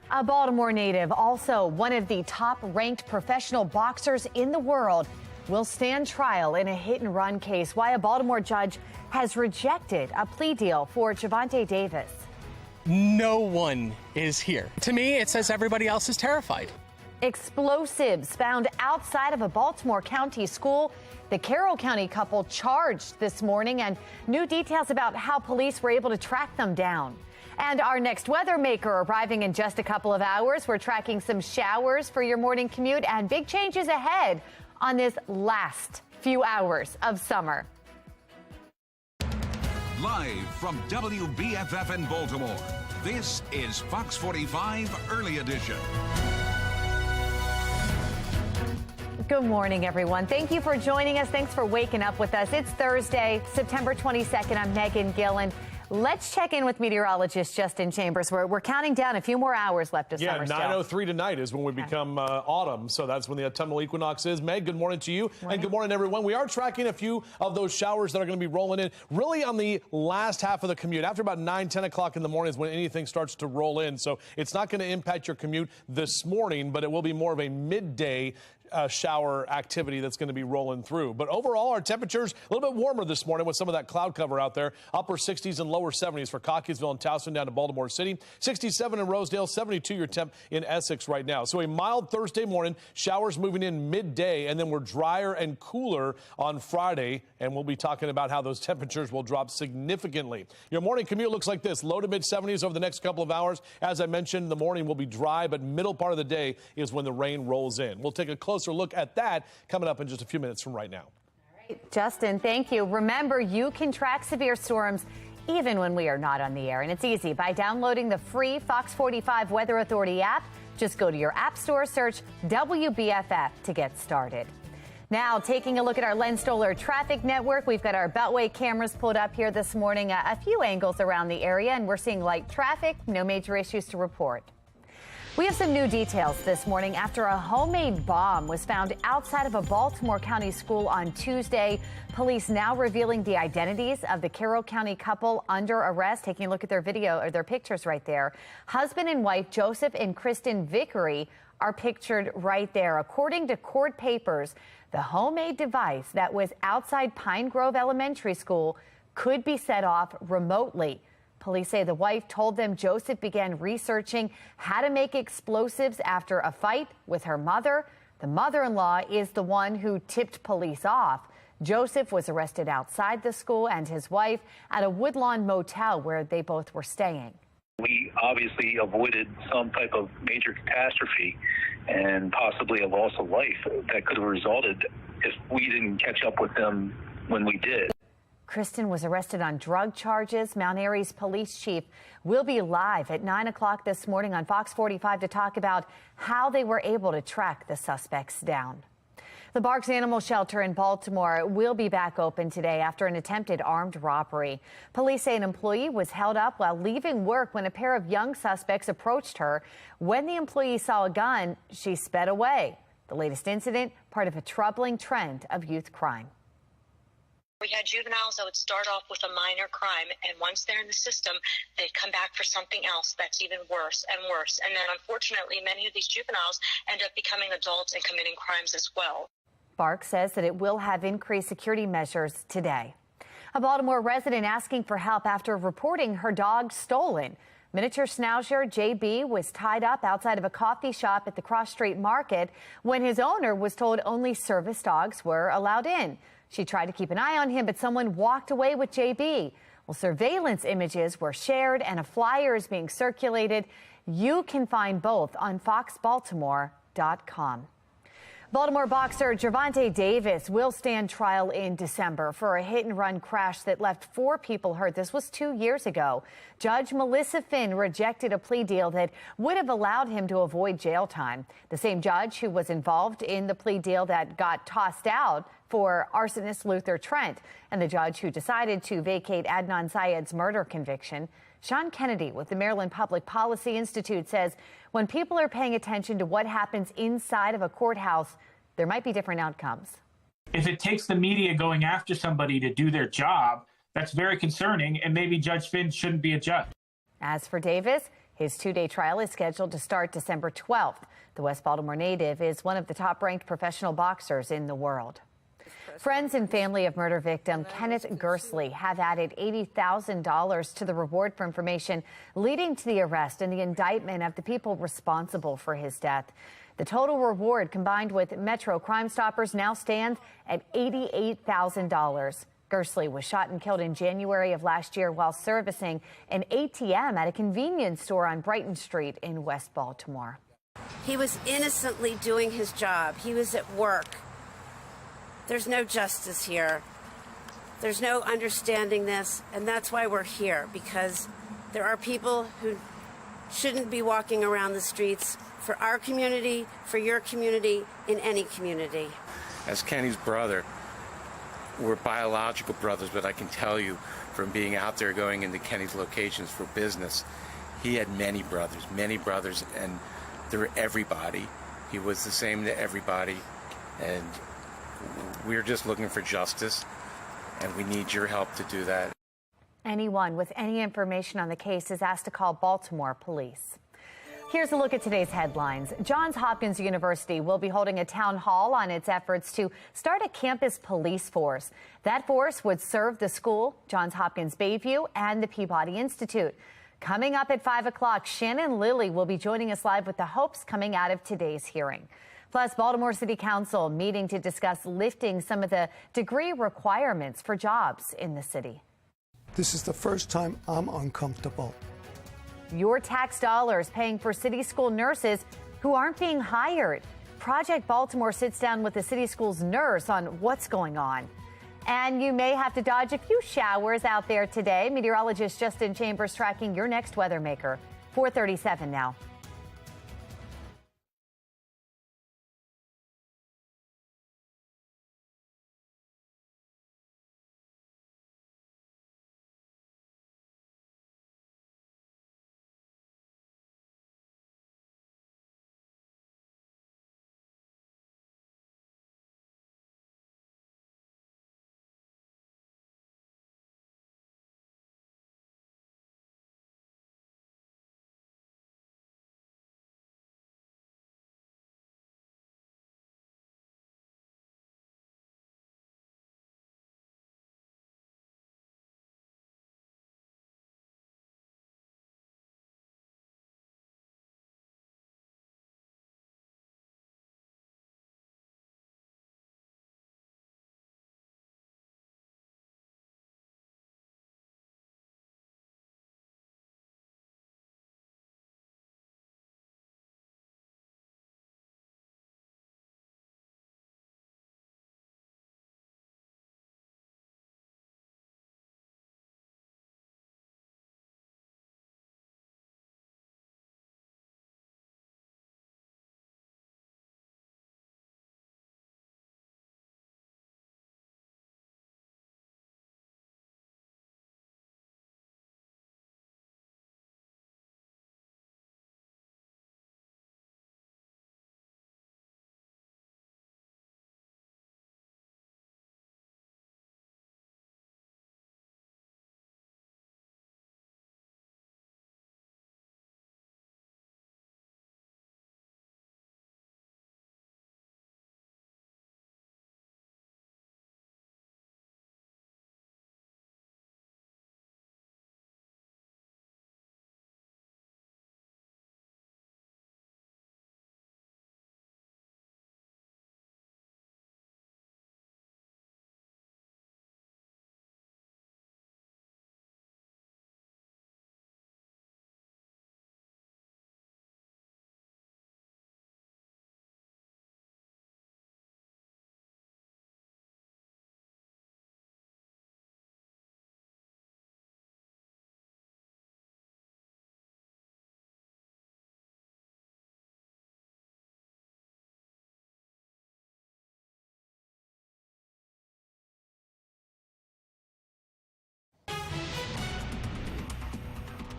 A Baltimore native, also one of the top-ranked professional boxers in the world, will stand trial in a hit-and-run case. Why a Baltimore judge has rejected a plea deal for Gervonta Davis. No one is here. To me, it says everybody else is terrified. Explosives found outside of a Baltimore County school. The Carroll County couple charged this morning, and new details about how police were able to track them down. And our next weather maker arriving in just a couple of hours. We're tracking some showers for your morning commute and big changes ahead on this last few hours of summer. Live from WBFF in Baltimore, this is Fox 45 Early Edition. Good morning, everyone. Thank you for joining us. Thanks for waking up with us. It's Thursday, September 22nd. I'm Megan Gillen. Let's check in with meteorologist Justin Chambers. We're counting down a few more hours left of summer. Yeah, 9:03 tonight is when we become autumn, so that's when the autumnal equinox is. Meg, good morning to you, and good morning, everyone. We are tracking a few of those showers that are going to be rolling in really on the last half of the commute. After about 9, 10 o'clock in the morning is when anything starts to roll in, so it's not going to impact your commute this morning, but it will be more of a midday shower activity that's going to be rolling through. But overall, our temperatures a little bit warmer this morning with some of that cloud cover out there. Upper 60s and lower 70s for Cockeysville and Towson down to Baltimore City. 67 in Rosedale, 72 your temp in Essex right now. So a mild Thursday morning, showers moving in midday, and then we're drier and cooler on Friday. And we'll be talking about how those temperatures will drop significantly. Your morning commute looks like this. Low to mid 70s over the next couple of hours. As I mentioned, the morning will be dry, but middle part of the day is when the rain rolls in. We'll take a closer look at that coming up in just a few minutes from right now. All right, Justin, thank you. Remember, you can track severe storms even when we are not on the air, and it's easy by downloading the free Fox 45 Weather Authority app. Just go to your app store, search WBFF to get started. Now, taking a look at our Len Stoller traffic network, we've got our Beltway cameras pulled up here this morning, a few angles around the area, and we're seeing light traffic, no major issues to report. We have some new details this morning after a homemade bomb was found outside of a Baltimore County school on Tuesday. Police now revealing the identities of the Carroll County couple under arrest. Taking a look at their video or their pictures right there. Husband and wife Joseph and Kristen Vickery are pictured right there. According to court papers, the homemade device that was outside Pine Grove Elementary School could be set off remotely. Police say the wife told them Joseph began researching how to make explosives after a fight with her mother. The mother-in-law is the one who tipped police off. Joseph was arrested outside the school and his wife at a Woodlawn motel where they both were staying. We obviously avoided some type of major catastrophe and possibly a loss of life that could have resulted if we didn't catch up with them when we did. Kristen was arrested on drug charges. Mount Airy's police chief will be live at 9 o'clock this morning on Fox 45 to talk about how they were able to track the suspects down. The Barks Animal Shelter in Baltimore will be back open today after an attempted armed robbery. Police say an employee was held up while leaving work when a pair of young suspects approached her. When the employee saw a gun, she sped away. The latest incident, part of a troubling trend of youth crime. We had juveniles that would start off with a minor crime, and once they're in the system, they'd come back for something else that's even worse and worse. And then, unfortunately, many of these juveniles end up becoming adults and committing crimes as well. Barks says that it will have increased security measures today. A Baltimore resident asking for help after reporting her dog stolen. Miniature schnauzer JB was tied up outside of a coffee shop at the Cross Street Market when his owner was told only service dogs were allowed in. She tried to keep an eye on him, but someone walked away with JB. Well, surveillance images were shared and a flyer is being circulated. You can find both on foxbaltimore.com. Baltimore boxer Gervonta Davis will stand trial in December for a hit-and-run crash that left 4 people hurt. This was 2 years ago. Judge Melissa Finn rejected a plea deal that would have allowed him to avoid jail time. The same judge who was involved in the plea deal that got tossed out for arsonist Luther Trent, and the judge who decided to vacate Adnan Syed's murder conviction. Sean Kennedy with the Maryland Public Policy Institute says when people are paying attention to what happens inside of a courthouse, there might be different outcomes. If it takes the media going after somebody to do their job, that's very concerning, and maybe Judge Finn shouldn't be a judge. As for Davis, His two-day trial is scheduled to start December 12th. The West Baltimore native is one of the top-ranked professional boxers in the world. Friends and family of murder victim Kenneth Gersley have added $80,000 to the reward for information leading to the arrest and the indictment of the people responsible for his death. The total reward, combined with Metro Crime Stoppers, now stands at $88,000. Gersley was shot and killed in January of last year while servicing an ATM at a convenience store on Brighton Street in West Baltimore. He was innocently doing his job. He was at work. There's no justice here. There's no understanding this, and that's why we're here, because there are people who shouldn't be walking around the streets for our community, for your community, in any community. As Kenny's brother, we're biological brothers, but I can tell you from being out there going into Kenny's locations for business, he had many brothers, and they're everybody. He was the same to everybody, and we're just looking for justice, and we need your help to do that. Anyone with any information on the case is asked to call Baltimore Police. Here's a look at today's headlines. Johns Hopkins University will be holding a town hall on its efforts to start a campus police force. That force would serve the school, Johns Hopkins Bayview, and the Peabody Institute. Coming up at 5 o'clock, Shannon Lilly will be joining us live with the hopes coming out of today's hearing. Plus, Baltimore City Council meeting to discuss lifting some of the degree requirements for jobs in the city. This is the first time I'm uncomfortable. Your tax dollars paying for city school nurses who aren't being hired. Project Baltimore sits down with the city school's nurse on what's going on. And you may have to dodge a few showers out there today. Meteorologist Justin Chambers tracking your next weather maker. 4:37 now.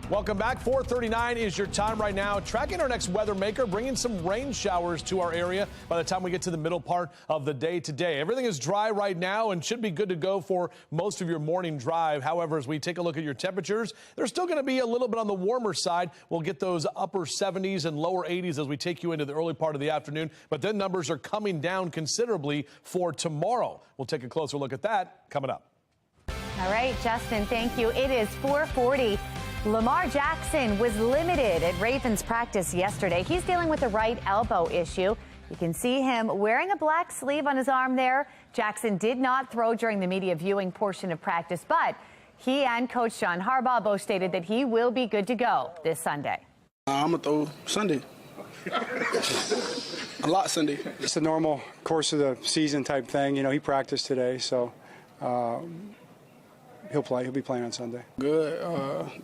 Welcome back. 4:39 is your time right now. Tracking our next weather maker, bringing some rain showers to our area by the time we get to the middle part of the day today. Everything is dry right now and should be good to go for most of your morning drive. However, as we take a look at your temperatures, they're still going to be a little bit on the warmer side. We'll get those upper 70s and lower 80s as we take you into the early part of the afternoon. But then numbers are coming down considerably for tomorrow. We'll take a closer look at that coming up. All right, Justin, thank you. It is 4:40. Lamar Jackson was limited at Ravens practice yesterday. He's dealing with a right elbow issue. You can see him wearing a black sleeve on his arm there. Jackson did not throw during the media viewing portion of practice, but he and Coach John Harbaugh both stated that he will be good to go this Sunday. I'm going to throw Sunday. A lot Sunday. It's a normal course of the season type thing. You know, he practiced today, so he'll play. He'll be playing on Sunday. Good.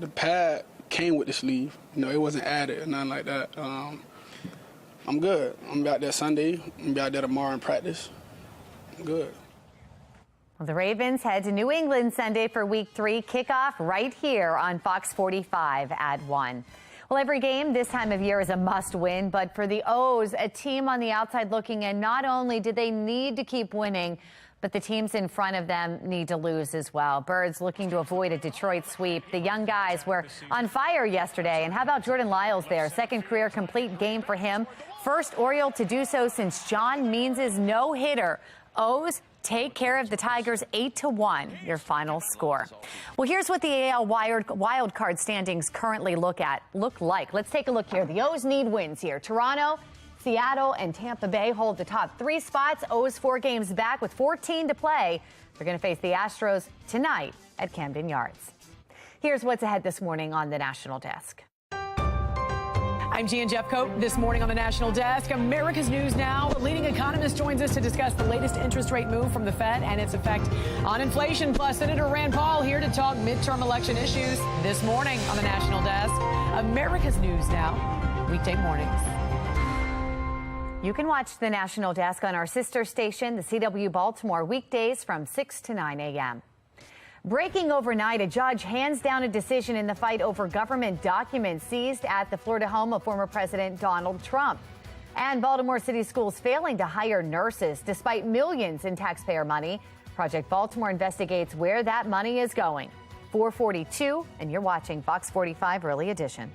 The pad came with the sleeve. You know, it wasn't added or nothing like that. I'm good. I'm out there Sunday. I'm out there tomorrow in practice. I'm good. Well, the Ravens head to New England Sunday for Week 3 kickoff right here on Fox 45 at 1. Well, every game this time of year is a must-win, but for the O's, a team on the outside looking in, not only do they need to keep winning, but the teams in front of them need to lose as well. Birds looking to avoid a Detroit sweep. The young guys were on fire yesterday. And how about Jordan Lyles there? Second career complete game for him. First Oriole to do so since John Means' no-hitter. O's take care of the Tigers 8-1, your final score. Well, here's what the AL wild card standings currently look like. Let's take a look here. The O's need wins here. Toronto, Seattle and Tampa Bay hold the top 3 spots. O's 4 games back with 14 to play. They're going to face the Astros tonight at Camden Yards. Here's what's ahead this morning on the National Desk. I'm Gian Jeffcoat. This morning on the National Desk, America's News Now. A leading economist joins us to discuss the latest interest rate move from the Fed and its effect on inflation. Plus, Senator Rand Paul here to talk midterm election issues this morning on the National Desk. America's News Now, weekday mornings. You can watch the National Desk on our sister station, the CW Baltimore, weekdays from 6 to 9 a.m. Breaking overnight, a judge hands down a decision in the fight over government documents seized at the Florida home of former President Donald Trump. And Baltimore City schools failing to hire nurses despite millions in taxpayer money. Project Baltimore investigates where that money is going. 4:42, and you're watching Fox 45 Early Edition.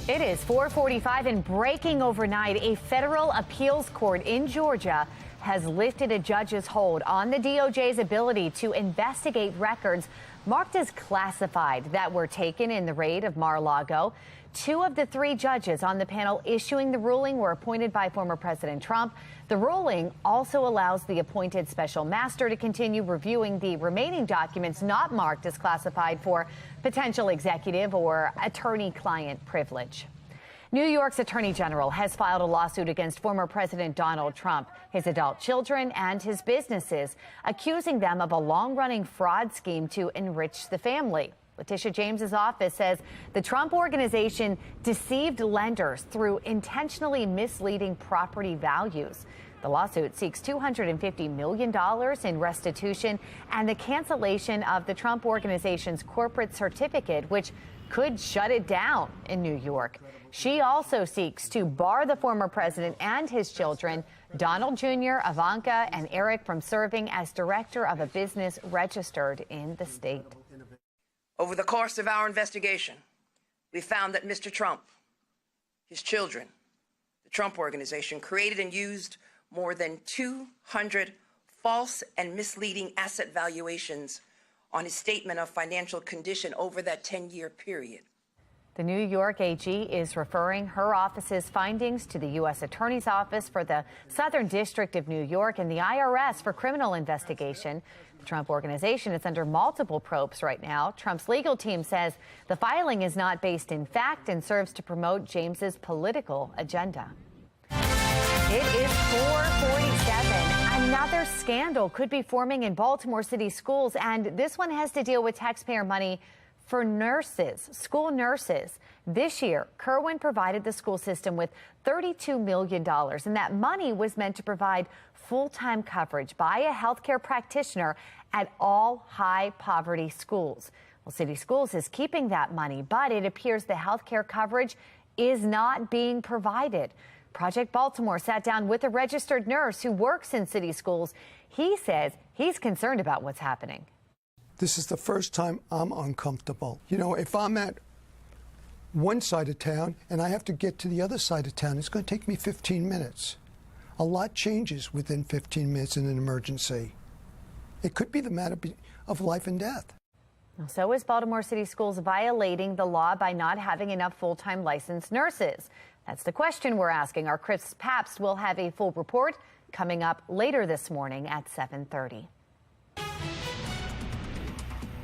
It is 4:45 and breaking overnight. A federal appeals court in Georgia has lifted a judge's hold on the DOJ's ability to investigate records marked as classified that were taken in the raid of Mar-a-Lago. 2 of the 3 judges on the panel issuing the ruling were appointed by former President Trump. The ruling also allows the appointed special master to continue reviewing the remaining documents not marked as classified for potential executive or attorney-client privilege. New York's Attorney General has filed a lawsuit against former President Donald Trump, his adult children, and his businesses, accusing them of a long-running fraud scheme to enrich the family. Letitia James's office says the Trump Organization deceived lenders through intentionally misleading property values. The lawsuit seeks $250 million in restitution and the cancellation of the Trump Organization's corporate certificate, which could shut it down in New York. She also seeks to bar the former president and his children, Donald Jr., Ivanka, and Eric, from serving as director of a business registered in the state. Over the course of our investigation, we found that Mr. Trump, his children, the Trump Organization, created and used more than 200 false and misleading asset valuations on his statement of financial condition over that 10-year period. The New York AG is referring her office's findings to the U.S. Attorney's Office for the Southern District of New York and the IRS for criminal investigation. The Trump Organization is under multiple probes right now. Trump's legal team says the filing is not based in fact and serves to promote James's political agenda. It is 4:47. Another scandal could be forming in Baltimore City schools, and this one has to deal with taxpayer money for nurses, school nurses. This year, Kerwin provided the school system with $32 million, and that money was meant to provide full-time coverage by a healthcare practitioner at all high-poverty schools. Well, City Schools is keeping that money, but it appears the healthcare coverage is not being provided. Project Baltimore sat down with a registered nurse who works in City Schools. He says he's concerned about what's happening. This is the first time I'm uncomfortable. You know, if I'm at one side of town and I have to get to the other side of town, it's going to take me 15 minutes. A lot changes within 15 minutes in an emergency. It could be the matter of life and death. So is Baltimore City Schools violating the law by not having enough full-time licensed nurses? That's the question we're asking. Our Chris Pabst will have a full report coming up later this morning at 7:30.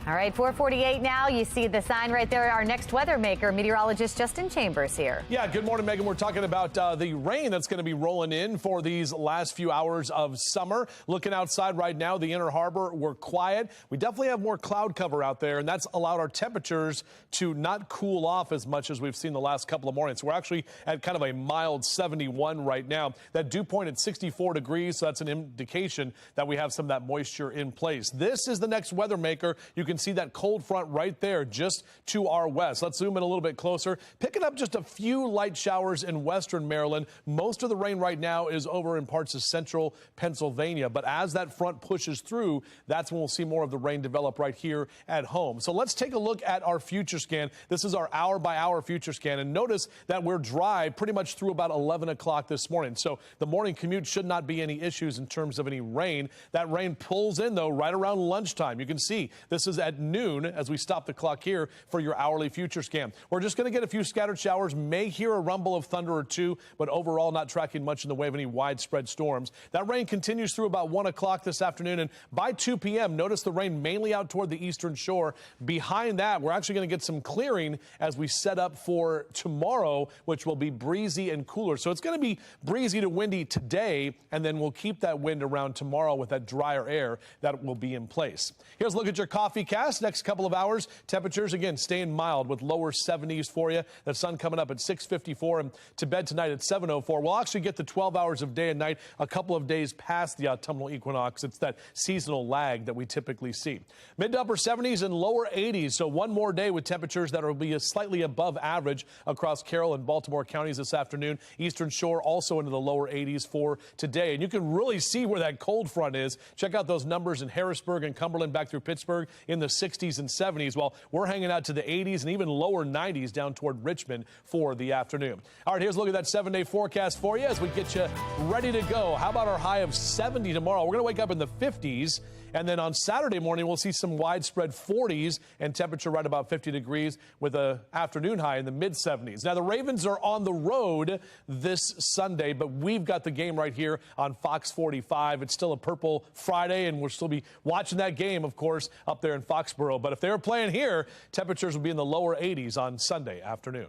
All right, 4:48 now. You see the sign right there. Our next weather maker, meteorologist Justin Chambers here. Yeah, good morning, Megan. We're talking about the rain that's going to be rolling in for these last few hours of summer. Looking outside right now, the Inner Harbor, we're quiet. We definitely have more cloud cover out there, and that's allowed our temperatures to not cool off as much as we've seen the last couple of mornings. We're actually at kind of a mild 71 right now. That dew point at 64 degrees, so that's an indication that we have some of that moisture in place. This is the next weather maker. You can see that cold front right there just to our west. Let's zoom in a little bit closer. Picking up just a few light showers in western Maryland. Most of the rain right now is over in parts of central Pennsylvania. But as that front pushes through, that's when we'll see more of the rain develop right here at home. So let's take a look at our future scan. This is our hour-by-hour future scan. And notice that we're dry pretty much through about 11 o'clock this morning. So the morning commute should not be any issues in terms of any rain. That rain pulls in, though, right around lunchtime. You can see this is at noon as we stop the clock here for your hourly future scan. We're just going to get a few scattered showers, may hear a rumble of thunder or two, but overall not tracking much in the way of any widespread storms. That rain continues through about 1 o'clock this afternoon, and by 2 p.m., notice the rain mainly out toward the eastern shore. Behind that, we're actually going to get some clearing as we set up for tomorrow, which will be breezy and cooler. So it's going to be breezy to windy today, and then we'll keep that wind around tomorrow with that drier air that will be in place. Here's a look at your coffee cast. Next couple of hours, temperatures again staying mild with lower 70s for you. The sun coming up at 6:54 and to bed tonight at 7:04. We'll actually get the 12 hours of day and night a couple of days past the autumnal equinox. It's that seasonal lag that we typically see. Mid to upper 70s and lower 80s. So one more day with temperatures that will be slightly above average across Carroll and Baltimore counties this afternoon. Eastern Shore also into the lower 80s for today. And you can really see where that cold front is. Check out those numbers in Harrisburg and Cumberland back through Pittsburgh in the the 60s and 70s, while we're hanging out to the 80s and even lower 90s down toward Richmond for the afternoon. All right, here's a look at that 7-day forecast for you as we get you ready to go. How about our high of 70 tomorrow? We're going to wake up in the 50s. And then on Saturday morning, we'll see some widespread 40s and temperature right about 50 degrees with an afternoon high in the mid-70s. Now, the Ravens are on the road this Sunday, but we've got the game right here on Fox 45. It's still a Purple Friday, and we'll still be watching that game, of course, up there in Foxborough. But if they were playing here, temperatures will be in the lower 80s on Sunday afternoon.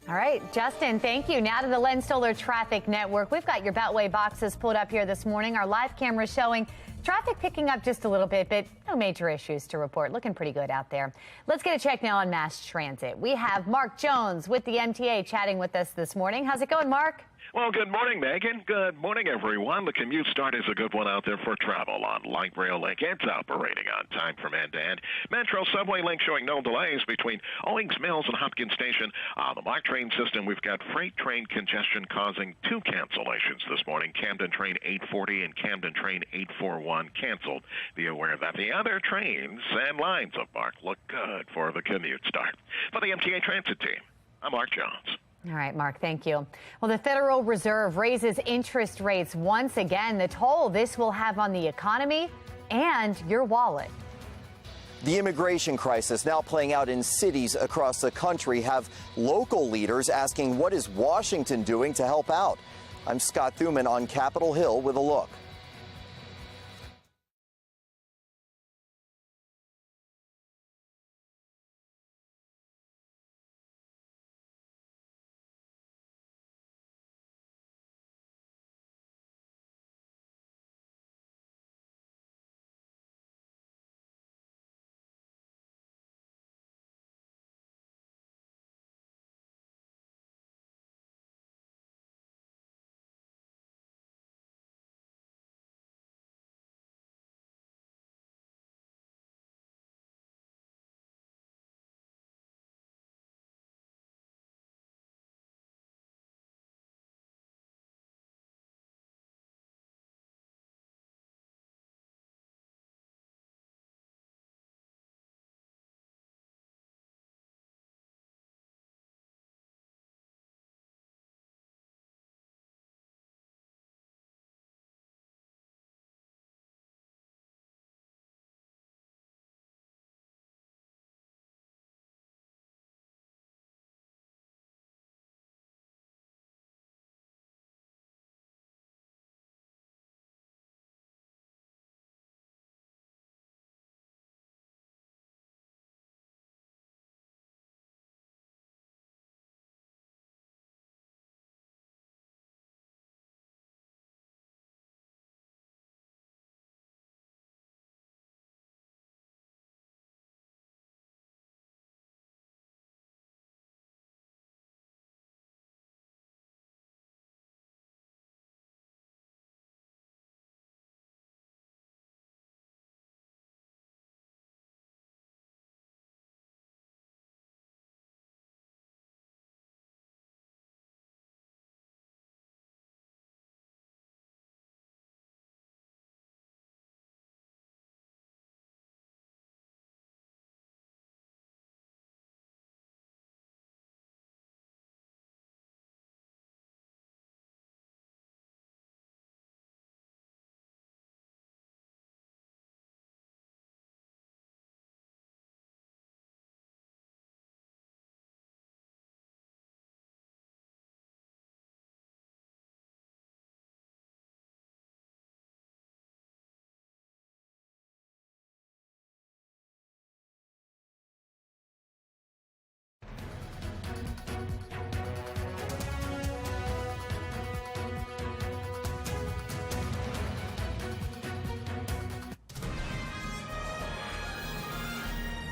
All right, Justin, thank you. Now to the Len Stoller Traffic Network. We've got your Beltway boxes pulled up here this morning. Our live camera showing traffic picking up just a little bit, but no major issues to report. Looking pretty good out there. Let's get a check now on mass transit. We have Mark Jones with the MTA chatting with us this morning. How's it going, Mark? Well, good morning, Megan. Good morning, everyone. The commute start is a good one out there for travel on Light Rail Link. It's operating on time from end to end. Metro Subway Link showing no delays between Owings Mills and Hopkins Station. On the MARC train system, we've got freight train congestion causing 2 cancellations this morning. Camden train 840 and Camden train 841 canceled. Be aware that the other trains and lines of MARC look good for the commute start. For the MTA Transit team, I'm Mark Jones. All right, Mark, thank you. Well, the Federal Reserve raises interest rates once again. The toll this will have on the economy and your wallet. The immigration crisis now playing out in cities across the country have local leaders asking, what is Washington doing to help out? I'm Scott Thuman on Capitol Hill with a look.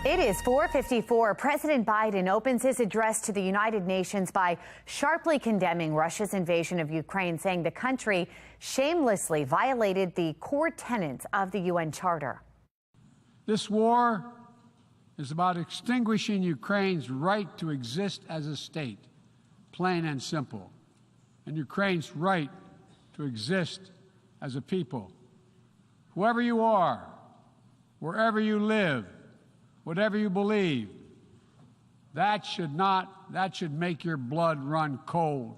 It is 4:54. President Biden opens his address to the United Nations by sharply condemning Russia's invasion of Ukraine, saying the country shamelessly violated the core tenets of the UN Charter. This war is about extinguishing Ukraine's right to exist as a state, plain and simple, and Ukraine's right to exist as a people. Whoever you are, wherever you live, whatever you believe, that should make your blood run cold.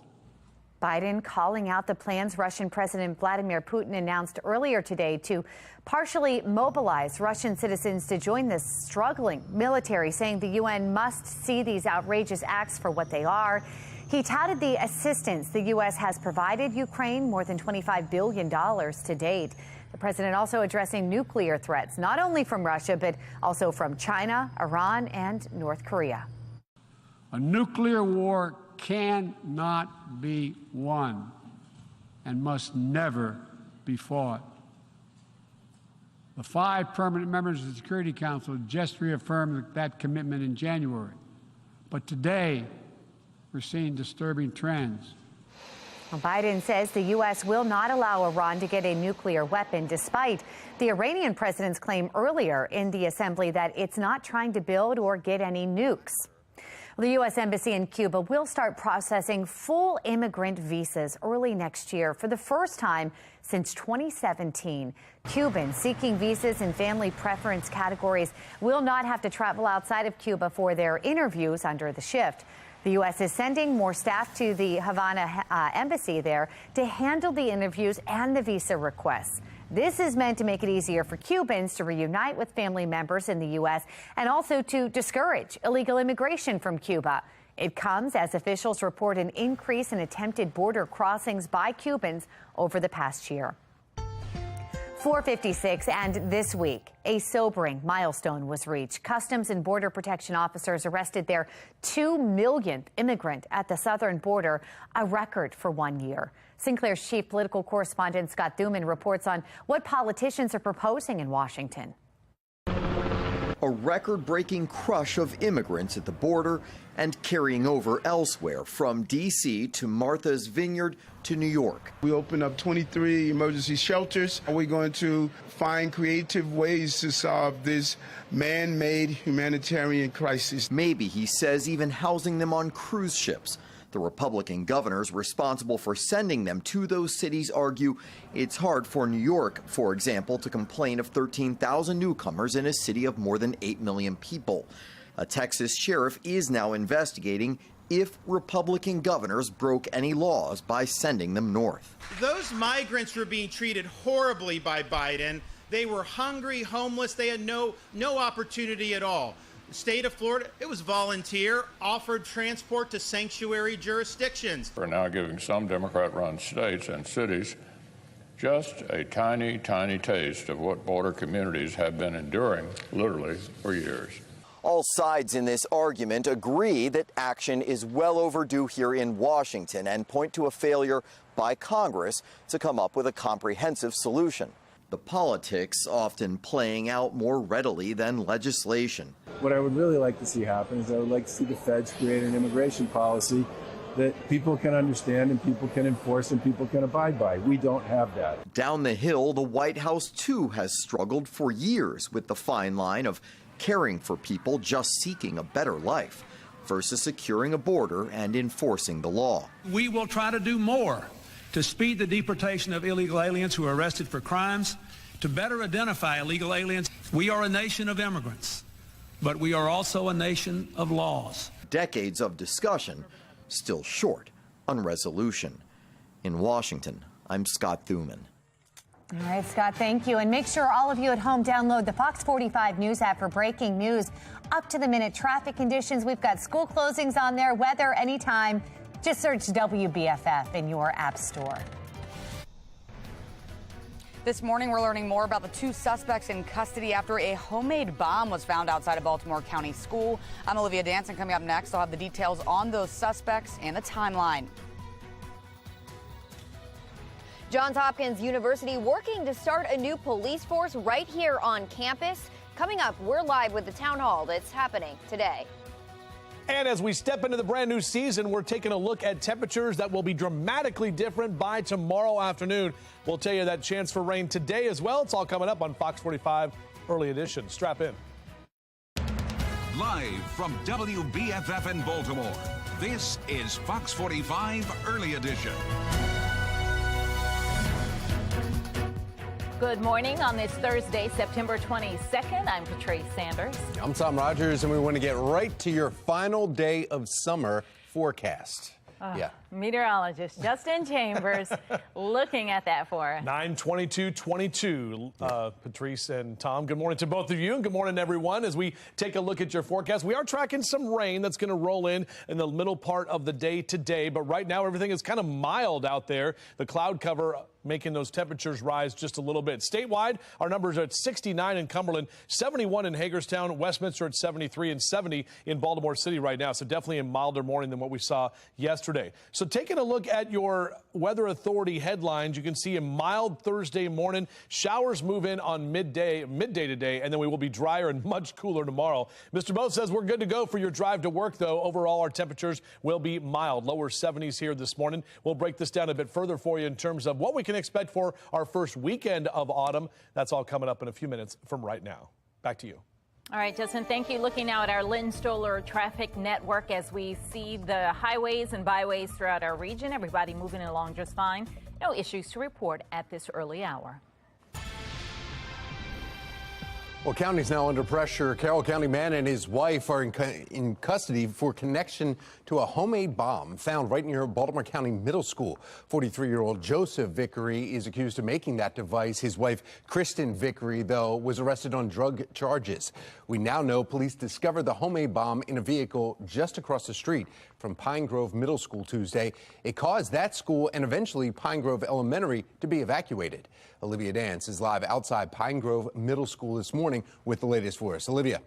Biden calling out the plans Russian President Vladimir Putin announced earlier today to partially mobilize Russian citizens to join the struggling military, saying the UN must see these outrageous acts for what they are. He touted the assistance the U.S. has provided Ukraine, more than $25 billion to date. The president also addressing nuclear threats, not only from Russia, but also from China, Iran, and North Korea. A nuclear war cannot be won and must never be fought. The 5 permanent members of the Security Council just reaffirmed that commitment in January. But today, we're seeing disturbing trends. Well, Biden says the U.S. will not allow Iran to get a nuclear weapon, despite the Iranian president's claim earlier in the assembly that it's not trying to build or get any nukes. The U.S. Embassy in Cuba will start processing full immigrant visas early next year for the first time since 2017. Cubans seeking visas in family preference categories will not have to travel outside of Cuba for their interviews under the shift. The U.S. is sending more staff to the Havana embassy there to handle the interviews and the visa requests. This is meant to make it easier for Cubans to reunite with family members in the U.S. and also to discourage illegal immigration from Cuba. It comes as officials report an increase in attempted border crossings by Cubans over the past year. 4:56, and this week, a sobering milestone was reached. Customs and Border Protection officers arrested their 2 millionth immigrant at the southern border, a record for 1 year. Sinclair's chief political correspondent Scott Thuman reports on what politicians are proposing in Washington. A record-breaking crush of immigrants at the border and carrying over elsewhere, from D.C. to Martha's Vineyard to New York. We opened up 23 emergency shelters. We're going to find creative ways to solve this man-made humanitarian crisis. Maybe, he says, even housing them on cruise ships. The Republican governors responsible for sending them to those cities argue it's hard for New York, for example, to complain of 13,000 newcomers in a city of more than 8 million people. A Texas sheriff is now investigating if Republican governors broke any laws by sending them north. Those migrants were being treated horribly by Biden. They were hungry, homeless. They had no opportunity at all. The state of Florida, it was volunteer, offered transport to sanctuary jurisdictions. We're now giving some Democrat-run states and cities just a tiny, tiny taste of what border communities have been enduring, literally, for years. All sides in this argument agree that action is well overdue here in Washington and point to a failure by Congress to come up with a comprehensive solution. The politics often playing out more readily than legislation. What I would really like to see happen is I would like to see the feds create an immigration policy that people can understand and people can enforce and people can abide by. We don't have that. Down the hill, the White House, too, has struggled for years with the fine line of caring for people just seeking a better life versus securing a border and enforcing the law. We will try to do more to speed the deportation of illegal aliens who are arrested for crimes, to better identify illegal aliens. We are a nation of immigrants, but we are also a nation of laws. Decades of discussion, still short on resolution. In Washington, I'm Scott Thuman. All right, Scott, thank you. And make sure all of you at home download the FOX45 News app for breaking news, up-to-the-minute traffic conditions. We've got school closings on there, weather anytime. Just search WBFF in your app store. This morning, we're learning more about the 2 suspects in custody after a homemade bomb was found outside a Baltimore County school. I'm Olivia Danson. Coming up next, I'll have the details on those suspects and the timeline. Johns Hopkins University working to start a new police force right here on campus. Coming up, we're live with the town hall that's happening today. And as we step into the brand new season, we're taking a look at temperatures that will be dramatically different by tomorrow afternoon. We'll tell you that chance for rain today as well. It's all coming up on Fox 45 Early Edition. Strap in. Live from WBFF in Baltimore, this is Fox 45 Early Edition. Good morning on this Thursday, September 22nd. I'm Patrice Sanders. I'm Tom Rogers, and we want to get right to your final day of summer forecast. Meteorologist Justin Chambers looking at that for us. 9/22/22. Patrice and Tom, good morning to both of you, and good morning, everyone. As we take a look at your forecast, we are tracking some rain that's going to roll in the middle part of the day today. But right now, everything is kind of mild out there. The cloud cover making those temperatures rise just a little bit. Statewide, our numbers are at 69 in Cumberland, 71 in Hagerstown, Westminster at 73, and 70 in Baltimore City right now. So definitely a milder morning than what we saw yesterday. So taking a look at your Weather Authority headlines, you can see a mild Thursday morning. Showers move in on midday today, and then we will be drier and much cooler tomorrow. Mr. Bo says we're good to go for your drive to work, though. Overall, our temperatures will be mild, lower 70s here this morning. We'll break this down a bit further for you in terms of what we can expect for our first weekend of autumn. That's all coming up in a few minutes from right now. Back to you. All right, Justin, thank you. Looking now at our Lynn Stoller traffic network as we see the highways and byways throughout our region. Everybody moving along just fine. No issues to report at this early hour. Well, county's now under pressure. Carroll County man and his wife are in custody for connection to a homemade bomb found right near Baltimore County Middle School. 43-year-old Joseph Vickery is accused of making that device. His wife, Kristen Vickery, though, was arrested on drug charges. We now know police discovered the homemade bomb in a vehicle just across the street from Pine Grove Middle School Tuesday. It caused that school and eventually Pine Grove Elementary to be evacuated. Olivia Dance is live outside Pine Grove Middle School this morning with the latest for us. Olivia.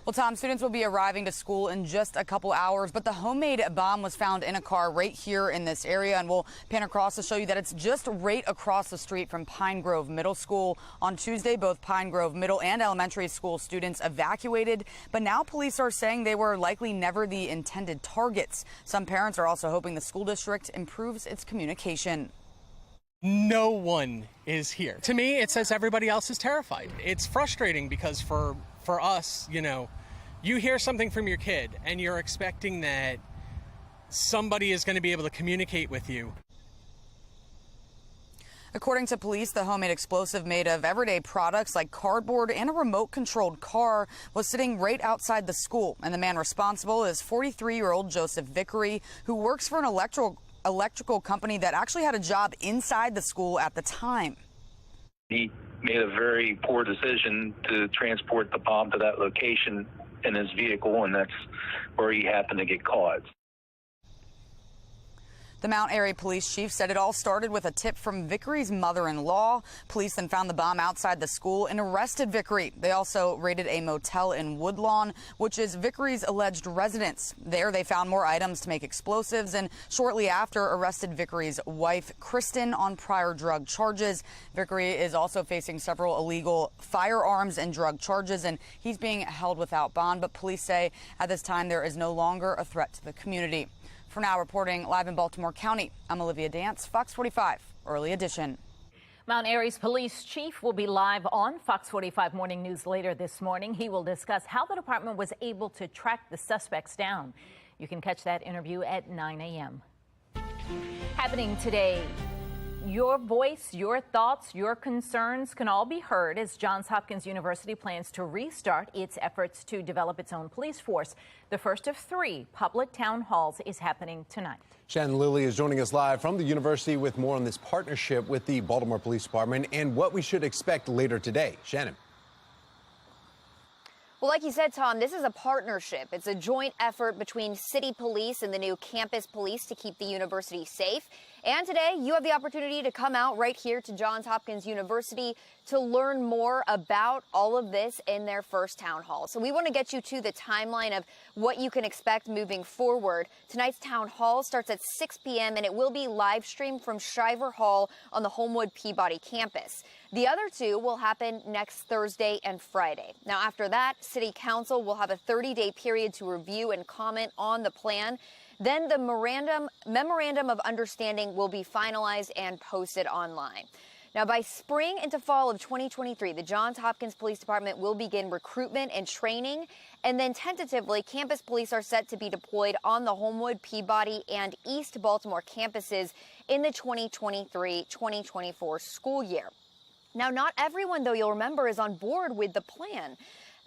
Well, Tom, students will be arriving to school in just a couple hours, but the homemade bomb was found in a car right here in this area, and we'll pan across to show you that it's just right across the street from Pine Grove Middle School. On Tuesday, both Pine Grove Middle and Elementary School students evacuated, but now police are saying they were likely never the intended targets. Some parents are also hoping the school district improves its communication. No one is here. To me, it says everybody else is terrified. It's frustrating because for us, you know, you hear something from your kid and you're expecting that somebody is going to be able to communicate with you. According to police, the homemade explosive made of everyday products like cardboard and a remote-controlled car was sitting right outside the school. And the man responsible is 43-year-old Joseph Vickery, who works for an electrical company that actually had a job inside the school at the time. He made a very poor decision to transport the bomb to that location in his vehicle, and that's where he happened to get caught. The Mount Airy police chief said it all started with a tip from Vickery's mother-in-law. Police then found the bomb outside the school and arrested Vickery. They also raided a motel in Woodlawn, which is Vickery's alleged residence. There they found more items to make explosives and shortly after arrested Vickery's wife, Kristen, on prior drug charges. Vickery is also facing several illegal firearms and drug charges, and he's being held without bond. But police say at this time there is no longer a threat to the community. For now, reporting live in Baltimore County, I'm Olivia Dance, Fox 45, Early Edition. Mount Airy's police chief will be live on Fox 45 Morning News later this morning. He will discuss how the department was able to track the suspects down. You can catch that interview at 9 a.m. Happening today, your voice, your thoughts, your concerns can all be heard as Johns Hopkins University plans to restart its efforts to develop its own police force. The first of 3 public town halls is happening tonight. Shannon Lilly is joining us live from the university with more on this partnership with the Baltimore Police Department and what we should expect later today. Shannon. Well, like you said, Tom, this is a partnership. It's a joint effort between city police and the new campus police to keep the university safe. And today, you have the opportunity to come out right here to Johns Hopkins University to learn more about all of this in their first town hall. So we want to get you to the timeline of what you can expect moving forward. Tonight's town hall starts at 6 p.m. and it will be live streamed from Shriver Hall on the Homewood Peabody campus. The other 2 will happen next Thursday and Friday. Now, after that, City Council will have a 30-day period to review and comment on the plan. Then the memorandum of understanding will be finalized and posted online. Now, by spring into fall of 2023, the Johns Hopkins Police Department will begin recruitment and training, And then tentatively, campus police are set to be deployed on the Homewood, Peabody, and East Baltimore campuses in the 2023-2024 school year. Now, not everyone, though, you'll remember, is on board with the plan.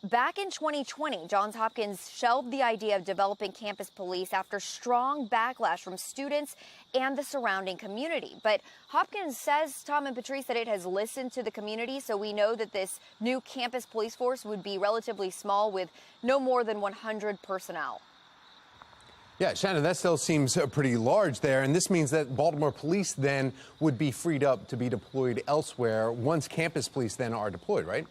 Back in 2020, Johns Hopkins shelved the idea of developing campus police after strong backlash from students and the surrounding community. But Hopkins says, Tom and Patrice, that it has listened to the community, so we know that this new campus police force would be relatively small with no more than 100 personnel. Yeah, Shannon, that still seems pretty large there, and this means that Baltimore police then would be freed up to be deployed elsewhere once campus police then are deployed, right?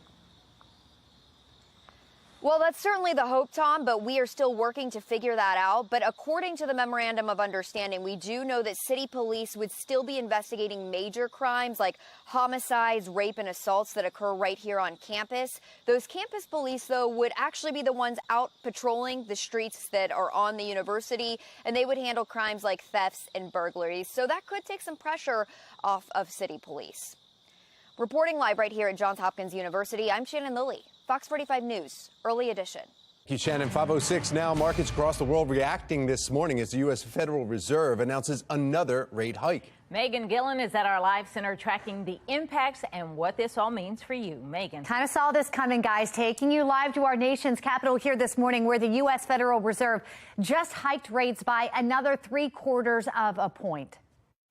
Well, that's certainly the hope, Tom, but we are still working to figure that out. But according to the Memorandum of Understanding, we do know that city police would still be investigating major crimes like homicides, rape, and assaults that occur right here on campus. Those campus police, though, would actually be the ones out patrolling the streets that are on the university, and they would handle crimes like thefts and burglaries. So that could take some pressure off of city police. Reporting live right here at Johns Hopkins University, I'm Shannon Lilly, Fox 45 News, Early Edition. Thank you, Shannon. 5:06 now. Markets across the world reacting this morning as the U.S. Federal Reserve announces another rate hike. Megan Gillen is at our live center tracking the impacts and what this all means for you. Megan. Kind of saw this coming, guys. Taking you live to our nation's capital here this morning, where the U.S. Federal Reserve just hiked rates by another 3/4 of a point.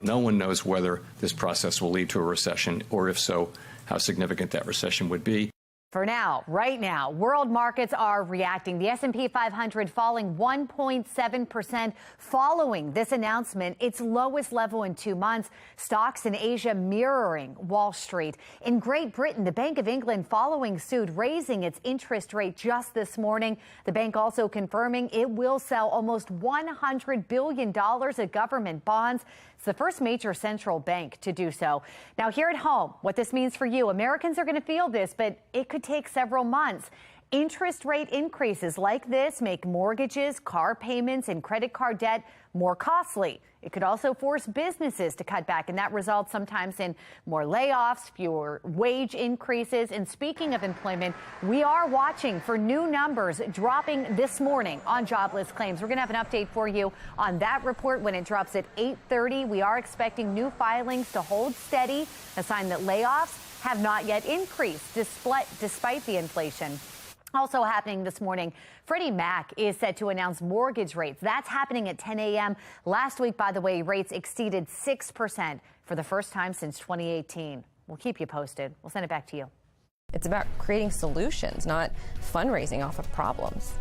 No one knows whether this process will lead to a recession, or if so, how significant that recession would be. For now, right now, world markets are reacting. The S&P 500 falling 1.7% following this announcement, its lowest level in 2 months. Stocks in Asia mirroring Wall Street. In Great Britain, the Bank of England following suit, raising its interest rate just this morning. The bank also confirming it will sell almost $100 billion of government bonds. It's the first major central bank to do so. Now, here at home, what this means for you, Americans are going to feel this, but it could take several months. Interest rate increases like this make mortgages, car payments, and credit card debt more costly. It could also force businesses to cut back, and that results sometimes in more layoffs, fewer wage increases. And speaking of employment, we are watching for new numbers dropping this morning on jobless claims. We're going to have an update for you on that report when it drops at 8:30. We are expecting new filings to hold steady, a sign that layoffs have not yet increased despite the inflation. Also happening this morning, Freddie Mac is set to announce mortgage rates. That's happening at 10 a.m. Last week, by the way, rates exceeded 6% for the first time since 2018. We'll keep you posted. We'll send it back to you. It's about creating solutions, not fundraising off of problems.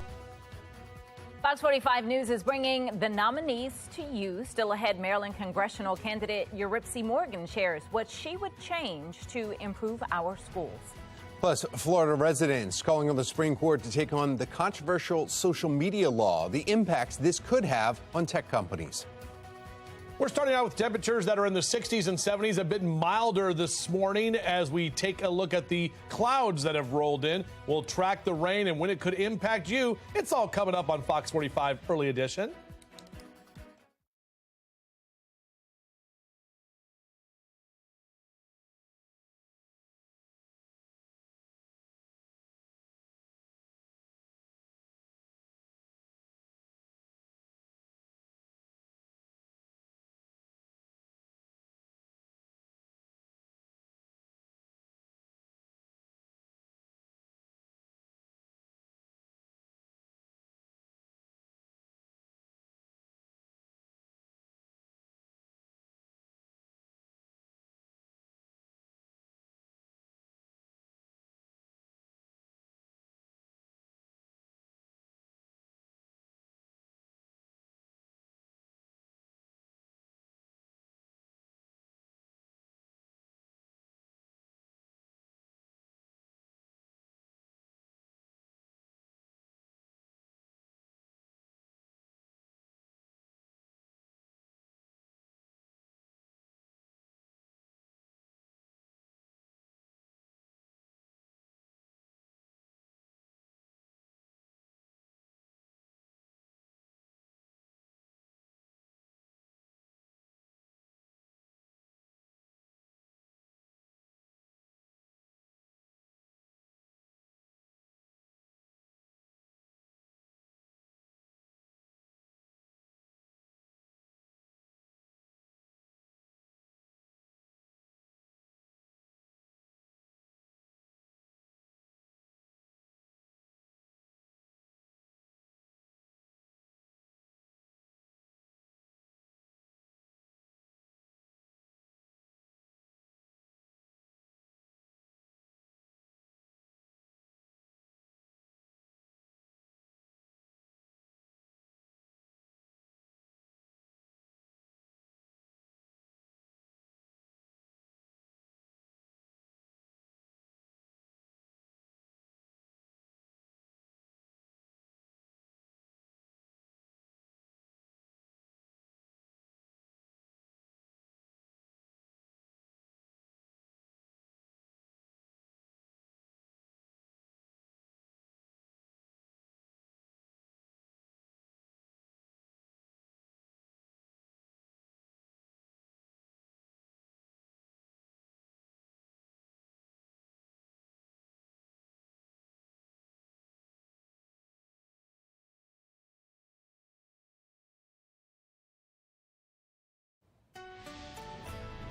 Fox 45 News is bringing the nominees to you. Still ahead, Maryland congressional candidate Eurypsie Morgan shares what she would change to improve our schools. Plus, Florida residents calling on the Supreme Court to take on the controversial social media law, the impacts this could have on tech companies. We're starting out with temperatures that are in the 60s and 70s, a bit milder this morning as we take a look at the clouds that have rolled in. We'll track the rain and when it could impact you. It's all coming up on Fox 45 Early Edition.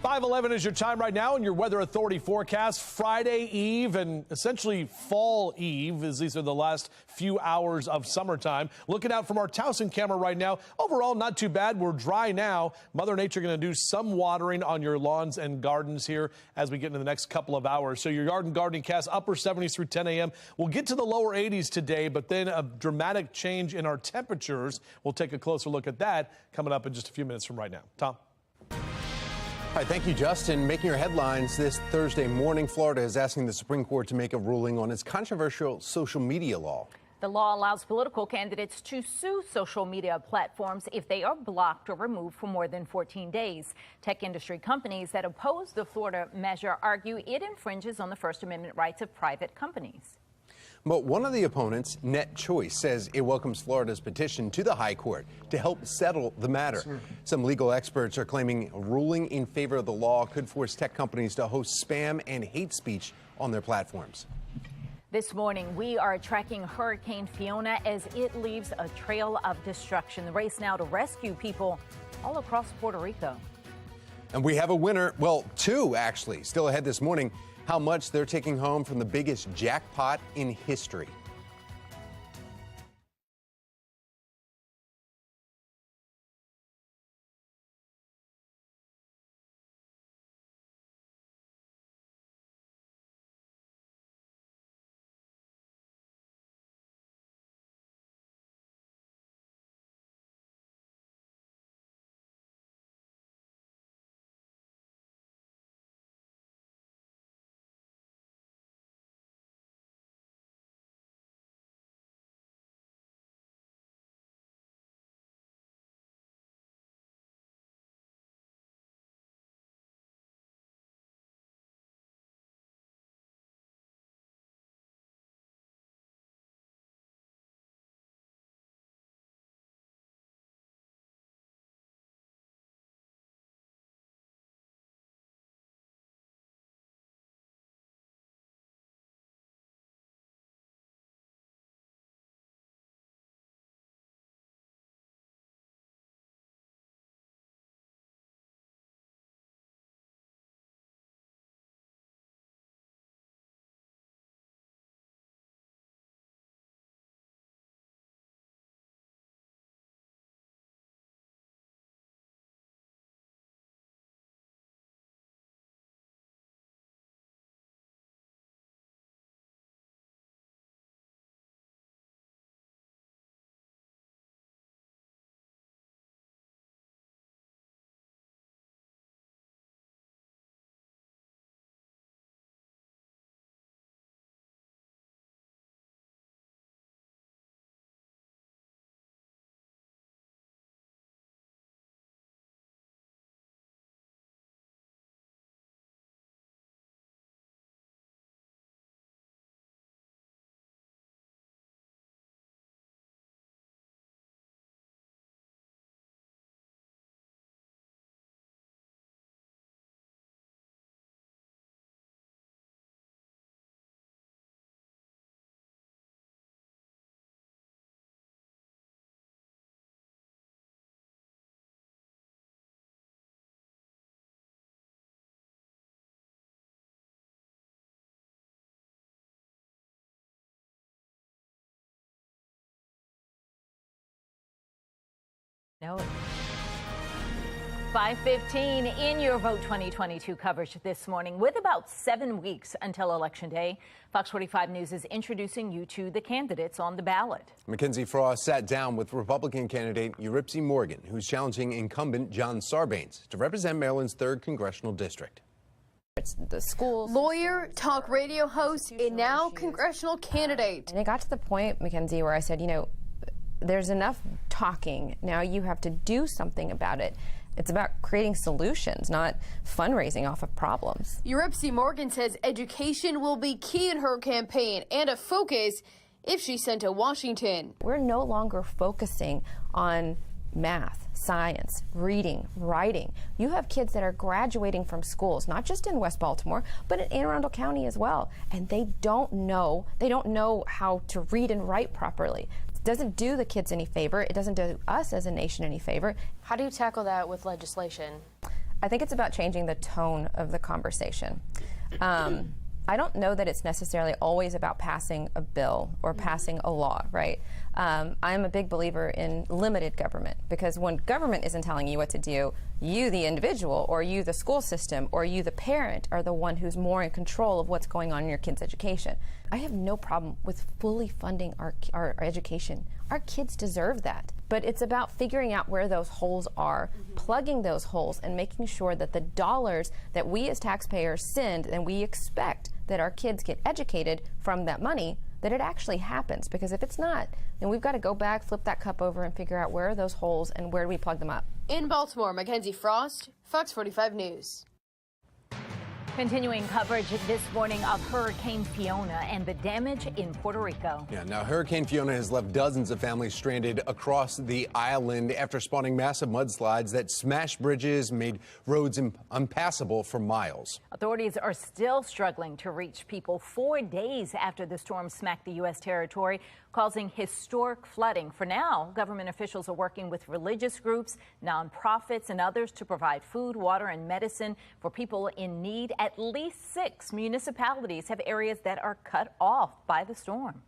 5:11 is your time right now, and your Weather Authority forecast. Friday Eve and essentially Fall Eve, as these are the last few hours of summertime. Looking out from our Towson camera right now. Overall, not too bad. We're dry now. Mother Nature going to do some watering on your lawns and gardens here as we get into the next couple of hours. So your yard and gardening cast, upper 70s through 10 a.m. We'll get to the lower 80s today, but then a dramatic change in our temperatures. We'll take a closer look at that coming up in just a few minutes from right now. Tom? All right, thank you, Justin. Making your headlines this Thursday morning, Florida is asking the Supreme Court to make a ruling on its controversial social media law. The law allows political candidates to sue social media platforms if they are blocked or removed for more than 14 days. Tech industry companies that oppose the Florida measure argue it infringes on the First Amendment rights of private companies. But one of the opponents, Net Choice, says it welcomes Florida's petition to the High Court to help settle the matter. Sure. Some legal experts are claiming a ruling in favor of the law could force tech companies to host spam and hate speech on their platforms. This morning, we are tracking Hurricane Fiona as it leaves a trail of destruction. The race now to rescue people all across Puerto Rico. And we have a winner, well, two actually, still ahead this morning. How much they're taking home from the biggest jackpot in history. No. 5:15 in your Vote 2022 coverage this morning. With about 7 weeks until Election Day, Fox 45 News is introducing you to the candidates on the ballot. Mackenzie Frost sat down with Republican candidate Eurypsie Morgan, who's challenging incumbent John Sarbanes to represent Maryland's 3rd congressional district. It's the schools. Lawyer, talk radio host, and now congressional candidate. And it got to the point, Mackenzie, where I said, you know, there's enough talking. Now you have to do something about it. It's about creating solutions, not fundraising off of problems. Eurypsie Morgan says education will be key in her campaign and a focus if she's sent to Washington. We're no longer focusing on math, science, reading, writing. You have kids that are graduating from schools, not just in West Baltimore, but in Anne Arundel County as well, and they don't know how to read and write properly. It doesn't do the kids any favor. It doesn't do us as a nation any favor. How do you tackle that with legislation? I think it's about changing the tone of the conversation. I don't know that it's necessarily always about passing a bill or passing a law, right? I'm a big believer in limited government, because when government isn't telling you what to do, you, the individual, or you, the school system, or you, the parent, are the one who's more in control of what's going on in your kid's education. I have no problem with fully funding our education. Our kids deserve that. But it's about figuring out where those holes are, plugging those holes, and making sure that the dollars that we as taxpayers send and we expect that our kids get educated from that money, that it actually happens. Because if it's not, then we've got to go back, flip that cup over, and figure out where are those holes and where do we plug them up. In Baltimore, Mackenzie Frost, Fox 45 News. Continuing coverage this morning of Hurricane Fiona and the damage in Puerto Rico. Yeah, now Hurricane Fiona has left dozens of families stranded across the island after spawning massive mudslides that smashed bridges, made roads unpassable for miles. Authorities are still struggling to reach people 4 days after the storm smacked the U.S. territory, causing historic flooding. For now, government officials are working with religious groups, nonprofits, and others to provide food, water, and medicine for people in need. At least 6 municipalities have areas that are cut off by the storm.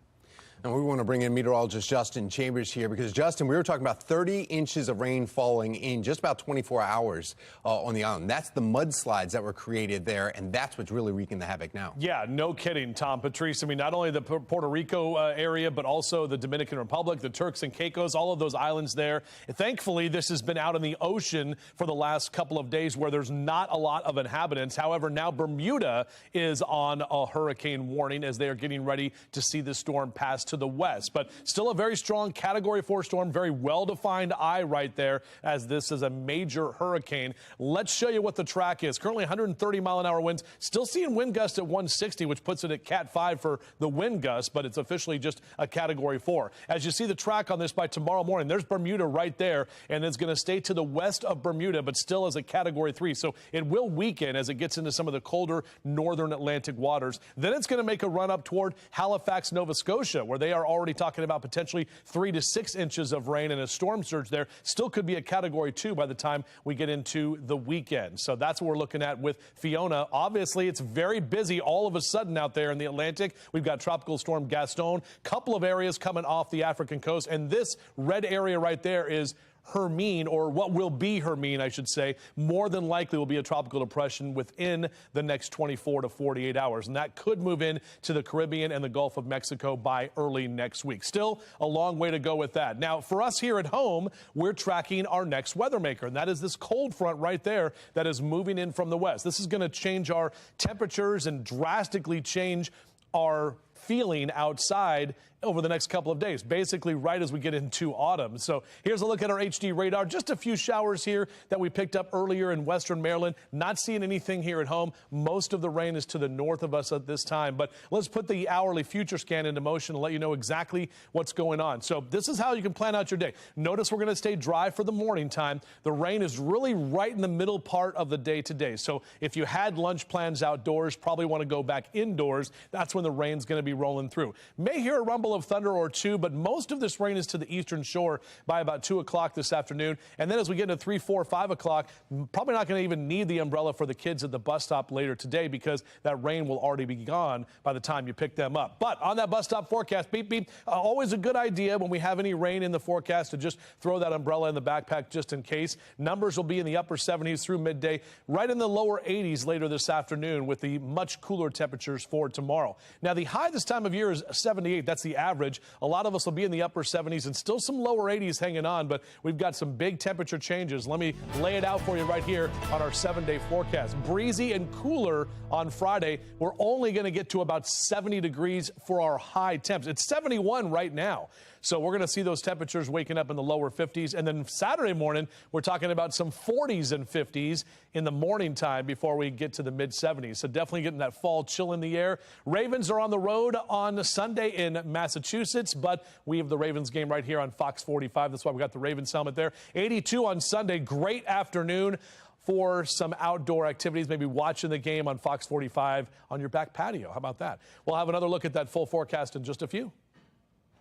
And we want to bring in meteorologist Justin Chambers here, because, Justin, we were talking about 30 inches of rain falling in just about 24 hours on the island. That's the mudslides that were created there, and that's what's really wreaking the havoc now. Yeah, no kidding, Tom, Patrice. I mean, not only the Puerto Rico area, but also the Dominican Republic, the Turks and Caicos, all of those islands there. Thankfully, this has been out in the ocean for the last couple of days where there's not a lot of inhabitants. However, now Bermuda is on a hurricane warning as they are getting ready to see the storm pass to the west, but still a very strong Category 4 storm, very well-defined eye right there, as this is a major hurricane. Let's show you what the track is. Currently 130-mile-an-hour winds, still seeing wind gusts at 160, which puts it at Cat 5 for the wind gust, but it's officially just a Category 4. As you see the track on this by tomorrow morning, there's Bermuda right there, and it's going to stay to the west of Bermuda, but still as a Category 3, so it will weaken as it gets into some of the colder northern Atlantic waters. Then it's going to make a run up toward Halifax, Nova Scotia, where they are already talking about potentially 3 to 6 inches of rain, and a storm surge there still could be a Category 2 by the time we get into the weekend. So that's what we're looking at with Fiona. Obviously, it's very busy all of a sudden out there in the Atlantic. We've got Tropical Storm Gaston, couple of areas coming off the African coast, and this red area right there is Hermine, or what will be Hermine, I should say. More than likely will be a tropical depression within the next 24 to 48 hours. And that could move in to the Caribbean and the Gulf of Mexico by early next week. Still a long way to go with that. Now, for us here at home, we're tracking our next weather maker, and that is this cold front right there that is moving in from the west. This is going to change our temperatures and drastically change our feeling outside over the next couple of days, basically right as we get into autumn. So here's a look at our HD radar. Just a few showers here that we picked up earlier in western Maryland. Not seeing anything here at home. Most of the rain is to the north of us at this time. But let's put the hourly future scan into motion and let you know exactly what's going on. So this is how you can plan out your day. Notice we're going to stay dry for the morning time. The rain is really right in the middle part of the day today. So if you had lunch plans outdoors, probably want to go back indoors. That's when the rain's going to be rolling through. May hear a rumble of thunder or two, but most of this rain is to the eastern shore by about 2 o'clock this afternoon. And then as we get into 3, 4, 5 o'clock, probably not going to even need the umbrella for the kids at the bus stop later today, because that rain will already be gone by the time you pick them up. But on that bus stop forecast, beep, beep, always a good idea when we have any rain in the forecast to just throw that umbrella in the backpack just in case. Numbers will be in the upper 70s through midday, right in the lower 80s later this afternoon, with the much cooler temperatures for tomorrow. Now, the high this time of year is 78. That's the average. A lot of us will be in the upper 70s and still some lower 80s hanging on, but we've got some big temperature changes. Let me lay it out for you right here on our 7-day forecast. Breezy and cooler on Friday. We're only going to get to about 70 degrees for our high temps. It's 71 right now. So we're going to see those temperatures waking up in the lower 50s. And then Saturday morning, we're talking about some 40s and 50s in the morning time before we get to the mid 70s. So definitely getting that fall chill in the air. Ravens are on the road on Sunday in Massachusetts, but we have the Ravens game right here on Fox 45. That's why we got the Ravens helmet there. 82 on Sunday. Great afternoon for some outdoor activities, maybe watching the game on Fox 45 on your back patio. How about that? We'll have another look at that full forecast in just a few.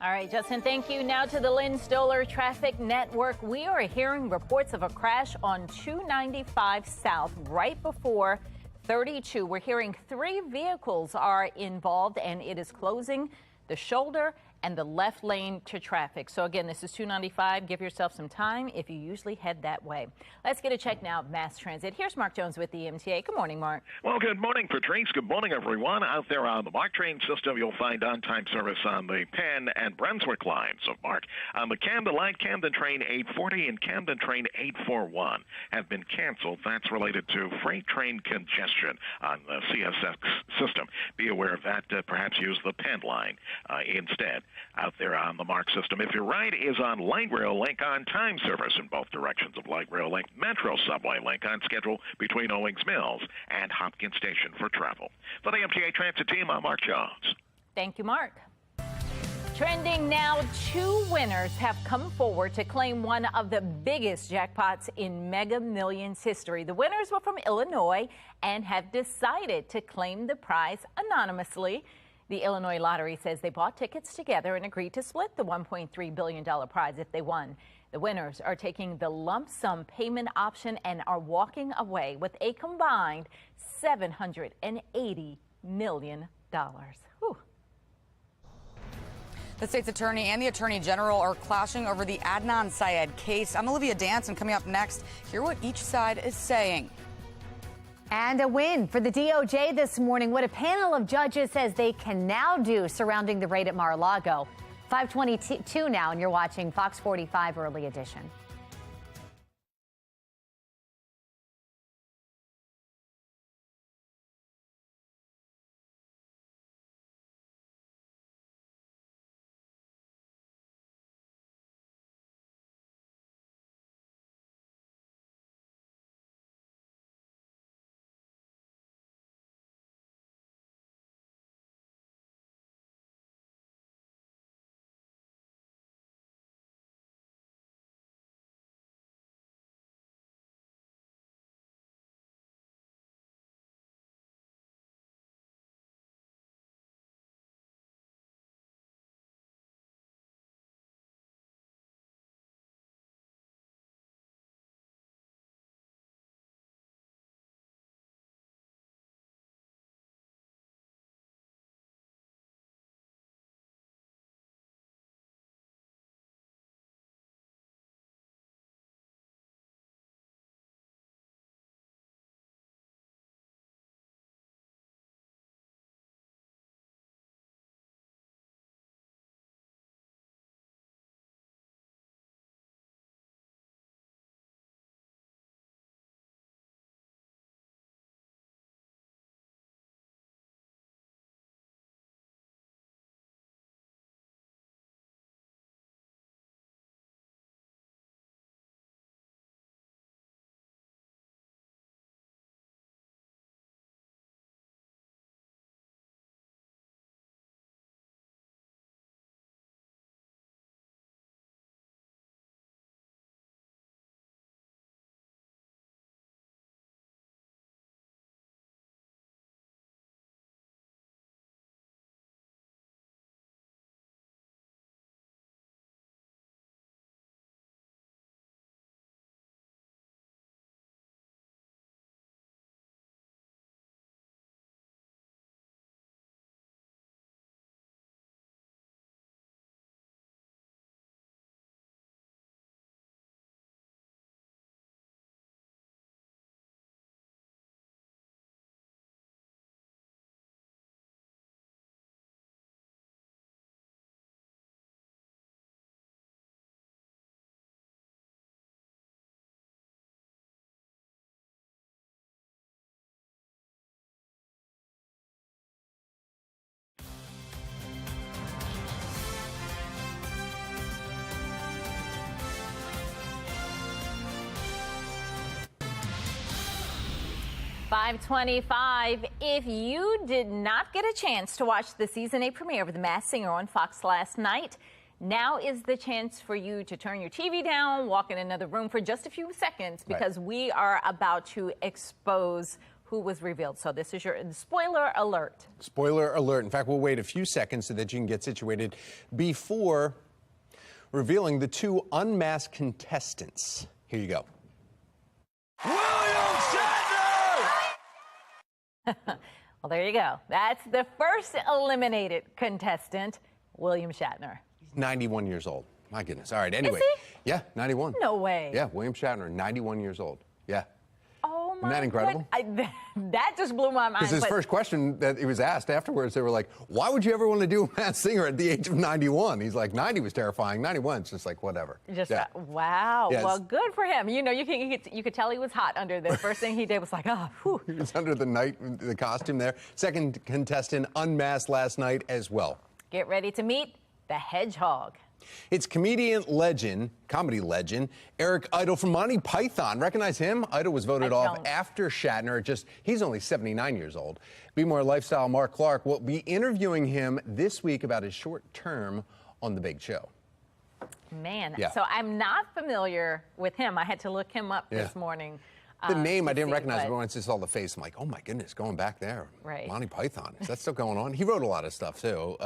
All right, Justin, thank you. Now to the Lynn Stoller Traffic Network. We are hearing reports of a crash on 295 South right before 32. We're hearing 3 vehicles are involved, and it is closing the shoulder and the left lane to traffic. So again, this is 295. Give yourself some time if you usually head that way. Let's get a check now of mass transit. Here's Mark Jones with the MTA. Good morning, Mark. Well, good morning, Patrice. Good morning, everyone. Out there on the MARC train system, you'll find on-time service on the Penn and Brunswick lines of MARC. On the Camden line, Camden train 840 and Camden train 841 have been canceled. That's related to freight train congestion on the CSX system. Be aware of that. Perhaps use the Penn line instead out there on the MARC system. If your ride is on Light Rail Link, on-time service in both directions of Light Rail Link, Metro Subway Link on schedule between Owings Mills and Hopkins Station for travel. For the MTA Transit team, I'm Mark Jones. Thank you, Mark. Trending now, 2 winners have come forward to claim one of the biggest jackpots in Mega Millions history. The winners were from Illinois and have decided to claim the prize anonymously. The Illinois Lottery says they bought tickets together and agreed to split the $1.3 billion prize if they won. The winners are taking the lump sum payment option and are walking away with a combined $780 million. Whew. The state's attorney and the attorney general are clashing over the Adnan Syed case. I'm Olivia Dance, and coming up next, hear what each side is saying. And a win for the DOJ this morning. What a panel of judges says they can now do surrounding the raid at Mar-a-Lago. 5:22 now, and you're watching Fox 45 Early Edition. .525. If you did not get a chance to watch the season 8 premiere of The Masked Singer on Fox last night, now is the chance for you to turn your TV down, walk in another room for just a few seconds, because we are about to expose who was revealed. So this is your spoiler alert. Spoiler alert. In fact, we'll wait a few seconds so that you can get situated before revealing the two unmasked contestants. Here you go. Well, there you go. That's the first eliminated contestant, William Shatner. He's 91 years old. My goodness. All right, anyway. Is he? Yeah, 91. No way. Yeah, William Shatner, 91 years old. Yeah. Oh, my. Isn't that incredible? That just blew my mind. Because his first question that he was asked afterwards, they were like, why would you ever want to do a Masked Singer at the age of 91? He's like, 90 was terrifying. 91, it's just like, whatever. Wow. Yes. Well, good for him. You know, you could tell he was hot under the first thing he did was like, oh, whew. He was under the costume there. Second contestant unmasked last night as well. Get ready to meet the Hedgehog. It's comedy legend, Eric Idle from Monty Python. Recognize him? Idle was voted off after Shatner. He's only 79 years old. Be More Lifestyle Mark Clark will be interviewing him this week about his short term on The Big Show. Man, Yeah. so I'm not familiar with him. I had to look him up this morning. The name I didn't recognize, but once I saw the face, I'm like, oh my goodness, going back there. Right. Monty Python. Is that still going on? He wrote a lot of stuff too,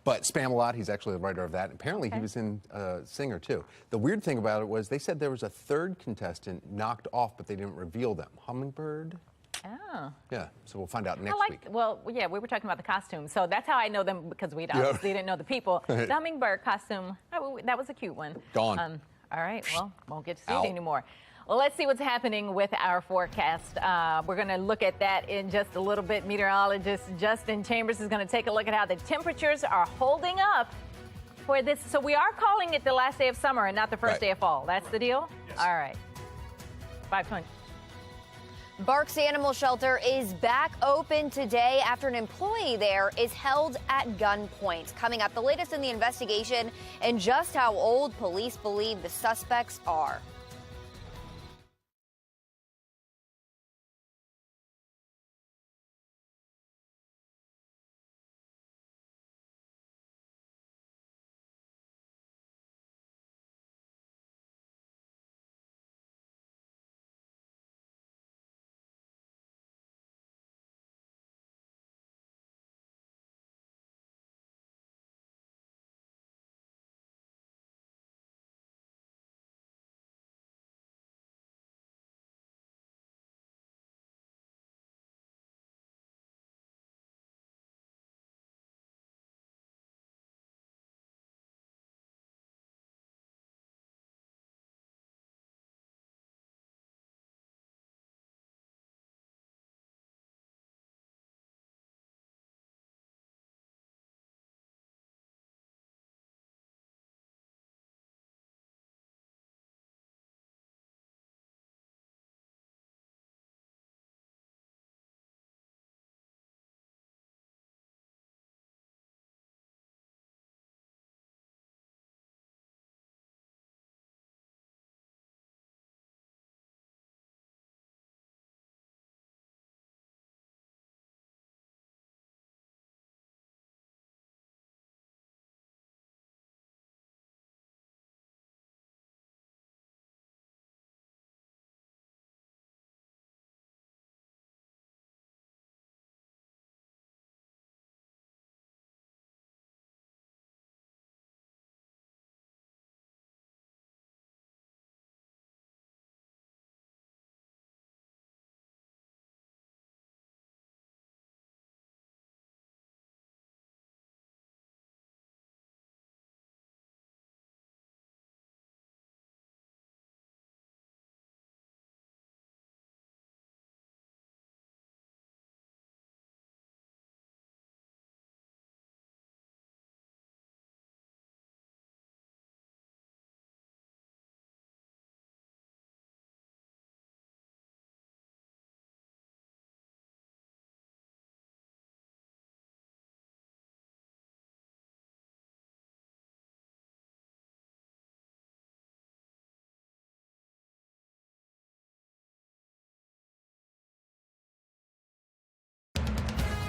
but Spam-A-Lot, he's actually the writer of that. Apparently he was in Singer too. The weird thing about it was they said there was a third contestant knocked off, but they didn't reveal them. Hummingbird? Oh. Yeah, so we'll find out next week. Well, yeah, we were talking about the costume. So that's how I know them, because we obviously didn't know the people. The hummingbird costume, that was a cute one. Gone. All right, well, won't get to see it anymore. Well, let's see what's happening with our forecast. We're going to look at that in just a little bit. Meteorologist Justin Chambers is going to take a look at how the temperatures are holding up for this. So we are calling it the last day of summer and not the first day of fall. That's the deal? Yes. All right. 520. Barks Animal Shelter is back open today after an employee there is held at gunpoint. Coming up, the latest in the investigation and just how old police believe the suspects are.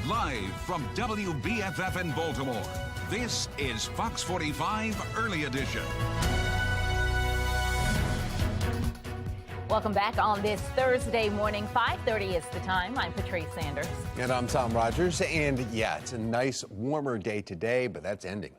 Live from WBFF in Baltimore, this is Fox 45 Early Edition. Welcome back on this Thursday morning. 5:30 is the time. I'm Patrice Sanders. And I'm Tom Rogers. And yeah, it's a nice warmer day today, but that's ending.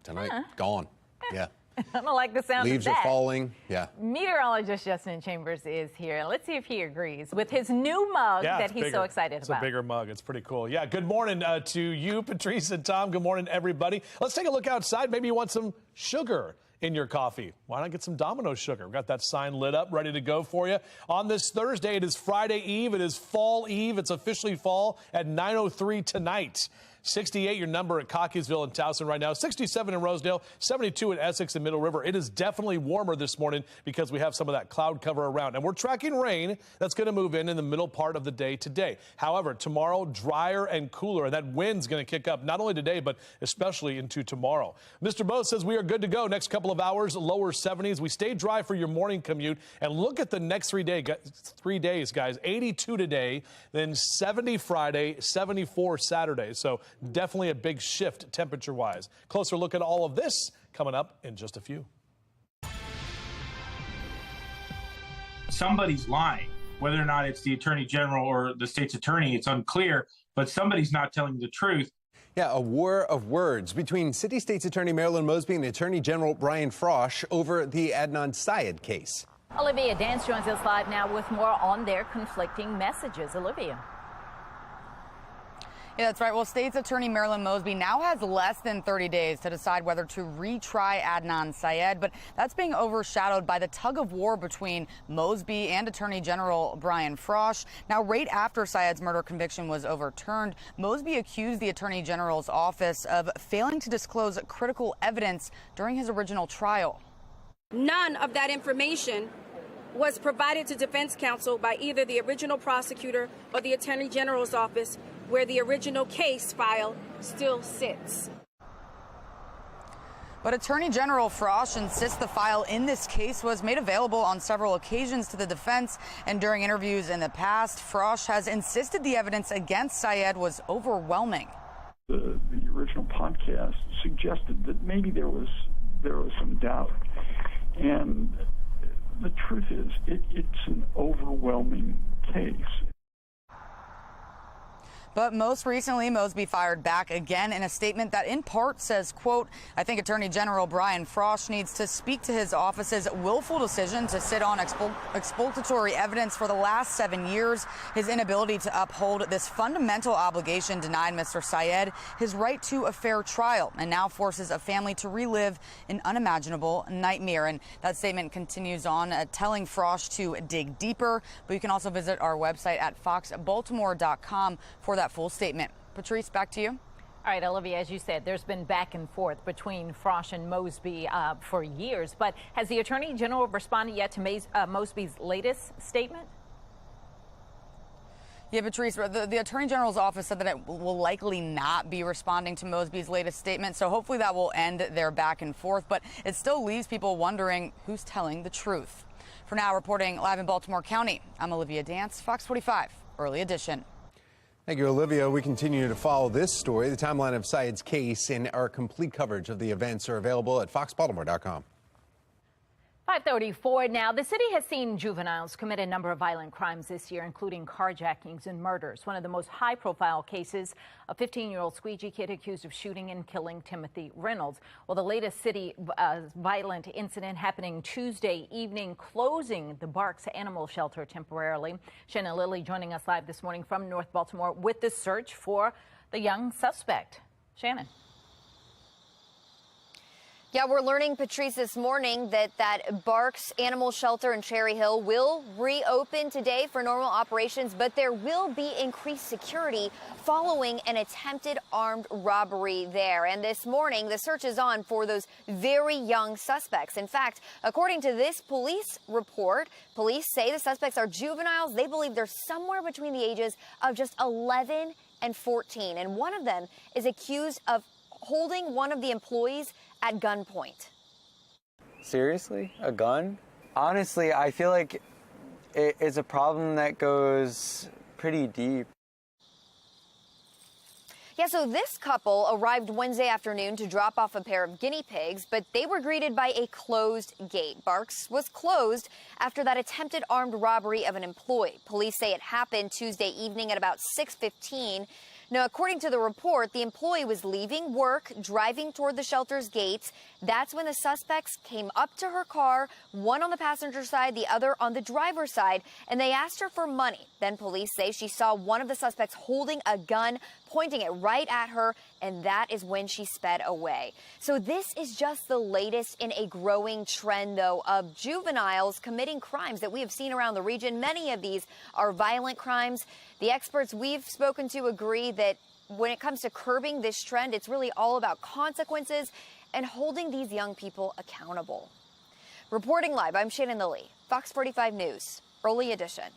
Tonight, gone. Yeah. I don't like the sound Leaves of that. are falling. Yeah. Meteorologist Justin Chambers is here. Let's see if he agrees with his new mug that he's so excited about. It's a bigger mug. It's pretty cool. Yeah, good morning to you, Patrice and Tom. Good morning, everybody. Let's take a look outside. Maybe you want some sugar in your coffee. Why not get some Domino's sugar? We've got that sign lit up, ready to go for you. On this Thursday, it is Friday Eve. It is Fall Eve. It's officially fall at 9:03 tonight. 68 your number at Cockeysville and Towson right now. 67 in Rosedale, 72 in Essex and Middle River. It is definitely warmer this morning because we have some of that cloud cover around. And we're tracking rain that's going to move in the middle part of the day today. However, tomorrow, drier and cooler. And that wind's going to kick up not only today, but especially into tomorrow. Mr. Bose says we are good to go. Next couple of hours, lower 70s. We stay dry for your morning commute. And look at the next 3 days, guys. 82 today, then 70 Friday, 74 Saturday. So definitely a big shift temperature-wise. Closer look at all of this coming up in just a few. Somebody's lying. Whether or not it's the Attorney General or the state's attorney, it's unclear, but somebody's not telling the truth. Yeah, a war of words between City State's Attorney Marilyn Mosby and Attorney General Brian Frosh over the Adnan Syed case. Olivia Dance joins us live now with more on their conflicting messages. Olivia. Yeah, that's right. Well, State's Attorney Marilyn Mosby now has less than 30 days to decide whether to retry Adnan Syed, but that's being overshadowed by the tug of war between Mosby and Attorney General Brian Frosh. Now, right after Syed's murder conviction was overturned, Mosby accused the Attorney General's office of failing to disclose critical evidence during his original trial. None of that information was provided to defense counsel by either the original prosecutor or the Attorney General's office, where the original case file still sits. But Attorney General Frosh insists the file in this case was made available on several occasions to the defense, and during interviews in the past, Frosh has insisted the evidence against Syed was overwhelming. The original podcast suggested that maybe there was some doubt, and the truth is it's an overwhelming case. But most recently, Mosby fired back again in a statement that in part says, quote, I think Attorney General Brian Frosh needs to speak to his office's willful decision to sit on exculpatory evidence for the last 7 years, his inability to uphold this fundamental obligation denied Mr. Syed his right to a fair trial, and now forces a family to relive an unimaginable nightmare. And that statement continues on, telling Frosh to dig deeper. But you can also visit our website at foxbaltimore.com for that full statement. Patrice, back to you. All right, Olivia, as you said, there's been back and forth between Frosh and Mosby for years, but has the Attorney General responded yet to Mosby's latest statement? Yeah, Patrice, the Attorney General's office said that it will likely not be responding to Mosby's latest statement, so hopefully that will end their back and forth, but it still leaves people wondering who's telling the truth. For now, reporting live in Baltimore County, I'm Olivia Dance, Fox 45, Early Edition. Thank you, Olivia. We continue to follow this story. The timeline of Syed's case and our complete coverage of the events are available at foxbaltimore.com. 5:34 now. The city has seen juveniles commit a number of violent crimes this year, including carjackings and murders. One of the most high-profile cases, a 15-year-old squeegee kid accused of shooting and killing Timothy Reynolds. Well, the latest city violent incident happening Tuesday evening, closing the Barks Animal Shelter temporarily. Shannon Lilly joining us live this morning from North Baltimore with the search for the young suspect. Shannon. Yeah, we're learning, Patrice, this morning that Barks Animal Shelter in Cherry Hill will reopen today for normal operations, but there will be increased security following an attempted armed robbery there. And this morning, the search is on for those very young suspects. In fact, according to this police report, police say the suspects are juveniles. They believe they're somewhere between the ages of just 11 and 14. And one of them is accused of holding one of the employees at gunpoint. Seriously? A gun? Honestly, I feel like it's a problem that goes pretty deep. Yeah, so this couple arrived Wednesday afternoon to drop off a pair of guinea pigs, but they were greeted by a closed gate. Barks was closed after that attempted armed robbery of an employee. Police say it happened Tuesday evening at about 6:15. Now, according to the report, the employee was leaving work, driving toward the shelter's gates. That's when the suspects came up to her car, one on the passenger side, the other on the driver's side, and they asked her for money. Then police say she saw one of the suspects holding a gun, pointing it right at her, and that is when she sped away. So this is just the latest in a growing trend, though, of juveniles committing crimes that we have seen around the region. Many of these are violent crimes. The experts we've spoken to agree that when it comes to curbing this trend, it's really all about consequences and holding these young people accountable. Reporting live, I'm Shannon Lilly, Fox 45 News, early edition.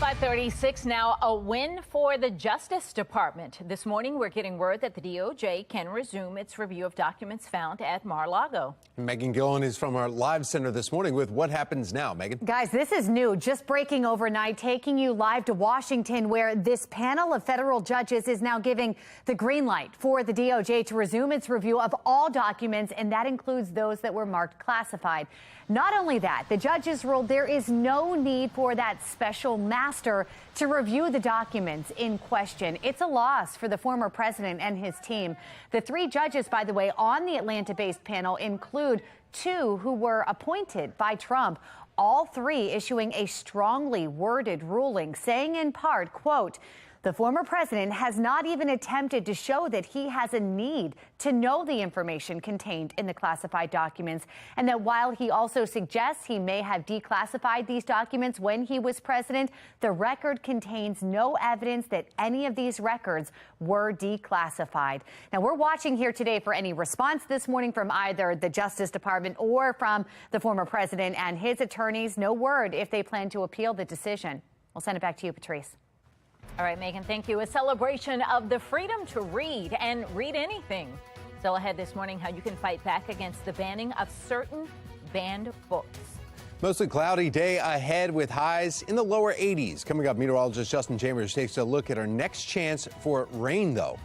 5:36 now, a win for the Justice Department. This morning, we're getting word that the DOJ can resume its review of documents found at Mar-a-Lago. Megan Gillen is from our live center this morning with what happens now. Megan? Guys, this is new, just breaking overnight, taking you live to Washington, where this panel of federal judges is now giving the green light for the DOJ to resume its review of all documents, and that includes those that were marked classified. Not only that, the judges ruled there is no need for that special master to review the documents in question. It's a loss for the former president and his team. The three judges, by the way, on the Atlanta-based panel include two who were appointed by Trump, all three issuing a strongly worded ruling, saying in part, quote, "The former president has not even attempted to show that he has a need to know the information contained in the classified documents, and that while he also suggests he may have declassified these documents when he was president, the record contains no evidence that any of these records were declassified." Now, we're watching here today for any response this morning from either the Justice Department or from the former president and his attorneys. No word if they plan to appeal the decision. We'll send it back to you, Patrice. All right, Megan, thank you. A celebration of the freedom to read and read anything. Still ahead this morning, how you can fight back against the banning of certain banned books. Mostly cloudy day ahead with highs in the lower 80s. Coming up, meteorologist Justin Chambers takes a look at our next chance for rain, though.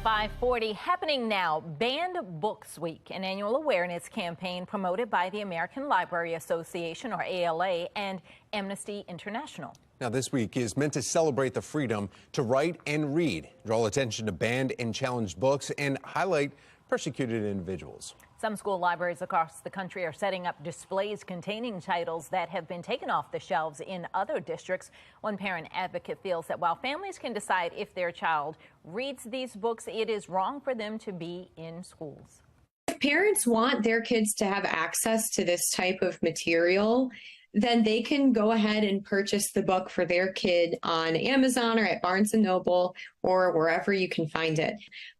540 happening now. Banned Books Week, an annual awareness campaign promoted by the American Library Association, or ALA, and Amnesty International. Now, this week is meant to celebrate the freedom to write and read, draw attention to banned and challenged books, and highlight persecuted individuals. Some school libraries across the country are setting up displays containing titles that have been taken off the shelves in other districts. One parent advocate feels that while families can decide if their child reads these books, it is wrong for them to be in schools. If parents want their kids to have access to this type of material, then they can go ahead and purchase the book for their kid on Amazon or at Barnes & Noble or wherever you can find it.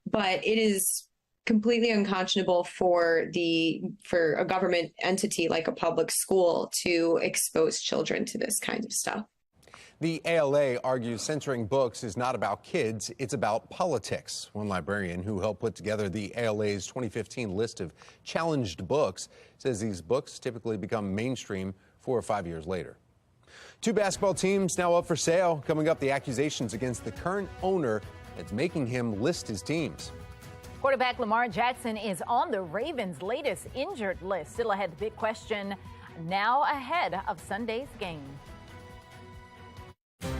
But it is completely unconscionable for a government entity like a public school to expose children to this kind of stuff. The ALA argues censoring books is not about kids, it's about politics. One librarian who helped put together the ALA's 2015 list of challenged books says these books typically become mainstream 4 or 5 years later. Two basketball teams now up for sale. Coming up, the accusations against the current owner that's making him list his teams. Quarterback Lamar Jackson is on the Ravens' latest injured list. Still ahead, the big question now ahead of Sunday's game.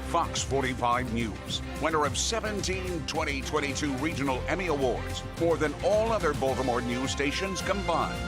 Fox 45 News, winner of 17 2022 Regional Emmy Awards, more than all other Baltimore news stations combined.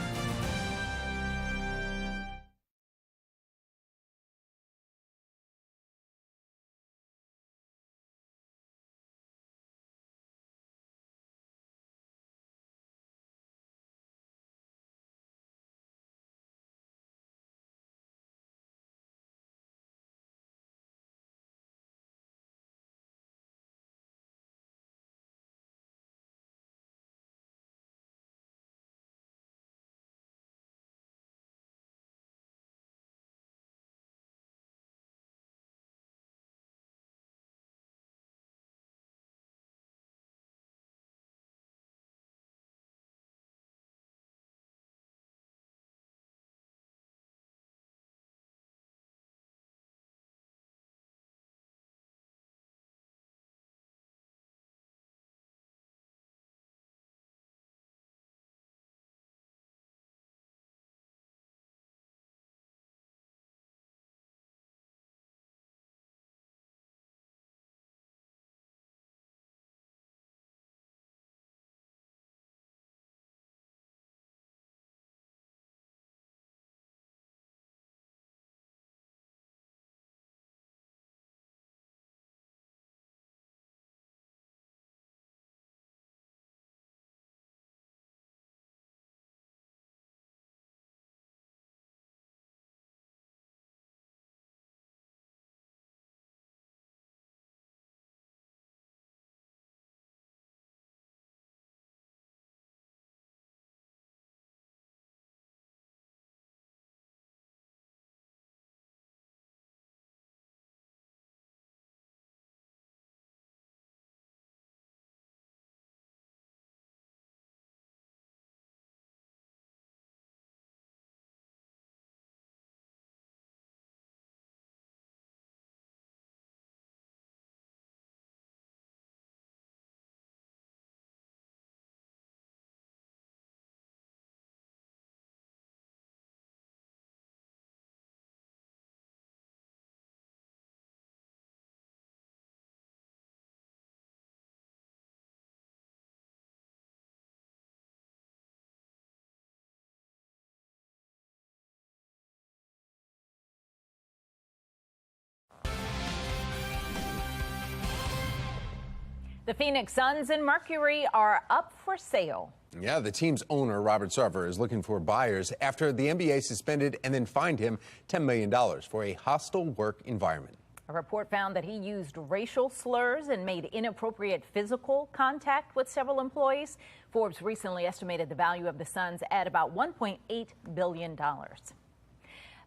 The Phoenix Suns and Mercury are up for sale. Yeah, the team's owner, Robert Sarver, is looking for buyers after the NBA suspended and then fined him $10 million for a hostile work environment. A report found that he used racial slurs and made inappropriate physical contact with several employees. Forbes recently estimated the value of the Suns at about $1.8 billion.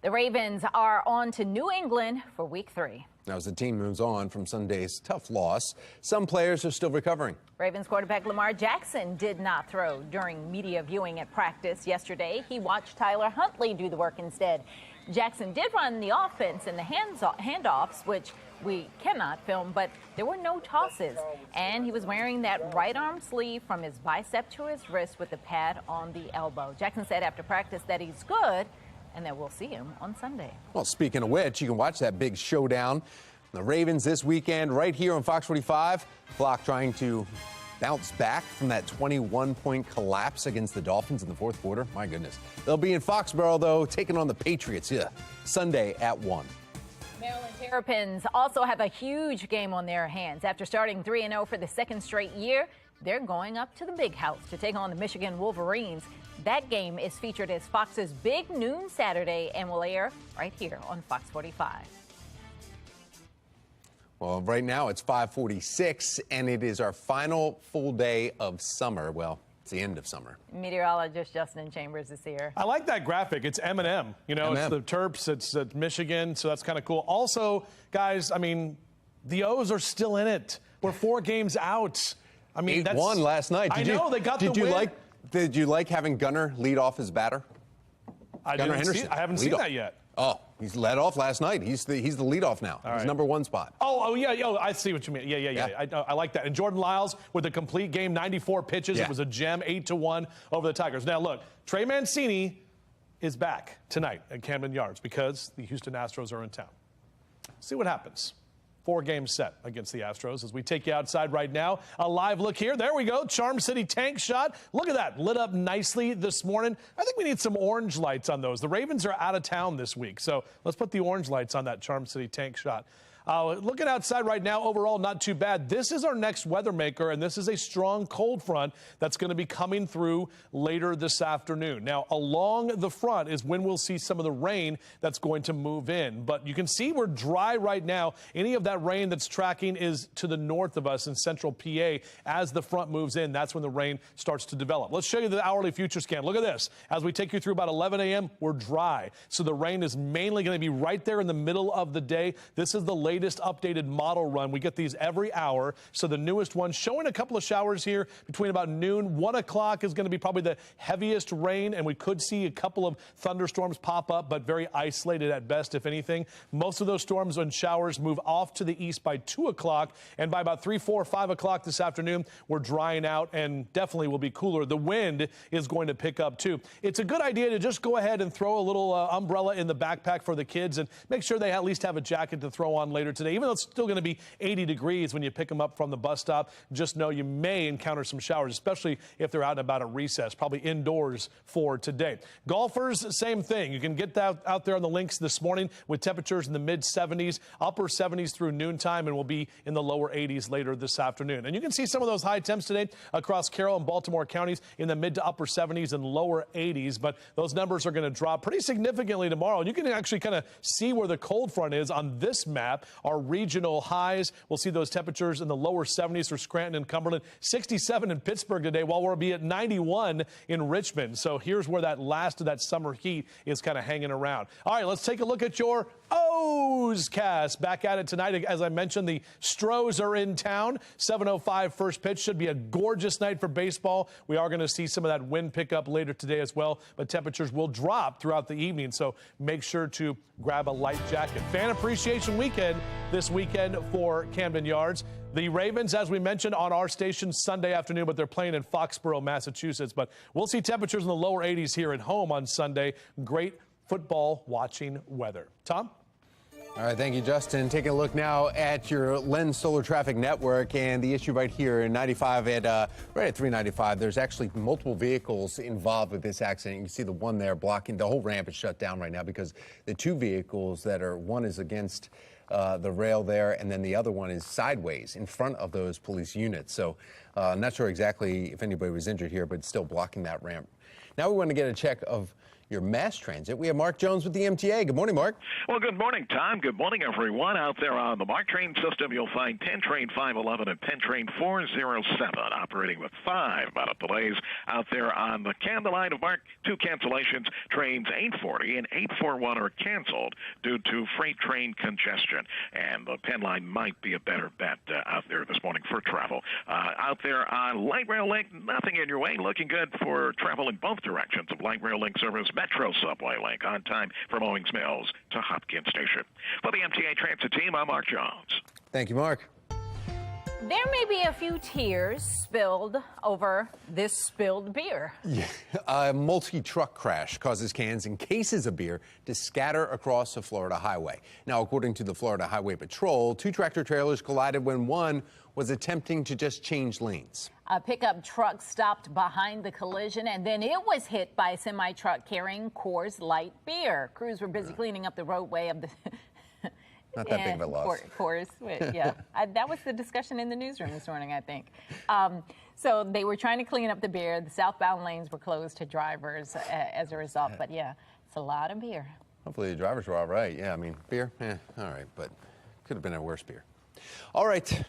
The Ravens are on to New England for Week 3. Now, as the team moves on from Sunday's tough loss, some players are still recovering. Ravens quarterback Lamar Jackson did not throw during media viewing at practice yesterday. He watched Tyler Huntley do the work instead. Jackson did run the offense in the handoffs, which we cannot film, but there were no tosses. And he was wearing that right arm sleeve from his bicep to his wrist with the pad on the elbow. Jackson said after practice that he's good and that we'll see him on Sunday. Well, speaking of which, you can watch that big showdown. The Ravens this weekend right here on Fox 45. Flock trying to bounce back from that 21-point collapse against the Dolphins in the fourth quarter. My goodness. They'll be in Foxborough, though, taking on the Patriots Sunday at 1. Maryland Terrapins also have a huge game on their hands. After starting 3-0 for the second straight year, they're going up to the Big House to take on the Michigan Wolverines. That game is featured as Fox's Big Noon Saturday and will air right here on Fox 45. Well, right now it's 5:46, and it is our final full day of summer. Well, it's the end of summer. Meteorologist Justin Chambers is here. I like that graphic. It's M&M. You know, it's the Terps, it's Michigan, so that's kind of cool. Also, guys, I mean, the O's are still in it. We're 4 games out. I mean, 8-1 last night. They got the win. Did you like having Gunnar lead off his batter? I haven't seen that yet. Oh, he's led off last night. He's the leadoff now. He's number 1 spot. Oh, yeah. I see what you mean. Yeah. I like that. And Jordan Lyles with a complete game, 94 pitches. It was a gem, 8-1 over the Tigers. Now, look, Trey Mancini is back tonight at Camden Yards because the Houston Astros are in town. See what happens. 4 games set against the Astros as we take you outside right now. A live look here. There we go. Charm City tank shot. Look at that. Lit up nicely this morning. I think we need some orange lights on those. The Ravens are out of town this week, so let's put the orange lights on that Charm City tank shot. Looking outside right now, overall, not too bad. This is our next weather maker, and this is a strong cold front that's going to be coming through later this afternoon. Now, along the front is when we'll see some of the rain that's going to move in. But you can see we're dry right now. Any of that rain that's tracking is to the north of us in central PA. As the front moves in, that's when the rain starts to develop. Let's show you the hourly future scan. Look at this. As we take you through about 11 a.m., we're dry. So the rain is mainly going to be right there in the middle of the day. This is the latest updated model run. We get these every hour. So the newest one showing a couple of showers here between about noon. 1 o'clock is going to be probably the heaviest rain, and we could see a couple of thunderstorms pop up, but very isolated at best, if anything. Most of those storms and showers move off to the east by 2 o'clock, and by about 3, 4, 5 o'clock this afternoon, we're drying out and definitely will be cooler. The wind is going to pick up too. It's a good idea to just go ahead and throw a little umbrella in the backpack for the kids and make sure they at least have a jacket to throw on later today. Even though it's still going to be 80 degrees when you pick them up from the bus stop, just know you may encounter some showers, especially if they're out and about at recess, probably indoors for today. Golfers, same thing. You can get that out there on the links this morning with temperatures in the mid-70s, upper 70s through noontime, and we'll be in the lower 80s later this afternoon. And you can see some of those high temps today across Carroll and Baltimore counties in the mid to upper 70s and lower 80s, but those numbers are going to drop pretty significantly tomorrow. And you can actually kind of see where the cold front is on this map. Our regional highs, we'll see those temperatures in the lower 70s for Scranton and Cumberland, 67 in Pittsburgh today, while we'll be at 91 in Richmond. So here's where that last of that summer heat is kind of hanging around. All right, let's take a look at your O's cast. Back at it tonight. As I mentioned, the Stros are in town. 7:05 first pitch. Should be a gorgeous night for baseball. We are going to see some of that wind pick up later today as well, but temperatures will drop throughout the evening, so make sure to grab a light jacket. Fan Appreciation Weekend this weekend for Camden Yards. The Ravens, as we mentioned, on our station Sunday afternoon, but they're playing in Foxborough, Massachusetts. But we'll see temperatures in the lower 80s here at home on Sunday. Great football watching weather. Tom? All right, thank you, Justin. Taking a look now at your Lens Solar Traffic Network and the issue right here in 95 at right at 395. There's actually multiple vehicles involved with this accident. You can see the one there blocking the whole ramp is shut down right now because the 2 vehicles that are, one is against the rail there, and then the other one is sideways in front of those police units. So I'm not sure exactly if anybody was injured here, but still blocking that ramp. Now we want to get a check of your mass transit. We have Mark Jones with the MTA. Good morning, Mark. Well, good morning, Tom. Good morning, everyone. Out there on the MARC train system, you'll find 10 train 511 and 10 train 407 operating with 5-minute delays. Out there on the Camden line of MARC, 2 cancellations. Trains 840 and 841 are canceled due to freight train congestion. And the Penn line might be a better bet out there this morning for travel. Out there on Light Rail Link, nothing in your way. Looking good for travel in both directions of Light Rail Link service. Metro subway link on time from Owings Mills to Hopkins Station. For the MTA Transit team, I'm Mark Jones. Thank you, Mark. There may be a few tears spilled over this spilled beer. Yeah. A multi-truck crash causes cans and cases of beer to scatter across the Florida highway. Now, according to the Florida Highway Patrol, 2 tractor trailers collided when one was attempting to just change lanes. A pickup truck stopped behind the collision, and then it was hit by a semi-truck carrying Coors Light beer. Crews were busy cleaning up the roadway of the... Not that big of a loss. Coors, yeah. That was the discussion in the newsroom this morning, I think. So they were trying to clean up the beer. The southbound lanes were closed to drivers as a result. But yeah, it's a lot of beer. Hopefully the drivers were all right. Yeah, I mean, beer, all right, but could have been a worse beer. All right.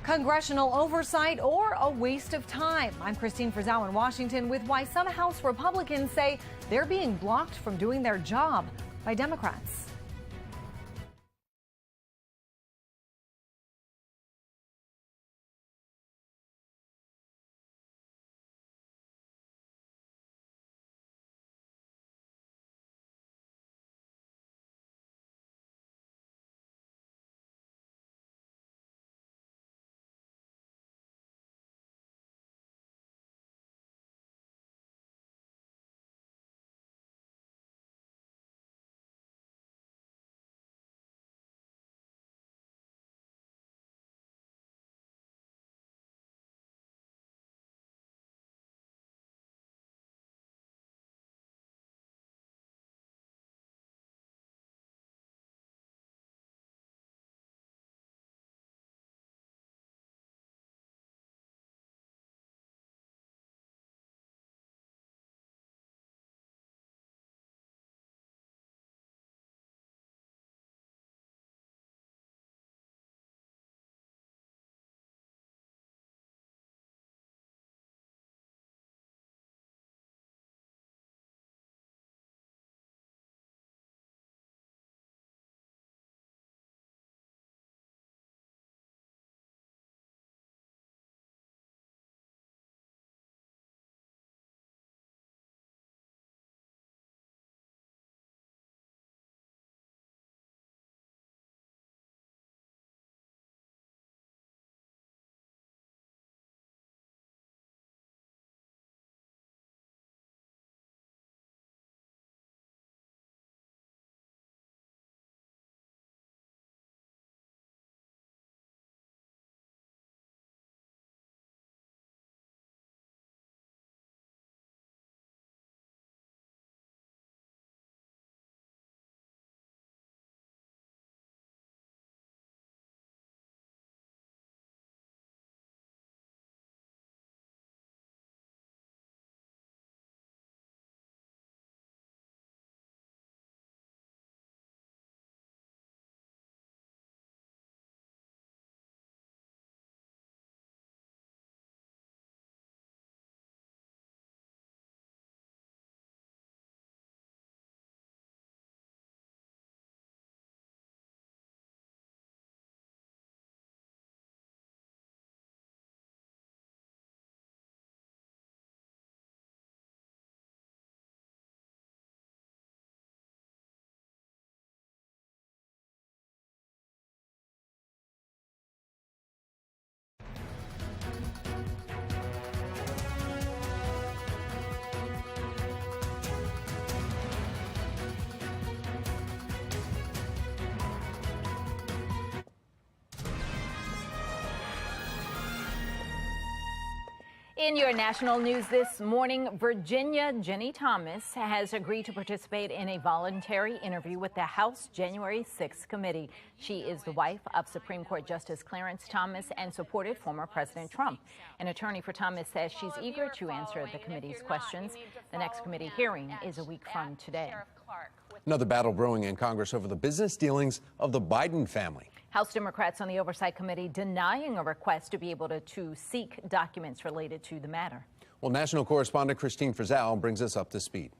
Congressional oversight or a waste of time? I'm Christine Frizzell in Washington with why some House Republicans say they're being blocked from doing their job by Democrats. In your national news this morning, Virginia Jenny Thomas has agreed to participate in a voluntary interview with the House January 6th committee. She is the wife of Supreme Court Justice Clarence Thomas and supported former President Trump. An attorney for Thomas says she's eager to answer the committee's questions. The next committee hearing is a week from today. Another battle brewing in Congress over the business dealings of the Biden family. House Democrats on the Oversight Committee denying a request to be able to seek documents related to the matter. Well, national correspondent Christine Frizzell brings us up to speed.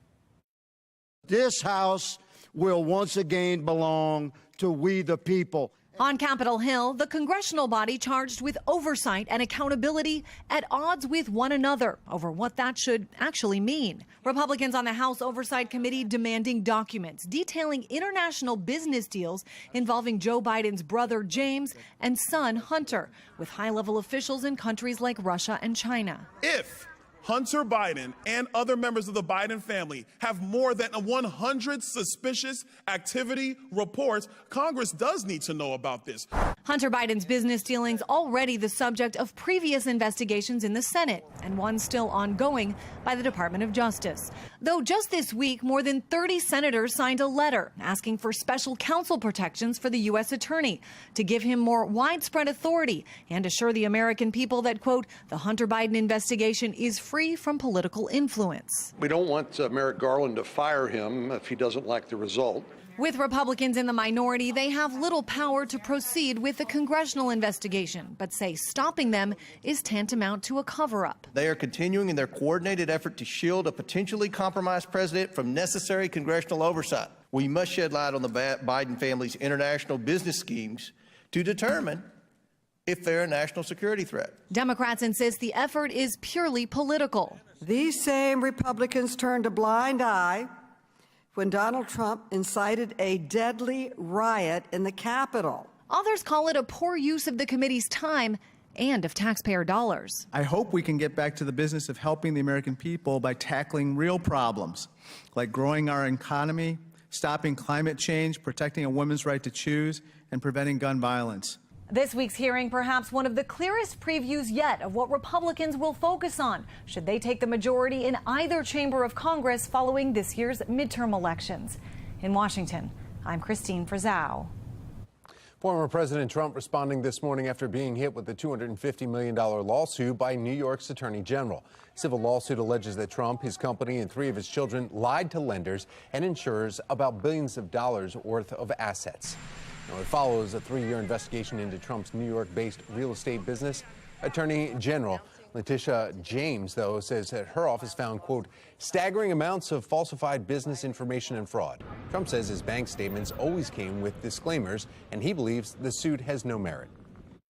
This House will once again belong to we the people. On Capitol Hill, the congressional body charged with oversight and accountability at odds with one another over what that should actually mean. Republicans on the House Oversight Committee demanding documents detailing international business deals involving Joe Biden's brother James and son Hunter, with high-level officials in countries like Russia and China. If Hunter Biden and other members of the Biden family have more than 100 suspicious activity reports, Congress does need to know about this. Hunter Biden's business dealings already the subject of previous investigations in the Senate, and one still ongoing by the Department of Justice. Though just this week, more than 30 senators signed a letter asking for special counsel protections for the U.S. attorney to give him more widespread authority and assure the American people that, quote, the Hunter Biden investigation is free from political influence. We don't want Merrick Garland to fire him if he doesn't like the result. With Republicans in the minority, they have little power to proceed with the congressional investigation, but say stopping them is tantamount to a cover-up. They are continuing in their coordinated effort to shield a potentially compromised president from necessary congressional oversight. We must shed light on the Biden family's international business schemes to determine if they're a national security threat. Democrats insist the effort is purely political. These same Republicans turned a blind eye when Donald Trump incited a deadly riot in the Capitol. Others call it a poor use of the committee's time and of taxpayer dollars. I hope we can get back to the business of helping the American people by tackling real problems, like growing our economy, stopping climate change, protecting a woman's right to choose, and preventing gun violence. This week's hearing, perhaps one of the clearest previews yet of what Republicans will focus on should they take the majority in either chamber of Congress following this year's midterm elections. In Washington, I'm Christine Frizzau. Former President Trump responding this morning after being hit with a $250 million lawsuit by New York's Attorney General. Civil lawsuit alleges that Trump, his company, and 3 of his children lied to lenders and insurers about billions of dollars worth of assets. Now, it follows a 3-year investigation into Trump's New York-based real estate business. Attorney General Letitia James, though, says that her office found, quote, staggering amounts of falsified business information and fraud. Trump says his bank statements always came with disclaimers, and he believes the suit has no merit.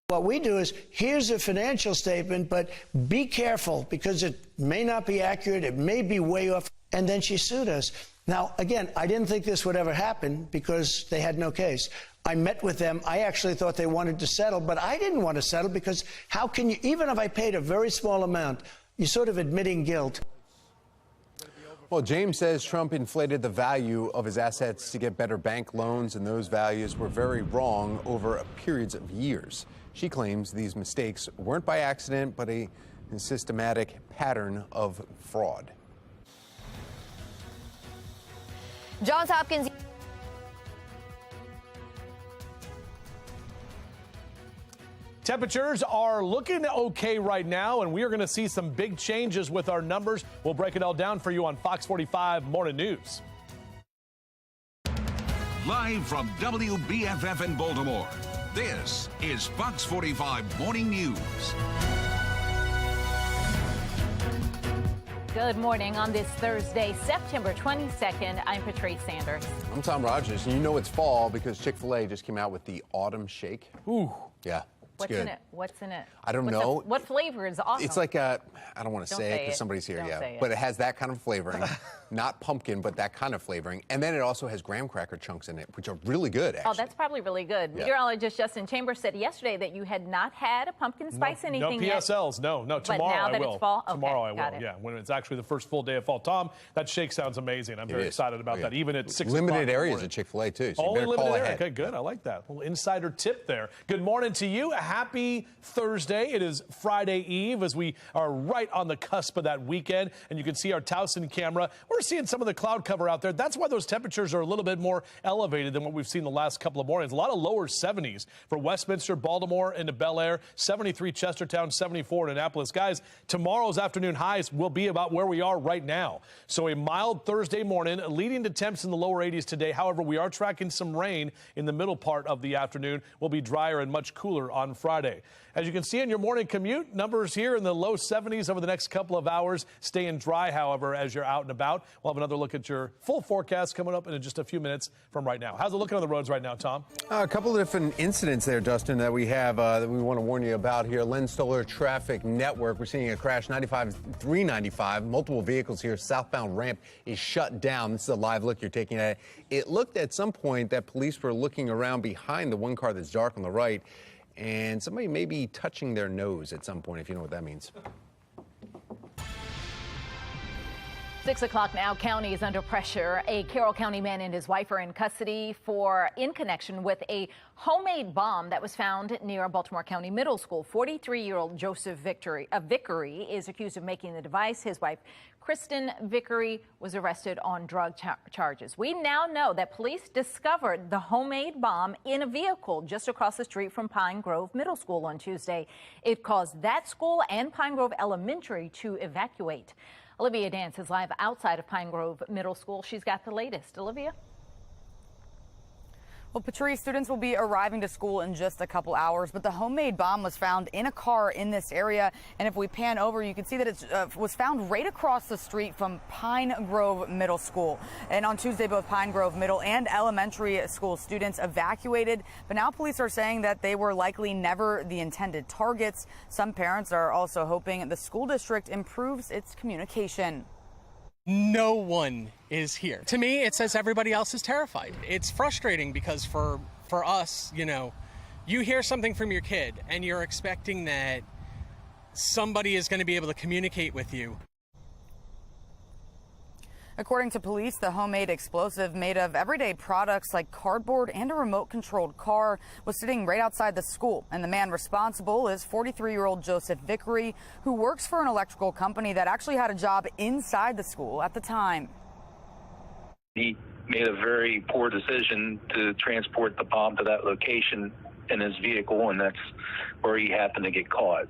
What we do is, here's a financial statement, but be careful because it may not be accurate, it may be way off, and then she sued us. Now, again, I didn't think this would ever happen because they had no case. I met with them. I actually thought they wanted to settle, but I didn't want to settle because how can you, even if I paid a very small amount, you're sort of admitting guilt. Well, James says Trump inflated the value of his assets to get better bank loans, and those values were very wrong over periods of years. She claims these mistakes weren't by accident, but a systematic pattern of fraud. Johns Hopkins. Temperatures are looking okay right now, and we are going to see some big changes with our numbers. We'll break it all down for you on Fox 45 Morning News. Live from WBFF in Baltimore, this is Fox 45 Morning News. Good morning on this Thursday, September 22nd. I'm Patrice Sanders. I'm Tom Rogers, and you know it's fall because Chick-fil-A just came out with the Autumn Shake. Ooh. Yeah. What's good. in it? What's in it? I don't know. What flavor is awesome? It's like a, I don't want to say it because somebody's here, but it has that kind of flavoring. Not pumpkin, but that kind of flavoring. And then it also has graham cracker chunks in it, which are really good, actually. Oh, that's probably really good. Yeah. Meteorologist Justin Chambers said yesterday that you had not had a pumpkin spice anything yet. No PSLs, no. Tomorrow now that I will. It's fall? Okay, tomorrow I will, got it. yeah. When it's actually the first full day of fall. Tom, that shake sounds amazing. I'm very excited about that, even at 6 o'clock. Limited areas at Chick-fil-A, too, so Only you better call limited ahead. area. Okay, good. I like that. A little insider tip there. Good morning to you. A happy Thursday. It is Friday Eve as we are right on the cusp of that weekend, and you can see our Towson camera. We're seeing some of the cloud cover out there. That's why those temperatures are a little bit more elevated than what we've seen the last couple of mornings. A lot of lower 70s for Westminster, Baltimore, into Bel Air, 73 Chestertown, 74 in Annapolis. Guys, tomorrow's afternoon highs will be about where we are right now. So a mild Thursday morning leading to temps in the lower 80s today. However, we are tracking some rain in the middle part of the afternoon. Will be drier and much cooler on Friday. As you can see in your morning commute, numbers here in the low 70s over the next couple of hours, staying dry, however, as you're out and about. We'll have another look at your full forecast coming up in just a few minutes from right now. How's it looking on the roads right now, Tom? A couple of different incidents there, Dustin, that we have that we want to warn you about here. Len Stoller Traffic Network. We're seeing a crash 395. Multiple vehicles here. Southbound ramp is shut down. This is a live look you're taking at it. It looked at some point that police were looking around behind the one car that's dark on the right, and somebody may be touching their nose at some point, if you know what that means. 6 o'clock now. County is under pressure. A Carroll County man and his wife are in custody in connection with a homemade bomb that was found near Baltimore County Middle School. 43-year-old Joseph Vickery is accused of making the device. His wife, Kristen Vickery, was arrested on drug charges. We now know that police discovered the homemade bomb in a vehicle just across the street from Pine Grove Middle School on Tuesday. It caused that school and Pine Grove Elementary to evacuate. Olivia Dance is live outside of Pine Grove Middle School. She's got the latest. Olivia? Well, Patrice, students will be arriving to school in just a couple hours, but the homemade bomb was found in a car in this area. And if we pan over, you can see that it was found right across the street from Pine Grove Middle School. And on Tuesday, both Pine Grove Middle and Elementary School students evacuated. But now police are saying that they were likely never the intended targets. Some parents are also hoping the school district improves its communication. No one is here. To me, it says everybody else is terrified. It's frustrating because for us, you hear something from your kid and you're expecting that somebody is going to be able to communicate with you. According to police, the homemade explosive made of everyday products like cardboard and a remote-controlled car was sitting right outside the school. And the man responsible is 43-year-old Joseph Vickery, who works for an electrical company that actually had a job inside the school at the time. He made a very poor decision to transport the bomb to that location in his vehicle, and that's where he happened to get caught.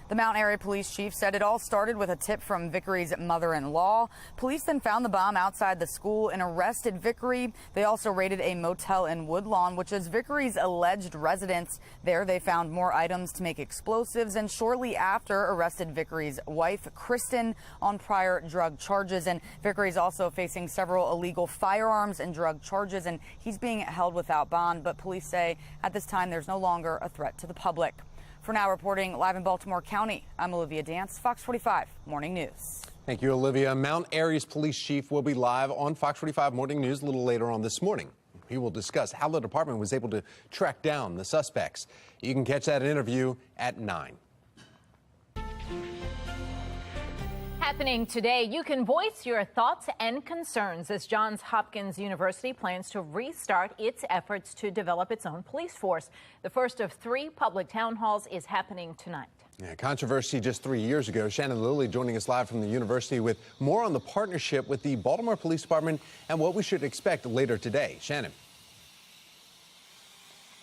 The Mount Airy police chief said it all started with a tip from Vickery's mother-in-law. Police then found the bomb outside the school and arrested Vickery. They also raided a motel in Woodlawn, which is Vickery's alleged residence. There they found more items to make explosives and shortly after arrested Vickery's wife, Kristen, on prior drug charges. And Vickery's also facing several illegal firearms and drug charges, and he's being held without bond. But police say at this time there's no longer a threat to the public. For now, reporting live in Baltimore County, I'm Olivia Dance, Fox 45 Morning News. Thank you, Olivia. Mount Airy's police chief will be live on Fox 45 Morning News a little later on this morning. He will discuss how the department was able to track down the suspects. You can catch that interview at 9. Happening today, you can voice your thoughts and concerns as Johns Hopkins University plans to restart its efforts to develop its own police force. The first of 3 public town halls is happening tonight. Yeah, controversy just 3 years ago. Shannon Lilly joining us live from the university with more on the partnership with the Baltimore Police Department and what we should expect later today. Shannon.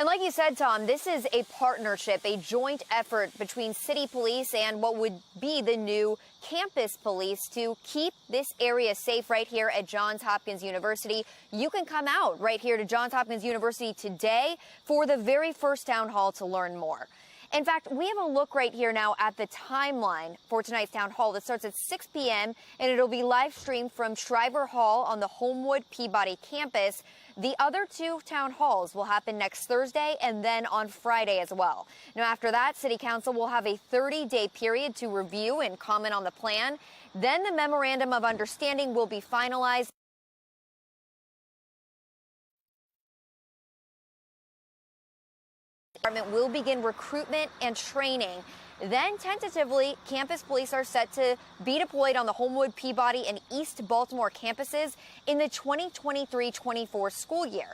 And like you said, Tom, this is a partnership, a joint effort between city police and what would be the new campus police to keep this area safe right here at Johns Hopkins University. You can come out right here to Johns Hopkins University today for the very first town hall to learn more. In fact, we have a look right here now at the timeline for tonight's town hall that starts at 6 p.m. and it'll be live streamed from Shriver Hall on the Homewood Peabody campus. The other 2 town halls will happen next Thursday and then on Friday as well. Now, after that, City Council will have a 30-day period to review and comment on the plan. Then the Memorandum of Understanding will be finalized. Department will begin recruitment and training. Then, tentatively, campus police are set to be deployed on the Homewood, Peabody, and East Baltimore campuses in the 2023-24 school year.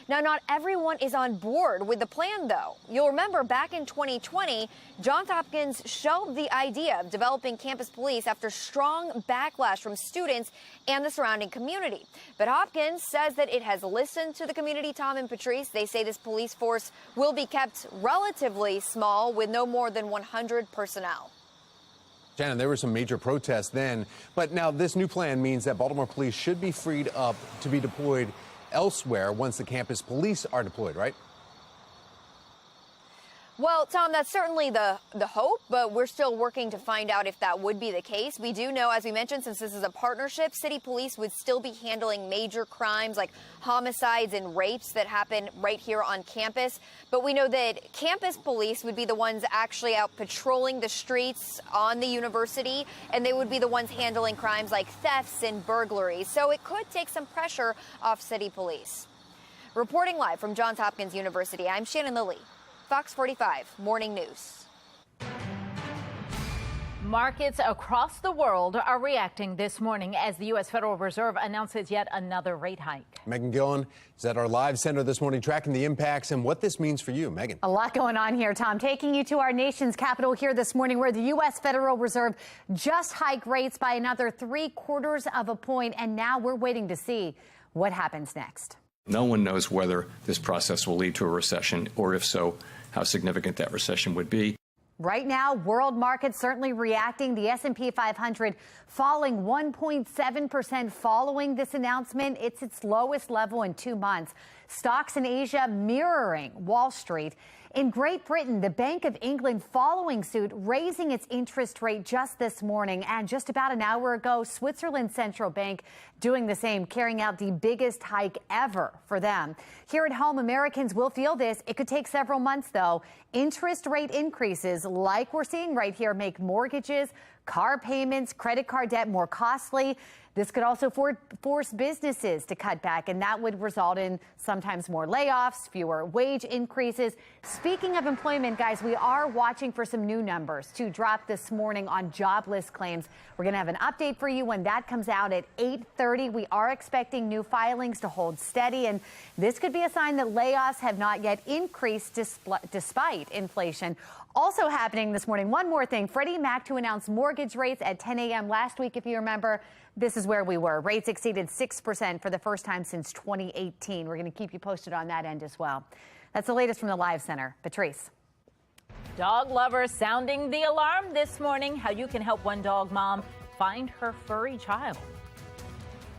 Now, not everyone is on board with the plan, though. You'll remember back in 2020, Johns Hopkins shelved the idea of developing campus police after strong backlash from students and the surrounding community. But Hopkins says that it has listened to the community, Tom and Patrice. They say this police force will be kept relatively small with no more than 100 personnel. Shannon, there were some major protests then, but now this new plan means that Baltimore police should be freed up to be deployed elsewhere once the campus police are deployed, right? Well, Tom, that's certainly the hope, but we're still working to find out if that would be the case. We do know, as we mentioned, since this is a partnership, city police would still be handling major crimes like homicides and rapes that happen right here on campus. But we know that campus police would be the ones actually out patrolling the streets on the university, and they would be the ones handling crimes like thefts and burglaries. So it could take some pressure off city police. Reporting live from Johns Hopkins University, I'm Shannon Lilly. Fox 45 Morning News. Markets across the world are reacting this morning as the U.S. Federal Reserve announces yet another rate hike. Megan Gillen is at our live center this morning tracking the impacts and what this means for you. Megan. A lot going on here, Tom. Taking you to our nation's capital here this morning, where the U.S. Federal Reserve just hiked rates by another 3/4 of a point, and now we're waiting to see what happens next. No one knows whether this process will lead to a recession, or if so, how significant that recession would be. Right now, world markets certainly reacting. The S&P 500 falling 1.7% following this announcement. It's its lowest level in 2 months. Stocks in Asia mirroring Wall Street. In Great Britain, the Bank of England following suit, raising its interest rate just this morning. And just about an hour ago, Switzerland's central bank doing the same, carrying out the biggest hike ever for them. Here at home, Americans will feel this. It could take several months, though. Interest rate increases like we're seeing right here make mortgages, car payments, credit card debt more costly. This could also force businesses to cut back, and that would result in sometimes more layoffs, fewer wage increases. Speaking of employment, guys, we are watching for some new numbers to drop this morning on jobless claims. We're going to have an update for you when that comes out at 8:30. We are expecting new filings to hold steady, and this could be a sign that layoffs have not yet increased despite inflation. Also happening this morning, one more thing. Freddie Mac to announce mortgage rates at 10 a.m. last week, if you remember. This is where we were. Rates exceeded 6% for the first time since 2018. We're going to keep you posted on that end as well. That's the latest from the Live Center. Patrice. Dog lovers sounding the alarm this morning. How you can help one dog mom find her furry child.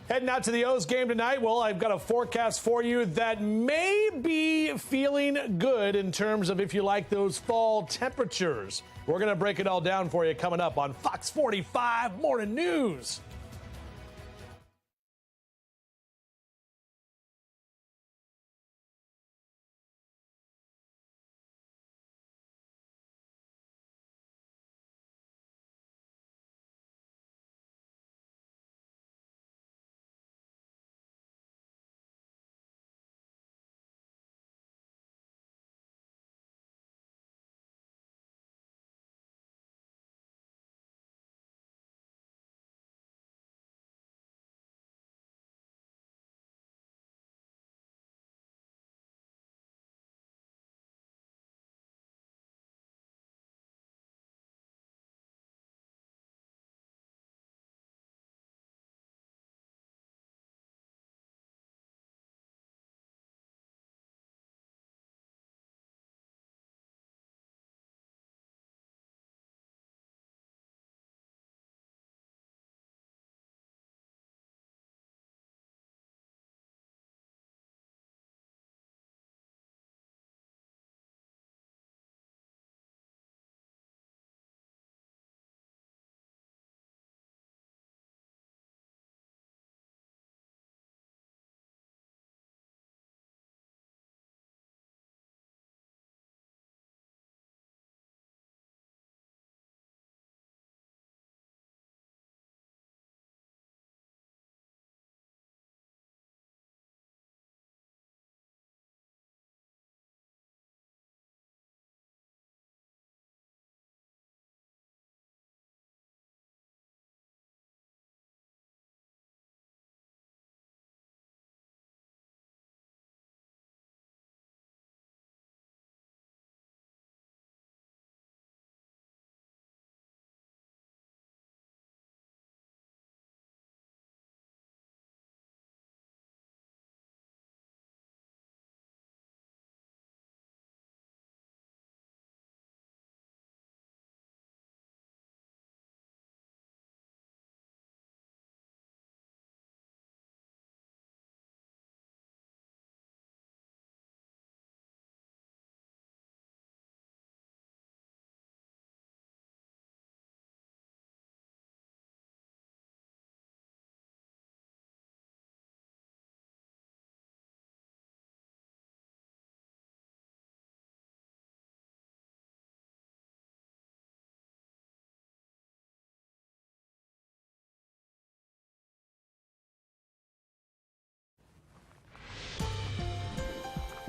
Heading out to the O's game tonight. Well, I've got a forecast for you that may be feeling good in terms of if you like those fall temperatures. We're going to break it all down for you coming up on Fox 45 Morning News.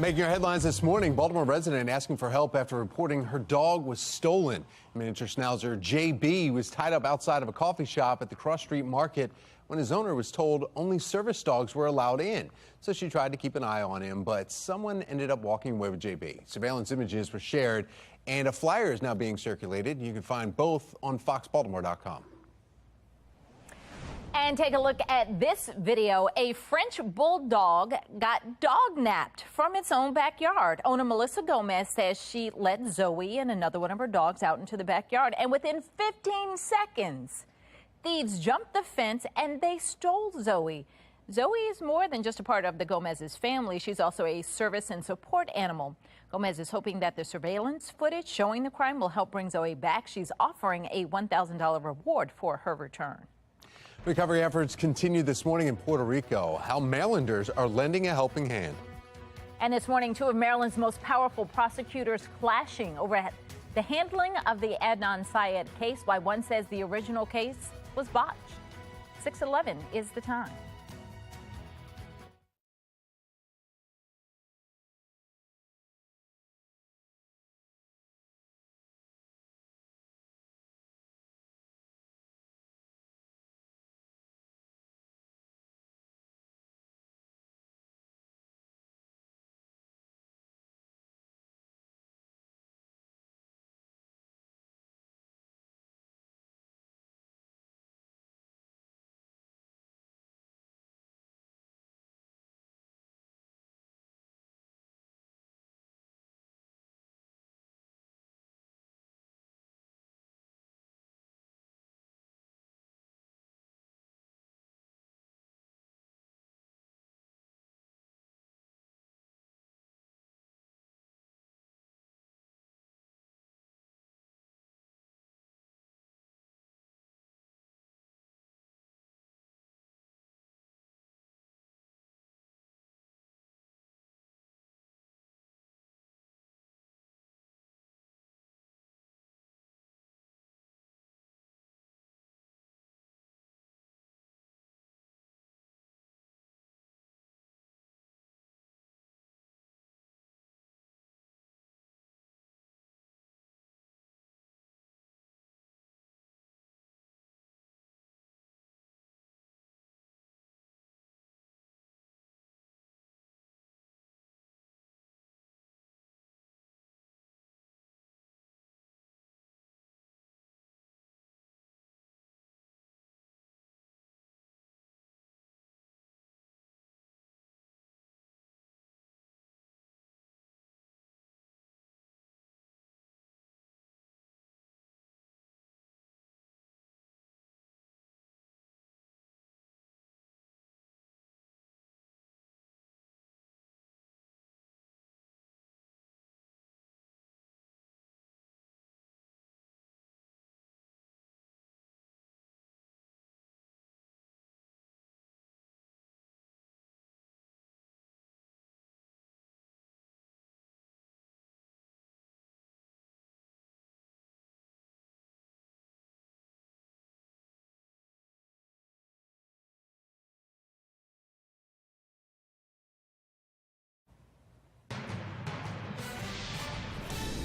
Making your headlines this morning, Baltimore resident asking for help after reporting her dog was stolen. Miniature schnauzer JB was tied up outside of a coffee shop at the Cross Street Market when his owner was told only service dogs were allowed in. So she tried to keep an eye on him, but someone ended up walking away with JB. Surveillance images were shared, and a flyer is now being circulated. You can find both on foxbaltimore.com. And take a look at this video. A French bulldog got dog-napped from its own backyard. Owner Melissa Gomez says she let Zoe and another one of her dogs out into the backyard, and within 15 seconds, thieves jumped the fence and they stole Zoe. Zoe is more than just a part of the Gomez's family. She's also a service and support animal. Gomez is hoping that the surveillance footage showing the crime will help bring Zoe back. She's offering a $1,000 reward for her return. Recovery efforts continue this morning in Puerto Rico. How Marylanders are lending a helping hand. And this morning, two of Maryland's most powerful prosecutors clashing over the handling of the Adnan Syed case. Why one says the original case was botched. 6:11 is the time.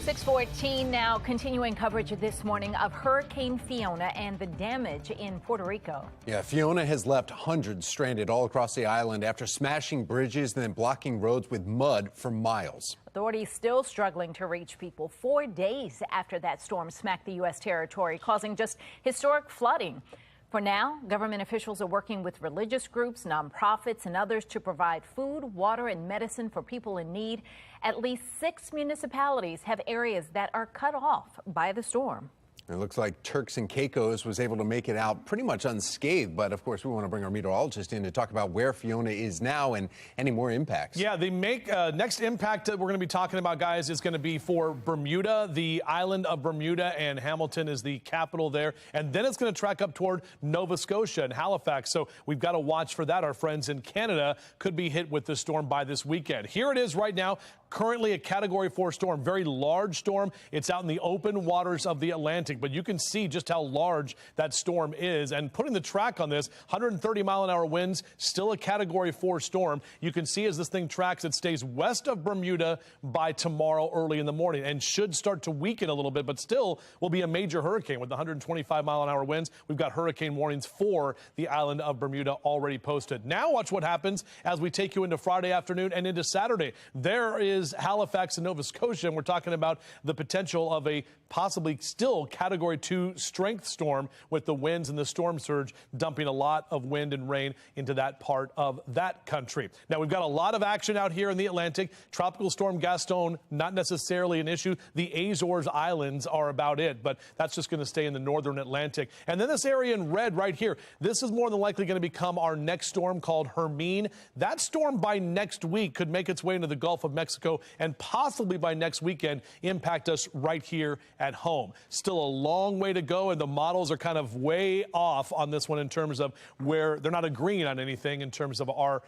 .14 now, continuing coverage this morning of Hurricane Fiona and the damage in Puerto Rico. Yeah, Fiona has left hundreds stranded all across the island after smashing bridges and then blocking roads with mud for miles. Authorities still struggling to reach people 4 days after that storm smacked the U.S. territory, causing just historic flooding. For now, government officials are working with religious groups, nonprofits, and others to provide food, water, and medicine for people in need. At least 6 municipalities have areas that are cut off by the storm. It looks like Turks and Caicos was able to make it out pretty much unscathed. But of course, we want to bring our meteorologist in to talk about where Fiona is now and any more impacts. Yeah, the next impact that we're going to be talking about, guys, is going to be for Bermuda, the island of Bermuda, and Hamilton is the capital there. And then it's going to track up toward Nova Scotia and Halifax. So we've got to watch for that. Our friends in Canada could be hit with the storm by this weekend. Here it is right now. currently a Category 4 storm, very large storm. It's out in the open waters of the Atlantic, but you can see just how large that storm is. And putting the track on this, 130-mile-an-hour winds, still a Category 4 storm. You can see as this thing tracks, it stays west of Bermuda by tomorrow early in the morning and should start to weaken a little bit, but still will be a major hurricane with the 125-mile-an-hour winds. We've got hurricane warnings for the island of Bermuda already posted. Now watch what happens as we take you into Friday afternoon and into Saturday. There is Halifax and Nova Scotia, and we're talking about the potential of a possibly still Category 2 strength storm with the winds and the storm surge dumping a lot of wind and rain into that part of that country. Now, we've got a lot of action out here in the Atlantic. Tropical Storm Gaston, not necessarily an issue. The Azores Islands are about it, but that's just going to stay in the northern Atlantic. And then this area in red right here, this is more than likely going to become our next storm called Hermine. That storm by next week could make its way into the Gulf of Mexico and possibly by next weekend impact us right here at home. Still a long way to go, and the models are kind of way off on this one in terms of where they're not agreeing on anything in terms of our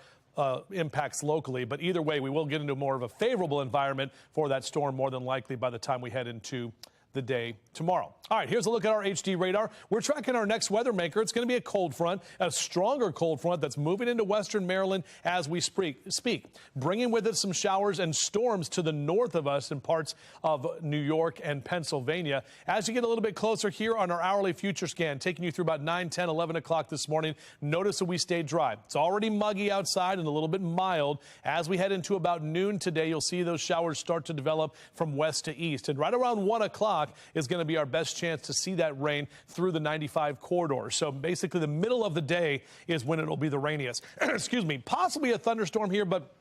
impacts locally. But either way, we will get into more of a favorable environment for that storm more than likely by the time we head into the day tomorrow. All right, here's a look at our HD radar. We're tracking our next weather maker. It's going to be a cold front, a stronger cold front that's moving into western Maryland as we speak, bringing with it some showers and storms to the north of us in parts of New York and Pennsylvania. As you get a little bit closer here on our hourly future scan, taking you through about 9, 10, 11 o'clock this morning, notice that we stayed dry. It's already muggy outside and a little bit mild. As we head into about noon today, you'll see those showers start to develop from west to east. And right around 1 o'clock is going to be our best chance to see that rain through the 95 corridor. So basically the middle of the day is when it'll be the rainiest. Excuse me, possibly a thunderstorm here, but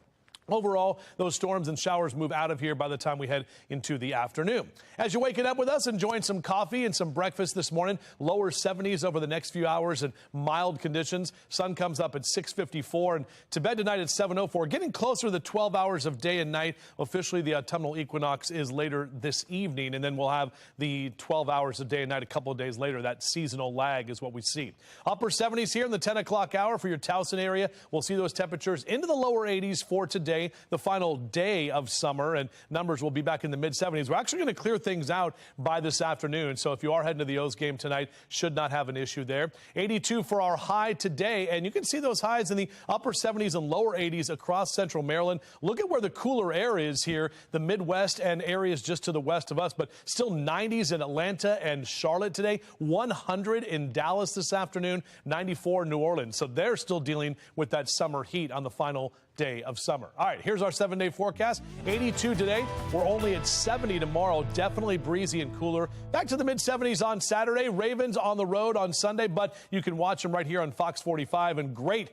overall, those storms and showers move out of here by the time we head into the afternoon. As you're waking up with us, enjoying some coffee and some breakfast this morning, lower 70s over the next few hours and mild conditions. Sun comes up at 6:54 and to bed tonight at 7:04. Getting closer to the 12 hours of day and night. Officially, the autumnal equinox is later this evening, and then we'll have the 12 hours of day and night a couple of days later. That seasonal lag is what we see. Upper 70s here in the 10 o'clock hour for your Towson area. We'll see those temperatures into the lower 80s for today. The final day of summer, and numbers will be back in the mid-70s. We're actually going to clear things out by this afternoon, so if you are heading to the O's game tonight, should not have an issue there. 82 for our high today, and you can see those highs in the upper 70s and lower 80s across central Maryland. Look at where the cooler air is here, the Midwest and areas just to the west of us, but still 90s in Atlanta and Charlotte today, 100 in Dallas this afternoon, 94 in New Orleans. So they're still dealing with that summer heat on the final day of summer. All right, here's our 7-day forecast. 82 today. We're only at 70 tomorrow. Definitely breezy and cooler. Back to the mid-70s on Saturday. Ravens on the road on Sunday, but you can watch them right here on Fox 45. And great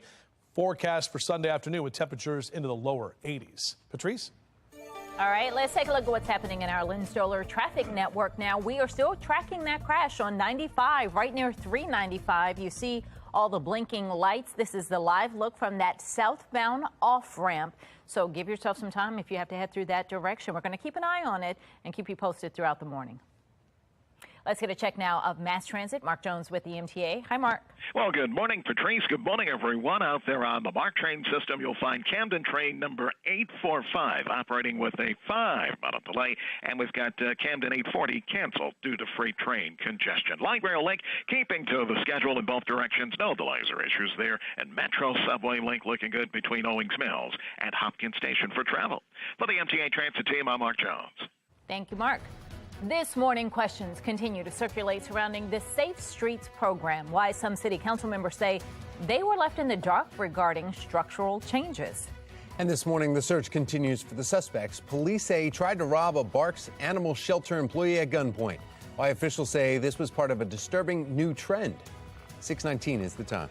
forecast for Sunday afternoon with temperatures into the lower 80s. Patrice? All right, let's take a look at what's happening in our Lynn Stoller traffic network now. We are still tracking that crash on 95, right near 395. You see all the blinking lights. This is the live look from that southbound off-ramp. So give yourself some time if you have to head through that direction. We're going to keep an eye on it and keep you posted throughout the morning. Let's get a check now of mass transit. Mark Jones with the MTA. Hi, Mark. Well, good morning, Patrice. Good morning, everyone. Out there on the MARC train system, you'll find Camden train number 845 operating with a 5-minute delay. And we've got Camden 840 canceled due to freight train congestion. Light rail link keeping to the schedule in both directions. No delays or issues there. And Metro subway link looking good between Owings Mills and Hopkins Station for travel. For the MTA Transit team, I'm Mark Jones. Thank you, Mark. This morning, questions continue to circulate surrounding the Safe Streets program. Why some city council members say they were left in the dark regarding structural changes. And this morning, the search continues for the suspects. Police say he tried to rob a Barks Animal Shelter employee at gunpoint. Why officials say this was part of a disturbing new trend. 6:19 is the time.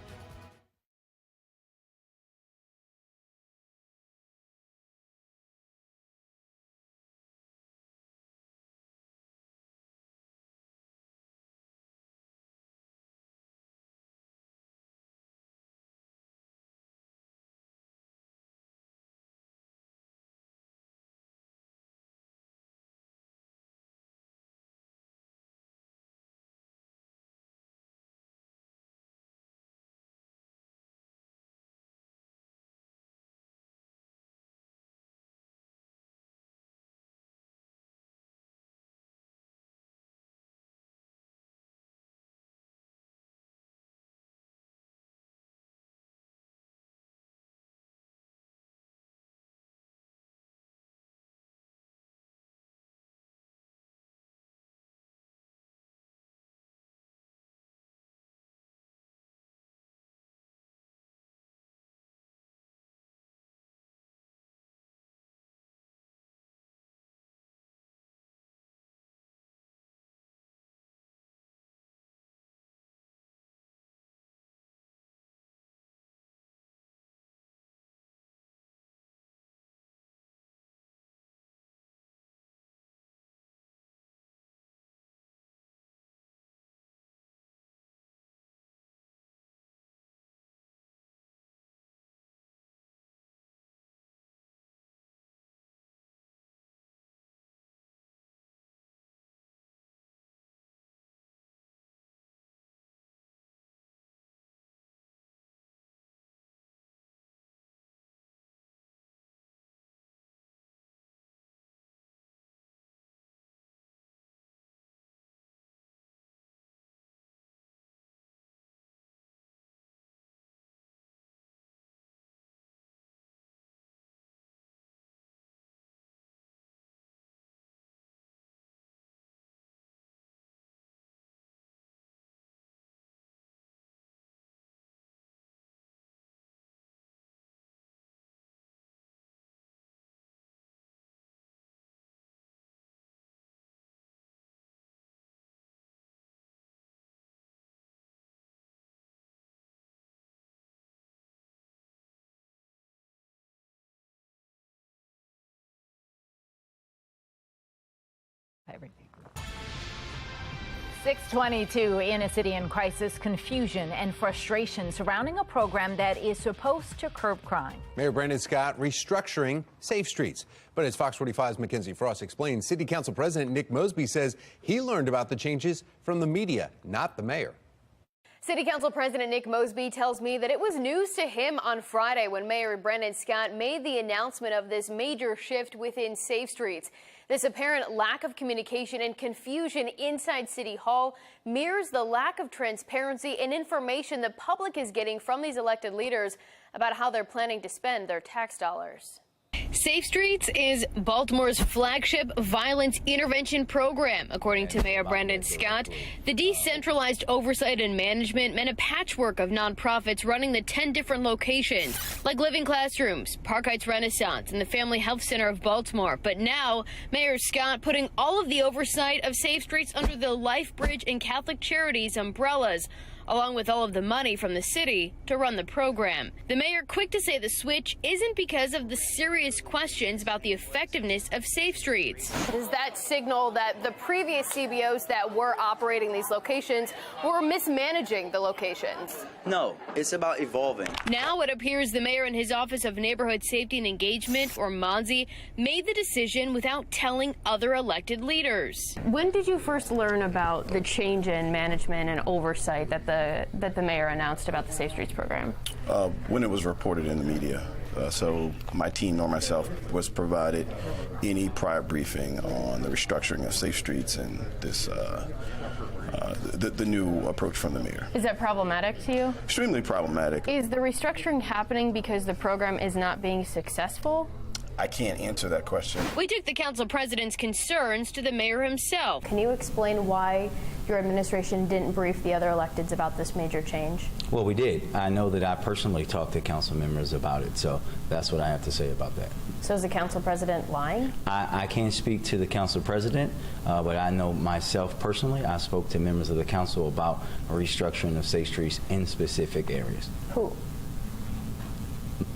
622 in a city in crisis, confusion and frustration surrounding a program that is supposed to curb crime. Mayor Brandon Scott restructuring Safe Streets. But as Fox 45's Mackenzie Frost explains, City Council President Nick Mosby says he learned about the changes from the media, not the mayor. City Council President Nick Mosby tells me that it was news to him on Friday when Mayor Brandon Scott made the announcement of this major shift within Safe Streets. This apparent lack of communication and confusion inside City Hall mirrors the lack of transparency and information the public is getting from these elected leaders about how they're planning to spend their tax dollars. Safe Streets is Baltimore's flagship violence intervention program. According to Mayor Brandon Scott, the decentralized oversight and management meant a patchwork of nonprofits running the 10 different locations, like Living Classrooms, Park Heights Renaissance, and the Family Health Center of Baltimore. But now, Mayor Scott putting all of the oversight of Safe Streets under the Life Bridge and Catholic Charities umbrellas, along with all of the money from the city to run the program. The mayor quick to say the switch isn't because of the serious questions about the effectiveness of Safe Streets. Does that signal that the previous CBOs that were operating these locations were mismanaging the locations? No, it's about evolving. Now it appears the mayor and his Office of Neighborhood Safety and Engagement, or MONSE, made the decision without telling other elected leaders. When did you first learn about the change in management and oversight that the mayor announced about the Safe Streets program? When it was reported in the media. So my team nor myself was provided any prior briefing on the restructuring of Safe Streets and this the new approach from the mayor. Is that problematic to you? Extremely problematic. Is the restructuring happening because the program is not being successful? I can't answer that question. We took the council president's concerns to the mayor himself. Can you explain why your administration didn't brief the other electeds about this major change? Well, we did. I know that I personally talked to council members about it, so that's what I have to say about that. So is the council president lying? I can't speak to the council president, but I know myself personally, I spoke to members of the council about a restructuring of Safe Streets in specific areas. Who?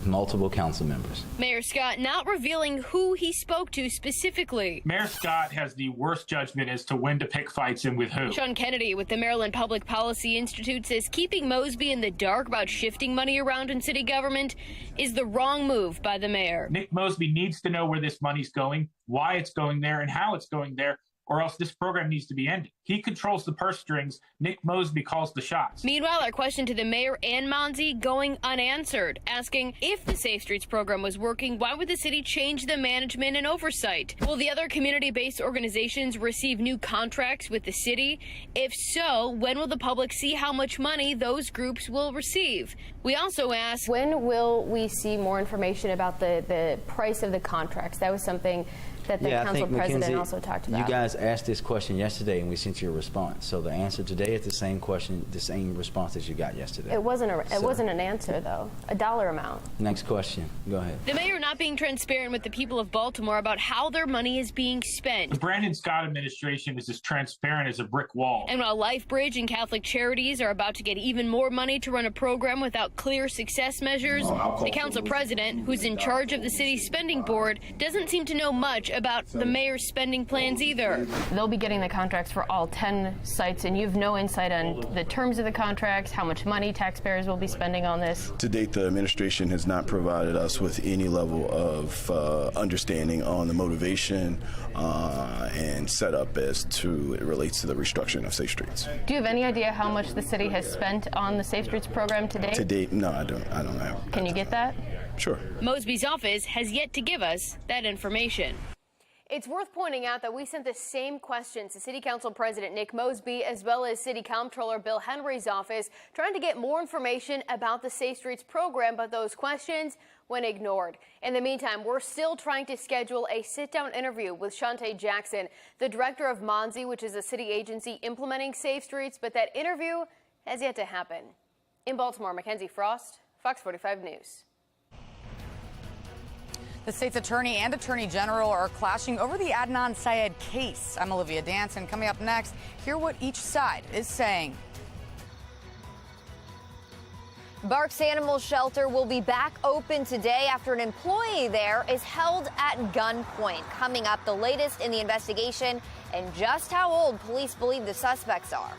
Multiple council members. Mayor Scott not revealing who he spoke to specifically. Mayor Scott has the worst judgment as to when to pick fights and with who. Sean Kennedy with the Maryland Public Policy Institute says keeping Mosby in the dark about shifting money around in city government is the wrong move by the mayor. Nick Mosby needs to know where this money's going, why it's going there, and how it's going there, or else this program needs to be ended. He controls the purse strings. Nick Mosby calls the shots. Meanwhile, our question to the mayor and MONSE going unanswered, asking if the Safe Streets program was working, why would the city change the management and oversight? Will the other community-based organizations receive new contracts with the city? If so, when will the public see how much money those groups will receive? We also asked, when will we see more information about the price of the contracts? That was something that the council president Mackenzie, also talked about. You guys asked this question yesterday, and we sent you a response. So the answer today is the same question, the same response as you got yesterday. It wasn't an answer, though. A dollar amount. Next question. Go ahead. The mayor not being transparent with the people of Baltimore about how their money is being spent. The Brandon Scott administration is as transparent as a brick wall. And while Life Bridge and Catholic Charities are about to get even more money to run a program without clear success measures, the council president, who's in charge of the city's spending board, doesn't seem to know much about the mayor's spending plans either. They'll be getting the contracts for all 10 sites, and you have no insight on the terms of the contracts, how much money taxpayers will be spending on this. To date, the administration has not provided us with any level of understanding on the motivation and setup as to it relates to the restructuring of Safe Streets. Do you have any idea how much the city has spent on the Safe Streets program to date? To date, no, I don't have. Can you get that? Sure. Mosby's office has yet to give us that information. It's worth pointing out that we sent the same questions to City Council President Nick Mosby as well as City Comptroller Bill Henry's office, trying to get more information about the Safe Streets program, but those questions went ignored. In the meantime, we're still trying to schedule a sit-down interview with Shantae Jackson, the director of MONSE, which is a city agency implementing Safe Streets, but that interview has yet to happen. In Baltimore, Mackenzie Frost, Fox 45 News. The state's attorney and attorney general are clashing over the Adnan Syed case. I'm Olivia Danson. Coming up next, hear what each side is saying. Barks Animal Shelter will be back open today after an employee there is held at gunpoint. Coming up, the latest in the investigation and just how old police believe the suspects are.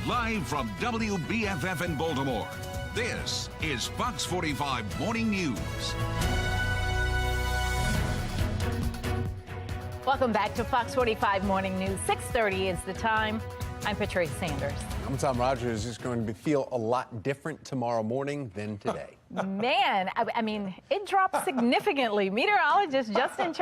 Live from WBFF in Baltimore, this is Fox 45 Morning News. Welcome back to Fox 45 Morning News. 6:30 is the time. I'm Patrice Sanders. I'm Tom Rogers. It's going to feel a lot different tomorrow morning than today. Man, I mean, it dropped significantly. Meteorologist Justin,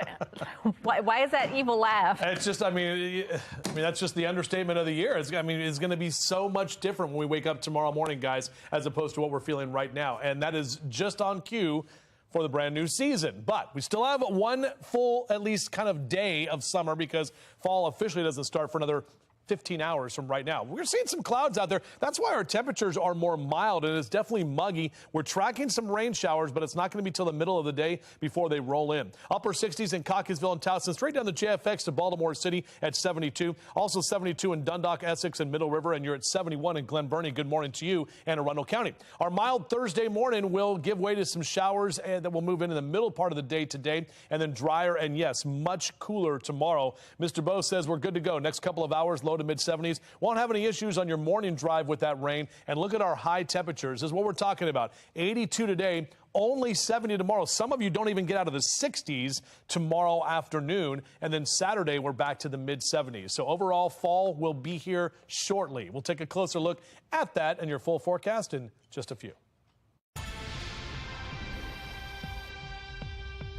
why is that evil laugh? It's just, I mean, that's just the understatement of the year. It's going to be so much different when we wake up tomorrow morning, guys, as opposed to what we're feeling right now. And that is just on cue for the brand new season. But we still have one full, at least kind of day of summer, because fall officially doesn't start for another 15 hours from right now. We're seeing some clouds out there. That's why our temperatures are more mild, and it's definitely muggy. We're tracking some rain showers, but it's not going to be till the middle of the day before they roll in. Upper 60s in Hopkins and Towson, straight down the JFX to Baltimore City at 72. Also 72 in Dundalk, Essex, and Middle River, and you're at 71 in Glen Burnie. Good morning to you, Anne Arundel County. Our mild Thursday morning will give way to some showers that will move in the middle part of the day today, and then drier and, yes, much cooler tomorrow. Mr. Bo says we're good to go. Next couple of hours, low to mid-70s. Won't have any issues on your morning drive with that rain. And look at our high temperatures. This is what we're talking about. 82 today, only 70 tomorrow. Some of you don't even get out of the 60s tomorrow afternoon. And then Saturday, we're back to the mid-70s. So overall, fall will be here shortly. We'll take a closer look at that and your full forecast in just a few.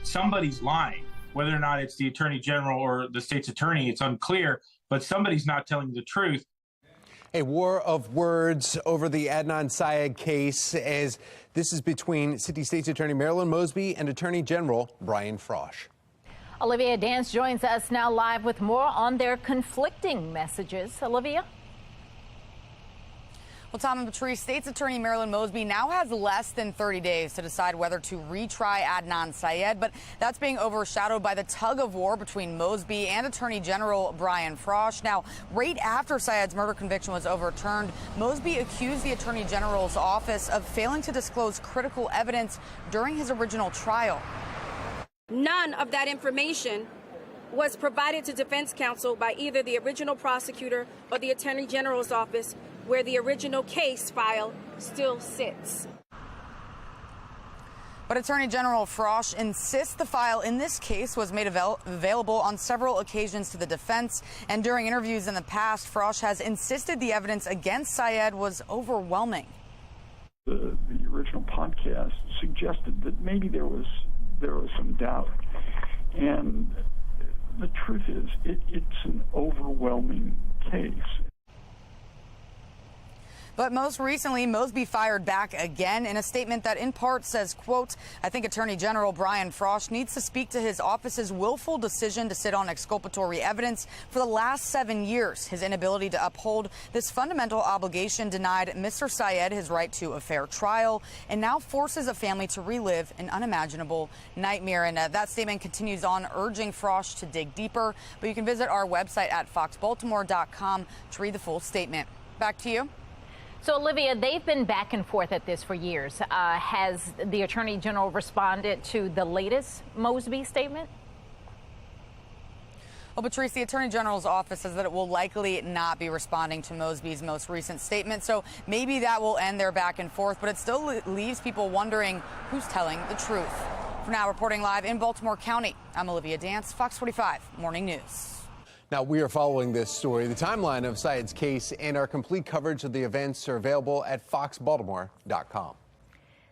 Somebody's lying. Whether or not it's the attorney general or the state's attorney, it's unclear, but somebody's not telling the truth. A war of words over the Adnan Syed case, as this is between City State's Attorney Marilyn Mosby and Attorney General Brian Frosh. Olivia Dance joins us now live with more on their conflicting messages. Olivia? Well, Tom and Patrice, State's Attorney Marilyn Mosby now has less than 30 days to decide whether to retry Adnan Syed, but that's being overshadowed by the tug of war between Mosby and Attorney General Brian Frosh. Now, right after Syed's murder conviction was overturned, Mosby accused the Attorney General's office of failing to disclose critical evidence during his original trial. None of that information was provided to defense counsel by either the original prosecutor or the Attorney General's office, where the original case file still sits. But Attorney General Frosh insists the file in this case was made available on several occasions to the defense. And during interviews in the past, Frosh has insisted the evidence against Syed was overwhelming. The original podcast suggested that maybe there was some doubt. And the truth is, it's an overwhelming case. But most recently, Mosby fired back again in a statement that in part says, quote, I think Attorney General Brian Frosh needs to speak to his office's willful decision to sit on exculpatory evidence for the last 7 years. His inability to uphold this fundamental obligation denied Mr. Syed his right to a fair trial and now forces a family to relive an unimaginable nightmare. And that statement continues on, urging Frosh to dig deeper. But you can visit our website at foxbaltimore.com to read the full statement. Back to you. So, Olivia, they've been back and forth at this for years. Has the Attorney General responded to the latest Mosby statement? Well, Patrice, the Attorney General's office says that it will likely not be responding to Mosby's most recent statement. So maybe that will end their back and forth, but it still leaves people wondering who's telling the truth. For now, reporting live in Baltimore County, I'm Olivia Dance, Fox 45 Morning News. Now, we are following this story. The timeline of Syed's case and our complete coverage of the events are available at foxbaltimore.com.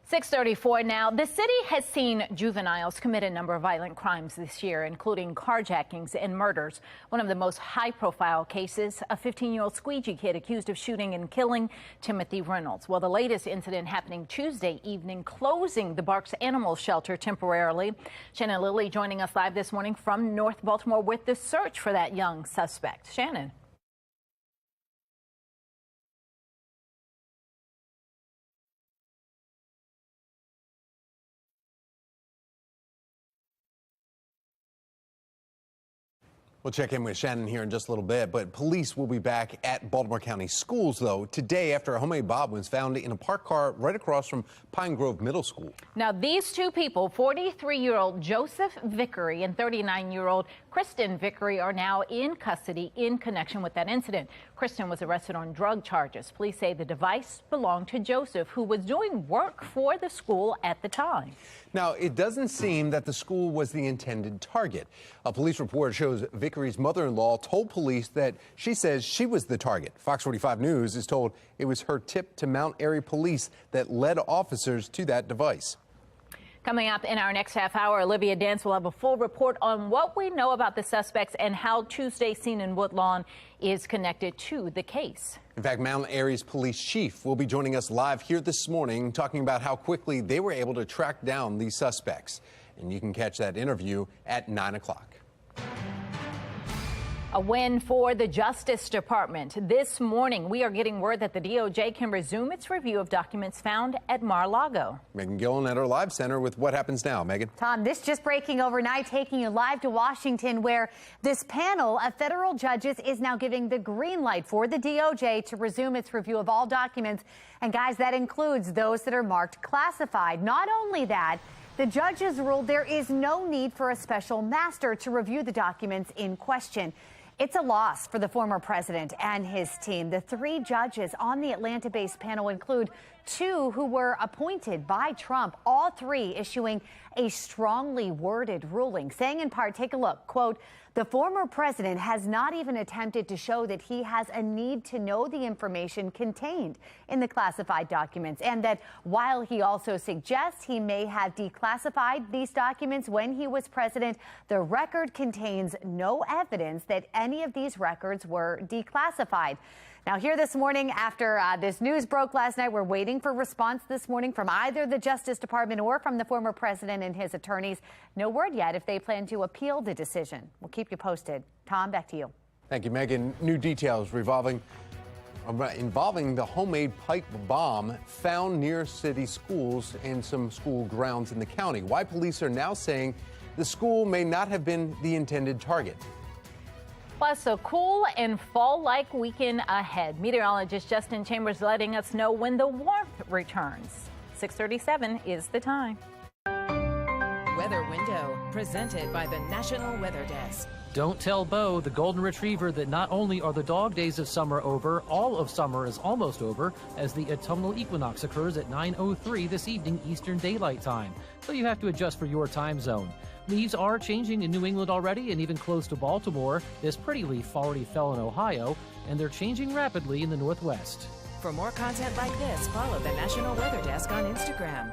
6:34 now. The city has seen juveniles commit a number of violent crimes this year, including carjackings and murders. One of the most high-profile cases, a 15-year-old squeegee kid accused of shooting and killing Timothy Reynolds. Well, the latest incident happening Tuesday evening, closing the Barks Animal Shelter temporarily. Shannon Lilly joining us live this morning from North Baltimore with the search for that young suspect. Shannon. We'll check in with Shannon here in just a little bit, but police will be back at Baltimore County schools, though, today after a homemade bomb was found in a parked car right across from Pine Grove Middle School. Now, these two people, 43-year-old Joseph Vickery and 39-year-old Kristen Vickery, are now in custody in connection with that incident. Kristen was arrested on drug charges. Police say the device belonged to Joseph, who was doing work for the school at the time. Now, it doesn't seem that the school was the intended target. A police report shows Vickery's mother-in-law told police that she says she was the target. Fox 45 News is told it was her tip to Mount Airy police that led officers to that device. Coming up in our next half hour, Olivia Dance will have a full report on what we know about the suspects and how Tuesday's scene in Woodlawn is connected to the case. In fact, Mount Airy's police chief will be joining us live here this morning, talking about how quickly they were able to track down these suspects. And you can catch that interview at 9 o'clock. A win for the Justice Department. This morning, we are getting word that the DOJ can resume its review of documents found at Mar-a-Lago. Megan Gillen at our live center with what happens now. Megan. Tom, this just breaking overnight, taking you live to Washington, where this panel of federal judges is now giving the green light for the DOJ to resume its review of all documents. And guys, that includes those that are marked classified. Not only that, the judges ruled there is no need for a special master to review the documents in question. It's a loss for the former president and his team. The three judges on the Atlanta-based panel include two who were appointed by Trump, all three issuing a strongly worded ruling, saying in part, take a look, quote, the former president has not even attempted to show that he has a need to know the information contained in the classified documents, and that while he also suggests he may have declassified these documents when he was president, the record contains no evidence that any of these records were declassified. Now, here this morning, after this news broke last night, we're waiting for response this morning from either the Justice Department or from the former president and his attorneys. No word yet if they plan to appeal the decision. We'll keep you posted. Tom, back to you. Thank you, Megan. New details revolving involving the homemade pipe bomb found near city schools and some school grounds in the county. Why police are now saying the school may not have been the intended target. Plus, a cool and fall-like weekend ahead. Meteorologist Justin Chambers letting us know when the warmth returns. 6:37 is the time. Weather Window, presented by the National Weather Desk. Don't tell Bo, the golden retriever, that not only are the dog days of summer over, all of summer is almost over, as the autumnal equinox occurs at 9:03 this evening Eastern Daylight Time. So you have to adjust for your time zone. Leaves are changing in New England already and even close to Baltimore. This pretty leaf already fell in Ohio, and they're changing rapidly in the Northwest. For more content like this, follow the National Weather Desk on Instagram.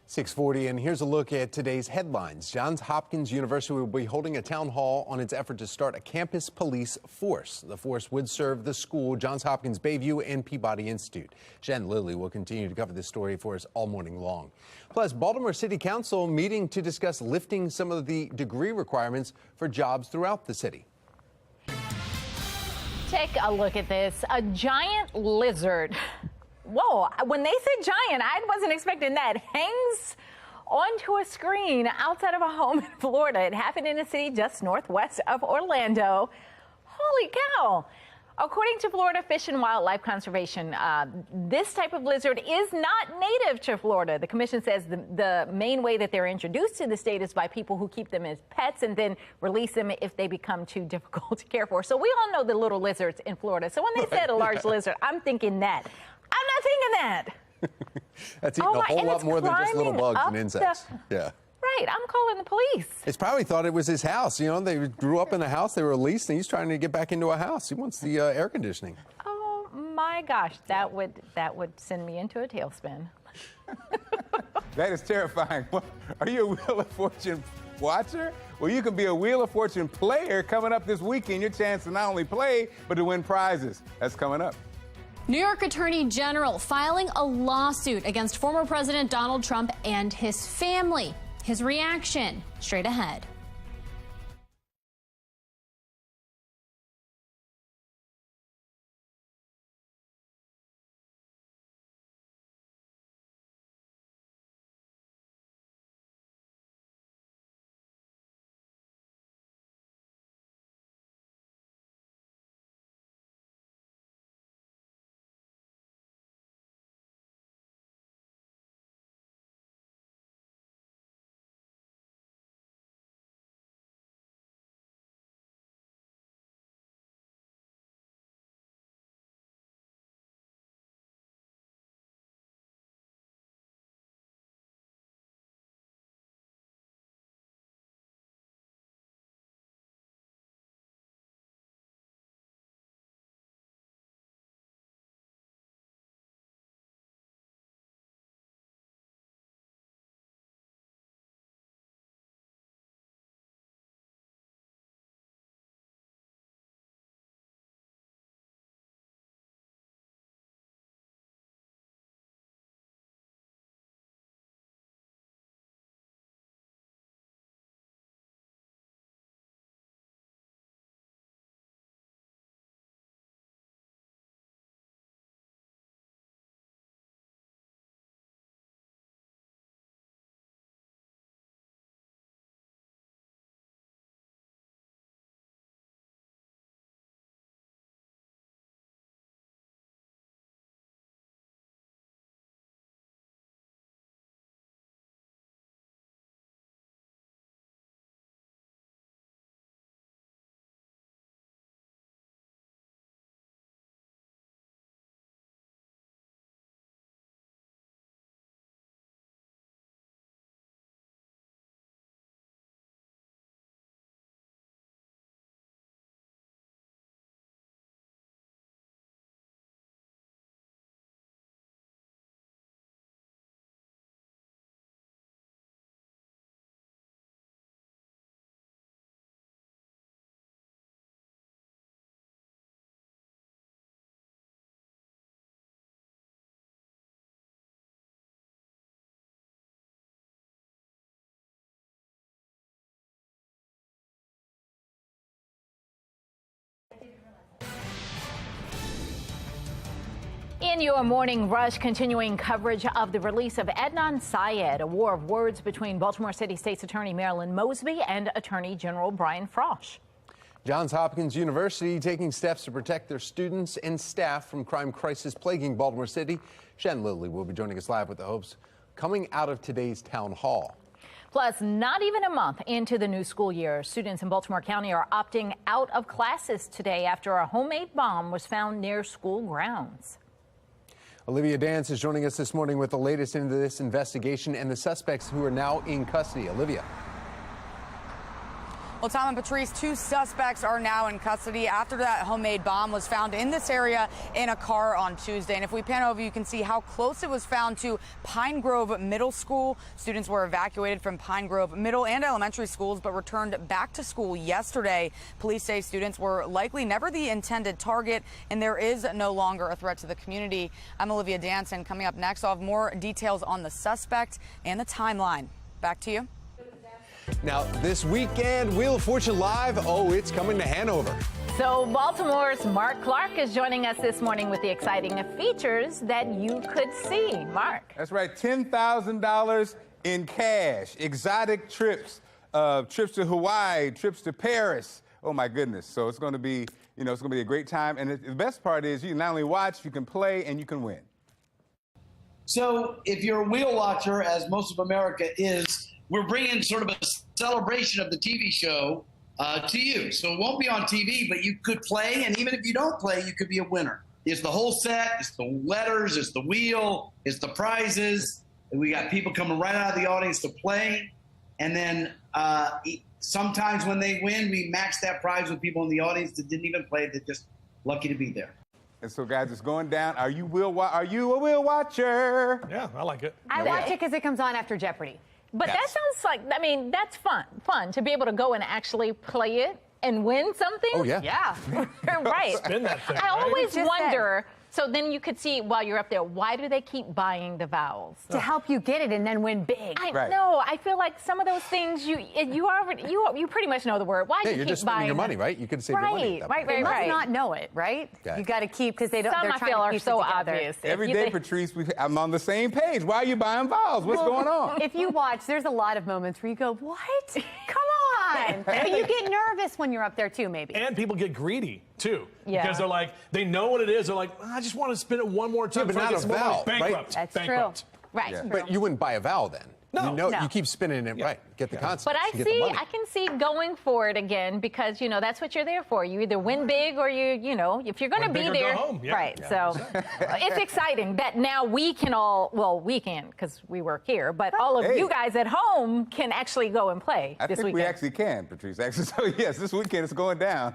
.640, and here's a look at today's headlines. Johns Hopkins University will be holding a town hall on its effort to start a campus police force. The force would serve the school, Johns Hopkins Bayview, and Peabody Institute. Jen Lilly will continue to cover this story for us all morning long. Plus, Baltimore City Council meeting to discuss lifting some of the degree requirements for jobs throughout the city. Take a look at this. A giant lizard. Whoa, when they said giant, I wasn't expecting that. Hangs onto a screen outside of a home in Florida. It happened in a city just northwest of Orlando. Holy cow. According to Florida Fish and Wildlife Conservation, this type of lizard is not native to Florida. The commission says the main way that they're introduced to the state is by people who keep them as pets and then release them if they become too difficult to care for. So we all know the little lizards in Florida. So when they said a large lizard, I'm thinking that. I'm not thinking that. That's eating a whole lot more than just little bugs and insects. Yeah. Right, I'm calling the police. It's probably thought it was his house. You know, they grew up in a house, they were released, and he's trying to get back into a house. He wants the air conditioning. Oh my gosh, that would send me into a tailspin. That is terrifying. Are you a Wheel of Fortune watcher? Well, you can be a Wheel of Fortune player coming up this weekend. Your chance to not only play, but to win prizes. That's coming up. New York Attorney General filing a lawsuit against former President Donald Trump and his family. His reaction straight ahead. In your morning rush, continuing coverage of the release of Adnan Syed, a war of words between Baltimore City State's Attorney Marilyn Mosby and Attorney General Brian Frosh. Johns Hopkins University taking steps to protect their students and staff from crime crisis plaguing Baltimore City. Shen Lilly will be joining us live with the hopes coming out of today's town hall. Plus, not even a month into the new school year, students in Baltimore County are opting out of classes today after a homemade bomb was found near school grounds. Olivia Dance is joining us this morning with the latest into this investigation and the suspects who are now in custody. Olivia. Well, Tom and Patrice, 2 suspects are now in custody after that homemade bomb was found in this area in a car on Tuesday. And if we pan over, you can see how close it was found to Pine Grove Middle School. Students were evacuated from Pine Grove Middle and Elementary schools, but returned back to school yesterday. Police say students were likely never the intended target, and there is no longer a threat to the community. I'm Olivia Danson. Coming up next, I'll have more details on the suspect and the timeline. Back to you. Now, this weekend, Wheel of Fortune Live, it's coming to Hanover. So Baltimore's Mark Clark is joining us this morning with the exciting features that you could see. Mark. That's right, $10,000 in cash, exotic trips, trips to Hawaii, trips to Paris. Oh my goodness. So it's going to be, it's going to be a great time. And the best part is you can not only watch, you can play, and you can win. So if you're a wheel watcher, as most of America is, we're bringing sort of a celebration of the TV show to you. So it won't be on TV, but you could play, and even if you don't play, you could be a winner. It's the whole set, it's the letters, it's the wheel, it's the prizes. And we got people coming right out of the audience to play. And then sometimes when they win, we match that prize with people in the audience that didn't even play, that just lucky to be there. And so, guys, it's going down. Are you a wheel watcher? Yeah, I like it. I watch it because it comes on after Jeopardy. But that sounds like, that's fun to be able to go and actually play it and win something. Oh, yeah. Yeah. Right. Spin that thing, I always wonder, So then you could see while you're up there, why do they keep buying the vowels? To help you get it and then win big. I know. I feel like some of those things you pretty much know the word. Why Yeah, you you're keep just spending buying your money, them? right? You could save your money. They must not know it, right? Yeah. You got to keep because they don't. Some They're I trying feel to are piece so it together. obvious. Every day, Patrice, I'm on the same page. Why are you buying vowels? What's going on? If you watch, there's a lot of moments where you go, "What? Come on!" But you get nervous when you're up there too, maybe. And people get greedy too, Yeah. because they're like, they know what it is. They're like, I just want to spin it one more time. Yeah, but before I not get a some more money." vowel, right? Bankrupt. That's Bankrupt. true. Right. Yeah. But you wouldn't buy a vowel then. No. You know, No. you keep spinning it right. Get the concept. But I can see going for it again because that's what you're there for. You either win big or if you're going to be big or there, go home. Yeah. right? Yeah. So it's exciting that now we can we can because we work here, but all of you guys at home can actually go and play I this think weekend. we actually can, Patrice. Actually, so yes, this weekend it's going down.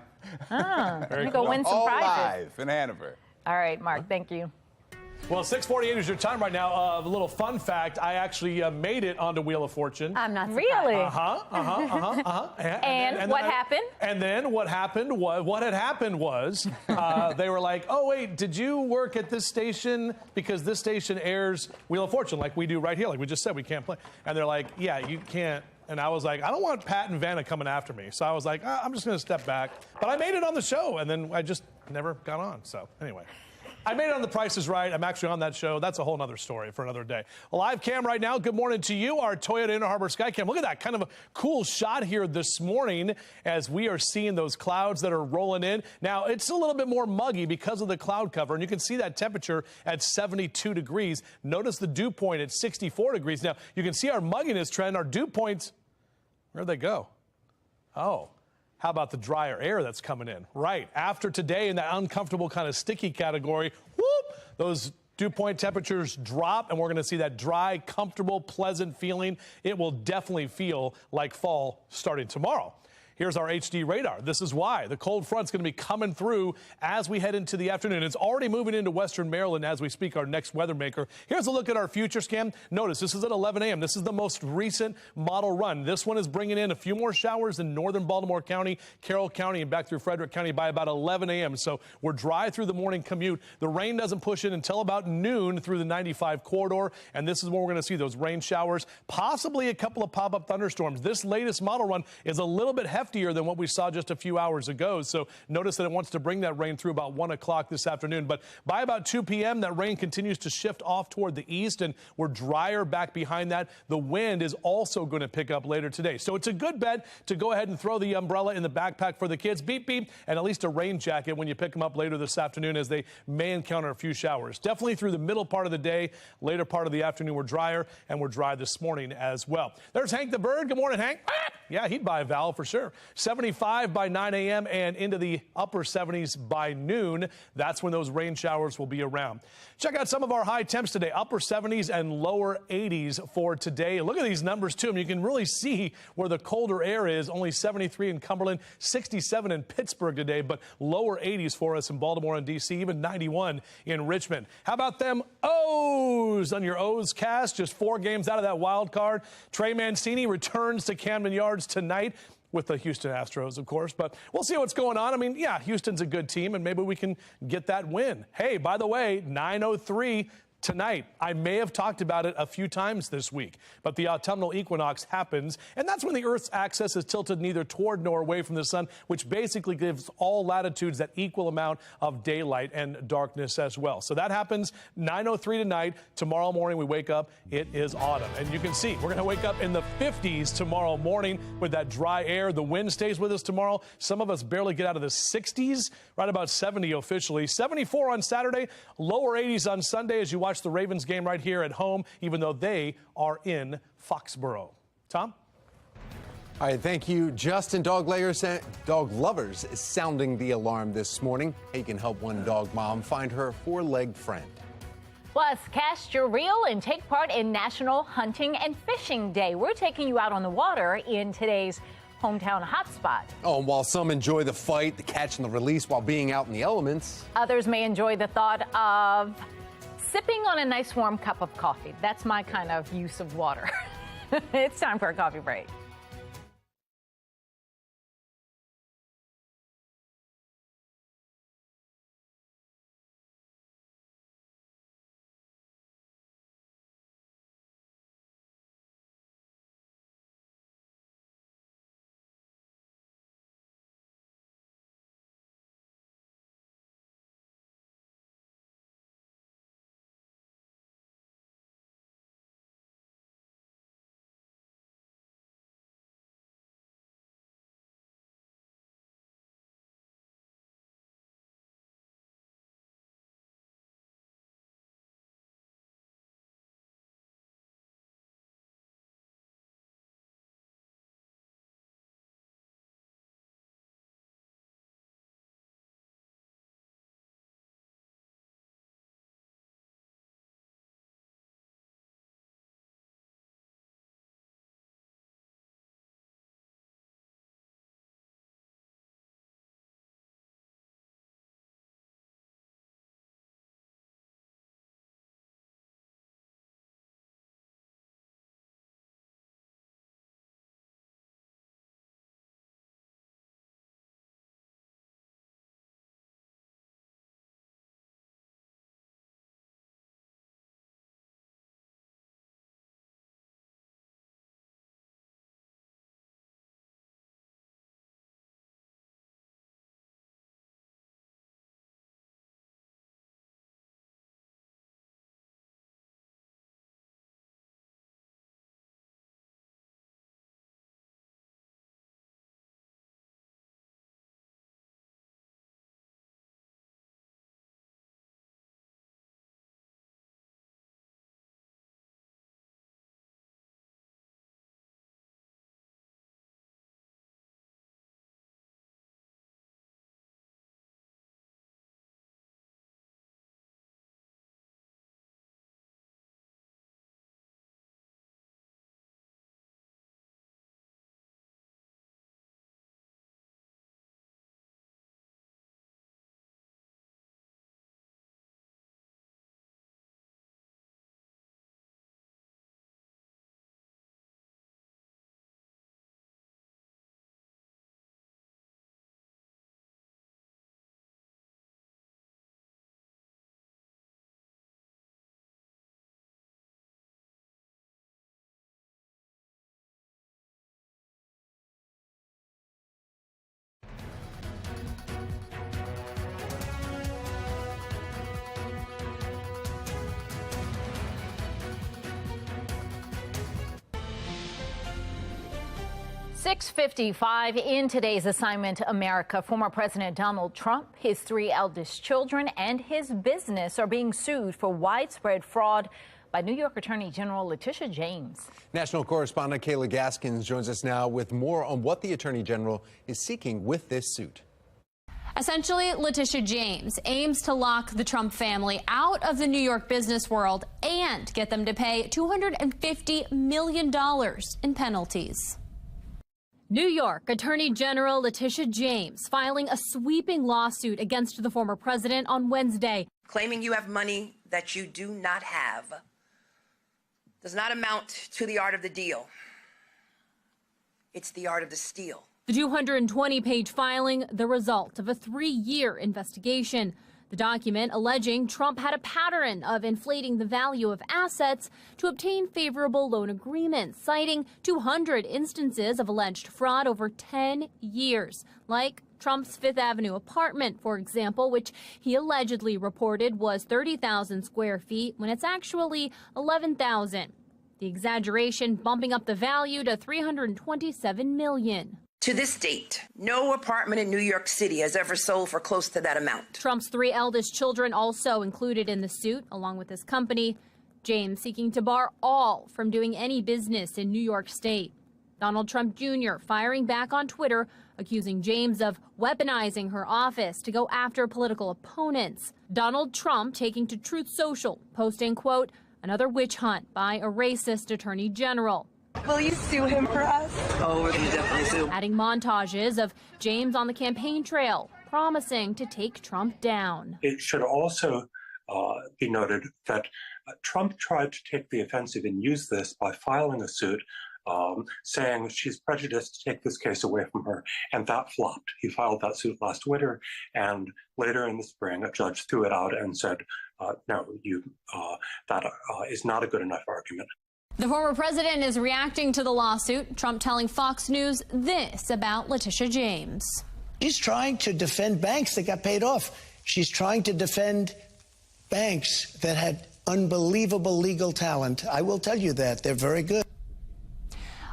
You go win some all prizes. live in Hanover. All right, Mark. Thank you. Well, 6:48 is your time right now. A little fun fact: I actually made it onto Wheel of Fortune. I'm not surprised. Really? And what happened? And then what happened was they were like, "Oh wait, did you work at this station? Because this station airs Wheel of Fortune like we do right here. Like we just said, we can't play." And they're like, "Yeah, you can't." And I was like, I don't want Pat and Vanna coming after me. So I was like, I'm just going to step back. But I made it on the show, and then I just never got on. So anyway. I made it on The Price is Right. I'm actually on that show. That's a whole other story for another day. A live cam right now. Good morning to you, our Toyota Inner Harbor Skycam. Look at that, kind of a cool shot here this morning as we are seeing those clouds that are rolling in. Now, it's a little bit more muggy because of the cloud cover, and you can see that temperature at 72 degrees. Notice the dew point at 64 degrees. Now, you can see our mugginess trend. Our dew points, where'd they go? Oh. How about the drier air that's coming in? Right. After today in that uncomfortable kind of sticky category, whoop, those dew point temperatures drop, and we're going to see that dry, comfortable, pleasant feeling. It will definitely feel like fall starting tomorrow. Here's our HD radar. This is why the cold front's going to be coming through as we head into the afternoon. It's already moving into western Maryland as we speak, our next weather maker. Here's a look at our future scan. Notice this is at 11 a.m. This is the most recent model run. This one is bringing in a few more showers in northern Baltimore County, Carroll County, and back through Frederick County by about 11 a.m. So we're dry through the morning commute. The rain doesn't push in until about noon through the 95 corridor, and this is where we're going to see those rain showers, possibly a couple of pop-up thunderstorms. This latest model run is a little bit heftier than what we saw just a few hours ago. So notice that it wants to bring that rain through about 1 o'clock this afternoon. But by about 2 p.m., that rain continues to shift off toward the east, and we're drier back behind that. The wind is also going to pick up later today. So it's a good bet to go ahead and throw the umbrella in the backpack for the kids, beep, beep, and at least a rain jacket when you pick them up later this afternoon, as they may encounter a few showers. Definitely through the middle part of the day, later part of the afternoon, we're drier, and we're dry this morning as well. There's Hank the Bird. Good morning, Hank. Yeah, he'd buy a vowel for sure. 75 by 9 a.m. and into the upper 70s by noon. That's when those rain showers will be around. Check out some of our high temps today. Upper 70s and lower 80s for today. Look at these numbers, too. You can really see where the colder air is. Only 73 in Cumberland, 67 in Pittsburgh today, but lower 80s for us in Baltimore and D.C., even 91 in Richmond. How about them O's on your O's cast? Just 4 games out of that wild card. Trey Mancini returns to Camden Yards tonight with the Houston Astros, of course, but we'll see what's going on. I mean, yeah, Houston's a good team, and maybe we can get that win. Hey, by the way, 9:03 tonight. I may have talked about it a few times this week, but the autumnal equinox happens, and that's when the Earth's axis is tilted neither toward nor away from the sun, which basically gives all latitudes that equal amount of daylight and darkness as well. So that happens 9:03 tonight. Tomorrow morning we wake up, it is autumn. And you can see we're going to wake up in the 50s tomorrow morning with that dry air. The wind stays with us tomorrow. Some of us barely get out of the 60s, right about 70 officially. 74 on Saturday, lower 80s on Sunday as you watch the Ravens game right here at home, even though they are in Foxborough. Tom? All right, thank you, Justin. Dog lovers is sounding the alarm this morning. He can help one dog mom find her 4-legged friend. Plus, cast your reel and take part in National Hunting and Fishing Day. We're taking you out on the water in today's hometown hotspot. Oh, and while some enjoy the fight, the catch, and the release while being out in the elements, others may enjoy the thought of sipping on a nice warm cup of coffee. That's my kind of use of water. It's time for a coffee break. 6:55 in today's Assignment America. Former President Donald Trump, his 3 eldest children, and his business are being sued for widespread fraud by New York Attorney General Letitia James. National correspondent Kayla Gaskins joins us now with more on what the Attorney General is seeking with this suit. Essentially, Letitia James aims to lock the Trump family out of the New York business world and get them to pay $250 million in penalties. New York Attorney General Letitia James filing a sweeping lawsuit against the former president on Wednesday. Claiming you have money that you do not have does not amount to the art of the deal. It's the art of the steal. The 220-page filing, the result of a 3-year investigation. The document alleging Trump had a pattern of inflating the value of assets to obtain favorable loan agreements, citing 200 instances of alleged fraud over 10 years, like Trump's Fifth Avenue apartment, for example, which he allegedly reported was 30,000 square feet when it's actually 11,000. The exaggeration bumping up the value to $327 million. To this date, no apartment in New York City has ever sold for close to that amount. Trump's 3 eldest children also included in the suit, along with his company. James seeking to bar all from doing any business in New York State. Donald Trump Jr. firing back on Twitter, accusing James of weaponizing her office to go after political opponents. Donald Trump taking to Truth Social, posting, quote, "Another witch hunt by a racist attorney general." Will you sue him for us? Oh, we're going to definitely sue. Adding montages of James on the campaign trail, promising to take Trump down. It should also be noted that Trump tried to take the offensive and use this by filing a suit saying she's prejudiced to take this case away from her, and that flopped. He filed that suit last winter, and later in the spring, a judge threw it out and said, no, that is not a good enough argument. The former president is reacting to the lawsuit, Trump telling Fox News this about Letitia James. She's trying to defend banks that got paid off. She's trying to defend banks that had unbelievable legal talent. I will tell you that. They're very good.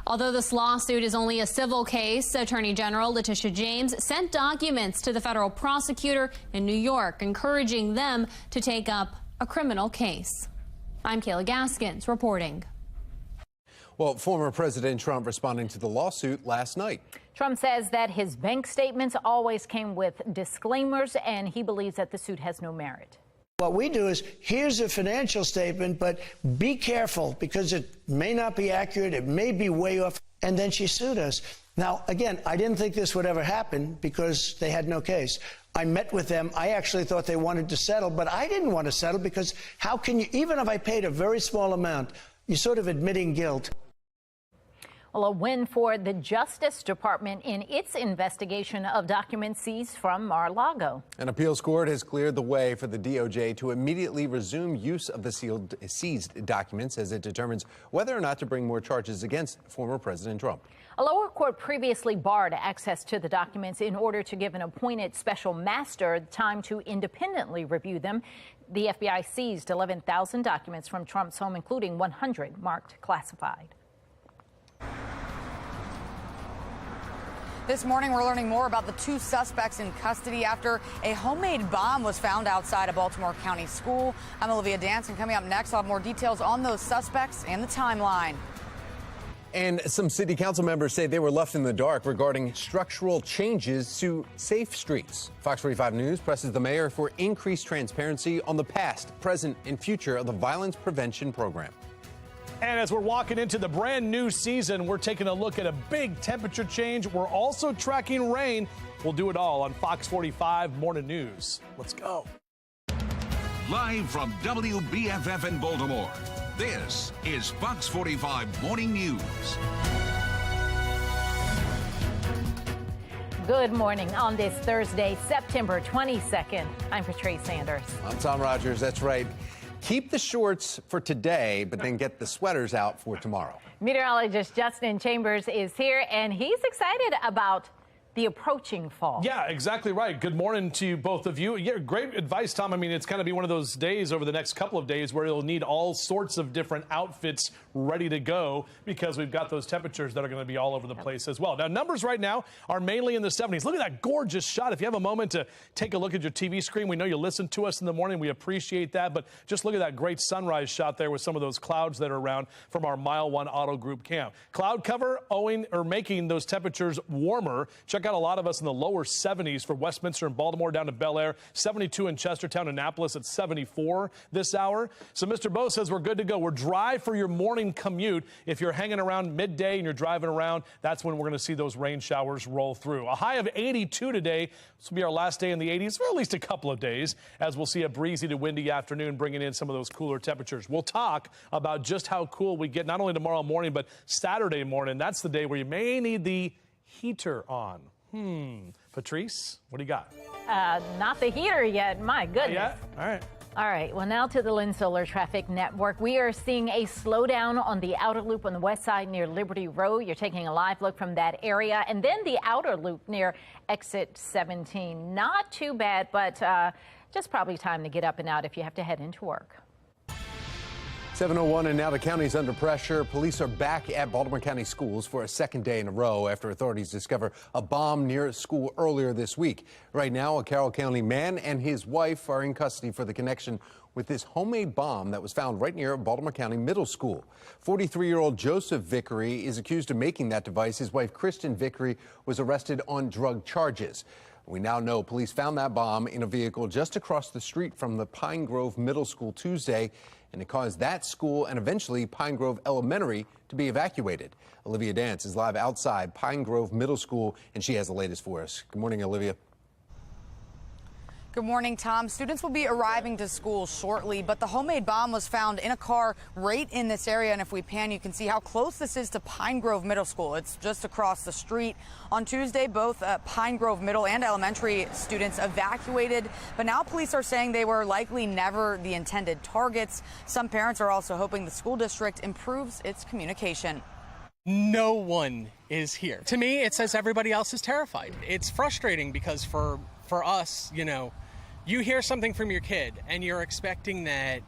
Although this lawsuit is only a civil case, Attorney General Letitia James sent documents to the federal prosecutor in New York, encouraging them to take up a criminal case. I'm Kayla Gaskins reporting. Well, former President Trump responding to the lawsuit last night. Trump says that his bank statements always came with disclaimers, and he believes that the suit has no merit. What we do is, here's a financial statement, but be careful because it may not be accurate, it may be way off, and then she sued us. Now, again, I didn't think this would ever happen because they had no case. I met with them. I actually thought they wanted to settle, but I didn't want to settle because how can you, even if I paid a very small amount, you're sort of admitting guilt. Well, a win for the Justice Department in its investigation of documents seized from Mar-a-Lago. An appeals court has cleared the way for the DOJ to immediately resume use of the seized documents as it determines whether or not to bring more charges against former President Trump. A lower court previously barred access to the documents in order to give an appointed special master time to independently review them. The FBI seized 11,000 documents from Trump's home, including 100 marked classified. This morning, we're learning more about the 2 suspects in custody after a homemade bomb was found outside a Baltimore County school. I'm Olivia Danson. Coming up next, I'll have more details on those suspects and the timeline. And some city council members say they were left in the dark regarding structural changes to safe streets. Fox 45 News presses the mayor for increased transparency on the past, present, and future of the violence prevention program. And as we're walking into the brand new season, we're taking a look at a big temperature change. We're also tracking rain. We'll do it all on Fox 45 Morning News. Let's go. Live from WBFF in Baltimore, this is Fox 45 Morning News. Good morning on this Thursday, September 22nd. I'm Patrice Sanders. I'm Tom Rogers. That's right. Keep the shorts for today, but then get the sweaters out for tomorrow. Meteorologist Justin Chambers is here, and he's excited about the approaching fall. Yeah, exactly right. Good morning to you, both of you. Yeah, great advice, Tom. I mean, it's going to be one of those days over the next couple of days where you'll need all sorts of different outfits ready to go because we've got those temperatures that are going to be all over the place as well. Now, numbers right now are mainly in the 70s. Look at that gorgeous shot. If you have a moment to take a look at your TV screen, we know you listen to us in the morning. We appreciate that. But just look at that great sunrise shot there with some of those clouds that are around from our Mile 1 Auto Group camp. Cloud cover making those temperatures warmer. Check out a lot of us in the lower 70s for Westminster and Baltimore down to Bel Air, 72 in Chestertown, Annapolis at 74 this hour. So Mr. Bo says we're good to go. We're dry for your morning commute. If you're hanging around midday and you're driving around, that's when we're going to see those rain showers roll through. A high of 82 today. This will be our last day in the 80s for at least a couple of days, as we'll see a breezy to windy afternoon bringing in some of those cooler temperatures. We'll talk about just how cool we get not only tomorrow morning, but Saturday morning. That's the day where you may need the heater on. Patrice, what do you got? Not the heater yet. My goodness. Yeah. All right. All right. Well, now to the Lynn Solar Traffic Network. We are seeing a slowdown on the outer loop on the west side near Liberty Road. You're taking a live look from that area. And then the outer loop near exit 17. Not too bad, but just probably time to get up and out if you have to head into work. 7:01 and now the county's under pressure. Police are back at Baltimore County schools for a second day in a row after authorities discover a bomb near a school earlier this week. Right now, a Carroll County man and his wife are in custody for the connection with this homemade bomb that was found right near Baltimore County Middle School. 43-year-old Joseph Vickery is accused of making that device. His wife, Kristen Vickery, was arrested on drug charges. We now know police found that bomb in a vehicle just across the street from the Pine Grove Middle School Tuesday, and it caused that school and eventually Pine Grove Elementary to be evacuated. Olivia Dance is live outside Pine Grove Middle School, and she has the latest for us. Good morning, Olivia. Good morning, Tom. Students will be arriving to school shortly, but the homemade bomb was found in a car right in this area. And if we pan, you can see how close this is to Pine Grove Middle School. It's just across the street. On Tuesday, both Pine Grove Middle and Elementary students evacuated, but now police are saying they were likely never the intended targets. Some parents are also hoping the school district improves its communication. No one is here. To me, it says everybody else is terrified. It's frustrating because for us, you know, you hear something from your kid and you're expecting that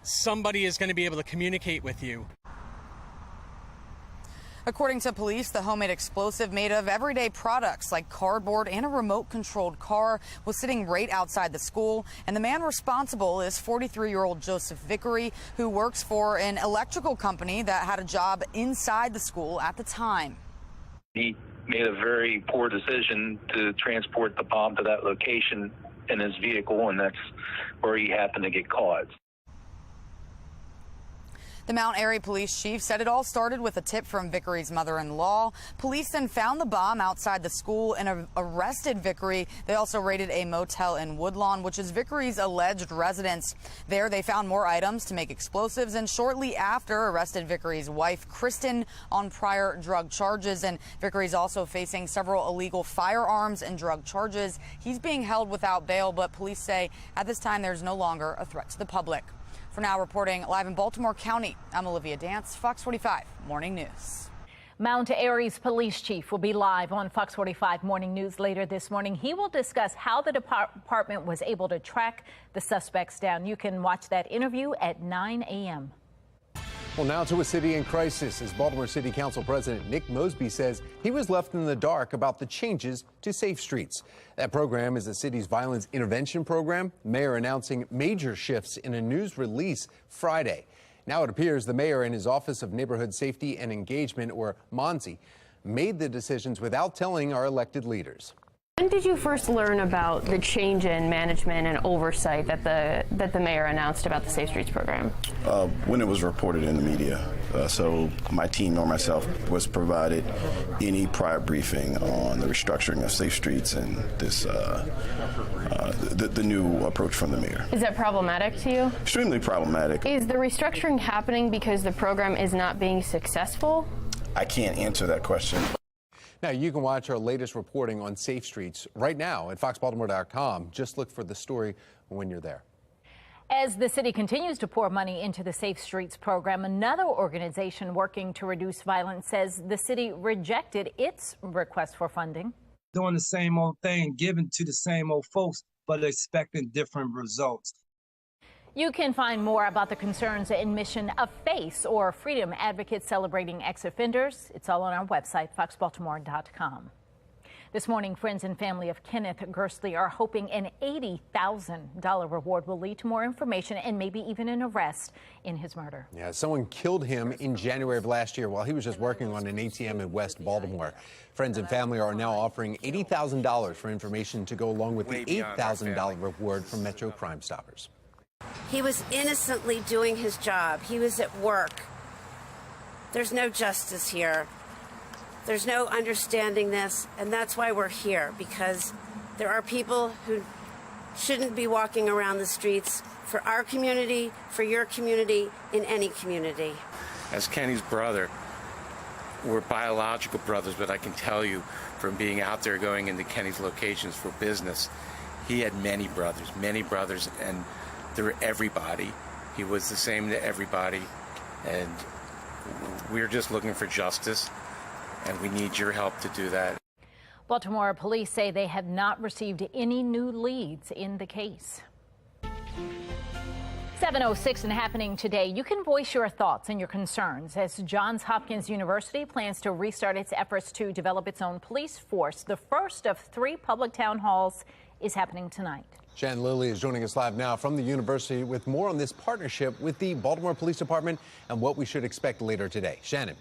somebody is going to be able to communicate with you. According to police, the homemade explosive made of everyday products like cardboard and a remote-controlled car was sitting right outside the school. And the man responsible is 43-year-old Joseph Vickery, who works for an electrical company that had a job inside the school at the time. He made a very poor decision to transport the bomb to that location in his vehicle, and that's where he happened to get caught. The Mount Airy police chief said it all started with a tip from Vickery's mother-in-law. Police then found the bomb outside the school and arrested Vickery. They also raided a motel in Woodlawn, which is Vickery's alleged residence. There, they found more items to make explosives, and shortly after arrested Vickery's wife, Kristen, on prior drug charges. And Vickery's also facing several illegal firearms and drug charges. He's being held without bail, but police say at this time there's no longer a threat to the public. For now, reporting live in Baltimore County, I'm Olivia Dance, Fox 45 Morning News. Mount Airy's police chief will be live on Fox 45 Morning News later this morning. He will discuss how the department was able to track the suspects down. You can watch that interview at 9 a.m. Well, now to a city in crisis, as Baltimore City Council President Nick Mosby says he was left in the dark about the changes to Safe Streets. That program is the city's violence intervention program. The mayor announcing major shifts in a news release Friday. Now it appears the mayor and his Office of Neighborhood Safety and Engagement, or MONSE, made the decisions without telling our elected leaders. When did you first learn about the change in management and oversight that the mayor announced about the Safe Streets program? When it was reported in the media. So my team or myself was provided any prior briefing on the restructuring of Safe Streets and this the new approach from the mayor. Is that problematic to you? Extremely problematic. Is the restructuring happening because the program is not being successful? I can't answer that question. Now, you can watch our latest reporting on Safe Streets right now at foxbaltimore.com. Just look for the story when you're there. As the city continues to pour money into the Safe Streets program, another organization working to reduce violence says the city rejected its request for funding. doing the same old thing, giving to the same old folks, but expecting different results. You can find more about the concerns and mission of FACE, or Freedom Advocates Celebrating Ex-Offenders. It's all on our website, foxbaltimore.com. This morning, friends and family of Kenneth Gersley are hoping an $80,000 reward will lead to more information and maybe even an arrest in his murder. Yeah, someone killed him in January of last year while he was just working on an ATM in West Baltimore. Friends and family are now offering $80,000 for information to go along with the $8,000 reward from Metro Crime Stoppers. He was innocently doing his job. He was at work. There's no justice here. There's no understanding this, and that's why we're here, because there are people who shouldn't be walking around the streets for our community, for your community, in any community. As Kenny's brother, we're biological brothers, but I can tell you from being out there going into Kenny's locations for business, he had many brothers, and they were everybody. He was the same to everybody, and we're just looking for justice. And we need your help to do that. Baltimore police say they have not received any new leads in the case. 7:06 and happening today. You can voice your thoughts and your concerns as Johns Hopkins University plans to restart its efforts to develop its own police force. The first of 3 public town halls is happening tonight. Shannon Lilly is joining us live now from the university with more on this partnership with the Baltimore Police Department and what we should expect later today. Shannon.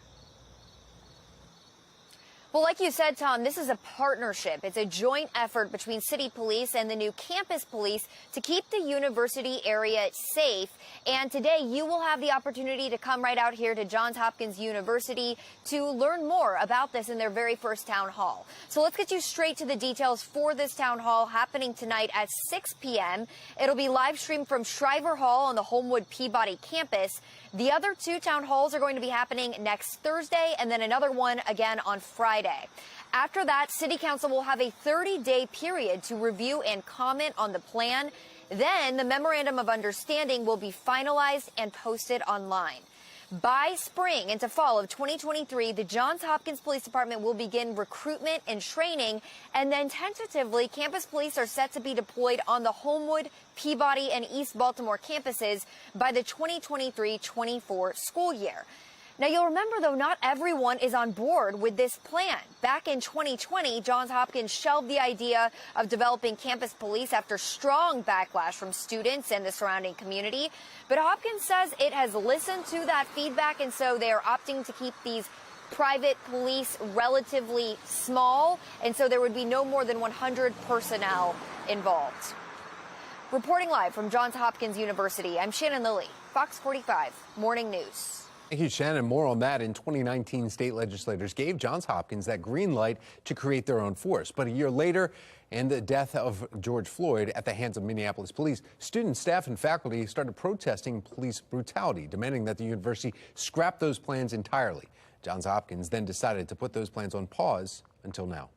Well, like you said, Tom, this is a partnership. It's a joint effort between city police and the new campus police to keep the university area safe. And today you will have the opportunity to come right out here to Johns Hopkins University to learn more about this in their very first town hall. So let's get you straight to the details for this town hall happening tonight at 6 p.m. It'll be live streamed from Shriver Hall on the Homewood Peabody campus. The other 2 town halls are going to be happening next Thursday and then another one again on Friday. After that, City Council will have a 30-day period to review and comment on the plan. Then the Memorandum of Understanding will be finalized and posted online. By spring into fall of 2023, the Johns Hopkins Police Department will begin recruitment and training, and then tentatively, campus police are set to be deployed on the Homewood, Peabody, and East Baltimore campuses by the 2023-24 school year. Now, you'll remember, though, not everyone is on board with this plan. Back in 2020, Johns Hopkins shelved the idea of developing campus police after strong backlash from students and the surrounding community. But Hopkins says it has listened to that feedback, and so they are opting to keep these private police relatively small, and so there would be no more than 100 personnel involved. Reporting live from Johns Hopkins University, I'm Shannon Lilly, Fox 45 Morning News. Thank you, Shannon. More on that. In 2019, state legislators gave Johns Hopkins that green light to create their own force. But a year later, and the death of George Floyd at the hands of Minneapolis police, students, staff, and faculty started protesting police brutality, demanding that the university scrap those plans entirely. Johns Hopkins then decided to put those plans on pause until now.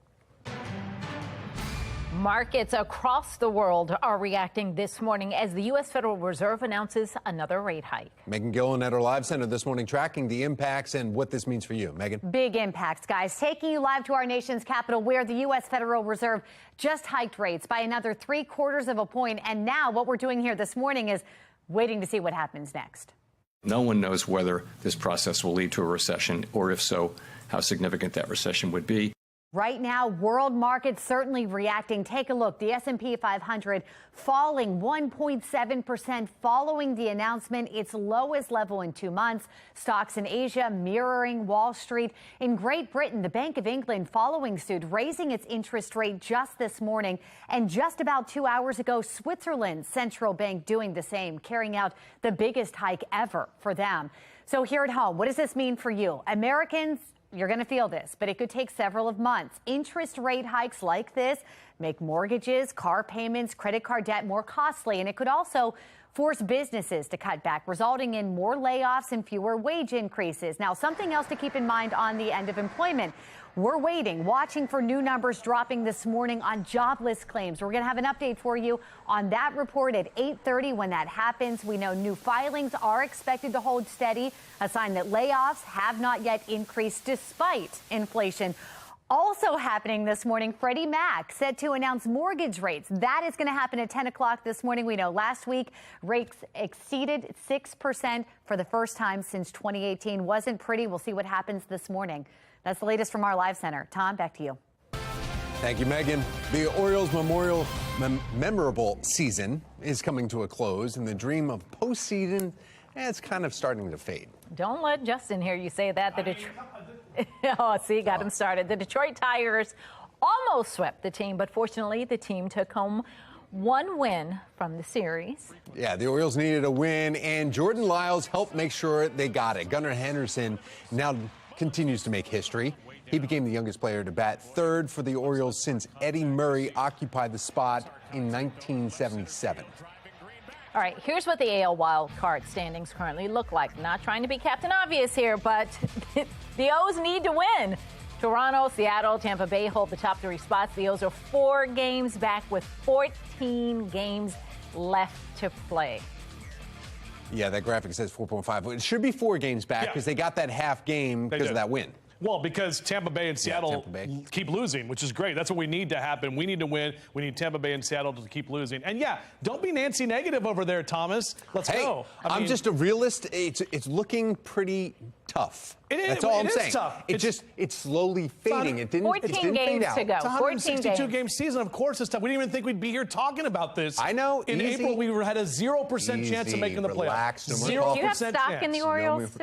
Markets across the world are reacting this morning as the U.S. Federal Reserve announces another rate hike. Megan Gillen at our live center this morning tracking the impacts and what this means for you. Megan. Big impacts, guys. Taking you live to our nation's capital where the U.S. Federal Reserve just hiked rates by another 3/4 of a point. And now what we're doing here this morning is waiting to see what happens next. No one knows whether this process will lead to a recession, or if so, how significant that recession would be. Right now, world markets certainly reacting. Take a look. The S&P 500 falling 1.7% following the announcement, its lowest level in 2 months. Stocks in Asia mirroring Wall Street. In Great Britain, the Bank of England following suit, raising its interest rate just this morning. And just about 2 hours ago, Switzerland's central bank doing the same, carrying out the biggest hike ever for them. So here at home, what does this mean for you? Americans, you're going to feel this, but it could take several of months. Interest rate hikes like this make mortgages, car payments, credit card debt more costly, and it could also force businesses to cut back, resulting in more layoffs and fewer wage increases. Now, something else to keep in mind on the end of employment. We're waiting, watching for new numbers dropping this morning on jobless claims. We're going to have an update for you on that report at 8:30 when that happens. We know new filings are expected to hold steady, a sign that layoffs have not yet increased despite inflation Also happening this morning, Freddie Mac set to announce mortgage rates. That is going to happen at 10 o'clock this morning. We know last week rates exceeded 6% for the first time since 2018. Wasn't pretty. We'll see what happens this morning. That's the latest from our live center. Tom, back to you. Thank you, Megan. The Orioles' memorable season is coming to a close, and the dream of postseason, it's kind of starting to fade. Don't let Justin hear you say that. Oh, see, got him started. The Detroit Tigers almost swept the team, but fortunately the team took home one win from the series. Yeah, the Orioles needed a win, and Jordan Lyles helped make sure they got it. Gunnar Henderson now continues to make history. He became the youngest player to bat third for the Orioles since Eddie Murray occupied the spot in 1977. All right, here's what the AL wild card standings currently look like. Not trying to be Captain Obvious here, but the O's need to win. Toronto, Seattle, Tampa Bay hold the top three spots. The O's are 4 games back with 14 games left to play. Yeah, that graphic says 4.5. It should be 4 games back because they got that half game because of that win. Well, because Tampa Bay and Seattle keep losing, which is great. That's what we need to happen. We need to win. We need Tampa Bay and Seattle to keep losing. And, yeah, don't be Nancy negative over there, Thomas. Let's go. I'm just a realist. It's looking pretty tough. That's all I'm saying. Tough. It's slowly fading. It didn't 14 fade games out. to go. It's a 162-game season. Of course it's tough. We didn't even think we'd be here talking about this. I know. In April, we had a 0% chance of making the playoffs. 0% Do you have stock in the Orioles?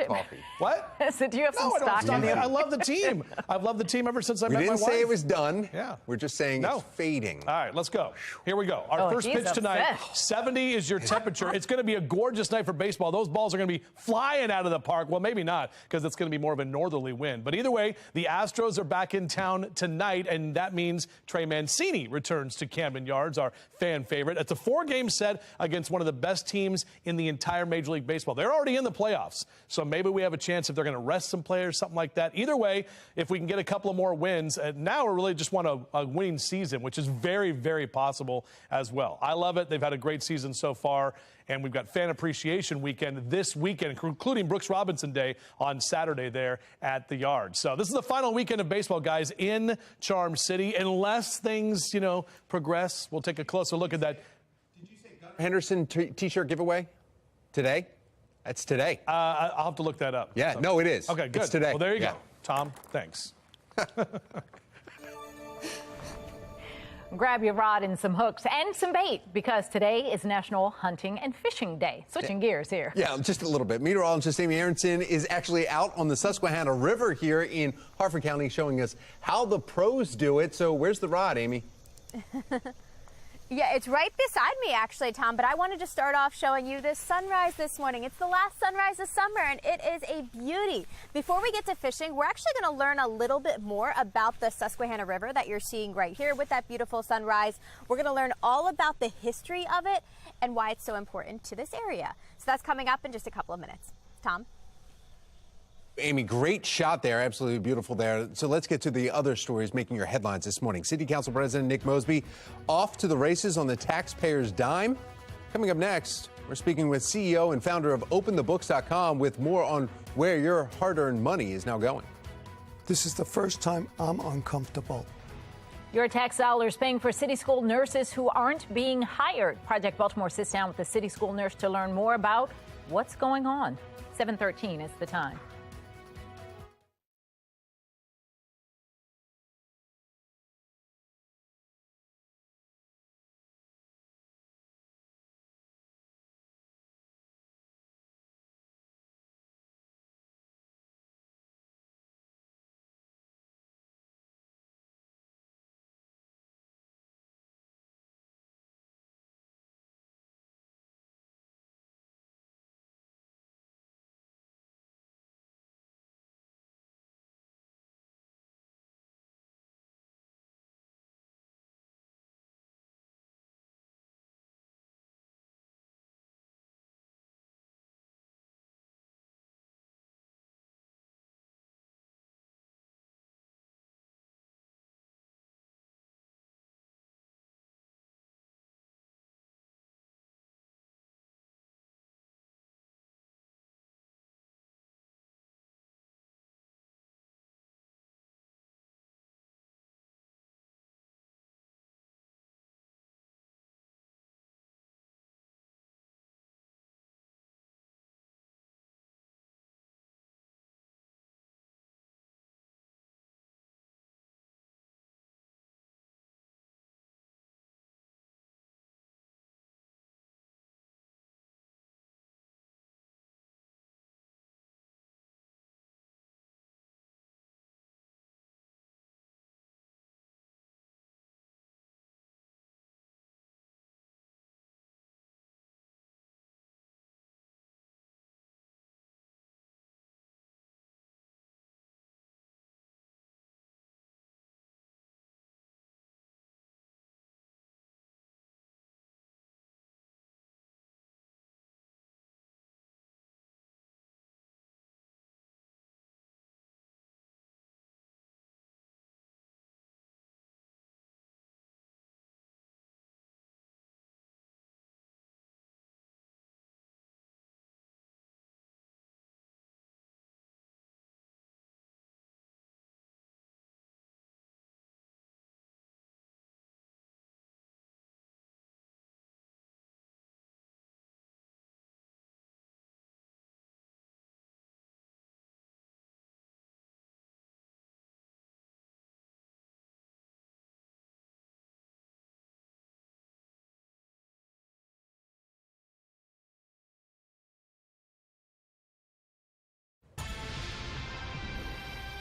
What? So do you have some stock in the Orioles? I love the team. I've loved the team ever since I met my wife. We didn't say it was done. Yeah. We're just saying it's fading. All right, let's go. Here we go. Our first pitch tonight, 70 is your temperature. It's going to be a gorgeous night for baseball. Those balls are going to be flying out of the park. Well, maybe not, because it's going to be more of a northerly wind. But either way, the Astros are back in town tonight, and that means Trey Mancini returns to Camden Yards, our fan favorite. It's a 4-game set against one of the best teams in the entire Major League Baseball. They're already in the playoffs, so maybe we have a chance if they're going to rest some players, something like that. Either way, if we can get a couple of more wins, now we really just want a winning season, which is very, very possible as well. I love it. They've had a great season so far, and we've got Fan Appreciation Weekend this weekend, including Brooks Robinson Day on Saturday there at the Yard. So this is the final weekend of baseball, guys, in Charm City. Unless things, progress, we'll take a closer look at that. Did you say Gunnar Henderson T-shirt giveaway today? That's today. I'll have to look that up. Yeah, no, it is. Okay, good. It's today. Well, there you go. Tom, thanks. Grab your rod and some hooks and some bait, because today is National Hunting and Fishing Day. Switching gears here. Yeah, just a little bit. Meteorologist Amy Aronson is actually out on the Susquehanna River here in Harford County showing us how the pros do it. So where's the rod, Amy? Yeah, it's right beside me, actually, Tom, but I wanted to start off showing you this sunrise this morning. It's the last sunrise of summer, and it is a beauty. Before we get to fishing, we're actually going to learn a little bit more about the Susquehanna River that you're seeing right here with that beautiful sunrise. We're going to learn all about the history of it and why it's so important to this area. So that's coming up in just a couple of minutes. Tom? Amy, great shot there. Absolutely beautiful there. So let's get to the other stories making your headlines this morning. City Council President Nick Mosby off to the races on the taxpayer's dime. Coming up next, we're speaking with CEO and founder of OpenTheBooks.com with more on where your hard-earned money is now going. This is the first time I'm uncomfortable. Your tax dollars paying for city school nurses who aren't being hired. Project Baltimore sits down with a city school nurse to learn more about what's going on. 7:13 is the time.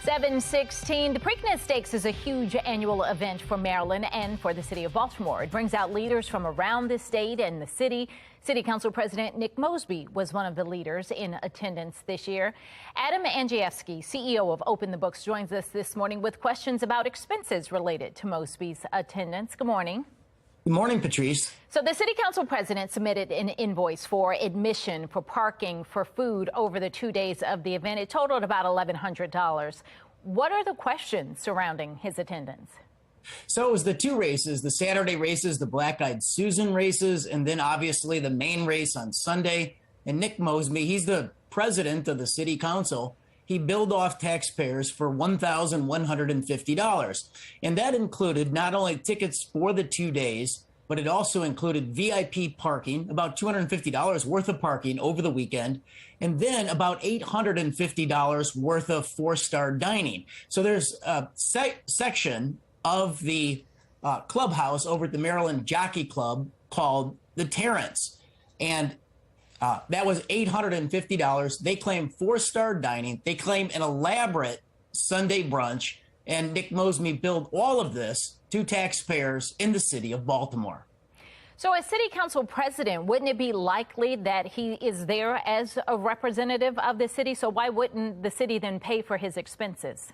7:16. The Preakness Stakes is a huge annual event for Maryland and for the city of Baltimore. It brings out leaders from around the state and the city. City Council President Nick Mosby was one of the leaders in attendance this year. Adam Andrzejewski, CEO of Open the Books, joins us this morning with questions about expenses related to Mosby's attendance. Good morning. Good morning, Patrice. So the City Council President submitted an invoice for admission, for parking, for food over the 2 days of the event. It totaled about $1,100. What are the questions surrounding his attendance? So it was the two races, the Saturday races, the Black-Eyed Susan races, and then obviously the main race on Sunday. And Nick Mosby, he's the president of the City Council. He billed off taxpayers for $1,150. And that included not only tickets for the 2 days, but it also included VIP parking, about $250 worth of parking over the weekend, and then about $850 worth of four-star dining. So there's a section of the clubhouse over at the Maryland Jockey Club called the Terrence. And that was $850. They claim four-star dining. They claim an elaborate Sunday brunch. And Nick Mosby billed all of this to taxpayers in the city of Baltimore. So as City Council President, wouldn't it be likely that he is there as a representative of the city? So why wouldn't the city then pay for his expenses?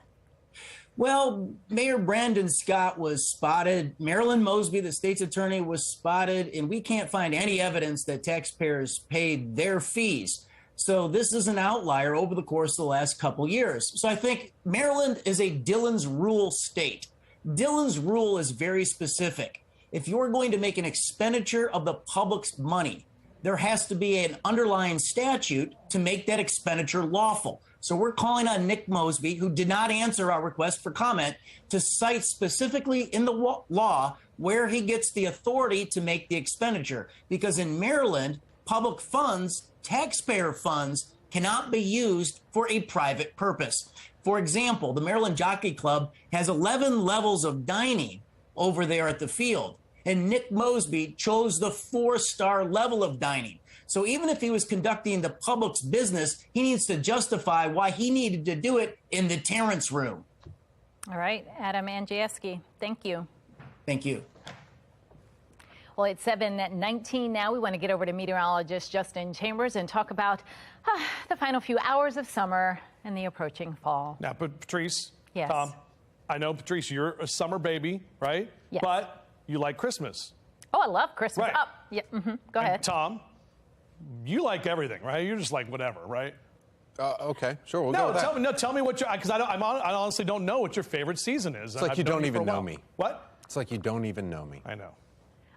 Well, Mayor Brandon Scott was spotted. Marilyn Mosby, the state's attorney, was spotted, and we can't find any evidence that taxpayers paid their fees. So this is an outlier over the course of the last couple years. So I think Maryland is a Dillon's Rule state. Dillon's Rule is very specific. If you're going to make an expenditure of the public's money, there has to be an underlying statute to make that expenditure lawful. So we're calling on Nick Mosby, who did not answer our request for comment, to cite specifically in the law where he gets the authority to make the expenditure. Because in Maryland, public funds, taxpayer funds, cannot be used for a private purpose. For example, the Maryland Jockey Club has 11 levels of dining over there at the field. And Nick Mosby chose the four-star level of dining. So even if he was conducting the public's business, he needs to justify why he needed to do it in the Terrence room. All right, Adam Andrzejewski, thank you. Thank you. Well, it's 7:19 now. We want to get over to meteorologist Justin Chambers and talk about the final few hours of summer and the approaching fall. Now, but Patrice, yes. Tom, I know, Patrice, you're a summer baby, right? Yes. But you like Christmas. Oh, I love Christmas. Right. Oh, yeah. Go ahead. And Tom, you like everything, right? You're just like whatever, right? Okay, sure. We'll go with that. Tell me what your, because I honestly don't know what your favorite season is. It's like you don't even know me. What? It's like you don't even know me. I know.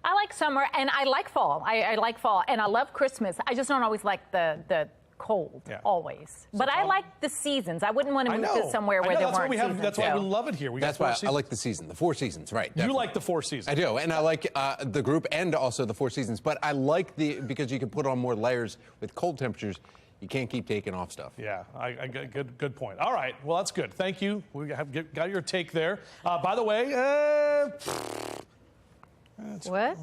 I like summer and I like fall. I like fall and I love Christmas. I just don't always like the cold, always. But I like the seasons. I wouldn't want to move to somewhere where there weren't seasons. That's why we love it here. That's why I like the season, the 4 seasons, right? Definitely. You like the 4 seasons. I do, and I like the group and also the 4 seasons. But I like because you can put on more layers with cold temperatures. You can't keep taking off stuff. Yeah, I good point. All right, well, that's good. Thank you. We got your take there. By the way, what?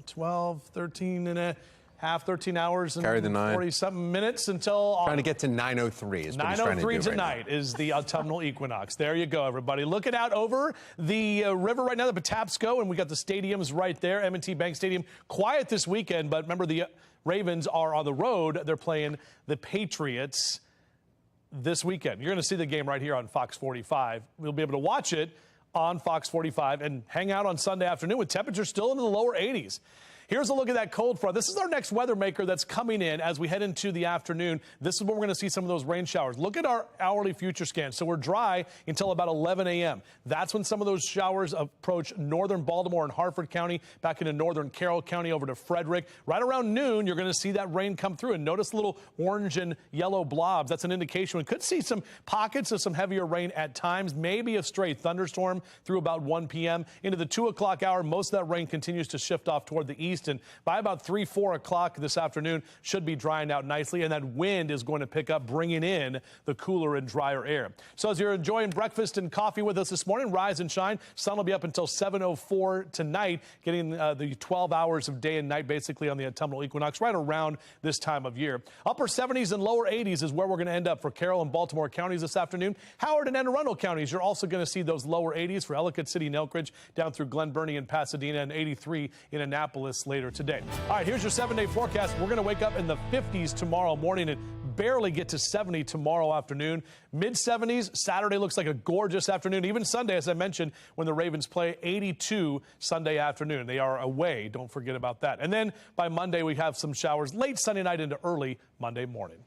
12, 13 and a half, 13 hours and 40-something minutes until... Trying to get to 9:03 is what he's trying to do 9:03 tonight is the autumnal equinox. There you go, everybody. Looking out over the river right now, the Patapsco, and we got the stadiums right there. M&T Bank Stadium, quiet this weekend, but remember the Ravens are on the road. They're playing the Patriots this weekend. You're going to see the game right here on Fox 45. We'll be able to watch it on Fox 45 and hang out on Sunday afternoon with temperatures still in the lower 80s. Here's a look at that cold front. This is our next weather maker that's coming in as we head into the afternoon. This is when we're going to see some of those rain showers. Look at our hourly future scan. So we're dry until about 11 a.m. That's when some of those showers approach northern Baltimore and Harford County, back into northern Carroll County over to Frederick. Right around noon, you're going to see that rain come through. And notice little orange and yellow blobs. That's an indication we could see some pockets of some heavier rain at times, maybe a stray thunderstorm through about 1 p.m. Into the 2 o'clock hour, most of that rain continues to shift off toward the east. southeast, and by about 3, 4 o'clock this afternoon should be drying out nicely, and that wind is going to pick up, bringing in the cooler and drier air. So as you're enjoying breakfast and coffee with us this morning, rise and shine. Sun will be up until 7:04 tonight, getting the 12 hours of day and night basically on the autumnal equinox right around this time of year. Upper 70s and lower 80s is where we're going to end up for Carroll and Baltimore counties this afternoon. Howard and Anne Arundel counties, you're also going to see those lower 80s for Ellicott City and Elk Ridge, down through Glen Burnie and Pasadena, and 83 in Annapolis later today. All right, here's your 7-day forecast. We're going to wake up in the 50s tomorrow morning and barely get to 70 tomorrow afternoon. Mid-70s. Saturday looks like a gorgeous afternoon. Even Sunday, as I mentioned, when the Ravens play, 82 Sunday afternoon. They are away. Don't forget about that. And then by Monday, we have some showers late Sunday night into early Monday morning.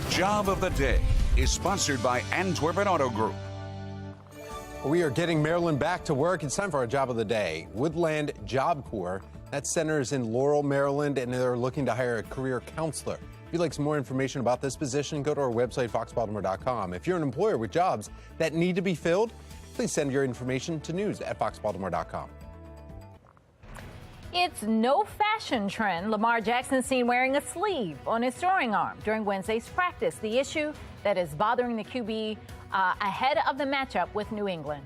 Job of the Day is sponsored by Antwerpen Auto Group. We are getting Maryland back to work. It's time for our Job of the Day. Woodland Job Corps. That center is in Laurel, Maryland, and they're looking to hire a career counselor. If you'd like some more information about this position, go to our website, foxbaltimore.com. If you're an employer with jobs that need to be filled, please send your information to news@foxbaltimore.com. It's no fashion trend. Lamar Jackson seen wearing a sleeve on his throwing arm during Wednesday's practice. The issue that is bothering the QB ahead of the matchup with New England.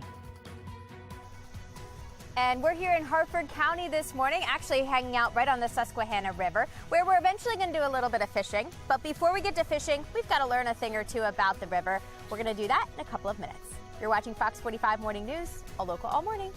And we're here in Harford County this morning, actually hanging out right on the Susquehanna River, where we're eventually going to do a little bit of fishing. But before we get to fishing, we've got to learn a thing or two about the river. We're going to do that in a couple of minutes. You're watching Fox 45 Morning News, all local, all morning.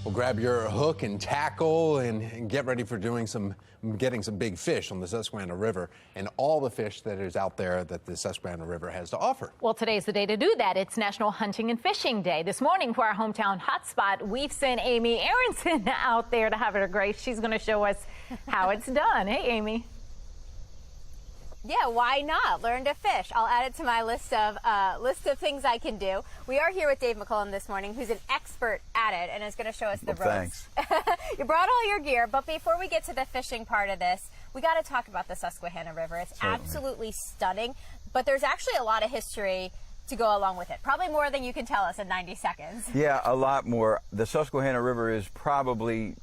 Well, grab your hook and tackle and get ready for getting some big fish on the Susquehanna River and all the fish that is out there that the Susquehanna River has to offer. Well, today's the day to do that. It's National Hunting and Fishing Day. This morning for our hometown hotspot, we've sent Amy Aronson out there to have her grace. She's going to show us how it's done. Hey, Amy. Yeah, why not? Learn to fish. I'll add it to my list of things I can do. We are here with Dave McCullum this morning, who's an expert at it and is going to show us the ropes. Thanks. You brought all your gear, but before we get to the fishing part of this, we got to talk about the Susquehanna River. It's absolutely stunning, but there's actually a lot of history to go along with it. Probably more than you can tell us in 90 seconds. Yeah, a lot more. The Susquehanna River is probably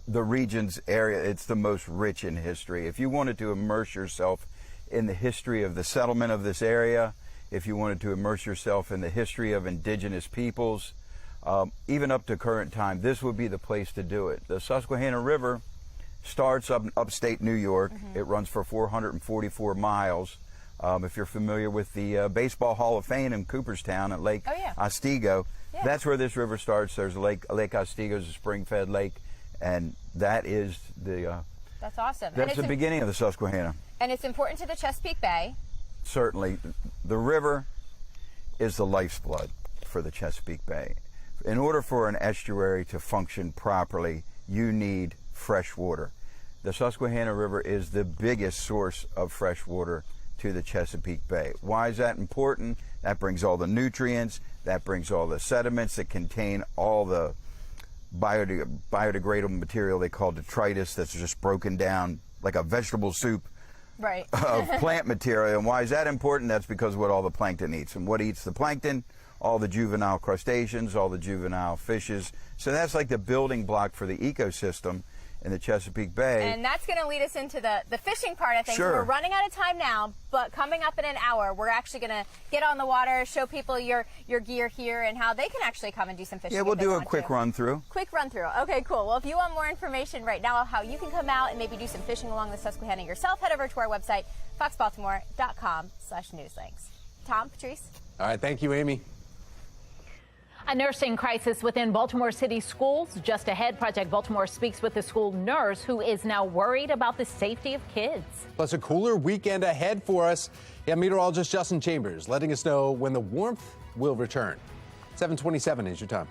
the region's area. It's the most rich in history. If you wanted to immerse yourself in the history of the settlement of this area, if you wanted to immerse yourself in the history of indigenous peoples, even up to current time, this would be the place to do it. The Susquehanna River starts up in upstate New York. It runs for 444 miles. If you're familiar with the Baseball Hall of Fame in Cooperstown at Lake Otsego, that's where this river starts. There's Lake Otsego is a spring-fed lake, and that is the that's awesome. That's the beginning of the Susquehanna. And it's important to the Chesapeake Bay. Certainly, the river is the lifeblood for the Chesapeake Bay. In order for an estuary to function properly, you need fresh water. The Susquehanna River is the biggest source of fresh water to the Chesapeake Bay. Why is that important? That brings all the nutrients, that brings all the sediments that contain all the biodegradable material they call detritus that's just broken down like a vegetable soup of plant material. And why is that important? That's because of what all the plankton eats. And what eats the plankton? All the juvenile crustaceans, all the juvenile fishes. So that's like the building block for the ecosystem in the Chesapeake Bay. And that's going to lead us into the fishing part of things. Sure. We're running out of time now, but coming up in an hour, we're actually going to get on the water, show people your gear here and how they can actually come and do some fishing. Yeah, we'll do a quick run through. Quick run through. Okay, cool. Well, if you want more information right now of how you can come out and maybe do some fishing along the Susquehanna yourself, head over to our website, foxbaltimore.com/newslinks. Tom, Patrice. All right, thank you, Amy. A nursing crisis within Baltimore City schools. Just ahead, Project Baltimore speaks with a school nurse who is now worried about the safety of kids. Plus, a cooler weekend ahead for us. Yeah, meteorologist Justin Chambers letting us know when the warmth will return. 7:27 is your time.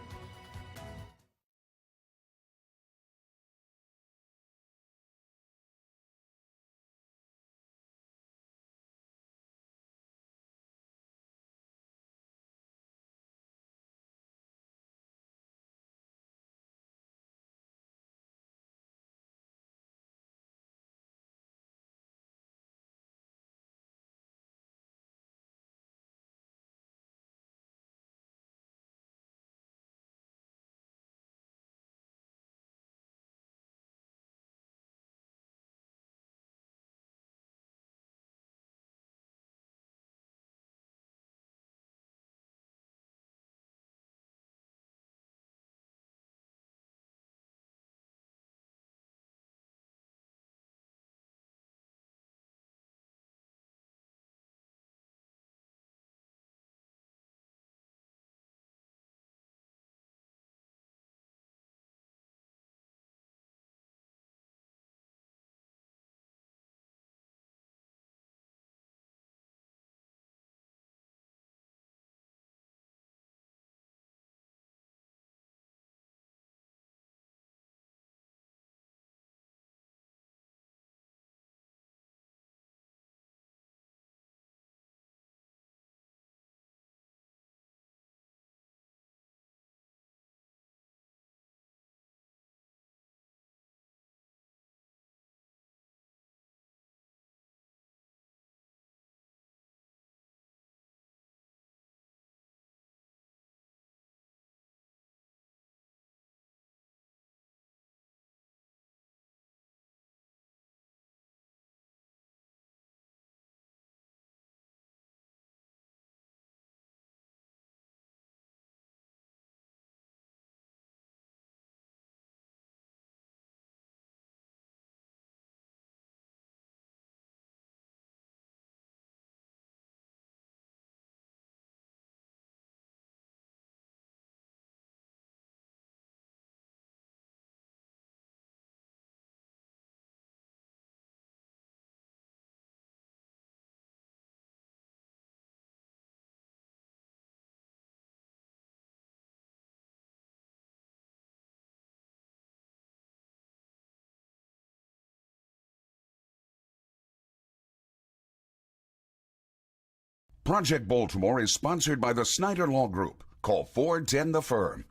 Project Baltimore is sponsored by the Snyder Law Group. Call 410 the Firm.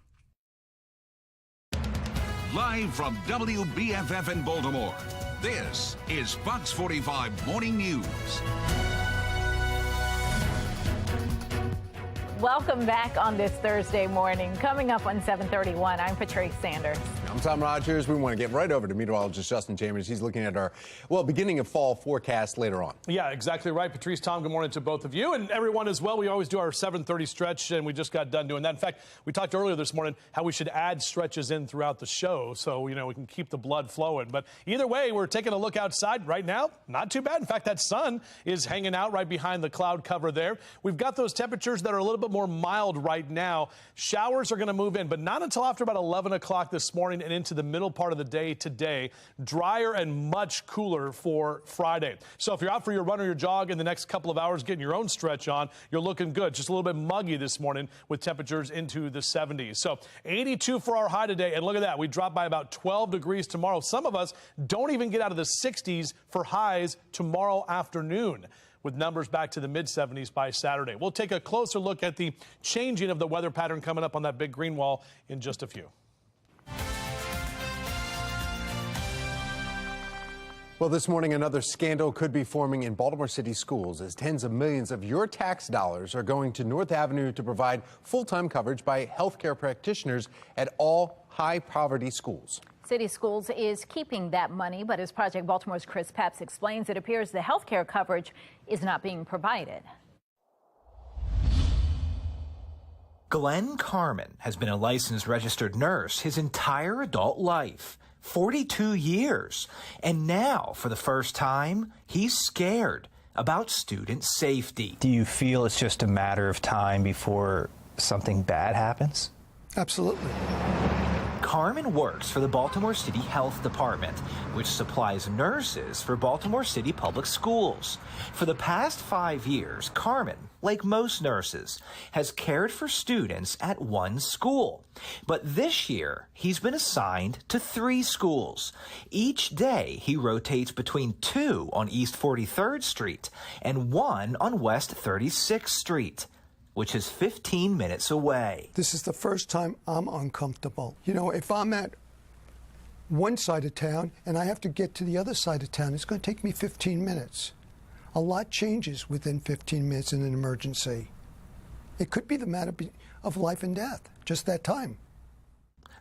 Live from WBFF in Baltimore, this is Fox 45 Morning News. Welcome back on this Thursday morning. Coming up on 7:31, I'm Patrice Sanders. I'm Tom Rogers. We want to get right over to meteorologist Justin Chambers. He's looking at our, beginning of fall forecast later on. Yeah, exactly right. Patrice, Tom, good morning to both of you and everyone as well. We always do our 7:30 stretch, and we just got done doing that. In fact, we talked earlier this morning how we should add stretches in throughout the show so, we can keep the blood flowing. But either way, we're taking a look outside right now. Not too bad. In fact, that sun is hanging out right behind the cloud cover there. We've got those temperatures that are a little bit more mild right now. Showers are going to move in, but not until after about 11 o'clock this morning and into the middle part of the day today. Drier and much cooler for Friday. So if you're out for your run or your jog in the next couple of hours getting your own stretch on, you're looking good. Just a little bit muggy this morning with temperatures into the 70s. So 82 for our high today. And look at that. We drop by about 12 degrees tomorrow. Some of us don't even get out of the 60s for highs tomorrow afternoon, with numbers back to the mid-70s by Saturday. We'll take a closer look at the changing of the weather pattern coming up on that big green wall in just a few. Well, this morning, another scandal could be forming in Baltimore City schools as tens of millions of your tax dollars are going to North Avenue to provide full-time coverage by healthcare practitioners at all high-poverty schools. City Schools is keeping that money, but as Project Baltimore's Chris Papps explains, it appears the health care coverage is not being provided. Glenn Carmen has been a licensed registered nurse his entire adult life, 42 years. And now, for the first time, he's scared about student safety. Do you feel it's just a matter of time before something bad happens? Absolutely. Carmen works for the Baltimore City Health Department, which supplies nurses for Baltimore City Public Schools. For the past 5 years, Carmen, like most nurses, has cared for students at one school. But this year, he's been assigned to 3 schools. Each day, he rotates between 2 on East 43rd Street and 1 on West 36th Street, which is 15 minutes away. This is the first time I'm uncomfortable. If I'm at one side of town and I have to get to the other side of town, it's going to take me 15 minutes. A lot changes within 15 minutes in an emergency. It could be the matter of life and death, just that time.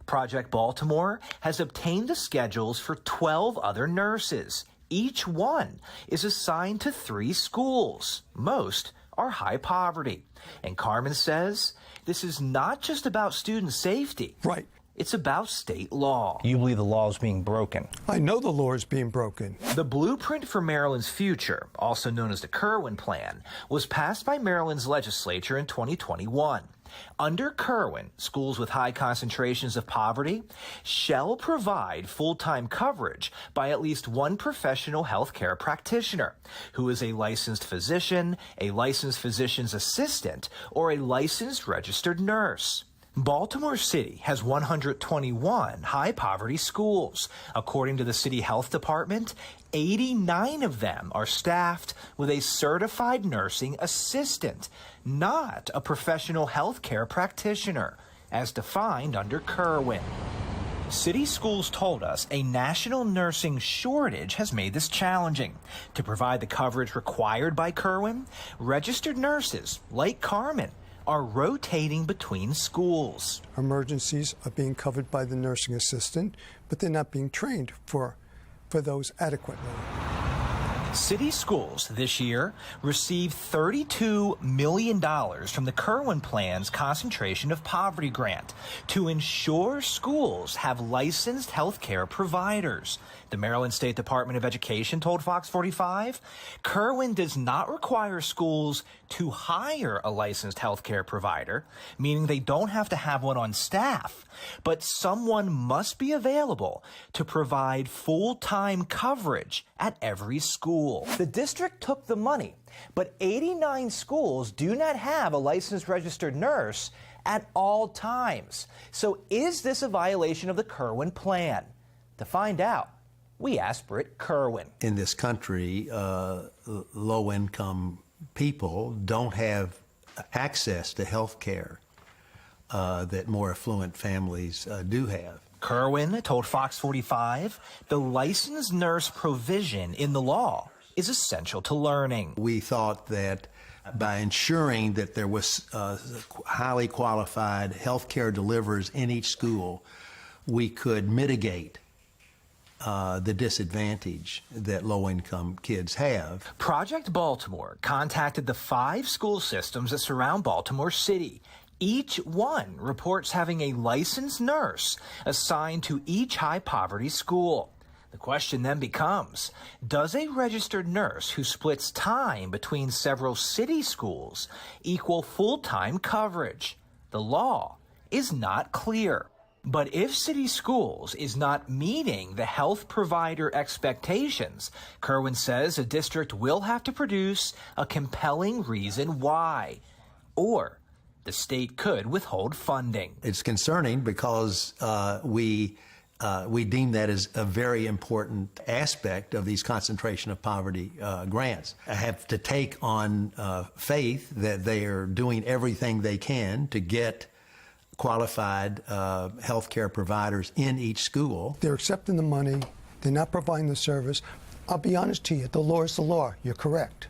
Project Baltimore has obtained the schedules for 12 other nurses. Each one is assigned to 3 schools. Most are high poverty. And Carmen says this is not just about student safety. Right. It's about state law. You believe the law is being broken? I know the law is being broken. The Blueprint for Maryland's Future, also known as the Kirwan Plan, was passed by Maryland's legislature in 2021. Under Kirwan, schools with high concentrations of poverty shall provide full-time coverage by at least one professional healthcare practitioner who is a licensed physician, a licensed physician's assistant, or a licensed registered nurse. Baltimore City has 121 high-poverty schools. According to the City Health Department, 89 of them are staffed with a certified nursing assistant, not a professional healthcare practitioner, as defined under Kirwan. City schools told us a national nursing shortage has made this challenging. To provide the coverage required by Kirwan, registered nurses, like Carmen, are rotating between schools. Emergencies are being covered by the nursing assistant, but they're not being trained for those adequately. City schools this year received $32 million from the Kirwan Plan's Concentration of Poverty Grant to ensure schools have licensed healthcare providers. The Maryland State Department of Education told FOX45, Kirwan does not require schools to hire a licensed healthcare provider, meaning they don't have to have one on staff, but someone must be available to provide full-time coverage at every school. The district took the money, but 89 schools do not have a licensed registered nurse at all times. So is this a violation of the Kirwan Plan? To find out, we asked Britt Kirwan. In this country, low-income people don't have access to health care that more affluent families do have. Kirwan told FOX45 the licensed nurse provision in the law is essential to learning. We thought that by ensuring that there was highly qualified healthcare deliverers in each school, we could mitigate the disadvantage that low-income kids have. Project Baltimore contacted the 5 school systems that surround Baltimore City. Each one reports having a licensed nurse assigned to each high-poverty school. The question then becomes, does a registered nurse who splits time between several city schools equal full-time coverage? The law is not clear. But if city schools is not meeting the health provider expectations, Kerwin says a district will have to produce a compelling reason why, or the state could withhold funding. It's concerning because we deem that as a very important aspect of these concentration of poverty grants. I have to take on faith that they are doing everything they can to get qualified healthcare providers in each school. They're accepting the money. They're not providing the service. I'll be honest to you, the law is the law. You're correct.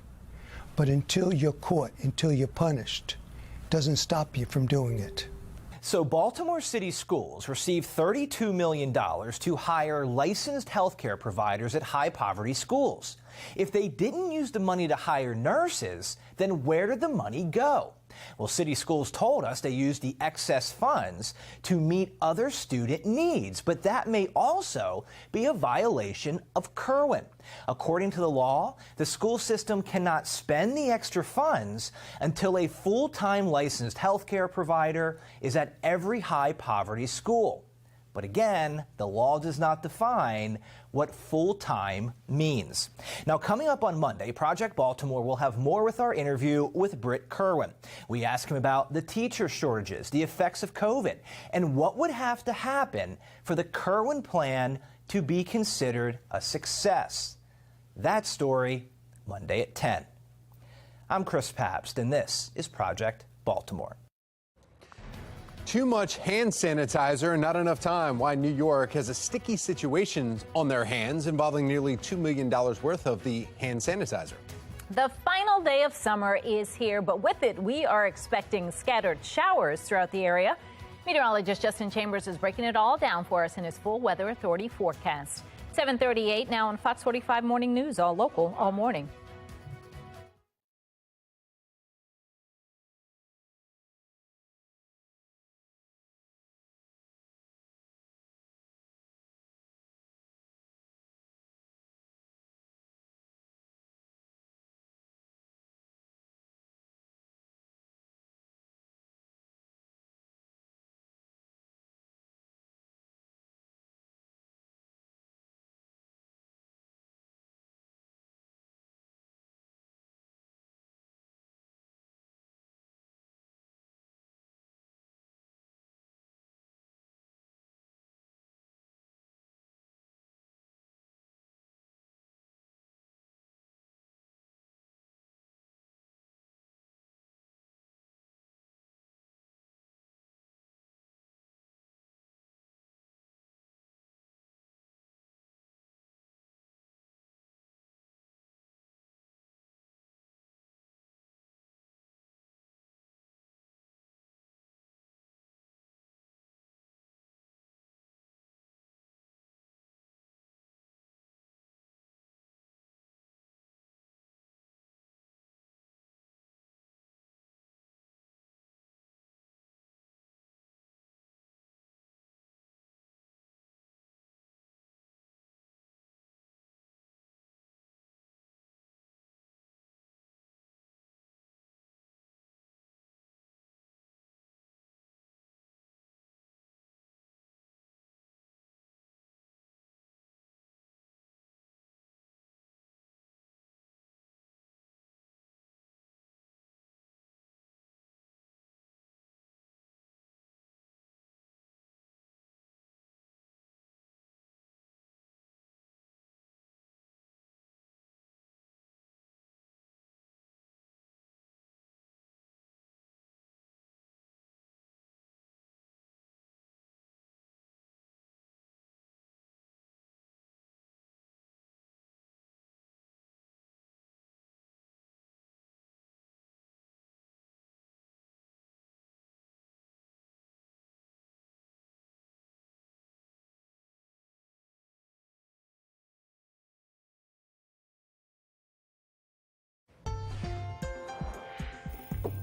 But until you're caught, until you're punished, it doesn't stop you from doing it. So Baltimore City Schools received $32 million to hire licensed healthcare providers at high-poverty schools. If they didn't use the money to hire nurses, then where did the money go? Well, city schools told us they used the excess funds to meet other student needs, but that may also be a violation of Kerwin. According to the law, the school system cannot spend the extra funds until a full-time licensed healthcare provider is at every high-poverty school. But again, the law does not define what full-time means. Now, coming up on Monday, Project Baltimore will have more with our interview with Britt Kerwin. We ask him about the teacher shortages, the effects of COVID, and what would have to happen for the Kerwin plan to be considered a success. That story, Monday at 10. I'm Chris Pabst, and this is Project Baltimore. Too much hand sanitizer and not enough time. Why New York has a sticky situation on their hands involving nearly $2 million worth of the hand sanitizer. The final day of summer is here, but with it, we are expecting scattered showers throughout the area. Meteorologist Justin Chambers is breaking it all down for us in his full Weather Authority forecast. 7:38 now on Fox 45 Morning News, all local, all morning.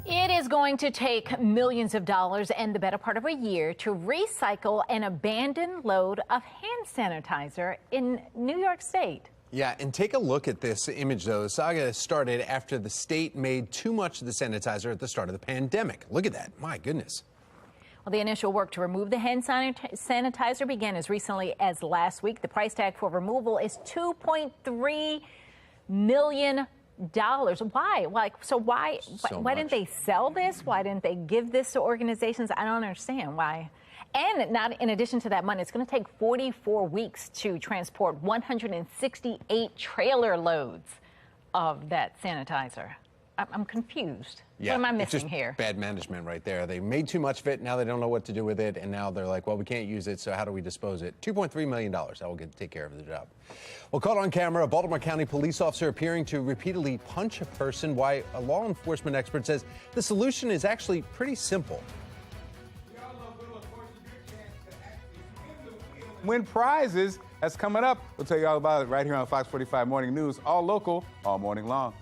It is going to take millions of dollars and the better part of a year to recycle an abandoned load of hand sanitizer in New York State. Yeah, and take a look at this image, though. The saga started after the state made too much of the sanitizer at the start of the pandemic. Look at that. My goodness. Well, the initial work to remove the hand sanitizer began as recently as last week. The price tag for removal is $2.3 million. Why? Why didn't they sell this? Why didn't they give this to organizations? I don't understand why. And not in addition to that money, it's going to take 44 weeks to transport 168 trailer loads of that sanitizer. I'm confused. Yeah, what am I it's missing just here? Bad management right there. They made too much of it. Now they don't know what to do with it. And now they're like, well, we can't use it. So how do we dispose it? $2.3 million. That will take care of the job. Well, caught on camera, a Baltimore County police officer appearing to repeatedly punch a person. Why a law enforcement expert says the solution is actually pretty simple. Win prizes. That's coming up. We'll tell you all about it right here on Fox 45 Morning News. All local, all morning long.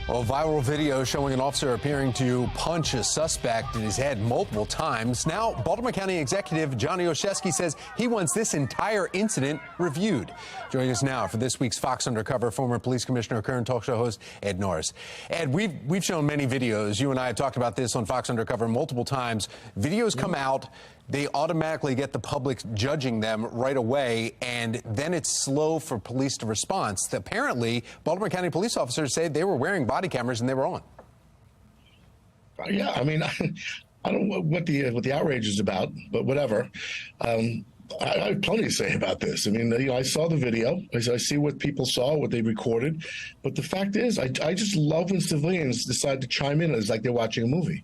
Well, a viral video showing an officer appearing to punch a suspect in his head multiple times. Now, Baltimore County Executive Johnny Olszewski says he wants this entire incident reviewed. Joining us now for this week's Fox Undercover, former police commissioner, current talk show host Ed Norris. Ed, we've shown many videos. You and I have talked about this on Fox Undercover multiple times. Videos come out, they automatically get the public judging them right away, and then it's slow for police to respond. Apparently, Baltimore County police officers say they were wearing body cameras and they were on. Yeah, I mean, I don't know what the outrage is about, but whatever. I have plenty to say about this. I mean, I saw the video. I see what people saw, what they recorded. But the fact is, I just love when civilians decide to chime in. It's like they're watching a movie.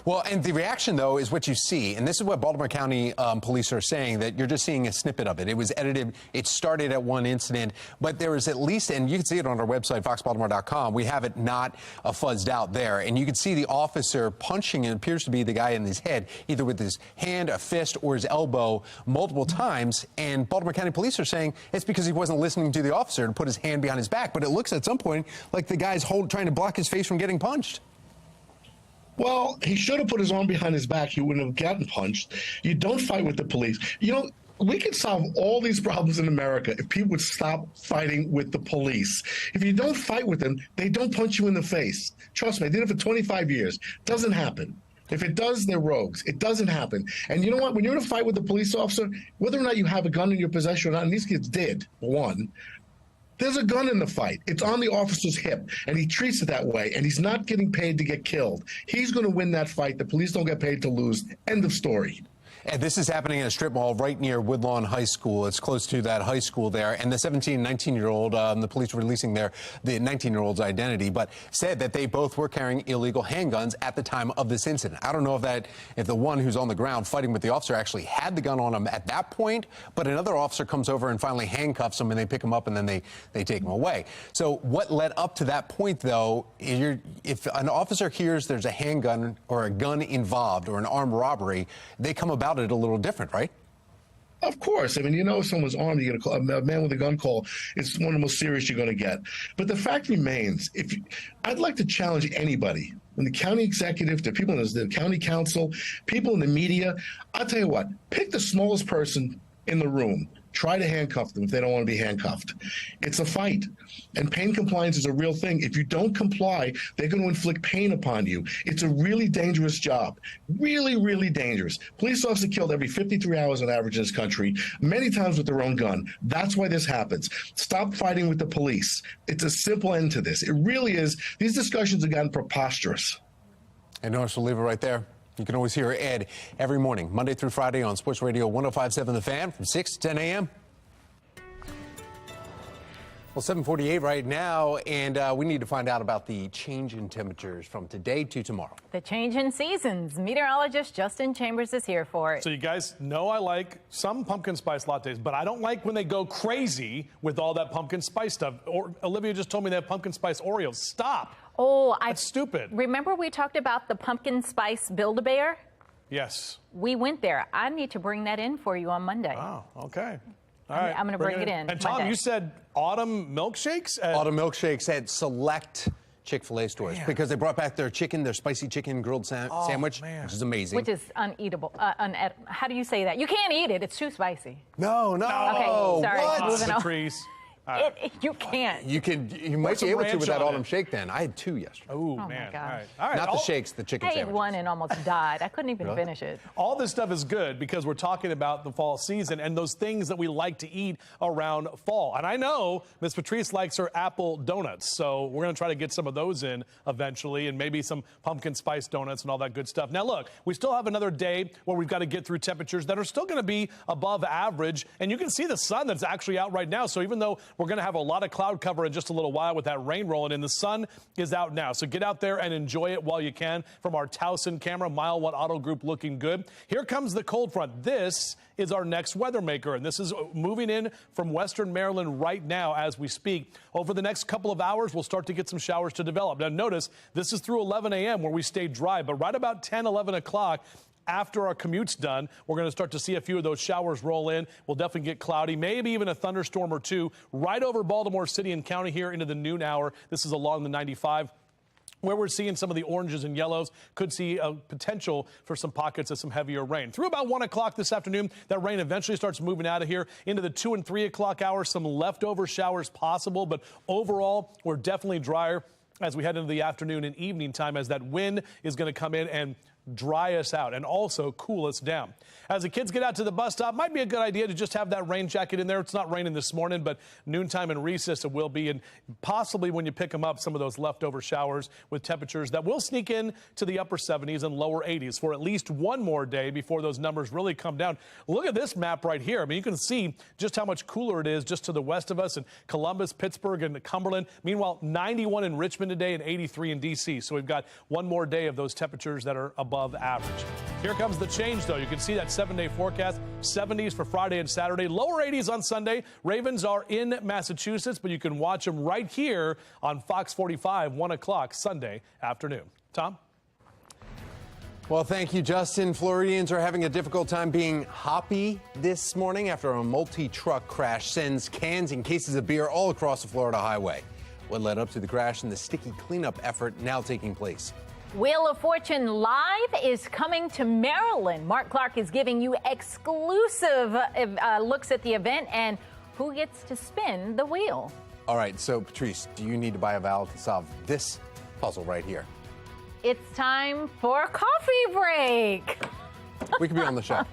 Well, and the reaction, though, is what you see. And this is what Baltimore County police are saying, that you're just seeing a snippet of it. It was edited. It started at one incident. But there is at least, and you can see it on our website, foxbaltimore.com. We have it not fuzzed out there. And you can see the officer punching, it appears to be the guy in his head, either with his hand, a fist, or his elbow multiple times. And Baltimore County police are saying it's because he wasn't listening to the officer and put his hand behind his back. But it looks at some point like the guy's trying to block his face from getting punched. Well, he should have put his arm behind his back. He wouldn't have gotten punched. You don't fight with the police. You know, we could solve all these problems in America if people would stop fighting with the police. If you don't fight with them, they don't punch you in the face. Trust me, I did it for 25 years. Doesn't happen. If it does, they're rogues. It doesn't happen. And you know what? When you're in a fight with a police officer, whether or not you have a gun in your possession or not, and these kids did, one, there's a gun in the fight. It's on the officer's hip, and he treats it that way, and he's not getting paid to get killed. He's going to win that fight. The police don't get paid to lose. End of story. And this is happening in a strip mall right near Woodlawn High School. It's close to that high school there. And the 17 and 19-year-old, the police releasing the 19-year-old's identity, but said that they both were carrying illegal handguns at the time of this incident. I don't know if the one who's on the ground fighting with the officer actually had the gun on him at that point, but another officer comes over and finally handcuffs him, and they pick him up, and then they take him away. So what led up to that point, though, if an officer hears there's a handgun or a gun involved or an armed robbery, they come about it a little different, right? Of course. I mean, you know, if someone's armed, you get a man with a gun call. It's one of the most serious you're going to get. But the fact remains, I'd like to challenge anybody, when the county executive, the people in the county council, people in the media, I'll tell you what, pick the smallest person in the room. Try to handcuff them if they don't want to be handcuffed. It's a fight. And pain compliance is a real thing. If you don't comply, they're going to inflict pain upon you. It's a really dangerous job. Really, really dangerous. Police officers killed every 53 hours on average in this country, many times with their own gun. That's why this happens. Stop fighting with the police. It's a simple end to this. It really is. These discussions have gotten preposterous. And notice we'll leave it right there. You can always hear Ed every morning, Monday through Friday on Sports Radio 105.7 The Fan from 6 to 10 a.m. Well, 7:48 right now, and we need to find out about the change in temperatures from today to tomorrow. The change in seasons. Meteorologist Justin Chambers is here for it. So you guys know I like some pumpkin spice lattes, but I don't like when they go crazy with all that pumpkin spice stuff. Olivia just told me they have pumpkin spice Oreos. Stop. Oh, that's stupid. Remember we talked about the pumpkin spice Build-A-Bear? Yes. We went there. I need to bring that in for you on Monday. Oh, okay. All right. I'm going to bring it in. And Tom, Monday. You said autumn milkshakes? Autumn milkshakes at select Chick-fil-A stores because they brought back their spicy chicken grilled sandwich, which is amazing. Which is uneatable. How do you say that? You can't eat it. It's too spicy. No. Okay, sorry. What? Moving on. Patrice. You can't. You might be able to with that autumn shake then. I had 2 yesterday. Oh, man. My God. All right. Not the shakes, the chicken I ate sandwiches. one and almost died. I couldn't even finish it. All this stuff is good because we're talking about the fall season and those things that we like to eat around fall. And I know Miss Patrice likes her apple donuts, so we're going to try to get some of those in eventually, and maybe some pumpkin spice donuts and all that good stuff. Now, look, we still have another day where we've got to get through temperatures that are still going to be above average, and you can see the sun that's actually out right now. So even though we're going to have a lot of cloud cover in just a little while with that rain rolling in, the sun is out now. So get out there and enjoy it while you can from our Towson camera. Mile One Auto Group looking good. Here comes the cold front. This is our next weather maker, and this is moving in from western Maryland right now as we speak. Over the next couple of hours, we'll start to get some showers to develop. Now notice this is through 11 a.m. where we stay dry, but right about 10, 11 o'clock, after our commute's done, we're going to start to see a few of those showers roll in. We'll definitely get cloudy, maybe even a thunderstorm or two right over Baltimore City and County here into the noon hour. This is along the 95. Where we're seeing some of the oranges and yellows, could see a potential for some pockets of some heavier rain. Through about 1 o'clock this afternoon, that rain eventually starts moving out of here into the 2 and 3 o'clock hours. Some leftover showers possible, but overall, we're definitely drier as we head into the afternoon and evening time, as that wind is going to come in and dry us out and also cool us down. As the kids get out to the bus stop, might be a good idea to just have that rain jacket in there. It's not raining this morning, but noontime and recess it will be, and possibly when you pick them up, some of those leftover showers with temperatures that will sneak in to the upper 70s and lower 80s for at least one more day before those numbers really come down. Look at this map right here. I mean, you can see just how much cooler it is just to the west of us in Columbus, Pittsburgh, and Cumberland. Meanwhile, 91 in Richmond today and 83 in D.C. So we've got one more day of those temperatures that are above above average. Here comes the change, though. You can see that 7-day forecast, 70s for Friday and Saturday, lower 80s on Sunday. Ravens are in Massachusetts, but you can watch them right here on Fox 45, 1 o'clock Sunday afternoon. Tom? Well, thank you, Justin. Floridians are having a difficult time being hoppy this morning after a multi-truck crash sends cans and cases of beer all across the Florida highway. What led up to the crash and the sticky cleanup effort now taking place. Wheel of Fortune Live is coming to Maryland. Mark Clark is giving you exclusive looks at the event and who gets to spin the wheel. All right, so Patrice, do you need to buy a vowel to solve this puzzle right here? It's time for a coffee break. We could be on the show.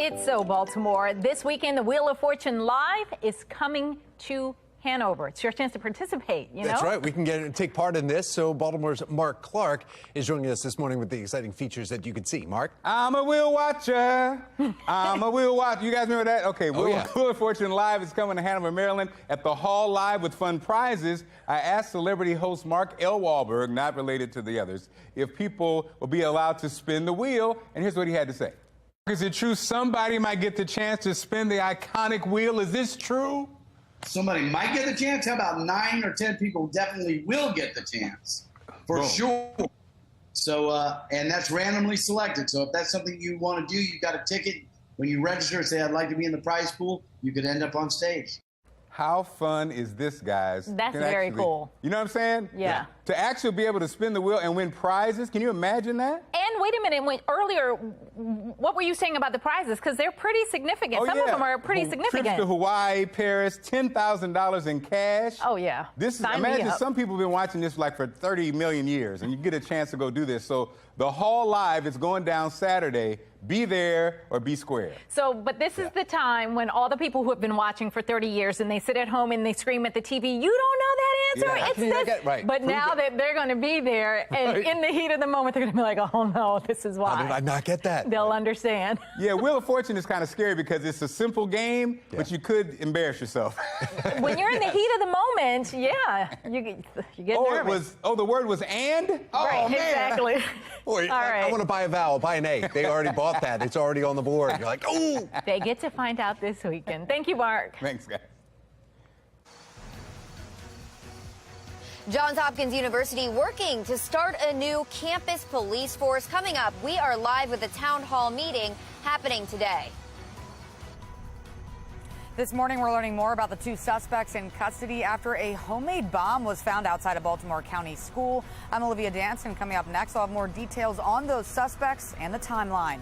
It's so Baltimore. This weekend, the Wheel of Fortune Live is coming to Hanover. It's your chance to participate, you know? That's right. We can take part in this. So Baltimore's Mark Clark is joining us this morning with the exciting features that you can see. Mark? I'm a wheel watcher. I'm a wheel watcher. You guys remember that? Okay, Wheel of Fortune Live is coming to Hanover, Maryland at the Hall Live with fun prizes. I asked celebrity host Mark L. Wahlberg, not related to the others, if people will be allowed to spin the wheel, and here's what he had to say. Is it true somebody might get the chance to spin the iconic wheel? Is this true? Somebody might get the chance. How about 9 or 10 people definitely will get the chance? For sure. So, and that's randomly selected. So if that's something you want to do, you got a ticket. When you register and say, I'd like to be in the prize pool, you could end up on stage. How fun is this, guys? That's very cool. You know what I'm saying? Yeah. To actually be able to spin the wheel and win prizes, can you imagine that? And wait a minute, earlier, what were you saying about the prizes? Because they're pretty significant. Some of them are pretty significant. Trips to Hawaii, Paris, $10,000 in cash. Oh, yeah. This is, imagine some people have been watching this like for 30 million years, and you get a chance to go do this. So the Hall Live is going down Saturday. Be there or be square. So, but this is the time when all the people who have been watching for 30 years and they sit at home and they scream at the TV, you don't know that answer. Yeah. It's this. Right. But now that they're going to be there and in the heat of the moment, they're going to be like, oh no, this is why. How did I not get that? They'll understand. Yeah, Wheel of Fortune is kind of scary because it's a simple game, but you could embarrass yourself. When you're in the heat of the moment, yeah, you get nervous. The word was and? Oh, right, man. Exactly. Boy, All right. I want to buy a vowel, buy an A. They already bought that. It's already on the board. You're like, ooh. They get to find out this weekend. Thank you, Mark. Thanks, guys. Johns Hopkins University working to start a new campus police force. Coming up, we are live with a town hall meeting happening today. This morning, we're learning more about the two suspects in custody after a homemade bomb was found outside a Baltimore County school. I'm Olivia Danson. Coming up next, I'll have more details on those suspects and the timeline.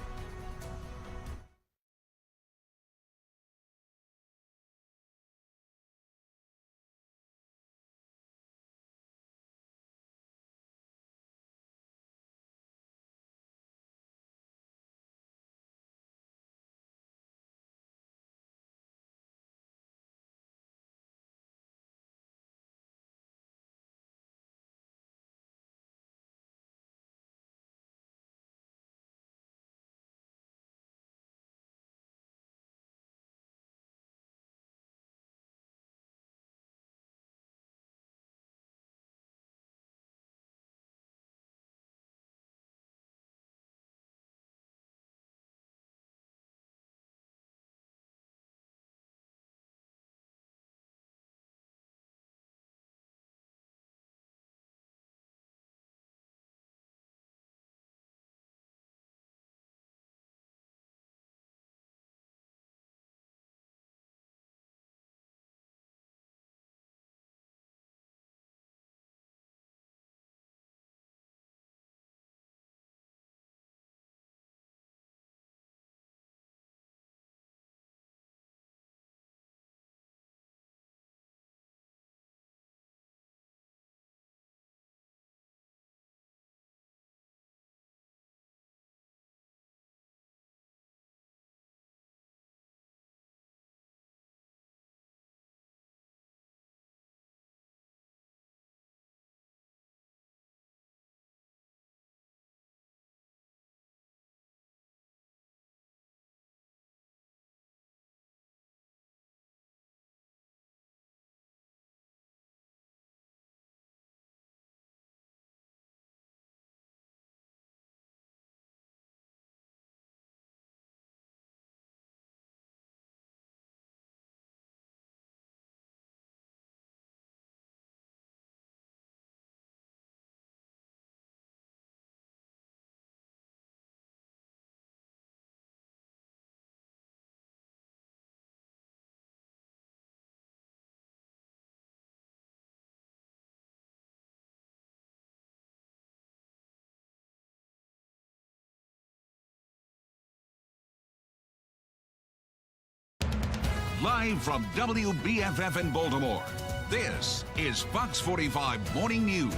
Live from WBFF in Baltimore, this is Fox 45 Morning News.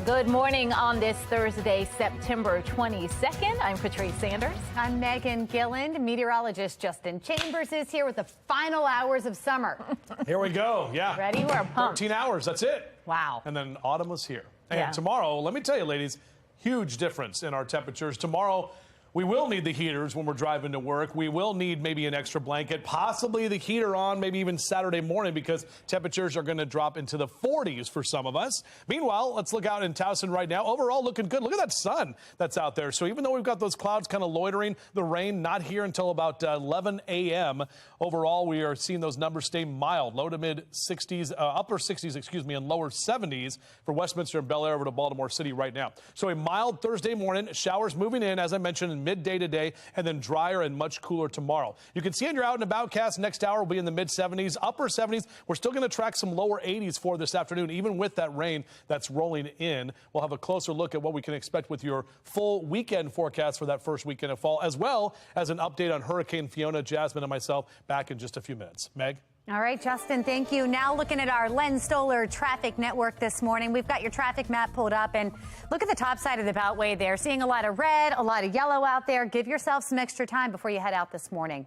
Good morning on this Thursday, September 22nd. I'm Patrice Sanders. I'm Megan Gilland. Meteorologist Justin Chambers is here with the final hours of summer. Here we go. Yeah. Ready? We're pumped. 13 hours. That's it. Wow. And then autumn was here. And Yeah. tomorrow, let me tell you, ladies, huge difference in our temperatures. Tomorrow, we will need the heaters when we're driving to work. We will need maybe an extra blanket, possibly the heater on, maybe even Saturday morning, because temperatures are going to drop into the 40s for some of us. Meanwhile, let's look out in Towson right now. Overall, looking good. Look at that sun that's out there. So even though we've got those clouds kind of loitering, the rain not here until about 11 a.m. Overall, we are seeing those numbers stay mild, low to mid 60s, upper 60s, excuse me, and lower 70s for Westminster and Bel Air over to Baltimore City right now. So a mild Thursday morning, showers moving in, as I mentioned, in midday today, and then drier and much cooler tomorrow. You can see on your out and about cast next hour will be in the mid 70s, upper 70s. We're still going to track some lower 80s for this afternoon, even with that rain that's rolling in. We'll have a closer look at what we can expect with your full weekend forecast for that first weekend of fall, as well as an update on Hurricane Fiona. Jasmine and myself back in just a few minutes. Meg? All right, Justin, thank you. Now looking at our Len Stoller traffic network this morning. We've got your traffic map pulled up, and look at the top side of the Beltway there. Seeing a lot of red, a lot of yellow out there. Give yourself some extra time before you head out this morning.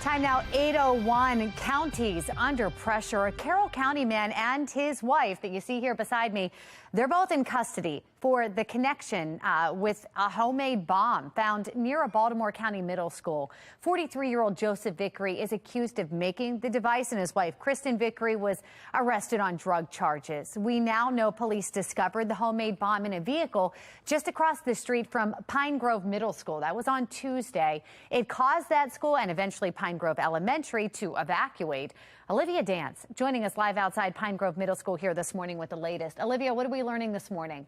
Time now, 8:01. Counties under pressure. A Carroll County man and his wife that you see here beside me, they're both in custody for the connection with a homemade bomb found near a Baltimore County middle school. 43-year-old Joseph Vickery is accused of making the device, and his wife, Kristen Vickery, was arrested on drug charges. We now know police discovered the homemade bomb in a vehicle just across the street from Pine Grove Middle School. That was on Tuesday. It caused that school and eventually Pine Grove Elementary to evacuate. Olivia Dance joining us live outside Pine Grove Middle School here this morning with the latest. Olivia, what are we learning this morning?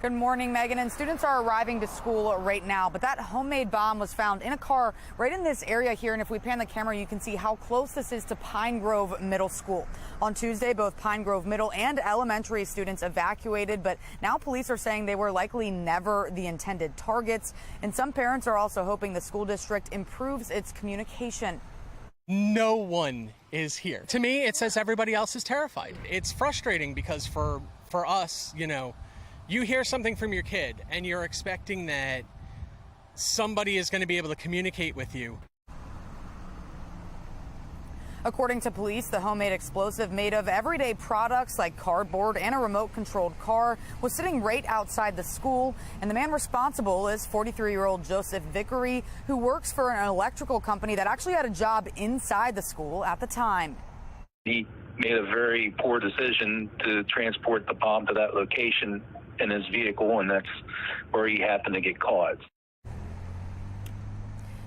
Good morning, Megan. And students are arriving to school right now, but that homemade bomb was found in a car right in this area here. And if we pan the camera, you can see how close this is to Pine Grove Middle School. On Tuesday, both Pine Grove Middle and elementary students evacuated, but now police are saying they were likely never the intended targets. And some parents are also hoping the school district improves its communication. No one is here. To me, it says everybody else is terrified. It's frustrating because for us, you hear something from your kid and you're expecting that somebody is going to be able to communicate with you. According to police, the homemade explosive made of everyday products like cardboard and a remote-controlled car was sitting right outside the school. And the man responsible is 43-year-old Joseph Vickery, who works for an electrical company that actually had a job inside the school at the time. He made a very poor decision to transport the bomb to that location in his vehicle, and that's where he happened to get caught.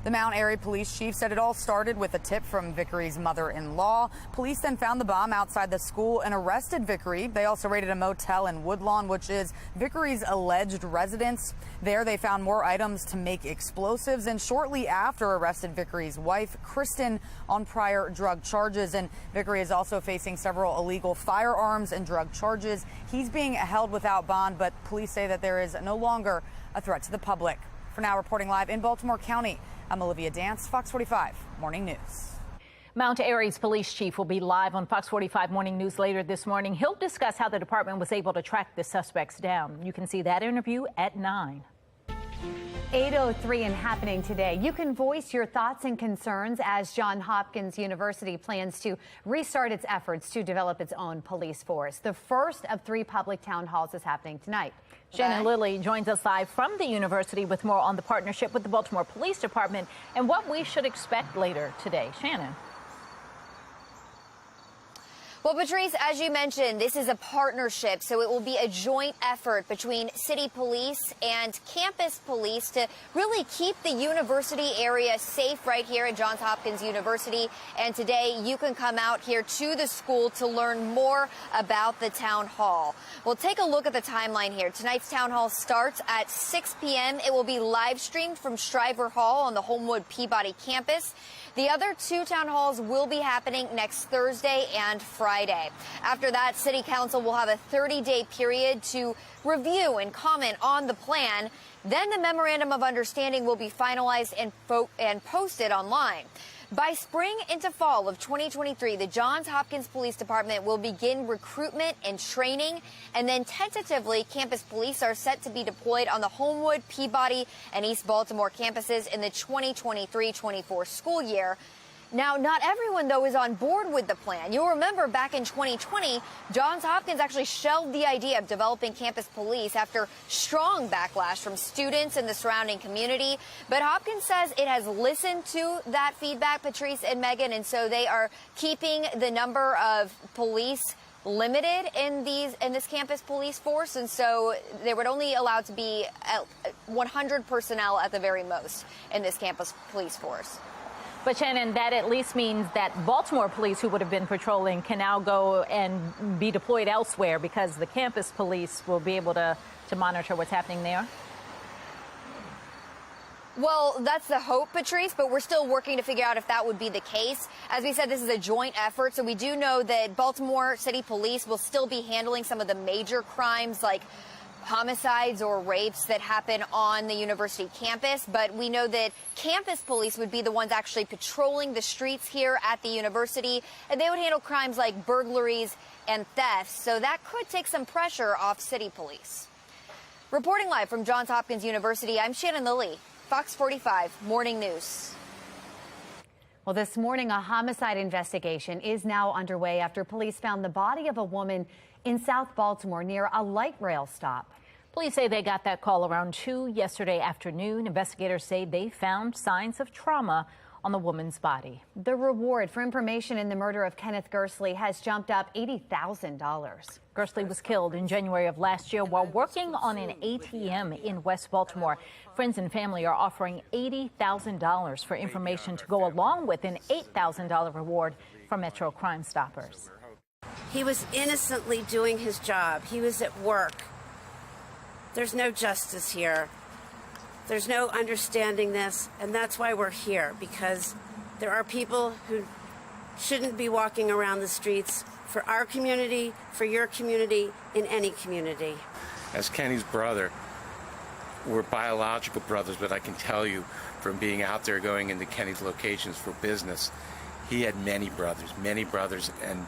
The Mount Airy police chief said it all started with a tip from Vickery's mother-in-law. Police then found the bomb outside the school and arrested Vickery. They also raided a motel in Woodlawn, which is Vickery's alleged residence. There they found more items to make explosives, and shortly after arrested Vickery's wife, Kristen, on prior drug charges. And Vickery is also facing several illegal firearms and drug charges. He's being held without bond, but police say that there is no longer a threat to the public. For now, reporting live in Baltimore County, I'm Olivia Dance, Fox 45 Morning News. Mount Airy's police chief will be live on Fox 45 Morning News later this morning. He'll discuss how the department was able to track the suspects down. You can see that interview at 9. 8:03 and happening today. You can voice your thoughts and concerns as Johns Hopkins University plans to restart its efforts to develop its own police force. The first of 3 public town halls is happening tonight. Shannon Lilly joins us live from the university with more on the partnership with the Baltimore Police Department and what we should expect later today. Shannon. Well, Patrice, as you mentioned, this is a partnership, so it will be a joint effort between city police and campus police to really keep the university area safe right here at Johns Hopkins University. And today you can come out here to the school to learn more about the town hall. We'll take a look at the timeline here. Tonight's town hall starts at 6 p.m. It will be live streamed from Shriver Hall on the Homewood Peabody campus. The other 2 town halls will be happening next Thursday and Friday. After that, City Council will have a 30-day period to review and comment on the plan. Then the Memorandum of Understanding will be finalized and posted online. By spring into fall of 2023, the Johns Hopkins Police Department will begin recruitment and training, and then tentatively, campus police are set to be deployed on the Homewood, Peabody, and East Baltimore campuses in the 2023-24 school year. Now, not everyone, though, is on board with the plan. You'll remember back in 2020, Johns Hopkins actually shelved the idea of developing campus police after strong backlash from students in the surrounding community. But Hopkins says it has listened to that feedback, Patrice and Megan, and so they are keeping the number of police limited in this campus police force, and so they would only allow to be 100 personnel at the very most in this campus police force. But Shannon, that at least means that Baltimore police who would have been patrolling can now go and be deployed elsewhere because the campus police will be able to monitor what's happening there. Well, that's the hope, Patrice, but we're still working to figure out if that would be the case. As we said, this is a joint effort, so we do know that Baltimore City Police will still be handling some of the major crimes like homicides or rapes that happen on the university campus, but we know that campus police would be the ones actually patrolling the streets here at the university, and they would handle crimes like burglaries and thefts, so that could take some pressure off city police. Reporting live from Johns Hopkins University, I'm Shannon Lilly, Fox 45 Morning News. Well, this morning, a homicide investigation is now underway after police found the body of a woman in South Baltimore near a light rail stop. Police say they got that call around 2 yesterday afternoon. Investigators say they found signs of trauma on the woman's body. The reward for information in the murder of Kenneth Gersley has jumped up $80,000. Gersley was killed in January of last year while working on an ATM in West Baltimore. Friends and family are offering $80,000 for information to go along with an $8,000 reward for Metro Crime Stoppers. He was innocently doing his job. He was at work. There's no justice here. There's no understanding this, and that's why we're here, because there are people who shouldn't be walking around the streets for our community, for your community, in any community. As Kenny's brother, we're biological brothers, but I can tell you from being out there going into Kenny's locations for business, he had many brothers, and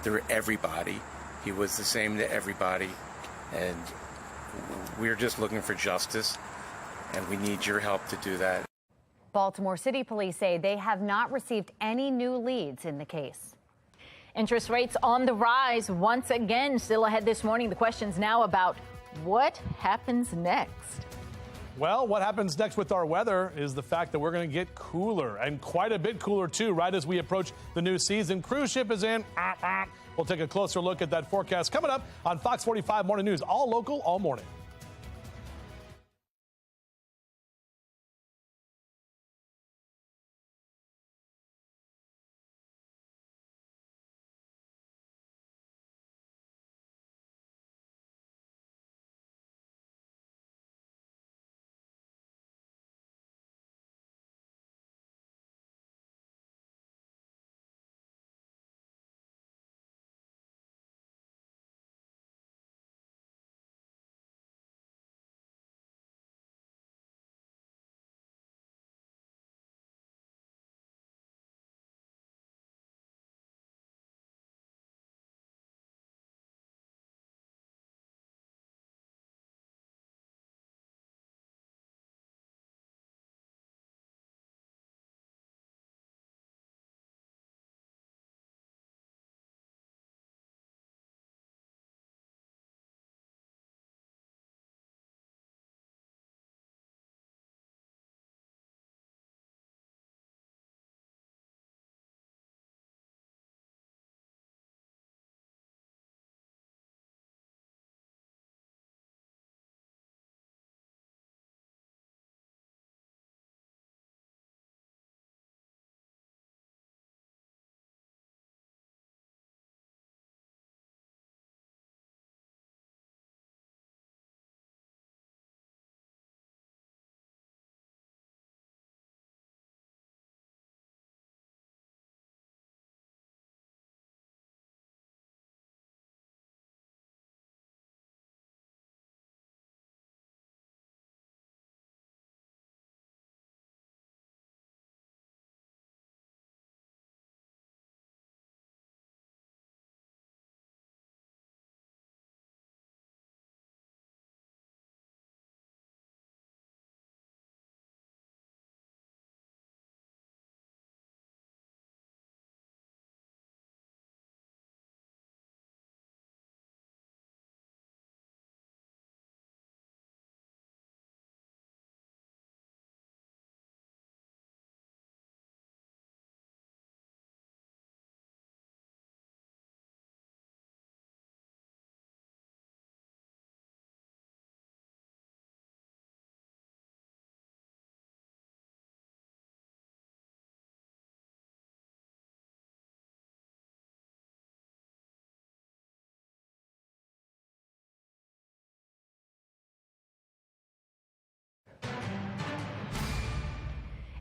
they're everybody. He was the same to everybody, and we're just looking for justice, and we need your help to do that. Baltimore City Police say they have not received any new leads in the case. Interest rates on the rise once again. Still ahead this morning, the questions now about what happens next. Well, what happens next with our weather is the fact that we're going to get cooler, and quite a bit cooler, too, right as we approach the new season. Cruise ship is in. We'll take a closer look at that forecast coming up on Fox 45 Morning News. All local, all morning.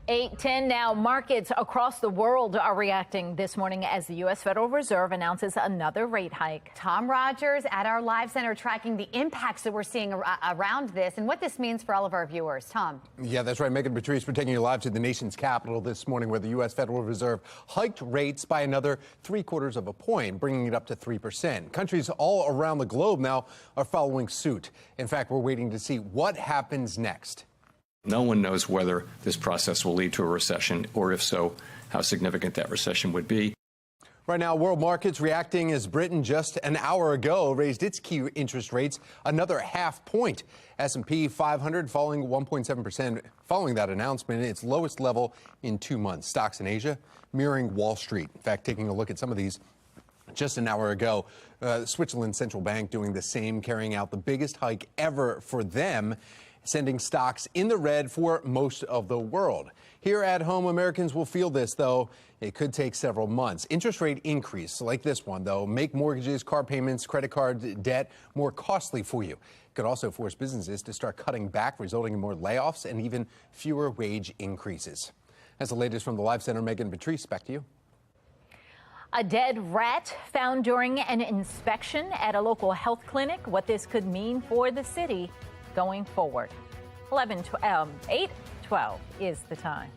8:10 now. Markets across the world are reacting this morning as the U.S. Federal Reserve announces another rate hike. Tom Rogers at our live center tracking the impacts that we're seeing around this and what this means for all of our viewers. Tom. Yeah, that's right. Megan Patrice, we're taking you live to the nation's capital this morning, where the U.S. Federal Reserve hiked rates by another 0.75 of a point, bringing it up to 3%. Countries all around the globe now are following suit. In fact, we're waiting to see what happens next. No one knows whether this process will lead to a recession, or if so, how significant that recession would be. Right now, world markets reacting as Britain just an hour ago raised its key interest rates another half point. S&P 500 falling 1.7% following that announcement, its lowest level in 2 months. Stocks in Asia mirroring Wall Street. In fact, taking a look at some of these just an hour ago, Switzerland's central bank doing the same, carrying out the biggest hike ever for them, sending stocks in the red for most of the world. Here at home, Americans will feel this, though. It could take several months. Interest rate increase like this one, though, make mortgages, car payments, credit card debt more costly for you. It could also force businesses to start cutting back, resulting in more layoffs and even fewer wage increases. That's the latest from the Live Center. Megan Patrice, back to you. A dead rat found during an inspection at a local health clinic. What this could mean for the city going forward. 8:12 is the time.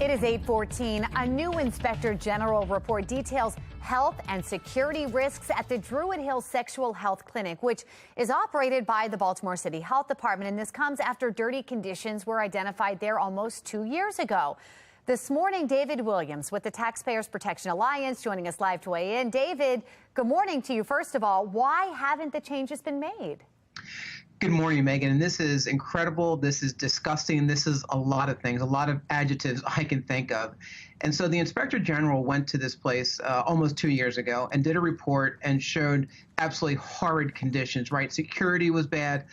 It is 8:14. A new Inspector General report details health and security risks at the Druid Hill Sexual Health Clinic, which is operated by the Baltimore City Health Department. And this comes after dirty conditions were identified there almost 2 years ago. This morning, David Williams with the Taxpayers Protection Alliance joining us live to weigh in. David, good morning to you. First of all, why haven't the changes been made? Good morning, Megan. And this is incredible. This is disgusting. This is a lot of things, a lot of adjectives I can think of. And so the Inspector General went to this place almost 2 years ago and did a report and showed absolutely horrid conditions, right? Security was bad.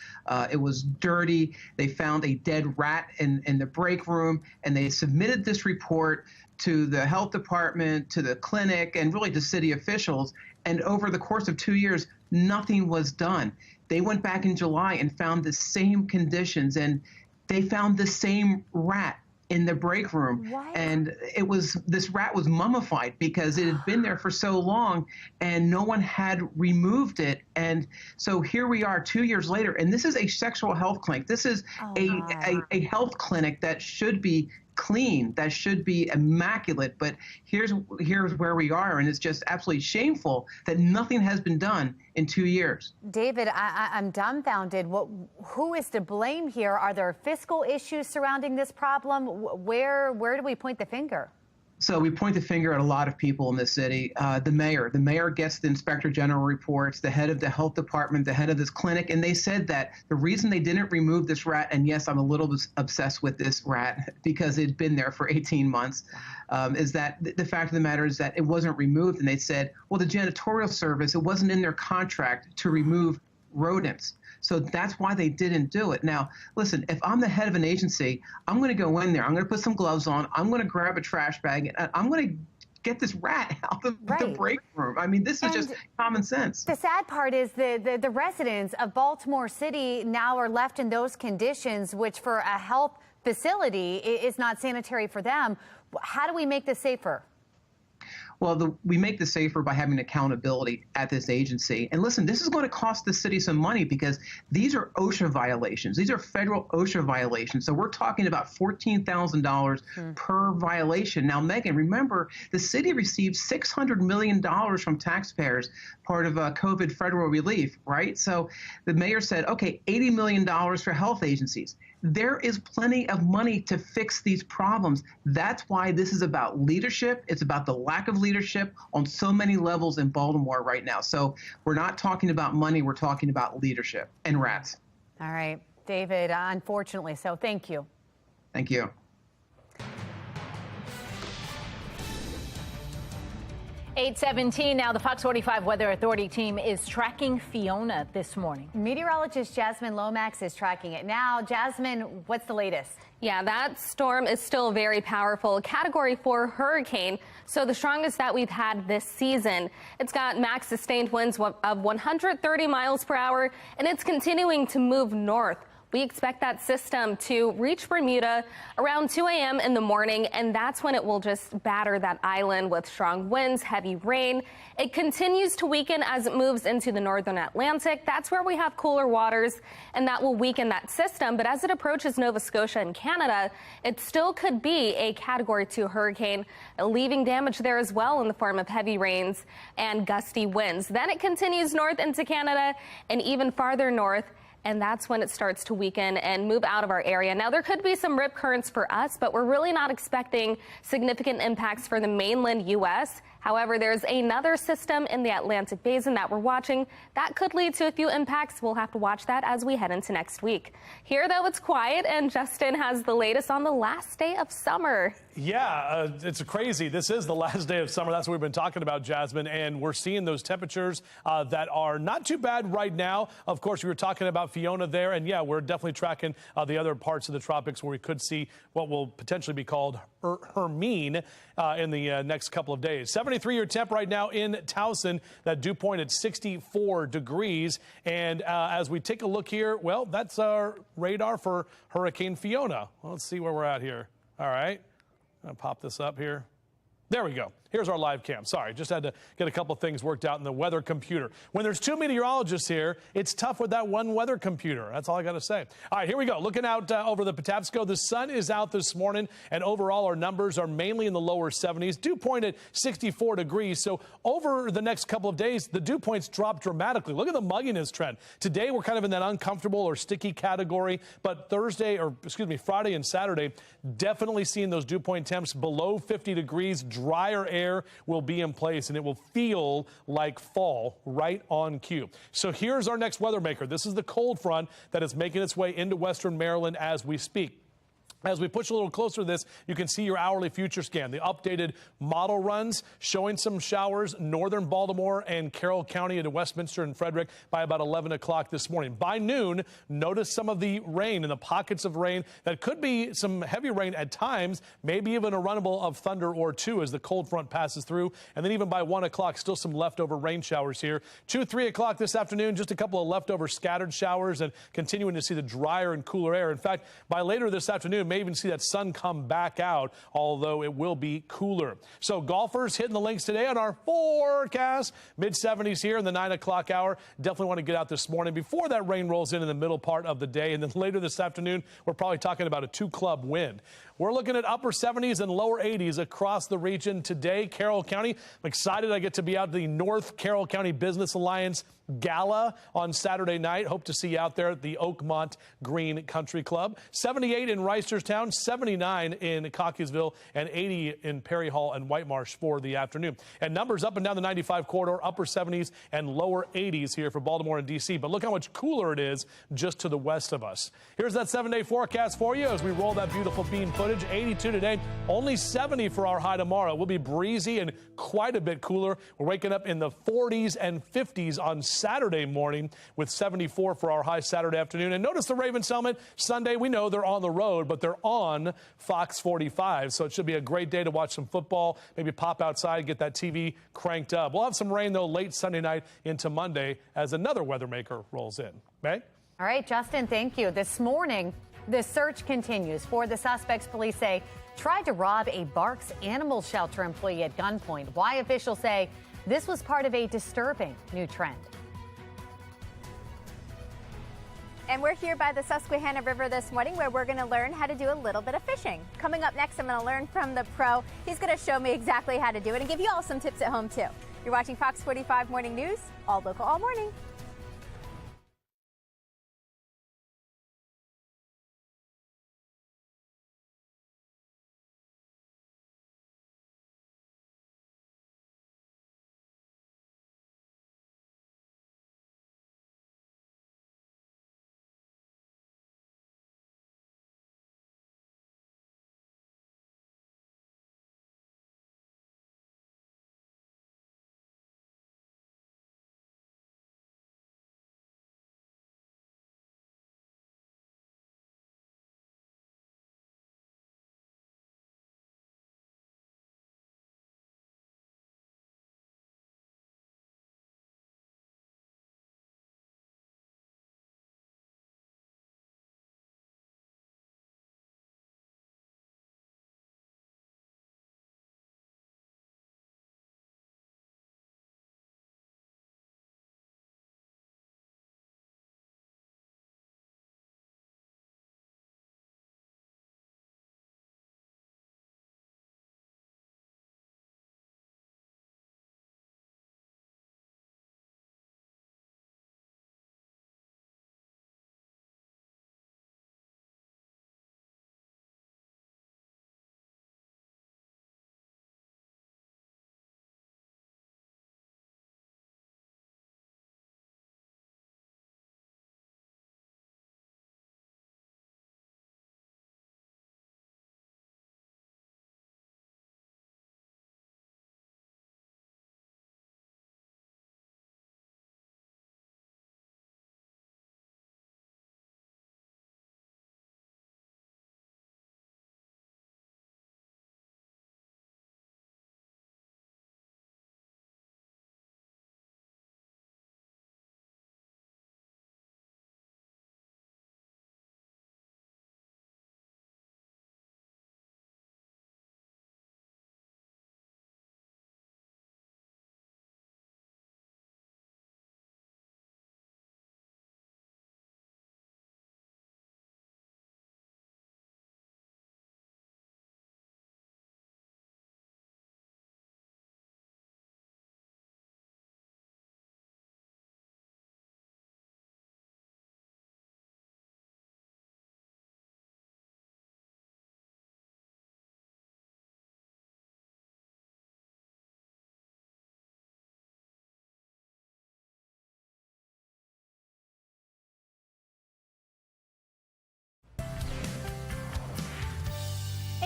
It was dirty. They found a dead rat in the break room, and they submitted this report to the health department, to the clinic, and really to city officials. And over the course of 2 years, nothing was done. They went back in July and found the same conditions, and they found the same rat in the break room. What? And this rat was mummified because it had been there for so long and no one had removed it. And so here we are 2 years later, and this is a sexual health clinic. This is a health clinic that should be clean, that should be immaculate, but here's where we are, and it's just absolutely shameful that nothing has been done in 2 years. David, I'm dumbfounded. Who is to blame here? Are there fiscal issues surrounding this problem? Where do we point the finger? So we point the finger at a lot of people in this city. The mayor gets the Inspector General reports, the head of the health department, the head of this clinic, and they said that the reason they didn't remove this rat, and yes, I'm a little obsessed with this rat because it'd been there for 18 months, is that the fact of the matter is that it wasn't removed. And they said, well, the janitorial service, it wasn't in their contract to remove rodents. So that's why they didn't do it. Now, listen, if I'm the head of an agency, I'm going to go in there. I'm going to put some gloves on. I'm going to grab a trash bag, and I'm going to get this rat out of the break room. I mean, this is just common sense. The sad part is the residents of Baltimore City now are left in those conditions, which for a health facility is not sanitary for them. How do we make this safer? Well, we make this safer by having accountability at this agency. And listen, this is going to cost the city some money because these are OSHA violations. These are federal OSHA violations. So we're talking about $14,000 per violation. Now, Megan, remember, the city received $600 million from taxpayers, part of COVID federal relief, right? So the mayor said, okay, $80 million for health agencies. There is plenty of money to fix these problems. That's why this is about leadership. It's about the lack of leadership on so many levels in Baltimore right now. So we're not talking about money. We're talking about leadership and rats. All right, David, unfortunately so. Thank you. Thank you. 8:17 now. The Fox 45 Weather Authority team is tracking Fiona this morning. Meteorologist Jasmine Lomax is tracking it now. Jasmine, what's the latest? Yeah, that storm is still very powerful, a Category 4 hurricane, so the strongest that we've had this season. It's got max sustained winds of 130 miles per hour, and it's continuing to move north. We expect that system to reach Bermuda around 2 a.m. in the morning, and that's when it will just batter that island with strong winds, heavy rain. It continues to weaken as it moves into the northern Atlantic. That's where we have cooler waters, and that will weaken that system. But as it approaches Nova Scotia and Canada, it still could be a Category 2 hurricane, leaving damage there as well in the form of heavy rains and gusty winds. Then it continues north into Canada and even farther north, and that's when it starts to weaken and move out of our area. Now, there could be some rip currents for us, but we're really not expecting significant impacts for the mainland U.S. However, there's another system in the Atlantic Basin that we're watching that could lead to a few impacts. We'll have to watch that as we head into next week. Here, though, it's quiet, and Justin has the latest on the last day of summer. Yeah, it's crazy. This is the last day of summer. That's what we've been talking about, Jasmine, and we're seeing those temperatures that are not too bad right now. Of course, we were talking about Fiona there, and yeah, we're definitely tracking the other parts of the tropics where we could see what will potentially be called Hermine in the next couple of days. 73-year temp right now in Towson. That dew point at 64 degrees. And as we take a look here, well, that's our radar for Hurricane Fiona. Well, let's see where we're at here. All right. I'll pop this up here. There we go. Here's our live cam. Sorry, just had to get a couple things worked out in the weather computer. When there's two meteorologists here, it's tough with that one weather computer. That's all I got to say. All right, here we go. Looking out over the Patapsco, the sun is out this morning, and overall our numbers are mainly in the lower 70s. Dew point at 64 degrees. So over the next couple of days, the dew points drop dramatically. Look at the mugginess trend. Today, we're kind of in that uncomfortable or sticky category, but Friday and Saturday, definitely seeing those dew point temps below 50 degrees, drier air. air will be in place, and it will feel like fall right on cue. So here's our next weather maker. This is the cold front that is making its way into western Maryland as we speak. As we push a little closer to this, you can see your hourly future scan. The updated model runs showing some showers northern Baltimore and Carroll County into Westminster and Frederick by about 11 o'clock this morning. By noon, notice some of the rain and the pockets of rain that could be some heavy rain at times, maybe even a runnable of thunder or two as the cold front passes through. And then even by 1 o'clock, still some leftover rain showers here. 2, 3 o'clock this afternoon, just a couple of leftover scattered showers and continuing to see the drier and cooler air. In fact, by later this afternoon, may even see that sun come back out, although it will be cooler. So golfers hitting the links today on our forecast. Mid-70s here in the 9 o'clock hour. Definitely want to get out this morning before that rain rolls in the middle part of the day. And then later this afternoon, we're probably talking about a 2-club wind. We're looking at upper 70s and lower 80s across the region today. Carroll County, I'm excited I get to be out at the North Carroll County Business Alliance Gala on Saturday night. Hope to see you out there at the Oakmont Green Country Club. 78 in Reisterstown, 79 in Cockeysville, and 80 in Perry Hall and White Marsh for the afternoon. And numbers up and down the 95 corridor, upper 70s and lower 80s here for Baltimore and D.C. But look how much cooler it is just to the west of us. Here's that 7-day forecast for you as we roll that beautiful beam footage. 82 today, only 70 for our high tomorrow. We'll be breezy and quite a bit cooler. We're waking up in the 40s and 50s on Saturday morning with 74 for our high Saturday afternoon. And notice the Ravens helmet Sunday. We know they're on the road, but they're on Fox 45. So it should be a great day to watch some football, maybe pop outside, get that TV cranked up. We'll have some rain, though, late Sunday night into Monday as another weather maker rolls in. May? All right, Justin, thank you. This morning, the search continues for the suspects police say tried to rob a Barks animal shelter employee at gunpoint. Why officials say this was part of a disturbing new trend. And we're here by the Susquehanna River this morning where we're going to learn how to do a little bit of fishing. Coming up next, I'm going to learn from the pro. He's going to show me exactly how to do it and give you all some tips at home, too. You're watching Fox 45 Morning News, all local, all morning.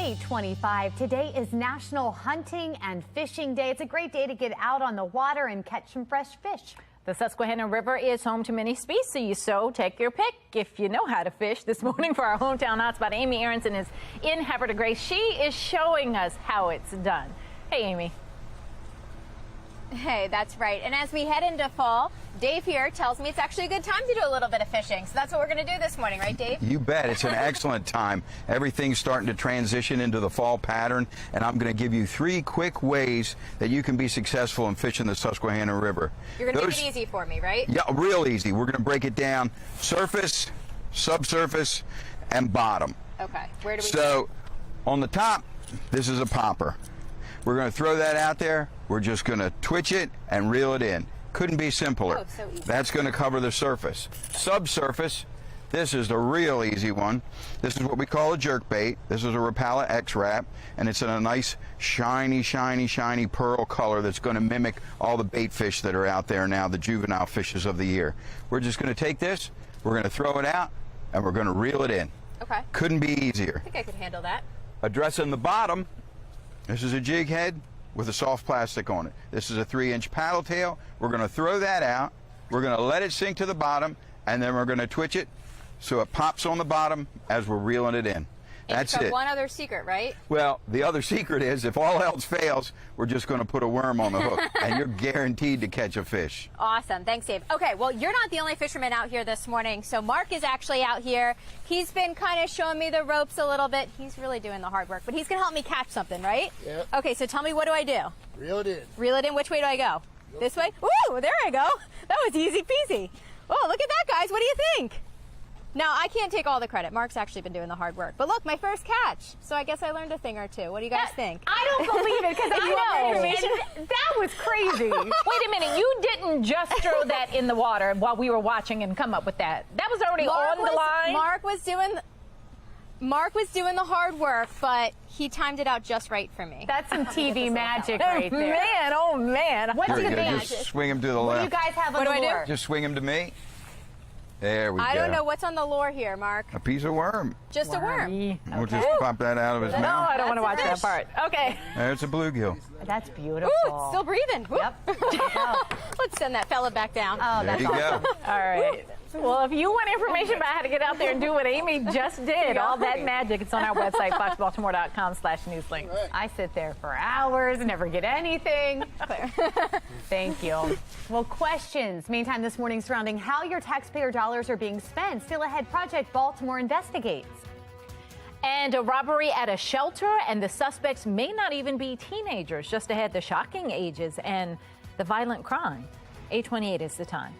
8:25. Today is National Hunting and Fishing Day. It's a great day to get out on the water and catch some fresh fish. The Susquehanna River is home to many species, so take your pick if you know how to fish. This morning for our hometown hotspot, Amy Aronson is in Havre de Grace. She is showing us how it's done. Hey, Amy. Hey, that's right. And as we head into fall, Dave here tells me it's actually a good time to do a little bit of fishing. So that's what we're going to do this morning, right, Dave? You bet. It's an excellent time. Everything's starting to transition into the fall pattern, and I'm going to give you 3 quick ways that you can be successful in fishing the Susquehanna River. You're going to make it easy for me, right? Yeah, real easy. We're going to break it down: surface, subsurface, and bottom. Okay. Where do we So, on the top, this is a popper. We're going to throw that out there. We're just going to twitch it and reel it in. Couldn't be simpler. Oh, so easy. That's going to cover the surface. Subsurface, this is the real easy one. This is what we call a jerk bait. This is a Rapala X-Wrap, and it's in a nice shiny, shiny, shiny pearl color that's going to mimic all the bait fish that are out there now, the juvenile fishes of the year. We're just going to take this, we're going to throw it out, and we're going to reel it in. Okay. Couldn't be easier. I think I could handle that. Addressing the bottom, this is a jig head with a soft plastic on it. This is a 3-inch paddle tail. We're going to throw that out. We're going to let it sink to the bottom, and then we're going to twitch it so it pops on the bottom as we're reeling it in. That's You've got it. one other secret, right? Well, the other secret is if all else fails, we're just going to put a worm on the hook, and you're guaranteed to catch a fish. Awesome. Thanks, Dave. Okay, well, you're not the only fisherman out here this morning, so Mark is actually out here. He's been kind of showing me the ropes a little bit. He's really doing the hard work, but he's going to help me catch something, right? Yep. Okay, so tell me, what do I do? Reel it in. Reel it in. Which way do I go? This way? Woo, there I go. That was easy peasy. Oh, look at that, guys. What do you think? Now, I can't take all the credit. Mark's actually been doing the hard work. But look, my first catch. So I guess I learned a thing or two. What do you guys think? I don't believe it because I know. And that was crazy. Wait a minute. You didn't just throw that in the water while we were watching and come up with that. That was already on the line. Mark was doing the hard work, but he timed it out just right for me. That's some TV magic right there. Man, oh man. What's Very the good. magic? Just swing him to the What do left. you guys have on What the do I do? lure? Just swing him to me. There we go. I don't know what's on the lure here, Mark. A piece of worm. Just a worm. We'll just pop that out of his No, mouth. I don't want to watch that fish. part. Okay. There's a bluegill. That's beautiful. Ooh, still breathing. Yep. Let's send that fella back down. Oh, There that's you awesome. go. All right. Well, if you want information about how to get out there and do what Amy just did, all that magic, it's on our website, foxbaltimore.com/newslink. I sit there for hours and never get anything. Thank you. Well, questions, meantime, this morning surrounding how your taxpayer dollars are being spent. Still ahead, Project Baltimore investigates. And a robbery at a shelter, and the suspects may not even be teenagers. Just ahead, the shocking ages and the violent crime. 8:28 is the time.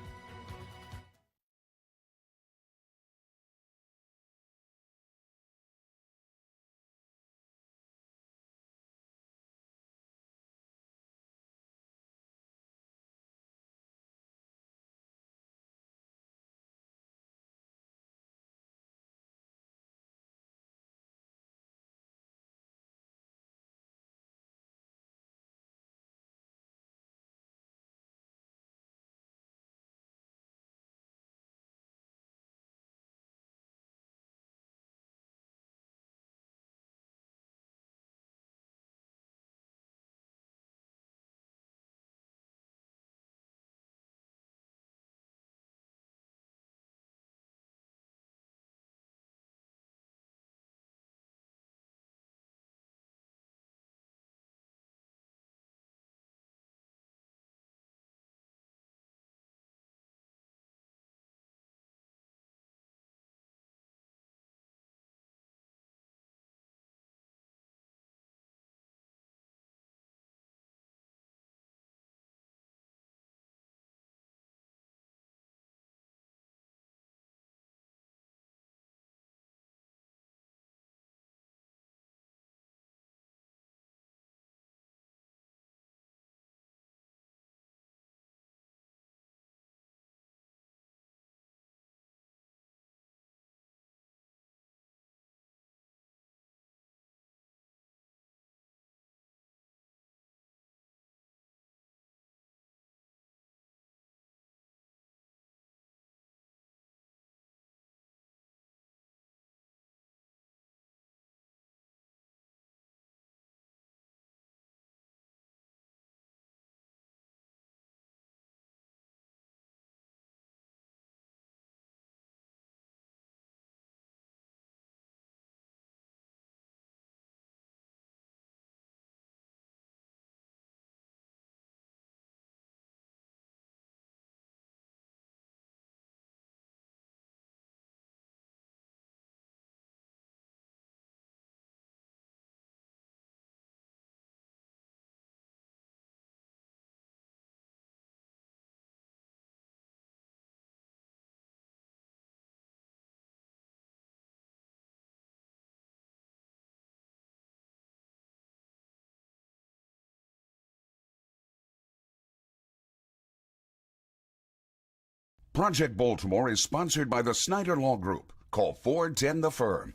Project Baltimore is sponsored by the Snyder Law Group. Call 410 the Firm.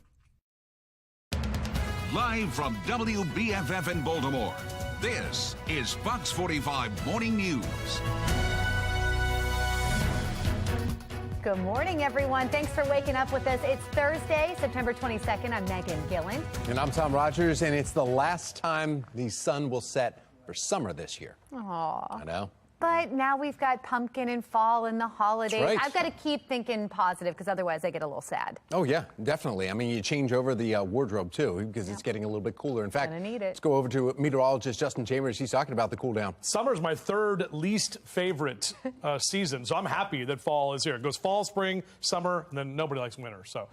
Live from WBFF in Baltimore, this is Fox 45 Morning News. Good morning, everyone. Thanks for waking up with us. It's Thursday, September 22nd. I'm Megan Gillen. And I'm Tom Rogers, and it's the last time the sun will set for summer this year. Aww. I know. But now we've got pumpkin and fall and the holidays. Right. I've got to keep thinking positive because otherwise I get a little sad. Oh, yeah, definitely. I mean, you change over the wardrobe, too, because it's getting a little bit cooler. In fact, let's go over to meteorologist Justin Chambers. He's talking about the cool down. Summer's my third least favorite season, so I'm happy that fall is here. It goes fall, spring, summer, and then nobody likes winter. So,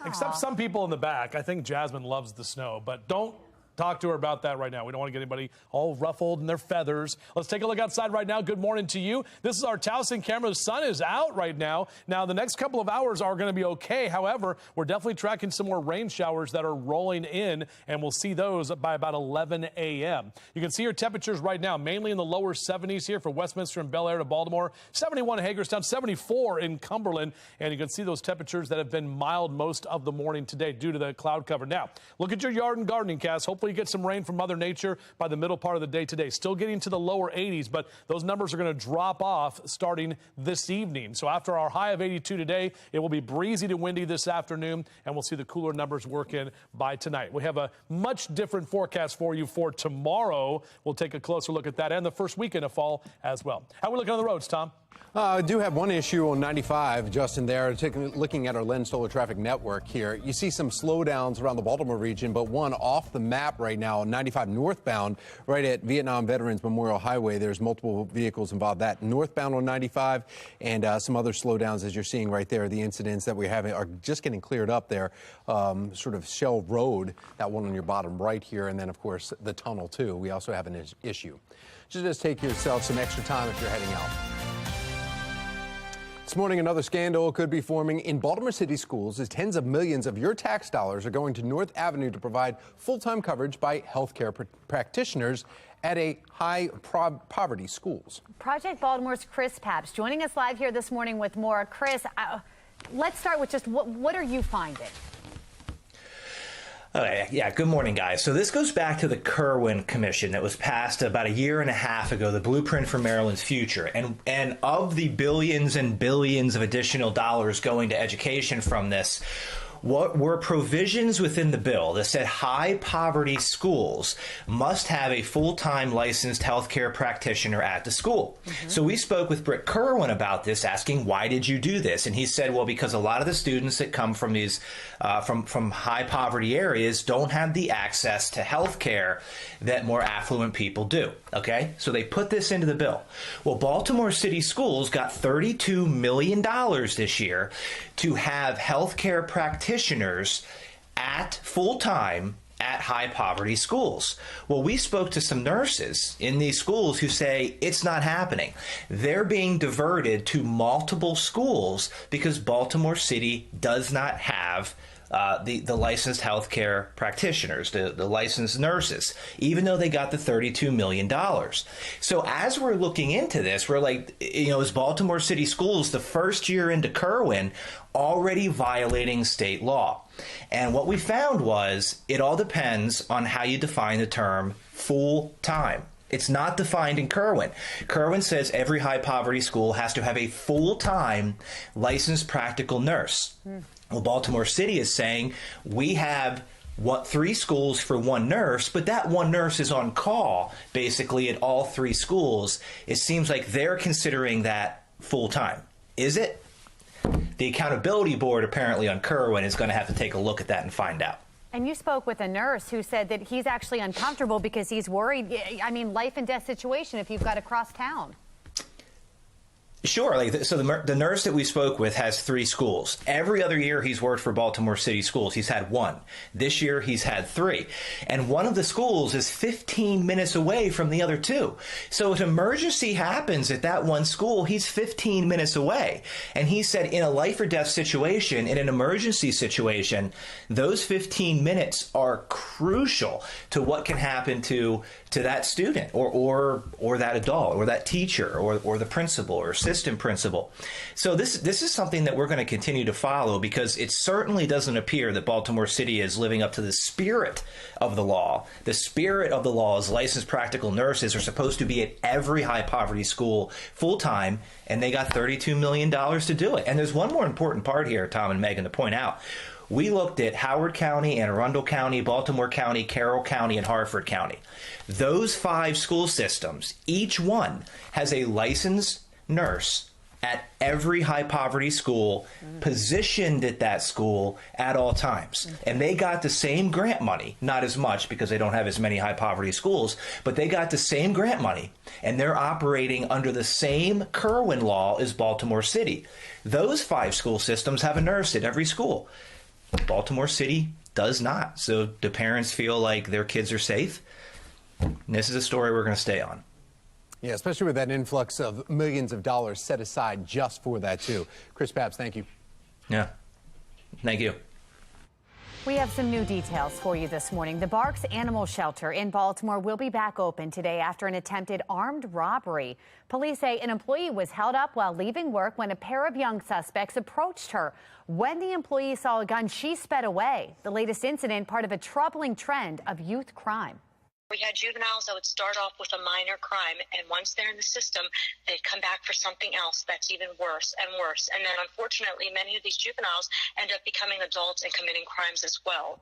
except some people in the back. I think Jasmine loves the snow, but don't talk to her about that right now. We don't want to get anybody all ruffled in their feathers. Let's take a look outside right now. Good morning to you. This is our Towson camera. The sun is out right now. Now, the next couple of hours are going to be okay. However, we're definitely tracking some more rain showers that are rolling in, and we'll see those by about 11 a.m. You can see your temperatures right now, mainly in the lower 70s here for Westminster and Bel Air to Baltimore, 71 in Hagerstown, 74 in Cumberland, and you can see those temperatures that have been mild most of the morning today due to the cloud cover. Now, look at your yard and gardening cast. Hopefully you get some rain from Mother Nature by the middle part of the day today. Still getting to the lower 80s, but those numbers are going to drop off starting this evening. So after our high of 82 today, it will be breezy to windy this afternoon, and we'll see the cooler numbers work in by tonight. We have a much different forecast for you for tomorrow. We'll take a closer look at that and the first weekend of fall as well. How are we looking on the roads, Tom? I do have one issue on 95, Justin, there. Looking at our Lens Solar Traffic Network here, you see some slowdowns around the Baltimore region, but one off the map right now on 95 northbound, right at Vietnam Veterans Memorial Highway. There's multiple vehicles involved that northbound on 95, and some other slowdowns as you're seeing right there. The incidents that we're having are just getting cleared up there, sort of Shell Road, that one on your bottom right here, and then, of course, the tunnel, too. We also have an issue. Just take yourself some extra time if you're heading out. This morning, another scandal could be forming in Baltimore City schools as tens of millions of your tax dollars are going to North Avenue to provide full-time coverage by healthcare practitioners at a high-poverty schools. Project Baltimore's Chris Papps joining us live here this morning with more. Chris, let's start with just what are you finding? Okay, yeah, good morning, guys. So this goes back to the Kerwin Commission that was passed about a year and a half ago, the blueprint for Maryland's future. And of the billions and billions of additional dollars going to education from this, what were provisions within the bill that said high poverty schools must have a full-time licensed healthcare practitioner at the school. So we spoke with Britt Kerwin about this, asking, why did you do this? And he said, well, because a lot of the students that come from these from high poverty areas don't have the access to healthcare that more affluent people do. Okay, so they put this into the bill. Well, Baltimore City Schools got $32 million this year to have healthcare practitioners at full-time at high poverty schools. Well, we spoke to some nurses in these schools who say it's not happening. They're being diverted to multiple schools because Baltimore City does not have the licensed healthcare practitioners, the licensed nurses, even though they got the $32 million. So as we're looking into this, we're like, is Baltimore City Schools the first year into Kerwin already violating state law? And what we found was it all depends on how you define the term full-time. It's not defined in Kerwin. Kerwin says every high poverty school has to have a full-time licensed practical nurse. Well, Baltimore City is saying we have 3 schools for one nurse, but that one nurse is on call basically at all 3 schools. It seems like they're considering that full-time. Is it? The accountability board apparently on Kerwin is going to have to take a look at that and find out. And you spoke with a nurse who said that he's actually uncomfortable because he's worried. I mean, life and death situation if you've got to cross town. Sure. So the nurse that we spoke with has 3 schools. Every other year he's worked for Baltimore City Schools. He's had 1. This year he's had 3. And one of the schools is 15 minutes away from the other 2. So if an emergency happens at that one school, he's 15 minutes away. And he said in a life or death situation, in an emergency situation, those 15 minutes are crucial to what can happen to that student or that adult or that teacher or the principal or assistant. consistent principle. So this is something that we're going to continue to follow, because it certainly doesn't appear that Baltimore City is living up to the spirit of the law. The spirit of the law is licensed practical nurses are supposed to be at every high poverty school full time, and they got $32 million to do it. And there's one more important part here, Tom and Megan, to point out. We looked at Howard County, Anne Arundel County, Baltimore County, Carroll County, and Harford County. Those 5 school systems, each one has a licensed nurse at every high poverty school, positioned at that school at all times. And they got the same grant money, not as much because they don't have as many high poverty schools, but they got the same grant money, and they're operating under the same Kerwin law as Baltimore City. Those 5 school systems have a nurse at every school. Baltimore City does not. So do parents feel like their kids are safe? And this is a story we're going to stay on. Yeah, especially with that influx of millions of dollars set aside just for that, too. Chris Papps, thank you. Yeah, thank you. We have some new details for you this morning. The Barks Animal Shelter in Baltimore will be back open today after an attempted armed robbery. Police say an employee was held up while leaving work when a pair of young suspects approached her. When the employee saw a gun, she sped away. The latest incident, part of a troubling trend of youth crime. We had juveniles that would start off with a minor crime, and once they're in the system, they'd come back for something else that's even worse and worse. And then, unfortunately, many of these juveniles end up becoming adults and committing crimes as well.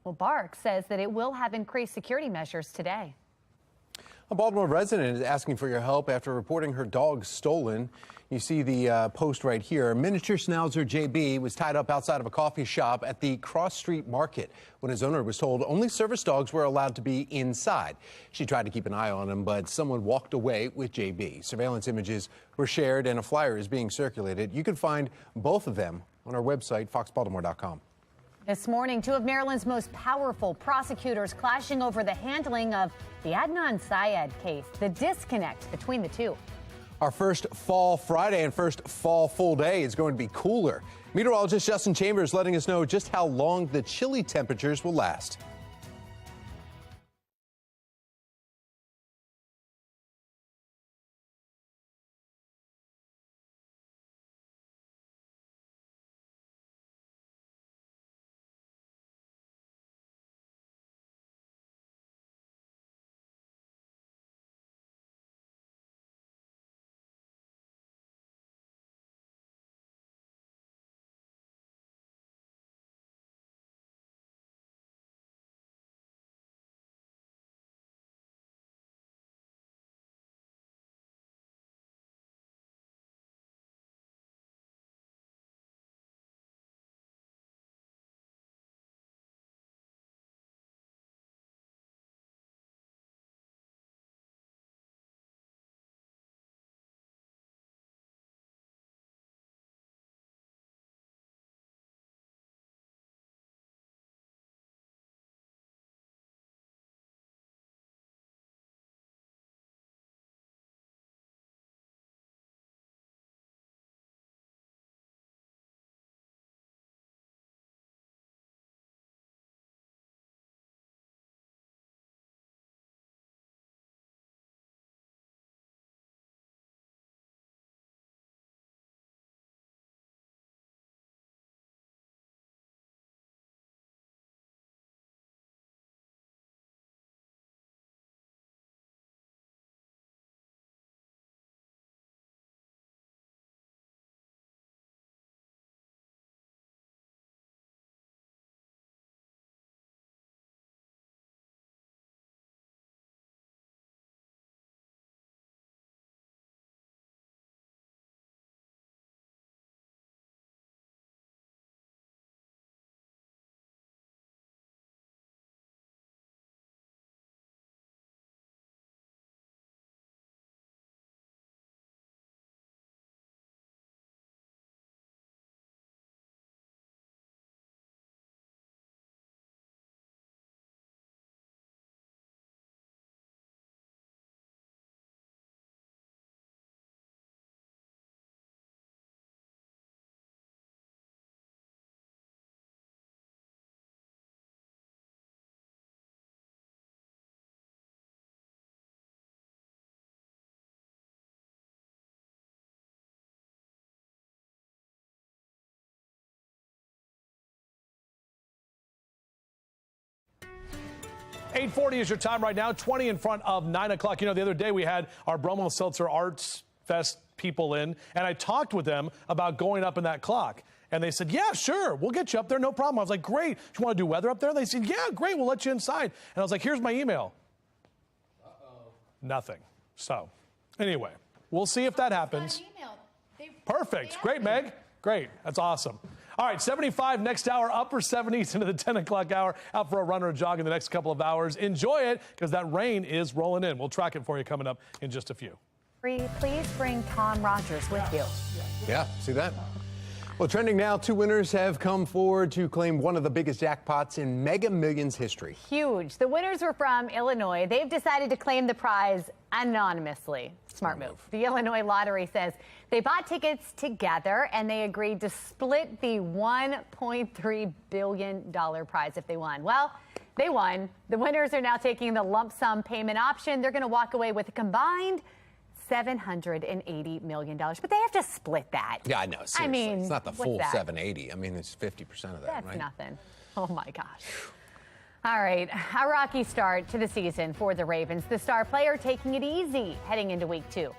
Well, Barks says that it will have increased security measures today. A Baltimore resident is asking for your help after reporting her dog stolen. You see the post right here. Miniature Schnauzer JB was tied up outside of a coffee shop at the Cross Street Market when his owner was told only service dogs were allowed to be inside. She tried to keep an eye on him, but someone walked away with JB. Surveillance images were shared and a flyer is being circulated. You can find both of them on our website, foxbaltimore.com. This morning, 2 of Maryland's most powerful prosecutors clashing over the handling of the Adnan Syed case, the disconnect between the two. Our first fall Friday and first fall full day is going to be cooler. Meteorologist Justin Chambers letting us know just how long the chilly temperatures will last. 8:40 is your time right now, 20 in front of 9 o'clock. You know, the other day we had our Bromo Seltzer Arts Fest people in, and I talked with them about going up in that clock. And they said, yeah, sure, we'll get you up there, no problem. I was like, great. Do you want to do weather up there? They said, yeah, great, we'll let you inside. And I was like, here's my email. Nothing. So, anyway, we'll see if that happens. Perfect. Great, Meg. Great. That's awesome. All right, 75 next hour, upper 70s into the 10 o'clock hour. Out for a run or a jog in the next couple of hours. Enjoy it, because that rain is rolling in. We'll track it for you coming up in just a few. Please bring Tom Rogers with you. Yeah, see that? Well, trending now, 2 winners have come forward to claim one of the biggest jackpots in Mega Millions history. Huge. The winners were from Illinois. They've decided to claim the prize anonymously. Smart move. The Illinois Lottery says they bought tickets together and they agreed to split the $1.3 billion prize if they won. Well, they won. The winners are now taking the lump sum payment option. They're going to walk away with a combined $780 million, but they have to split that. Yeah, I know. Seriously. I mean, it's not the full 780. I mean, it's 50% of that, That's right? nothing. Oh my gosh. All right, a rocky start to the season for the Ravens. The star player taking it easy heading into week 2.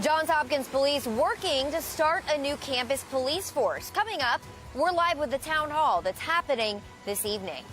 Johns Hopkins police working to start a new campus police force. Coming up, we're live with the town hall that's happening this evening.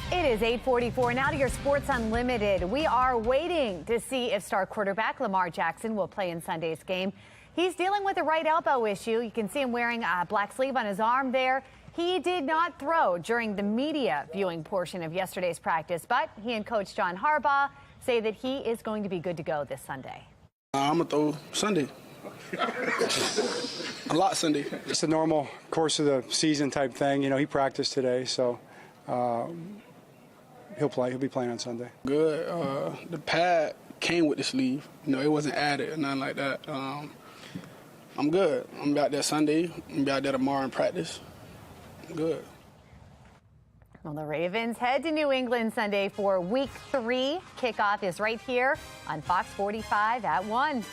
It is 8:44. Now to your Sports Unlimited. We are waiting to see if star quarterback Lamar Jackson will play in Sunday's game. He's dealing with a right elbow issue. You can see him wearing a black sleeve on his arm there. He did not throw during the media viewing portion of yesterday's practice, but he and Coach John Harbaugh say that he is going to be good to go this Sunday. I'm going to throw Sunday. A lot Sunday. It's a normal course of the season type thing. You know, he practiced today, so he'll play. He'll be playing on Sunday. Good. The pad came with the sleeve. You know, it wasn't added or nothing like that. I'm good. I'm out there Sunday. I'm out there tomorrow in practice. Good. Well, the Ravens head to New England Sunday for Week 3. Kickoff is right here on Fox 45 at 1. All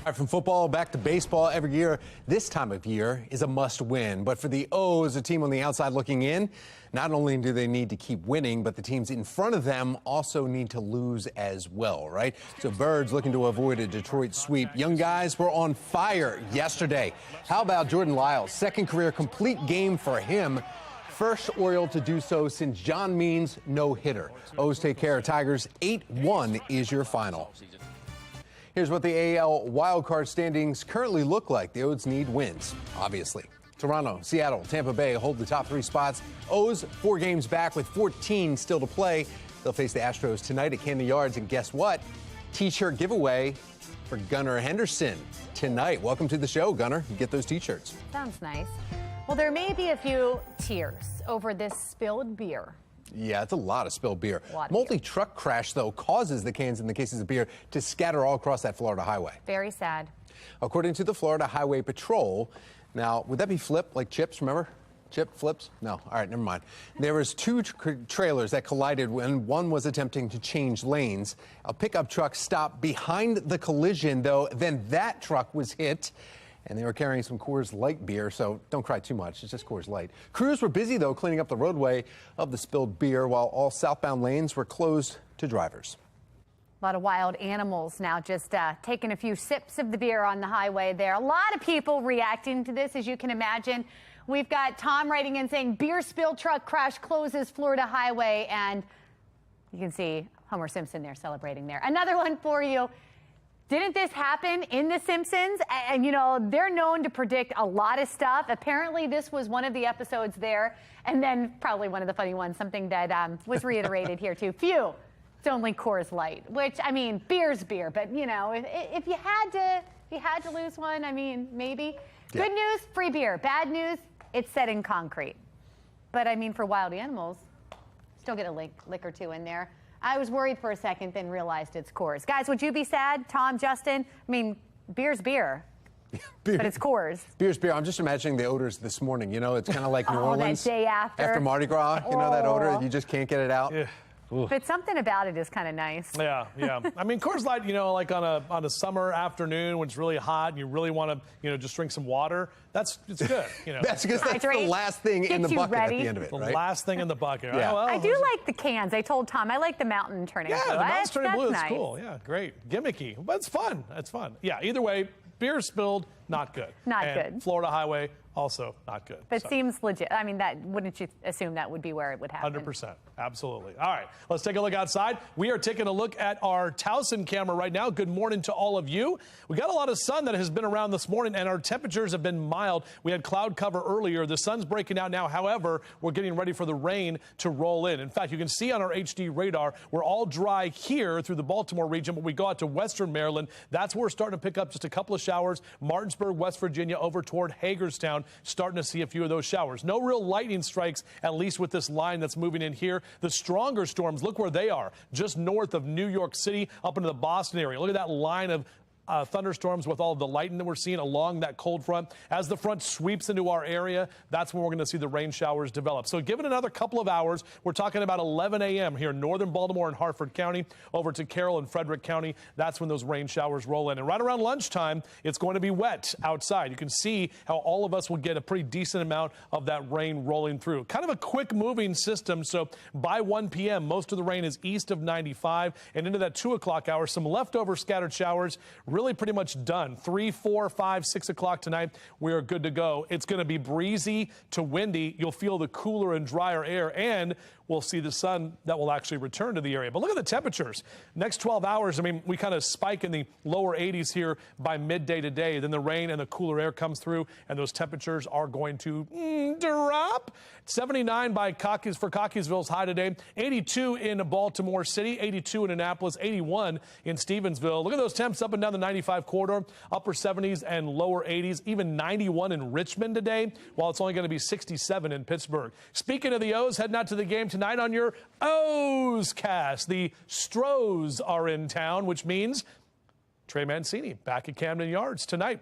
right, from football back to baseball, every year, this time of year is a must-win. But for the O's, a team on the outside looking in, not only do they need to keep winning, but the teams in front of them also need to lose as well, right? So Birds looking to avoid a Detroit sweep. Young guys were on fire yesterday. How about Jordan Lyles? Second career complete game for him. First Oriole to do so since John Means' no-hitter. O's take care of Tigers. 8-1 is your final. Here's what the AL wildcard standings currently look like. The O's need wins, obviously. Toronto, Seattle, Tampa Bay hold the top 3 spots. O's 4 games back with 14 still to play. They'll face the Astros tonight at Camden Yards. And guess what? T-shirt giveaway for Gunnar Henderson tonight. Welcome to the show, Gunnar. You get those T-shirts. Sounds nice. Well, there may be a few tears over this spilled beer. Yeah, it's a lot of spilled beer. Multi-truck crash, though, causes the cans and the cases of beer to scatter all across that Florida highway. Very sad. According to the Florida Highway Patrol, now, would that be flip, like chips, remember? Chip flips? No. All right, never mind. There was 2 trailers that collided when one was attempting to change lanes. A pickup truck stopped behind the collision, though. Then that truck was hit. And they were carrying some Coors Light beer, so don't cry too much. It's just Coors Light. Crews were busy, though, cleaning up the roadway of the spilled beer while all southbound lanes were closed to drivers. A lot of wild animals now just taking a few sips of the beer on the highway there. A lot of people reacting to this, as you can imagine. We've got Tom writing in saying, beer spill truck crash closes Florida highway. And you can see Homer Simpson there celebrating there. Another one for you. Didn't this happen in The Simpsons? And, you know, they're known to predict a lot of stuff. Apparently, this was one of the episodes there. And then probably one of the funny ones, something that was reiterated here, too. Phew, it's only Coors Light, which, I mean, beer's beer. But, you know, if you had to lose one, I mean, maybe. Yeah. Good news, free beer. Bad news, it's set in concrete. But, I mean, for wild animals, still get a lick or 2 in there. I was worried for a second, then realized it's Coors. Guys, would you be sad? Tom, Justin? I mean, beer's beer. Beer. But it's Coors. Beer's beer. I'm just imagining the odors this morning. You know, it's kind of like New Orleans. That day after. After Mardi Gras, you know, that odor. You just can't get it out. Yeah. But something about it is kind of nice. Yeah, yeah. I mean, Coors Light, you know, like on a summer afternoon when it's really hot and you really want to, you know, just drink some water. It's good. You know, that's because that's the last thing in the bucket at the end of it, right? The last thing in the bucket. Yeah. Well, I do like the cans. I told Tom I like the mountain turning blue. Yeah, the mountain's turning blue. Nice. It's cool. Yeah, great, gimmicky, but it's fun. It's fun. Yeah. Either way, beer spilled, not good. Not and good. Florida highway. Also not good. But seems legit. I mean, wouldn't you assume that would be where it would happen? 100%. Absolutely. All right, let's take a look outside. We are taking a look at our Towson camera right now. Good morning to all of you. We got a lot of sun that has been around this morning, and our temperatures have been mild. We had cloud cover earlier. The sun's breaking out now. However, we're getting ready for the rain to roll in. In fact, you can see on our HD radar, we're all dry here through the Baltimore region, but we go out to western Maryland. That's where we're starting to pick up just a couple of showers. Martinsburg, West Virginia, over toward Hagerstown, starting to see a few of those showers. No real lightning strikes, at least with this line that's moving in here. The stronger storms, look where they are, just north of New York City, up into the Boston area. Look at that line of thunderstorms with all of the lightning that we're seeing along that cold front. As the front sweeps into our area, that's when we're going to see the rain showers develop. So give it another couple of hours. We're talking about 11 a.m. here in northern Baltimore and Harford County, over to Carroll and Frederick County. That's when those rain showers roll in. And right around lunchtime, it's going to be wet outside. You can see how all of us will get a pretty decent amount of that rain rolling through. Kind of a quick moving system. So by 1 p.m., most of the rain is east of 95 and into that 2 o'clock hour. Some leftover scattered showers. Really pretty much done. 3, 4, 5, 6 o'clock tonight, we are good to go. It's going to be breezy to windy. You'll feel the cooler and drier air, and we'll see the sun that will actually return to the area. But look at the temperatures. Next 12 hours, I mean, we kind of spike in the lower 80s here by midday today. Then the rain and the cooler air comes through, and those temperatures are going to drop. 79 by for Cockeysville's high today. 82 in Baltimore City. 82 in Annapolis. 81 in Stevensville. Look at those temps up and down the 95 corridor. Upper 70s and lower 80s. Even 91 in Richmond today, while it's only going to be 67 in Pittsburgh. Speaking of the O's, heading out to the game tonight on your O's cast. The Stros are in town, which means Trey Mancini back at Camden Yards tonight.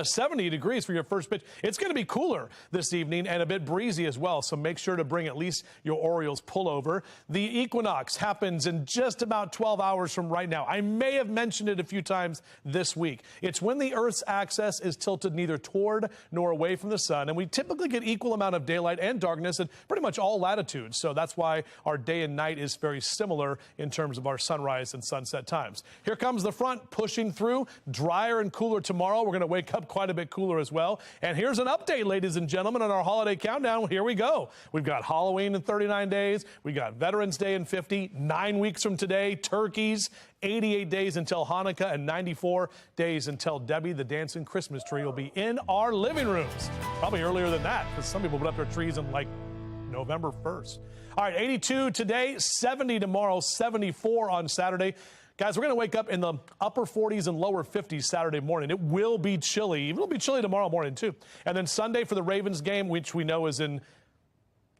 70 degrees for your first pitch. It's going to be cooler this evening and a bit breezy as well, so make sure to bring at least your Orioles pullover. The equinox happens in just about 12 hours from right now. I may have mentioned it a few times this week. It's when the Earth's axis is tilted neither toward nor away from the sun, and we typically get equal amount of daylight and darkness at pretty much all latitudes, so that's why our day and night is very similar in terms of our sunrise and sunset times. Here comes the front pushing through, drier and cooler tomorrow. We're going to wake up quite a bit cooler as well. And here's an update, ladies and gentlemen, on our holiday countdown. Here we go. We've got Halloween in 39 days. We got Veterans Day in 50, 9 weeks from today, turkeys, 88 days until Hanukkah, and 94 days until Debbie the dancing Christmas tree will be in our living rooms. Probably earlier than that, because some people put up their trees in like November 1st. All right, 82 today, 70 tomorrow, 74 on Saturday. Guys, we're going to wake up in the upper 40s and lower 50s Saturday morning. It will be chilly. It will be chilly tomorrow morning, too. And then Sunday for the Ravens game, which we know is in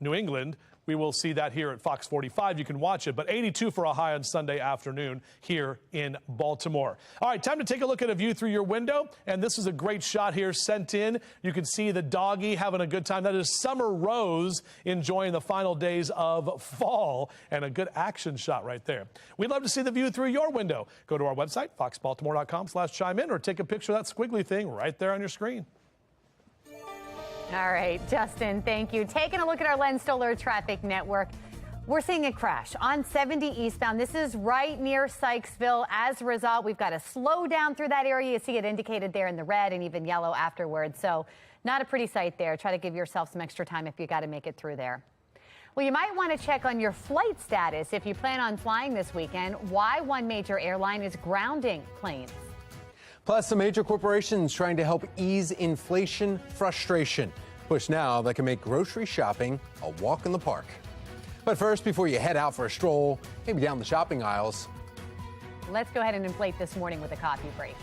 New England, we will see that here at Fox 45. You can watch it, but 82 for a high on Sunday afternoon here in Baltimore. All right, time to take a look at a view through your window. And this is a great shot here sent in. You can see the doggy having a good time. That is Summer Rose enjoying the final days of fall, and a good action shot right there. We'd love to see the view through your window. Go to our website, foxbaltimore.com/chime in, or take a picture of that squiggly thing right there on your screen. All right, Justin, thank you. Taking a look at our Len Stoller traffic network. We're seeing a crash on 70 eastbound. This is right near Sykesville. As a result, we've got to slow down through that area. You see it indicated there in the red and even yellow afterwards. So not a pretty sight there. Try to give yourself some extra time if you got to make it through there. Well, you might want to check on your flight status if you plan on flying this weekend. Why one major airline is grounding planes. Plus, some major corporations trying to help ease inflation frustration. Push now that can make grocery shopping a walk in the park. But first, before you head out for a stroll, maybe down the shopping aisles, let's go ahead and inflate this morning with a coffee break.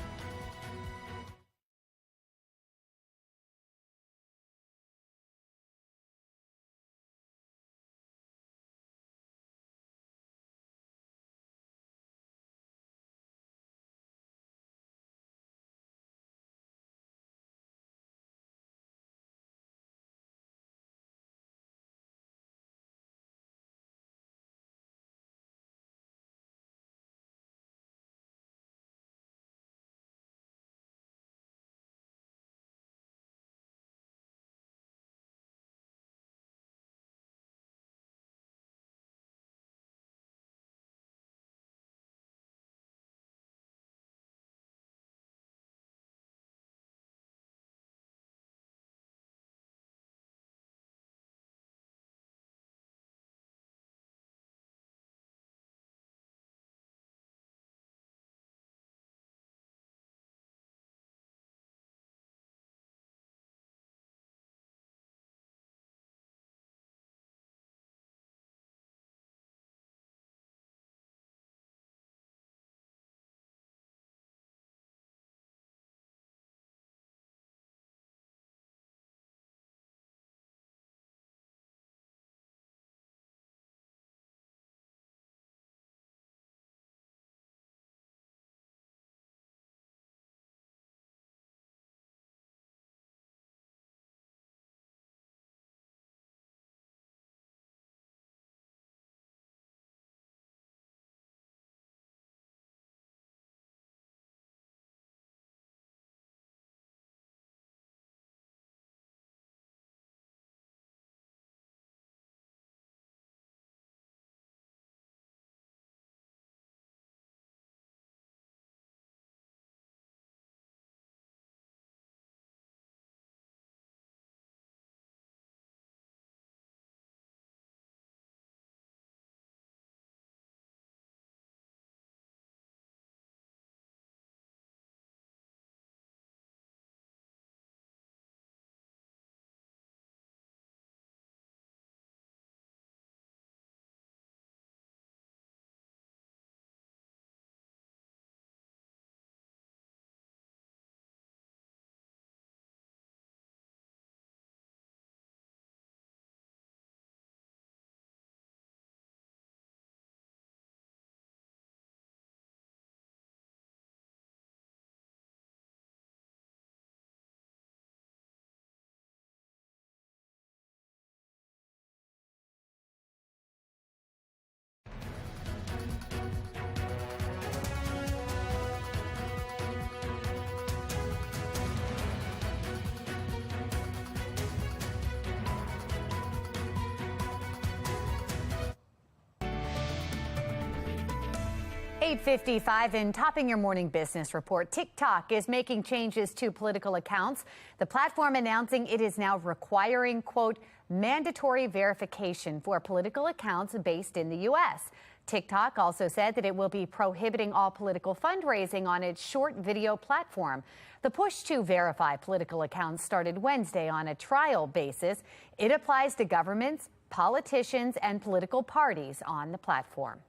8:55 and topping your morning business report. TikTok is making changes to political accounts. The platform announcing it is now requiring, quote, mandatory verification for political accounts based in the U.S. TikTok also said that it will be prohibiting all political fundraising on its short video platform. The push to verify political accounts started Wednesday on a trial basis. It applies to governments, politicians, and political parties on the platform.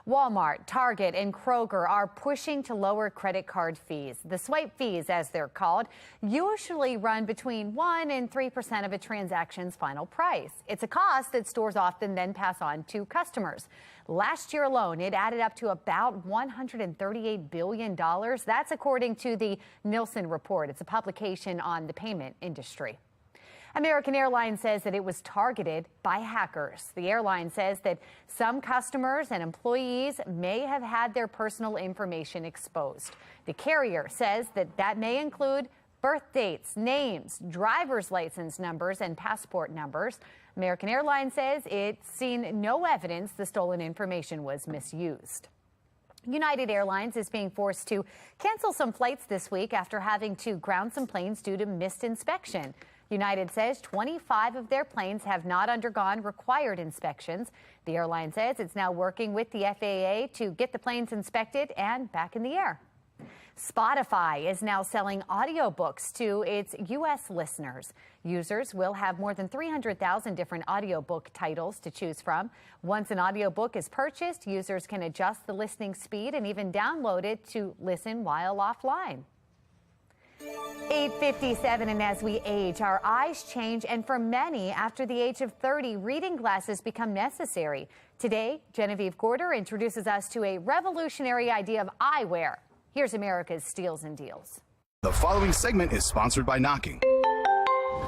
Walmart, Target, and Kroger are pushing to lower credit card fees. The swipe fees, as they're called, usually run between 1% and 3% of a transaction's final price. It's a cost that stores often then pass on to customers. Last year alone, it added up to about $138 billion. That's according to the Nielsen report. It's a publication on the payment industry. American Airlines says that it was targeted by hackers. The airline says that some customers and employees may have had their personal information exposed. The carrier says that that may include birth dates, names, driver's license numbers, and passport numbers. American Airlines says it's seen no evidence the stolen information was misused. United Airlines is being forced to cancel some flights this week after having to ground some planes due to missed inspection. United says 25 of their planes have not undergone required inspections. The airline says it's now working with the FAA to get the planes inspected and back in the air. Spotify is now selling audiobooks to its U.S. listeners. Users will have more than 300,000 different audiobook titles to choose from. Once an audiobook is purchased, users can adjust the listening speed and even download it to listen while offline. 8:57, and as we age, our eyes change, and for many, after the age of 30, reading glasses become necessary. Today, Genevieve Gorder introduces us to a revolutionary idea of eyewear. Here's America's Steals and Deals. The following segment is sponsored by Knocking.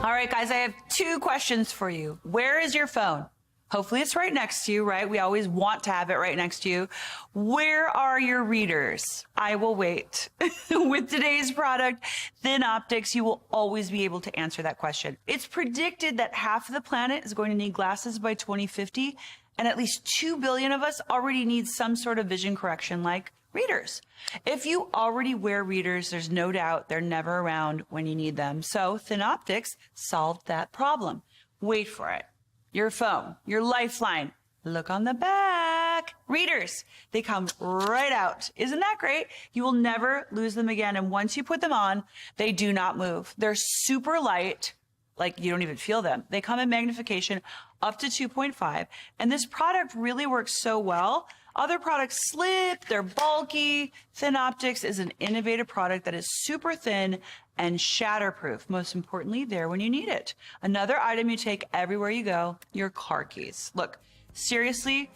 All right, guys, I have two questions for you. Where is your phone? Hopefully it's right next to you, right? We always want to have it right next to you. Where are your readers? I will wait. With today's product, Thin Optics, you will always be able to answer that question. It's predicted that half of the planet is going to need glasses by 2050, and at least 2 billion of us already need some sort of vision correction like readers. If you already wear readers, there's no doubt they're never around when you need them. So Thin Optics solved that problem. Wait for it. Your phone, your lifeline, look on the back. Readers, they come right out. Isn't that great? You will never lose them again. And once you put them on, they do not move. They're super light, like you don't even feel them. They come in magnification up to 2.5. And this product really works so well. Other products slip, they're bulky. Thin Optics is an innovative product that is super thin and shatterproof. Most importantly, there when you need it. Another item you take everywhere you go, your car keys. Look, seriously,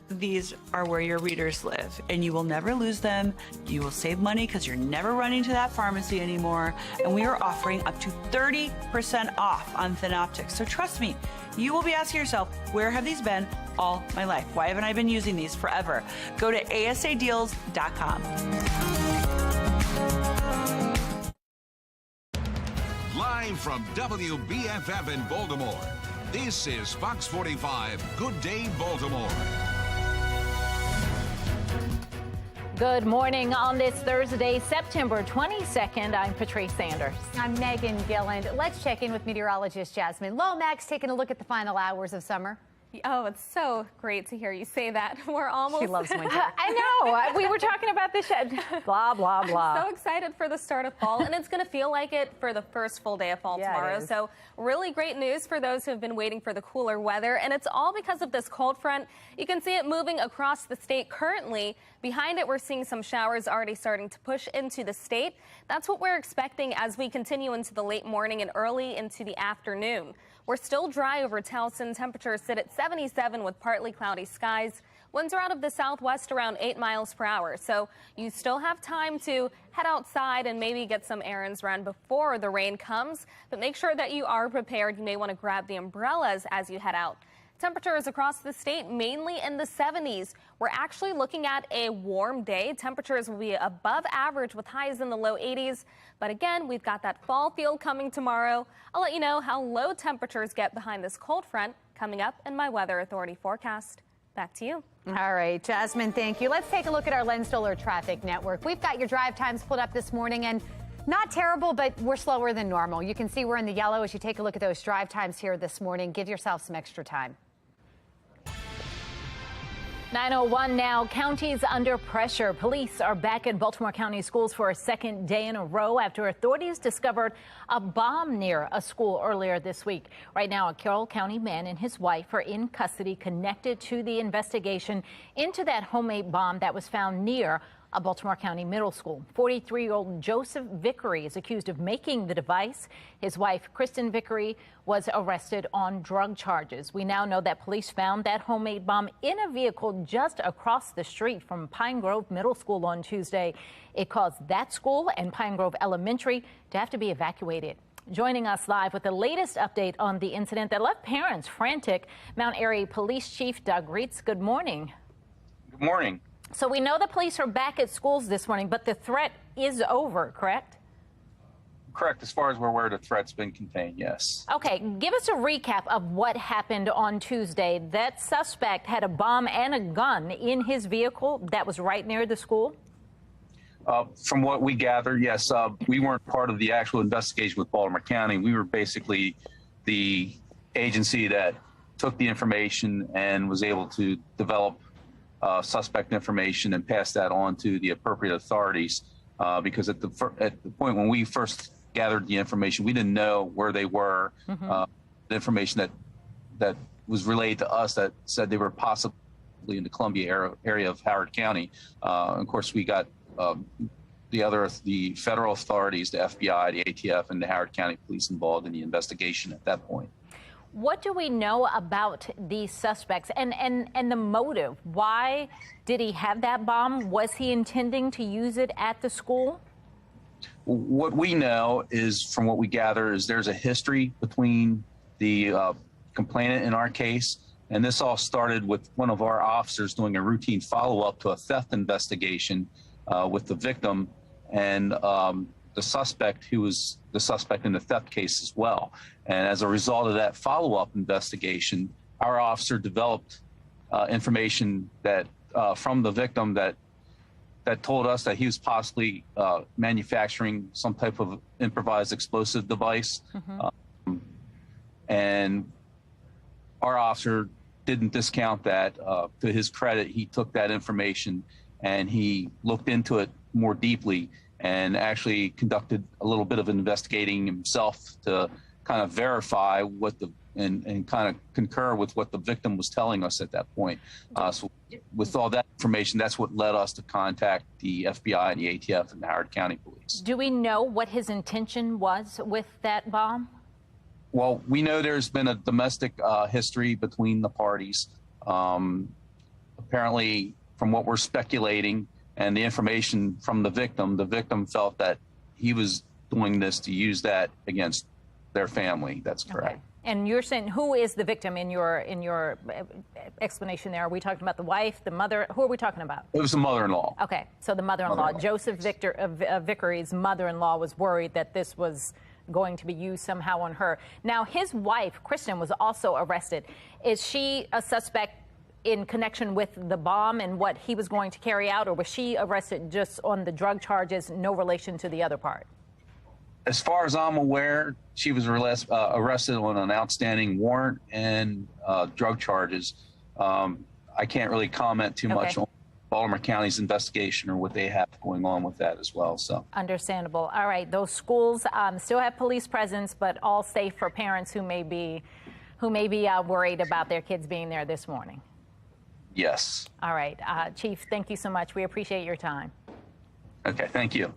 these are where your readers live, and you will never lose them. You will save money because you're never running to that pharmacy anymore. And we are offering up to 30% off on Thin Optics. So trust me, you will be asking yourself, where have these been all my life? Why haven't I been using these forever? Go to asadeals.com. Live from WBFF in Baltimore, this is Fox 45 Good Day Baltimore. Good morning on this Thursday, September 22nd. I'm Patrice Sanders. I'm Megan Gilland. Let's check in with meteorologist Jasmine Lomax, taking a look at the final hours of summer. Oh, it's so great to hear you say that. We're almost... She loves winter. I know. We were talking about this. Blah, blah, blah. I'm so excited for the start of fall, and it's going to feel like it for the first full day of fall tomorrow. So really great news for those who have been waiting for the cooler weather, and it's all because of this cold front. You can see it moving across the state currently. Behind it, we're seeing some showers already starting to push into the state. That's what we're expecting as we continue into the late morning and early into the afternoon. We're still dry over Towson. Temperatures sit at 77 with partly cloudy skies. Winds are out of the southwest around 8 miles per hour. So you still have time to head outside and maybe get some errands run before the rain comes. But make sure that you are prepared. You may want to grab the umbrellas as you head out. Temperatures across the state mainly in the 70s. We're actually looking at a warm day. Temperatures will be above average with highs in the low 80s. But again, we've got that fall feel coming tomorrow. I'll let you know how low temperatures get behind this cold front coming up in my Weather Authority forecast. Back to you. All right, Jasmine, thank you. Let's take a look at our Len Stoller traffic network. We've got your drive times pulled up this morning, and not terrible, but we're slower than normal. You can see we're in the yellow as you take a look at those drive times here this morning. Give yourself some extra time. 9:01 now. Counties under pressure. Police are back at Baltimore County schools for a second day in a row after authorities discovered a bomb near a school earlier this week. Right now, a Carroll County man and his wife are in custody connected to the investigation into that homemade bomb that was found near a Baltimore County middle school. 43-year-old Joseph Vickery is accused of making the device. His wife, Kristen Vickery, was arrested on drug charges. We now know that police found that homemade bomb in a vehicle just across the street from Pine Grove Middle School on Tuesday. It caused that school and Pine Grove Elementary to have to be evacuated. Joining us live with the latest update on the incident that left parents frantic, Mount Airy Police Chief Doug Reitz. Good morning. Good morning. So we know the police are back at schools this morning, but the threat is over, correct? Correct. As far as we're aware, the threat's been contained, yes. Okay, give us a recap of what happened on Tuesday. That suspect had a bomb and a gun in his vehicle that was right near the school? From what we gather, yes. We weren't part of the actual investigation with Baltimore County. We were basically the agency that took the information and was able to develop suspect information and pass that on to the appropriate authorities. Because at the point when we first gathered the information, we didn't know where they were. The information that was relayed to us that said they were possibly in the Columbia area of Howard County. Of course, we got the federal authorities, the FBI, the ATF, and the Howard County Police involved in the investigation at that point. What do we know about these suspects and the motive? Why did he have that bomb? Was he intending to use it at the school? What we know is, from what we gather, is there's a history between the complainant in our case, and this all started with one of our officers doing a routine follow-up to a theft investigation with the victim and the suspect, who was the suspect in the theft case as well. And as a result of that follow-up investigation, our officer developed information that from the victim that told us that he was possibly manufacturing some type of improvised explosive device. And our officer didn't discount that. To his credit, he took that information and he looked into it more deeply and actually conducted a little bit of investigating himself to kind of verify what and kind of concur with what the victim was telling us at that point. So with all that information, that's what led us to contact the FBI and the ATF and the Howard County Police. Do we know what his intention was with that bomb? Well, we know there's been a domestic history between the parties. Apparently, from what we're speculating, and the information from the victim felt that he was doing this to use that against their family. That's correct. Okay. And you're saying, who is the victim in your explanation there? Are we talking about the wife, the mother? Who are we talking about? It was the mother-in-law. Okay, so the mother-in-law. Joseph Vickery's mother-in-law was worried that this was going to be used somehow on her. Now, his wife, Kristen, was also arrested. Is she a suspect in connection with the bomb and what he was going to carry out, or was she arrested just on the drug charges, no relation to the other part? As far as I'm aware, she was arrested on an outstanding warrant and drug charges. I can't really comment too much on Baltimore County's investigation or what they have going on with that as well. So understandable. All right, those schools still have police presence, but all safe for parents who may be worried about their kids being there this morning. Yes. All right. Chief, thank you so much. We appreciate your time. Okay, thank you.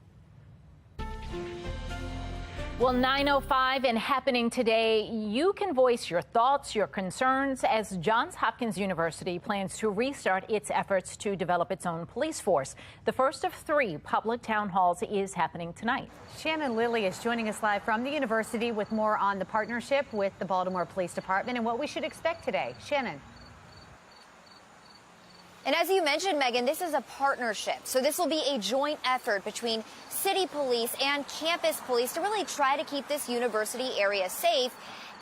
Well, 9:05 and happening today, you can voice your thoughts, your concerns as Johns Hopkins University plans to restart its efforts to develop its own police force. The first of 3 public town halls is happening tonight. Shannon Lilly is joining us live from the university with more on the partnership with the Baltimore Police Department and what we should expect today. Shannon. And as you mentioned, Megan, this is a partnership. So this will be a joint effort between city police and campus police to really try to keep this university area safe.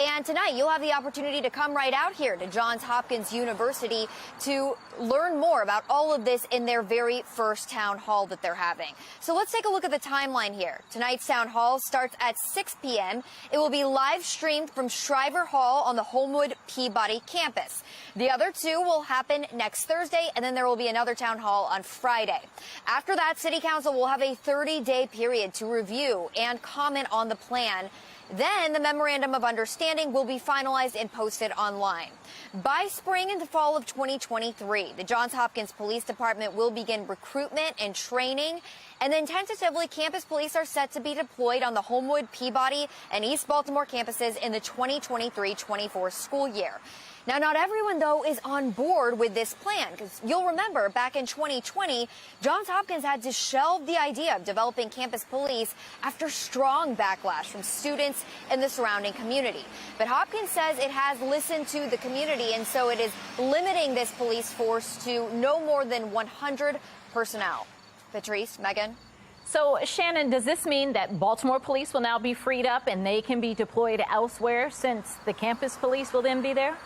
And tonight, you'll have the opportunity to come right out here to Johns Hopkins University to learn more about all of this in their very first town hall that they're having. So let's take a look at the timeline here. Tonight's town hall starts at 6 p.m. It will be live streamed from Shriver Hall on the Homewood Peabody campus. The other two will happen next Thursday, and then there will be another town hall on Friday. After that, City Council will have a 30-day period to review and comment on the plan. Then the Memorandum of Understanding will be finalized and posted online. By spring and the fall of 2023, the Johns Hopkins Police Department will begin recruitment and training. And then tentatively, campus police are set to be deployed on the Homewood, Peabody, and East Baltimore campuses in the 2023-24 school year. Now, not everyone, though, is on board with this plan, because you'll remember back in 2020, Johns Hopkins had to shelve the idea of developing campus police after strong backlash from students and the surrounding community. But Hopkins says it has listened to the community, and so it is limiting this police force to no more than 100 personnel. Patrice, Megan. So, Shannon, does this mean that Baltimore police will now be freed up and they can be deployed elsewhere since the campus police will then be there?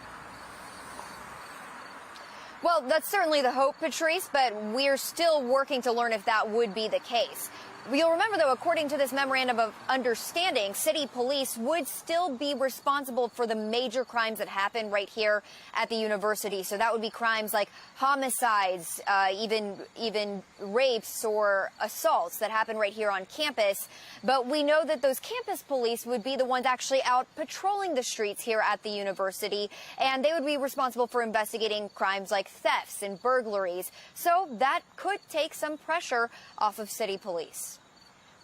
Well, that's certainly the hope, Patrice, but we're still working to learn if that would be the case. You'll remember, though, according to this Memorandum of Understanding, city police would still be responsible for the major crimes that happen right here at the university. So that would be crimes like homicides, even rapes or assaults that happen right here on campus. But we know that those campus police would be the ones actually out patrolling the streets here at the university, and they would be responsible for investigating crimes like thefts and burglaries. So that could take some pressure off of city police.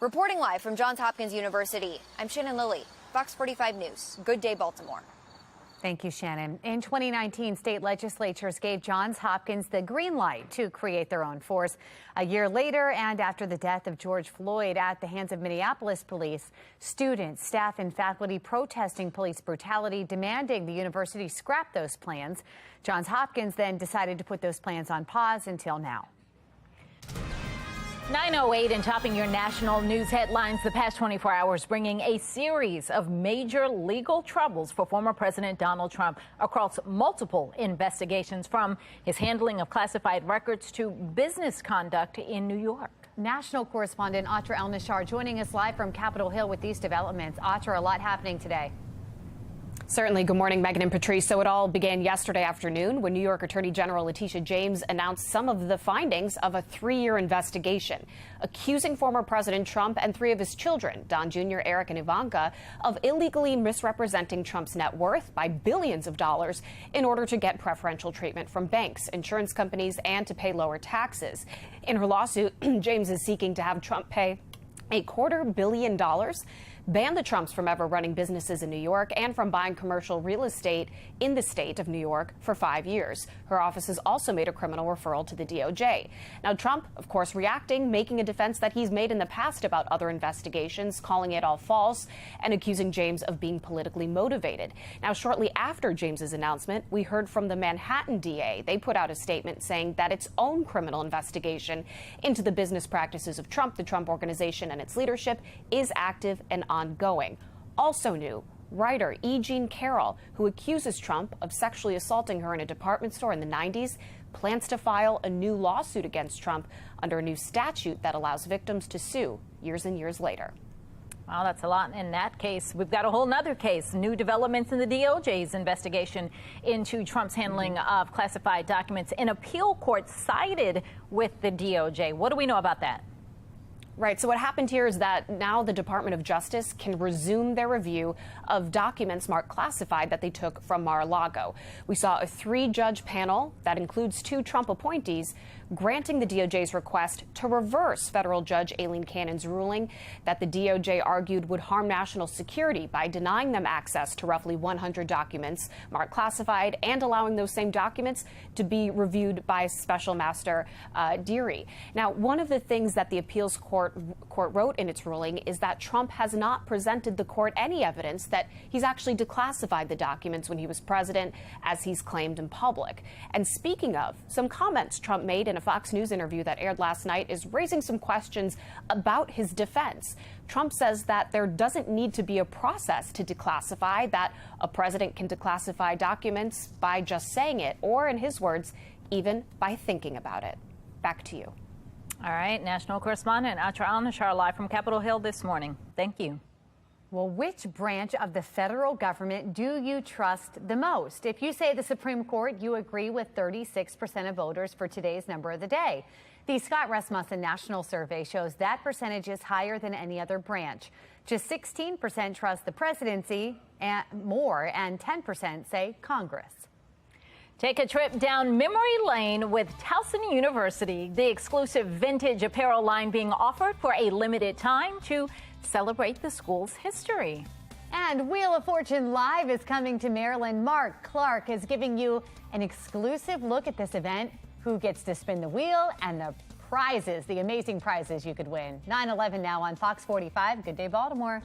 Reporting live from Johns Hopkins University, I'm Shannon Lilly, Fox 45 News. Good day, Baltimore. Thank you, Shannon. In 2019, state legislatures gave Johns Hopkins the green light to create their own force. A year later, and after the death of George Floyd at the hands of Minneapolis police, students, staff, and faculty protesting police brutality, demanding the university scrap those plans. Johns Hopkins then decided to put those plans on pause until now. 9:08 and topping your national news headlines the past 24 hours, bringing a series of major legal troubles for former President Donald Trump across multiple investigations, from his handling of classified records to business conduct in New York. National correspondent Atra El-Nashar joining us live from Capitol Hill with these developments. Atra, a lot happening today. Certainly. Good morning, Megan and Patrice. So it all began yesterday afternoon when New York Attorney General Letitia James announced some of the findings of a 3-year investigation accusing former President Trump and 3 of his children, Don Jr., Eric, and Ivanka, of illegally misrepresenting Trump's net worth by billions of dollars in order to get preferential treatment from banks, insurance companies, and to pay lower taxes. In her lawsuit, James is seeking to have Trump pay $250 million, ban the Trumps from ever running businesses in New York, and from buying commercial real estate in the state of New York for 5 years. Her office has also made a criminal referral to the DOJ. Now, Trump, of course, reacting, making a defense that he's made in the past about other investigations, calling it all false, and accusing James of being politically motivated. Now, shortly after James's announcement, we heard from the Manhattan DA. They put out a statement saying that its own criminal investigation into the business practices of Trump, the Trump Organization, and its leadership is active and ongoing. Also new, writer E. Jean Carroll, who accuses Trump of sexually assaulting her in a department store in the 90s, plans to file a new lawsuit against Trump under a new statute that allows victims to sue years and years later. Well, that's a lot in that case. We've got a whole nother case, new developments in the DOJ's investigation into Trump's handling of classified documents. An appeal court sided with the DOJ. What do we know about that? Right. So what happened here is that now the Department of Justice can resume their review of documents marked classified that they took from Mar-a-Lago. We saw a 3-judge panel that includes 2 Trump appointees granting the DOJ's request to reverse federal judge Aileen Cannon's ruling that the DOJ argued would harm national security by denying them access to roughly 100 documents marked classified and allowing those same documents to be reviewed by Special Master Dearie. Now, one of the things that the appeals court wrote in its ruling is that Trump has not presented the court any evidence that he's actually declassified the documents when he was president, as he's claimed in public. And speaking of, some comments Trump made in a Fox News interview that aired last night is raising some questions about his defense. Trump says that there doesn't need to be a process to declassify, that a president can declassify documents by just saying it, or in his words, even by thinking about it. Back to you. All right, national correspondent Atra Al-Nashar live from Capitol Hill this morning. Thank you. Well, which branch of the federal government do you trust the most? If you say the Supreme Court, you agree with 36% of voters for today's number of the day. The Scott Rasmussen National Survey shows that percentage is higher than any other branch. Just 16% trust the presidency and more, and 10% say Congress. Take a trip down memory lane with Towson University, the exclusive vintage apparel line being offered for a limited time to celebrate the school's history. And Wheel of Fortune Live is coming to Maryland. Mark Clark is giving you an exclusive look at this event, who gets to spin the wheel, and the prizes, the amazing prizes you could win. 9/11 now on Fox 45. Good day, Baltimore.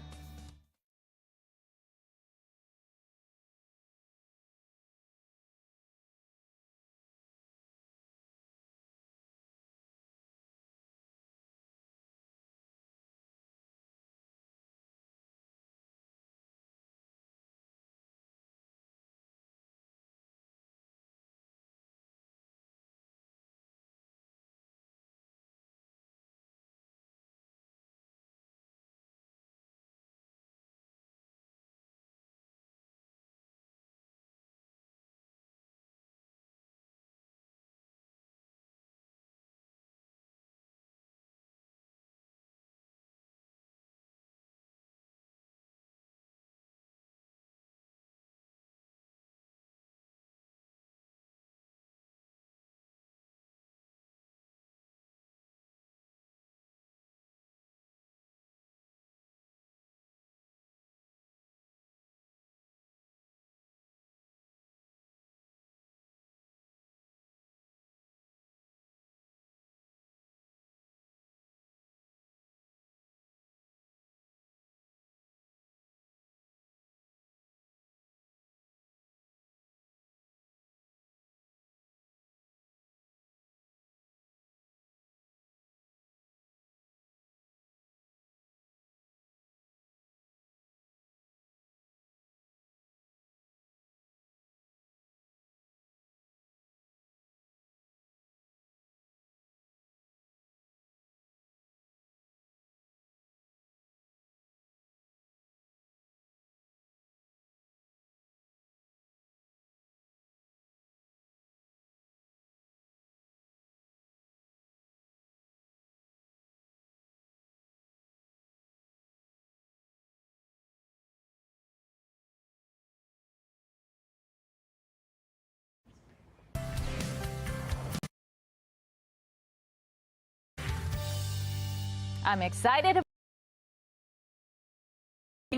I'm excited about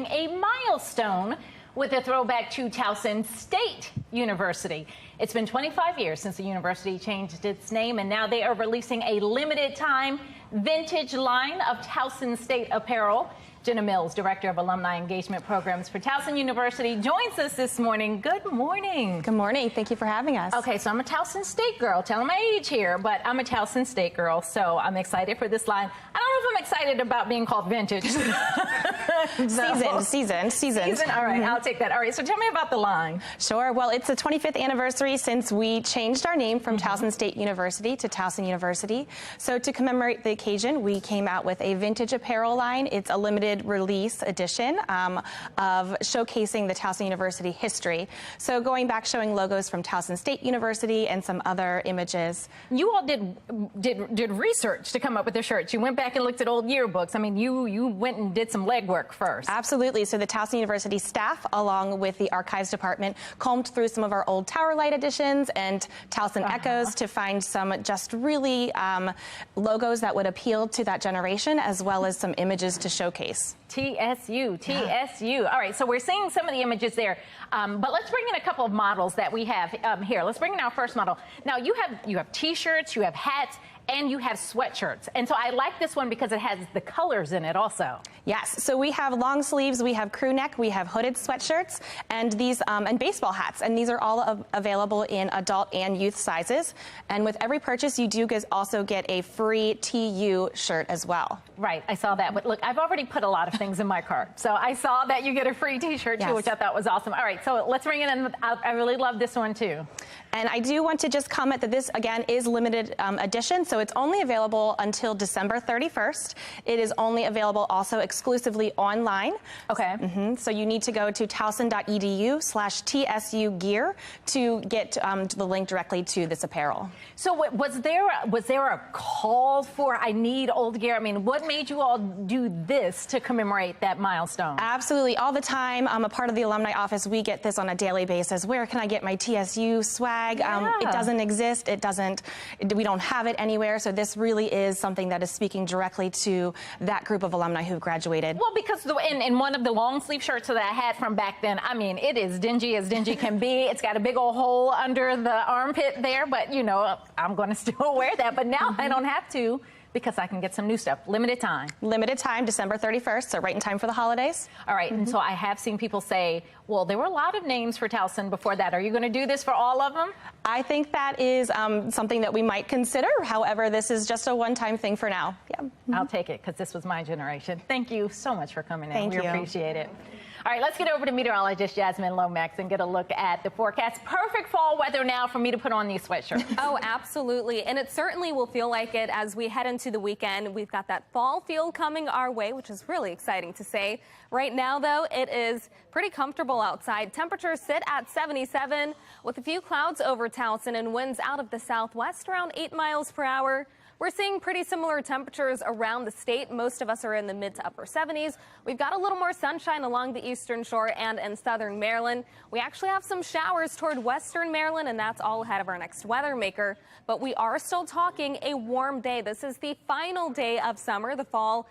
a milestone with a throwback to Towson State University. It's been 25 years since the university changed its name, and now they are releasing a limited time vintage line of Towson State apparel. Jenna Mills, Director of Alumni Engagement Programs for Towson University, joins us this morning. Good morning. Good morning. Thank you for having us. Okay, so I'm a Towson State girl. Telling my age here, but I'm a Towson State girl, so I'm excited for this line. I don't know if I'm excited about being called vintage. Seasoned. All right, I'll take that. All right, so tell me about the line. Sure. Well, it's the 25th anniversary since we changed our name from Towson State University to Towson University. So to commemorate the occasion, we came out with a vintage apparel line. It's a limited release edition of showcasing the Towson University history. So going back, showing logos from Towson State University and some other images. You all did research to come up with the shirts. You went back and looked at old yearbooks. I mean, you went and did some legwork first. Absolutely. So the Towson University staff, along with the archives department, combed through some of our old Tower Light editions and Towson Echoes to find some just really logos that would appeal to that generation, as well as some images to showcase. TSU. All right, so we're seeing some of the images there, but let's bring in a couple of models that we have here. Let's bring in our first model. Now, you have T-shirts, you have hats, and you have sweatshirts. And so I like this one because it has the colors in it also. Yes, so we have long sleeves, we have crew neck, we have hooded sweatshirts, and these and baseball hats, and these are all available in adult and youth sizes. And with every purchase, you do also get a free TU shirt as well. Right, I saw that. But look, I've already put a lot of things in my cart, so I saw that you get a free T-shirt too, which I thought was awesome. All right, so let's bring it in. I really love this one too. And I do want to just comment that this, again, is limited edition, so it's only available until December 31st. It is only available also exclusively online. Okay. So you need to go to towson.edu/TSU gear to get the link directly to this apparel. So was there a call for I need old gear? I mean, what made you all do this to commemorate that milestone? Absolutely, all the time. I'm a part of the alumni office. We get this on a daily basis. Where can I get my TSU swag? It doesn't exist. We don't have it anywhere. So this really is something that is speaking directly to that group of alumni who've graduated. Well, because in one of the long sleeve shirts that I had from back then, I mean, it is dingy as dingy can be. It's got a big old hole under the armpit there, but you know, I'm going to still wear that. But now I don't have to, because I can get some new stuff. Limited time. Limited time, December 31st, so right in time for the holidays. All right, and so I have seen people say, well, there were a lot of names for Towson before that. Are you going to do this for all of them? I think that is something that we might consider. However, this is just a one-time thing for now. Yeah. I'll take it, because this was my generation. Thank you so much for coming in. Thank you. We appreciate it. All right, let's get over to meteorologist Jasmine Lomax and get a look at the forecast. Perfect fall weather now for me to put on these sweatshirts. Oh, absolutely. And it certainly will feel like it as we head into the weekend. We've got that fall feel coming our way, which is really exciting to say. Right now, though, it is pretty comfortable outside. Temperatures sit at 77 with a few clouds over Towson and winds out of the southwest around 8 miles per hour. We're seeing pretty similar temperatures around the state. Most of us are in the mid to upper 70s. We've got a little more sunshine along the eastern shore and in southern Maryland. We actually have some showers toward western Maryland, and that's all ahead of our next weather maker. But we are still talking a warm day. This is the final day of summer. The fall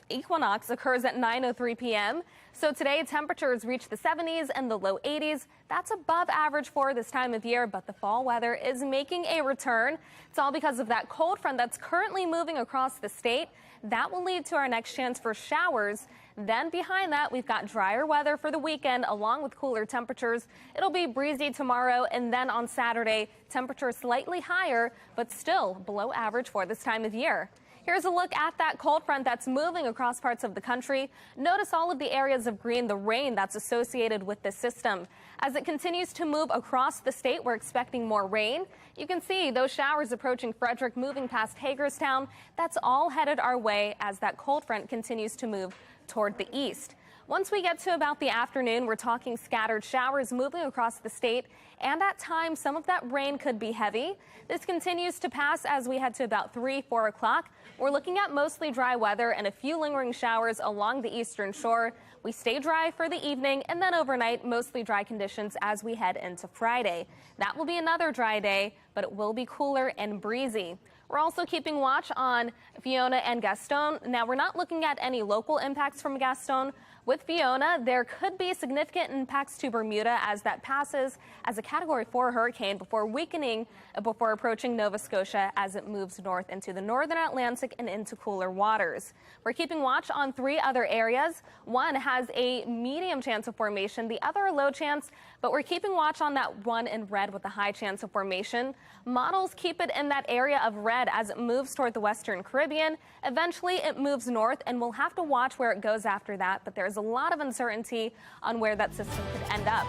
equinox occurs at 9:03 p.m. So today temperatures reach the 70s and the low 80s. That's above average for this time of year, but the fall weather is making a return. It's all because of that cold front that's currently moving across the state. That will lead to our next chance for showers. Then behind that, we've got drier weather for the weekend along with cooler temperatures. It'll be breezy tomorrow, and then on Saturday, temperatures slightly higher, but still below average for this time of year. Here's a look at that cold front that's moving across parts of the country. Notice all of the areas of green, the rain that's associated with this system. As it continues to move across the state, we're expecting more rain. You can see those showers approaching Frederick, moving past Hagerstown. That's all headed our way as that cold front continues to move toward the east. Once we get to about the afternoon, we're talking scattered showers moving across the state, and at times some of that rain could be heavy. This continues to pass as we head to about 3-4 o'clock. We're looking at mostly dry weather and a few lingering showers along the eastern shore. We stay dry for the evening, and then overnight, mostly dry conditions as we head into Friday. That will be another dry day, but it will be cooler and breezy. We're also keeping watch on Fiona and Gaston. Now, we're not looking at any local impacts from Gaston. With Fiona, there could be significant impacts to Bermuda as that passes as a Category 4 hurricane before weakening, before approaching Nova Scotia as it moves north into the northern Atlantic and into cooler waters. We're keeping watch on 3 other areas. One has a medium chance of formation, the other a low chance, but we're keeping watch on that one in red with a high chance of formation. Models keep it in that area of red as it moves toward the Western Caribbean. Eventually, it moves north, and we'll have to watch where it goes after that, but there's a lot of uncertainty on where that system could end up.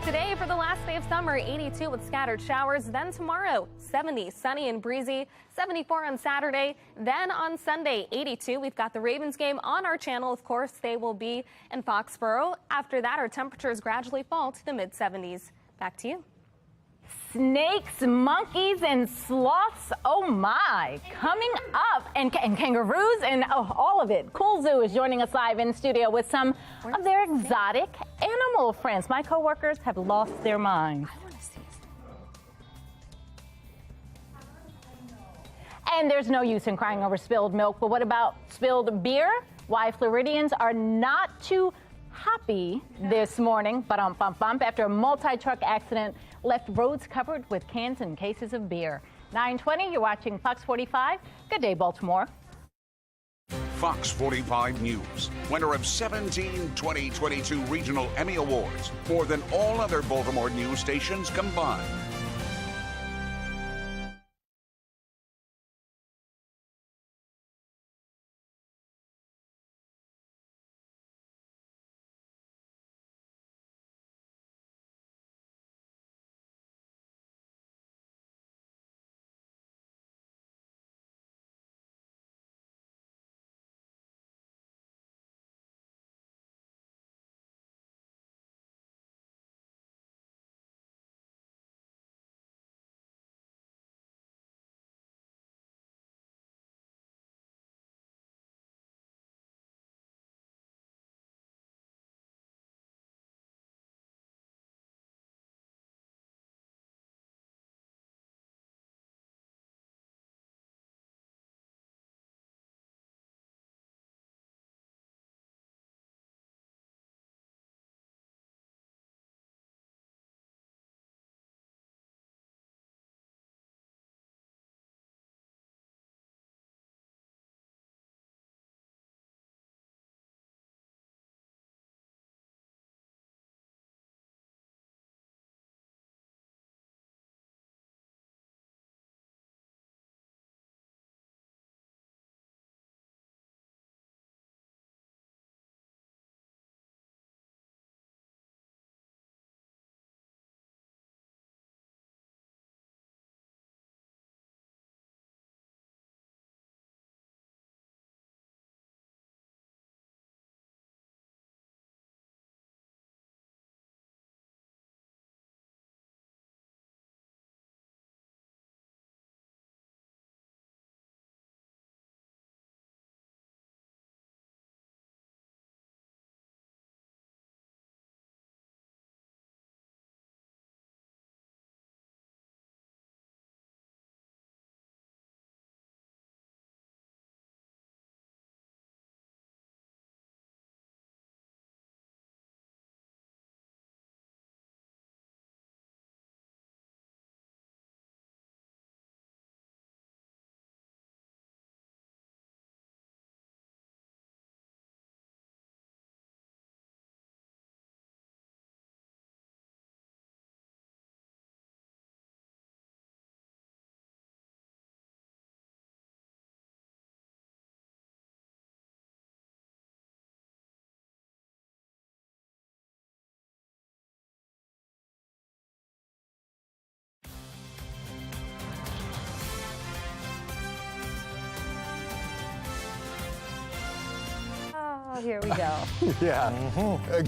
Today, for the last day of summer, 82 with scattered showers. Then tomorrow, 70, sunny and breezy, 74 on Saturday. Then on Sunday, 82. We've got the Ravens game on our channel. Of course, they will be in Foxborough. After that, our temperatures gradually fall to the mid-70s. Back to you. Snakes, monkeys, and sloths, oh my, coming up, and kangaroos, and all of it. Cool Zoo is joining us live in studio with some of their exotic animal friends. My coworkers have lost their minds. And there's no use in crying over spilled milk, but what about spilled beer? Why Floridians are not too happy this morning, bump, after a multi-truck accident left roads covered with cans and cases of beer. 9:20, you're watching Fox 45. Good day, Baltimore. Fox 45 News, winner of 17 2022 Regional Emmy Awards, more than all other Baltimore news stations combined. Oh, here we go. Yeah.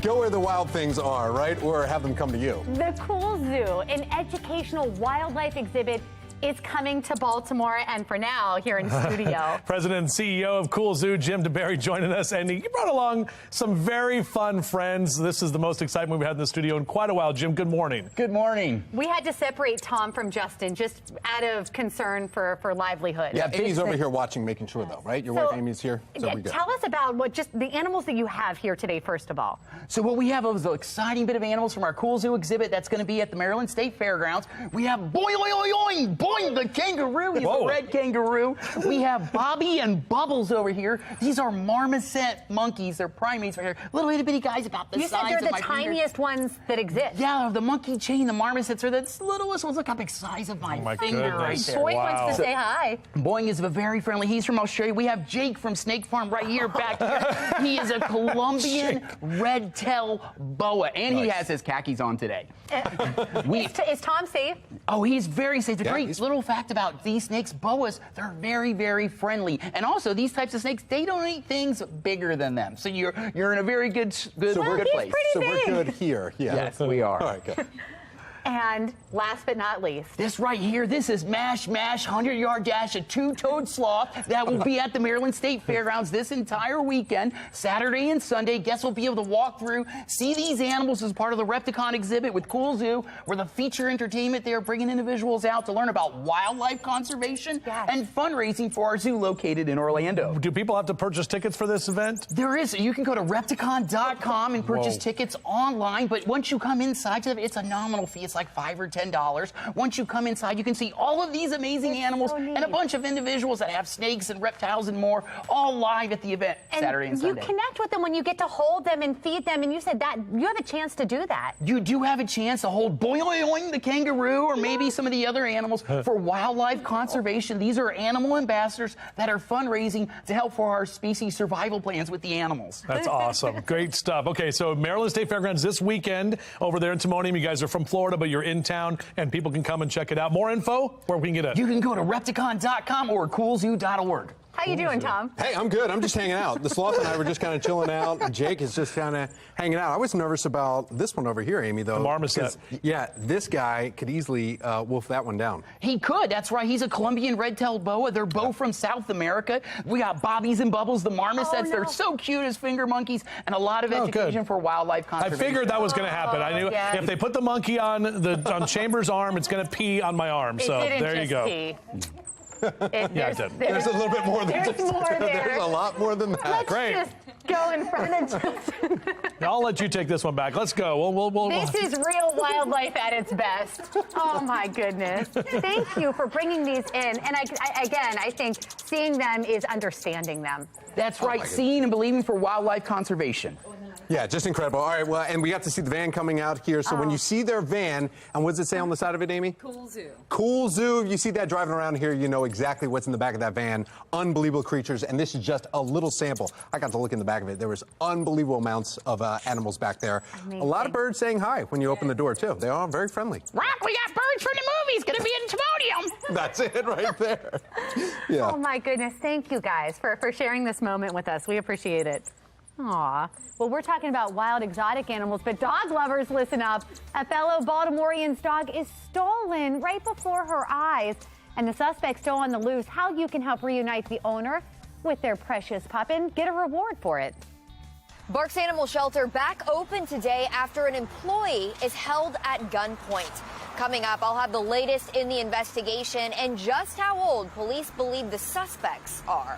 Go where the wild things are, right? Or have them come to you. The Cool Zoo, an educational wildlife exhibit, is coming to Baltimore, and for now, here in studio. President and CEO of Cool Zoo, Jim DeBerry, joining us, and he brought along some very fun friends. This is the most excitement we've had in the studio in quite a while. Jim, good morning. Good morning. We had to separate Tom from Justin just out of concern for livelihood. Yeah, Amy's over here watching, making sure, though, right? Your wife Amy's here. So we tell us about just the animals that you have here today, first of all. So what we have is the exciting bit of animals from our Cool Zoo exhibit that's going to be at the Maryland State Fairgrounds. We have Boing, the kangaroo. He's a red kangaroo. We have Bobby and Bubbles over here. These are marmoset monkeys. They're primates right here. Little itty bitty guys about the size of my You said they're the tiniest ones that exist. Yeah, the monkey chain, the marmosets are the littlest ones. Look how big size of my finger right there. Boing wants to say hi. Boing is very friendly. He's from Australia. We have Jake from Snake Farm right here back here. He is a Colombian red-tailed boa, and he has his khakis on today. Is Tom safe? Oh, he's very safe. The great little fact about these snakes, boas, they're very, very friendly. And also, these types of snakes, they don't eat things bigger than them. So you're in a very good place. So we're good here. Yeah. Yes, we are. All right, good. And last but not least, this right here, this is Mash 100-yard dash, a two-toed sloth that will be at the Maryland State Fairgrounds this entire weekend, Saturday and Sunday. Guests will be able to walk through, see these animals as part of the Repticon exhibit with Cool Zoo, where the feature entertainment, they are bringing individuals out to learn about wildlife conservation and fundraising for our zoo located in Orlando. Do people have to purchase tickets for this event? There is. You can go to Repticon.com and purchase tickets online, but once you come inside, it's a nominal fee. It's It's like $5 or $10. Once you come inside, you can see all of these amazing animals and a bunch of individuals that have snakes and reptiles and more, all live at the event Saturday and Sunday. You connect with them when you get to hold them and feed them, and you said that you have a chance to do that. You do have a chance to hold Boing the kangaroo or maybe some of the other animals for wildlife conservation. These are animal ambassadors that are fundraising to help for our species survival plans with the animals. That's awesome. Great stuff. Okay, so Maryland State Fairgrounds this weekend over there in Timonium. You guys are from Florida, but you're in town, and people can come and check it out. More info? Where we can get it? You can go to Repticon.com or coolzoo.org. How you doing, Tom? Hey, I'm good. I'm just hanging out. The sloth and I were just kind of chilling out. Jake is just kind of hanging out. I was nervous about this one over here, Amy, though. The marmoset. Yeah, this guy could easily wolf that one down. He could. That's right. He's a Colombian red-tailed boa. They're both from South America. We got Bobbies and Bubbles, the marmosets. They're so cute as finger monkeys, and a lot of education for wildlife conservation. I figured that was going to happen. I knew if they put the monkey on Chambers' arm, it's going to pee on my arm. So there you go. Pee. It did. There's a little bit more than there's just, more there. There's a lot more than that. Let's Great. just go in front of Justin. I'll let you take this one back. Let's go. This is real wildlife at its best. Oh, my goodness. Thank you for bringing these in. And I think seeing them is understanding them. That's right. Seeing and believing for wildlife conservation. Yeah, just incredible. All right, well, and we got to see the van coming out here. So when you see their van, and what does it say on the side of it, Amy? Cool Zoo. Cool Zoo. If you see that driving around here, you know exactly what's in the back of that van. Unbelievable creatures, and this is just a little sample. I got to look in the back of it. There was unbelievable amounts of animals back there. Amazing. A lot of birds saying hi when you open the door, too. They are very friendly. Rock, we got birds from the movies going to be in Timonium. That's it right there. Yeah. Oh, my goodness. Thank you, guys, for sharing this moment with us. We appreciate it. Aw. Well, we're talking about wild exotic animals, but dog lovers, listen up. A fellow Baltimorean's dog is stolen right before her eyes, and the suspect's still on the loose. How you can help reunite the owner with their precious pup and get a reward for it. Barks Animal Shelter back open today after an employee is held at gunpoint. Coming up, I'll have the latest in the investigation and just how old police believe the suspects are.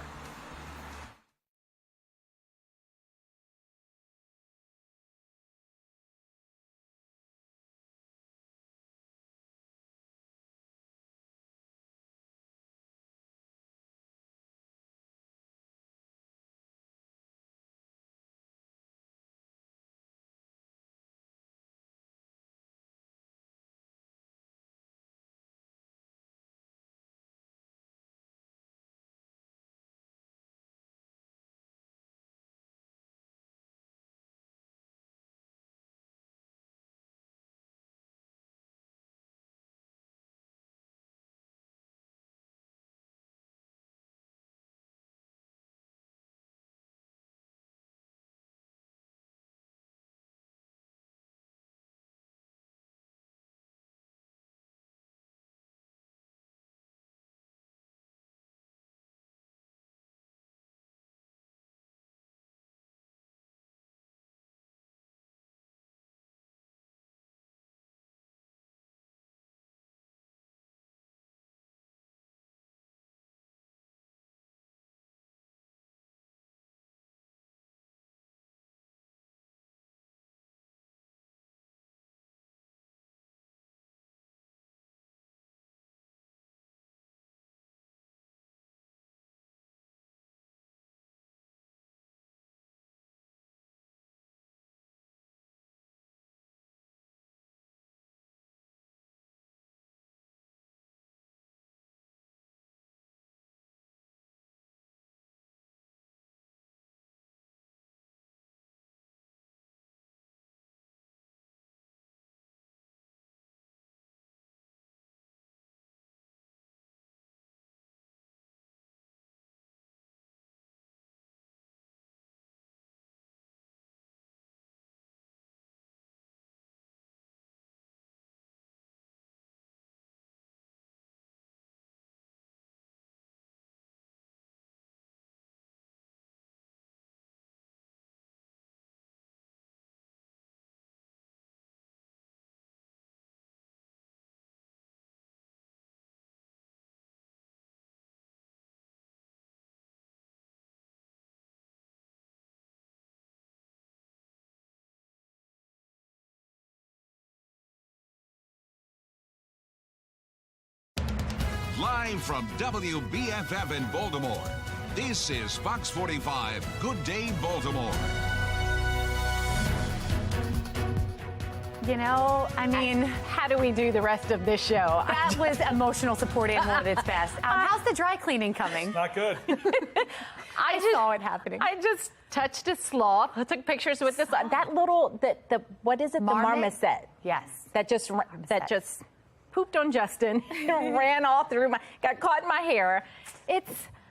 Live from WBFF in Baltimore, this is Fox 45 Good Day Baltimore. You know, I mean, how do we do the rest of this show? That was emotional support animal at its best. How's the dry cleaning coming? Not good. I saw it happening. I just touched a sloth. I took pictures with this. That little, the what is it? Marmot? The marmoset. Yes. That just pooped on Justin, ran all through got caught in my hair.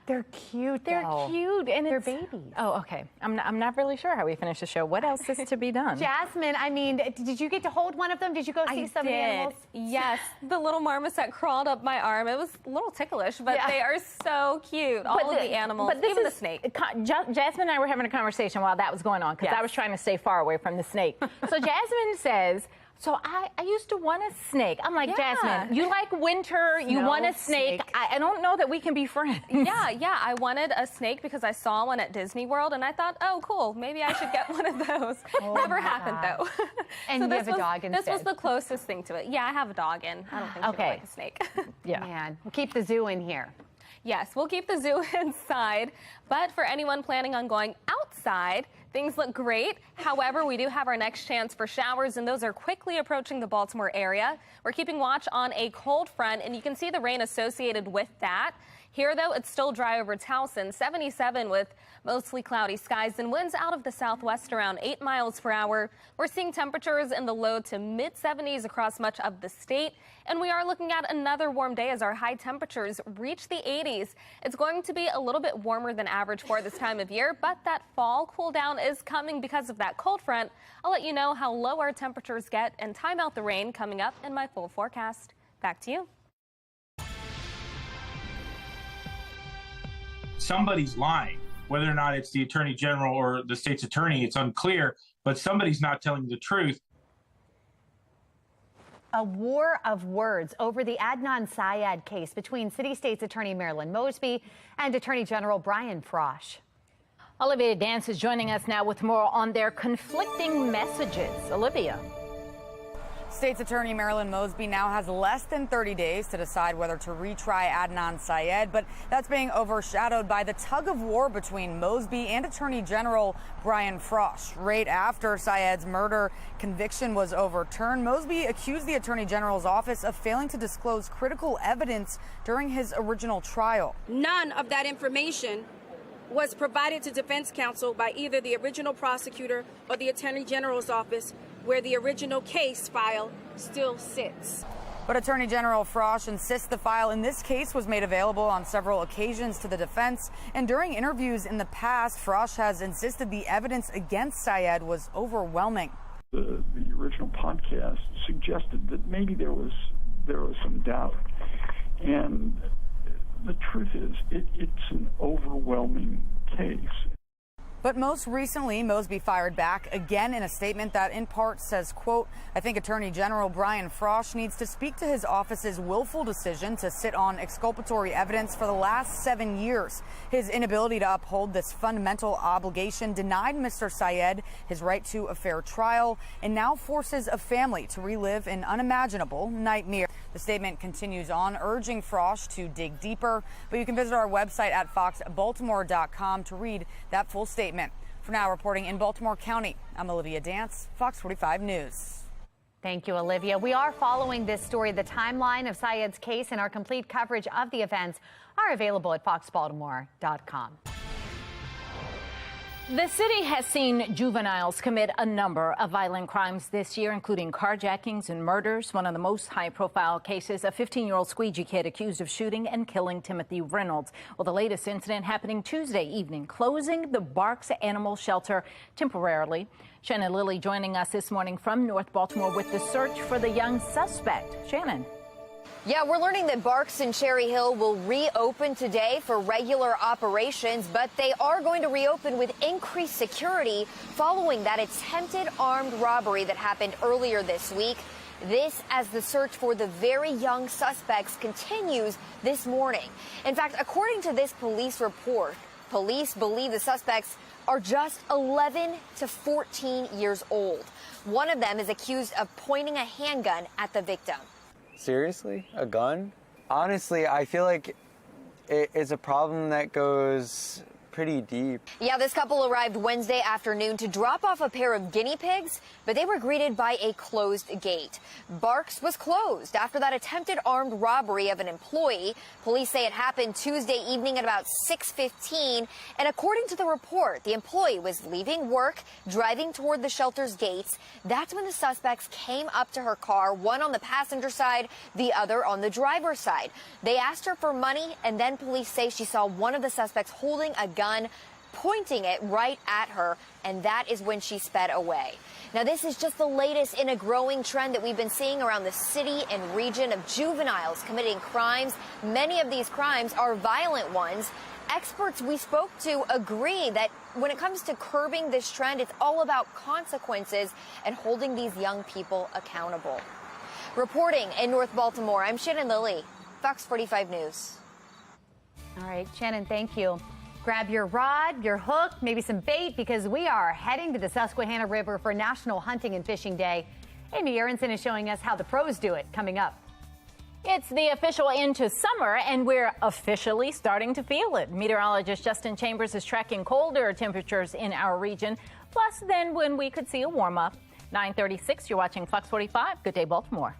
They're cute. They're cute, and they're babies. Oh, okay. I'm not really sure how we finish the show. What else is to be done? Jasmine, I mean, did you get to hold one of them? Did you go see some of the animals? Yes, the little marmoset crawled up my arm. It was a little ticklish, but they are so cute. All of the animals, but even the snake. Jasmine and I were having a conversation while that was going on because I was trying to stay far away from the snake. So Jasmine says, so I used to want a snake. I'm like, Jasmine, you like winter, you want a snake. I don't know that we can be friends. Yeah, I wanted a snake because I saw one at Disney World, and I thought, oh, cool, maybe I should get one of those. Never happened, though. And so you have a dog instead. This was the closest thing to it. Yeah, I have a dog, and I don't think she would like a snake. Man, we'll keep the zoo in here. Yes, we'll keep the zoo inside, but for anyone planning on going outside, things look great. However, we do have our next chance for showers, and those are quickly approaching the Baltimore area. We're keeping watch on a cold front, and you can see the rain associated with that. Here, though, it's still dry over Towson, 77 with mostly cloudy skies and winds out of the southwest around 8 miles per hour. We're seeing temperatures in the low to mid 70s across much of the state, and we are looking at another warm day as our high temperatures reach the 80s. It's going to be a little bit warmer than average for this time of year, but that fall cool down is coming because of that cold front. I'll let you know how low our temperatures get and time out the rain coming up in my full forecast. Back to you. Somebody's lying. Whether or not it's the attorney general or the state's attorney, it's unclear, but somebody's not telling the truth. A war of words over the Adnan Syed case between City State's Attorney Marilyn Mosby and Attorney General Brian Frosh. Olivia Dance is joining us now with more on their conflicting messages. Olivia. State's Attorney Marilyn Mosby now has less than 30 days to decide whether to retry Adnan Syed, but that's being overshadowed by the tug of war between Mosby and Attorney General Brian Frosh. Right after Syed's murder conviction was overturned, Mosby accused the Attorney General's office of failing to disclose critical evidence during his original trial. None of that information was provided to defense counsel by either the original prosecutor or the Attorney General's office, where the original case file still sits. But Attorney General Frosh insists the file in this case was made available on several occasions to the defense. And during interviews in the past, Frosh has insisted the evidence against Syed was overwhelming. The original podcast suggested that maybe there was some doubt. And the truth is, it's an overwhelming case. But most recently, Mosby fired back again in a statement that in part says, quote, I think Attorney General Brian Frosh needs to speak to his office's willful decision to sit on exculpatory evidence for the last 7 years. His inability to uphold this fundamental obligation denied Mr. Syed his right to a fair trial and now forces a family to relive an unimaginable nightmare. The statement continues on, urging Frosh to dig deeper, but you can visit our website at foxbaltimore.com to read that full statement. For now, reporting in Baltimore County, I'm Olivia Dance, Fox 45 News. Thank you, Olivia. We are following this story. The timeline of Syed's case and our complete coverage of the events are available at foxbaltimore.com. The city has seen juveniles commit a number of violent crimes this year, including carjackings and murders. One of the most high-profile cases, a 15-year-old squeegee kid accused of shooting and killing Timothy Reynolds. Well, the latest incident happening Tuesday evening, closing the Barks Animal Shelter temporarily. Shannon Lilly joining us this morning from North Baltimore with the search for the young suspect. Shannon. Yeah, we're learning that Barks and Cherry Hill will reopen today for regular operations, but they are going to reopen with increased security following that attempted armed robbery that happened earlier this week. This as the search for the very young suspects continues this morning. In fact, according to this police report, police believe the suspects are just 11 to 14 years old. One of them is accused of pointing a handgun at the victim. Seriously? A gun? Honestly, I feel like it's a problem that goes pretty deep. Yeah, this couple arrived Wednesday afternoon to drop off a pair of guinea pigs, but they were greeted by a closed gate. Barks was closed after that attempted armed robbery of an employee. Police say it happened Tuesday evening at about 6:15, and according to the report, the employee was leaving work, driving toward the shelter's gates. That's when the suspects came up to her car, one on the passenger side, the other on the driver's side. They asked her for money, and then police say she saw one of the suspects holding a gun, pointing it right at her, and that is when she sped away. Now, this is just the latest in a growing trend that we've been seeing around the city and region of juveniles committing crimes. Many of these crimes are violent ones. Experts we spoke to agree that when it comes to curbing this trend, it's all about consequences and holding these young people accountable. Reporting in North Baltimore, I'm Shannon Lilly, Fox 45 News. All right, Shannon, thank you. Grab your rod, your hook, maybe some bait, because we are heading to the Susquehanna River for National Hunting and Fishing Day. Amy Aronson is showing us how the pros do it coming up. It's the official end to summer, and we're officially starting to feel it. Meteorologist Justin Chambers is tracking colder temperatures in our region, plus then when we could see a warm up. 9:36, you're watching Fox 45. Good day, Baltimore.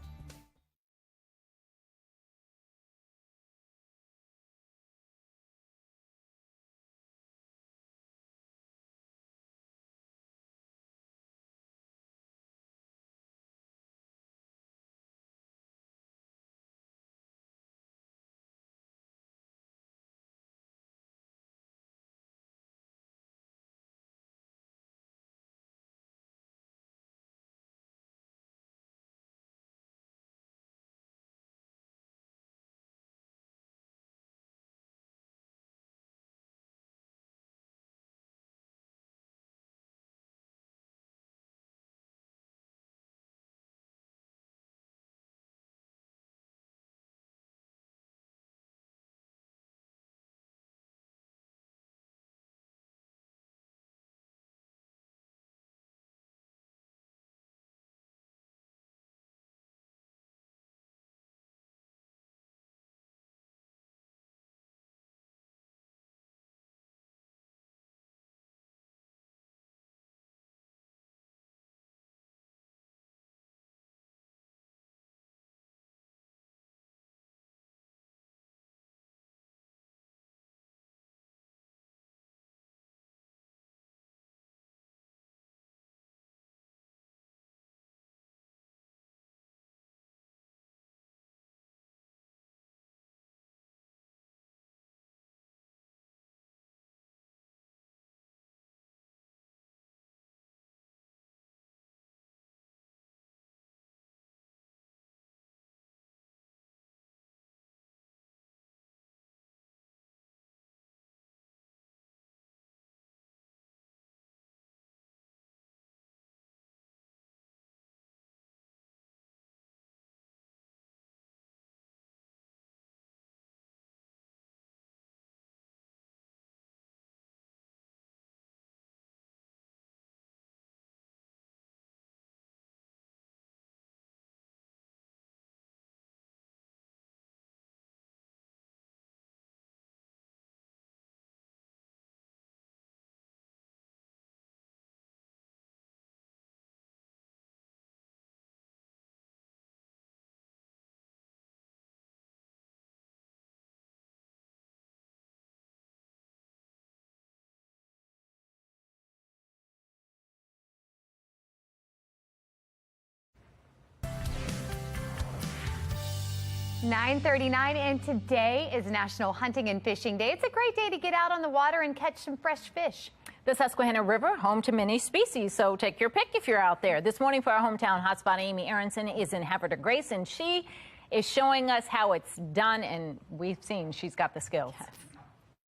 (9:39) and today is National Hunting and Fishing Day. It's a great day to get out on the water and catch some fresh fish. The Susquehanna River, home to many species, so take your pick if you're out there. This morning for our hometown hotspot, Amy Aronson is in Havre de Grace, and she is showing us how it's done, and we've seen she's got the skills. Yes.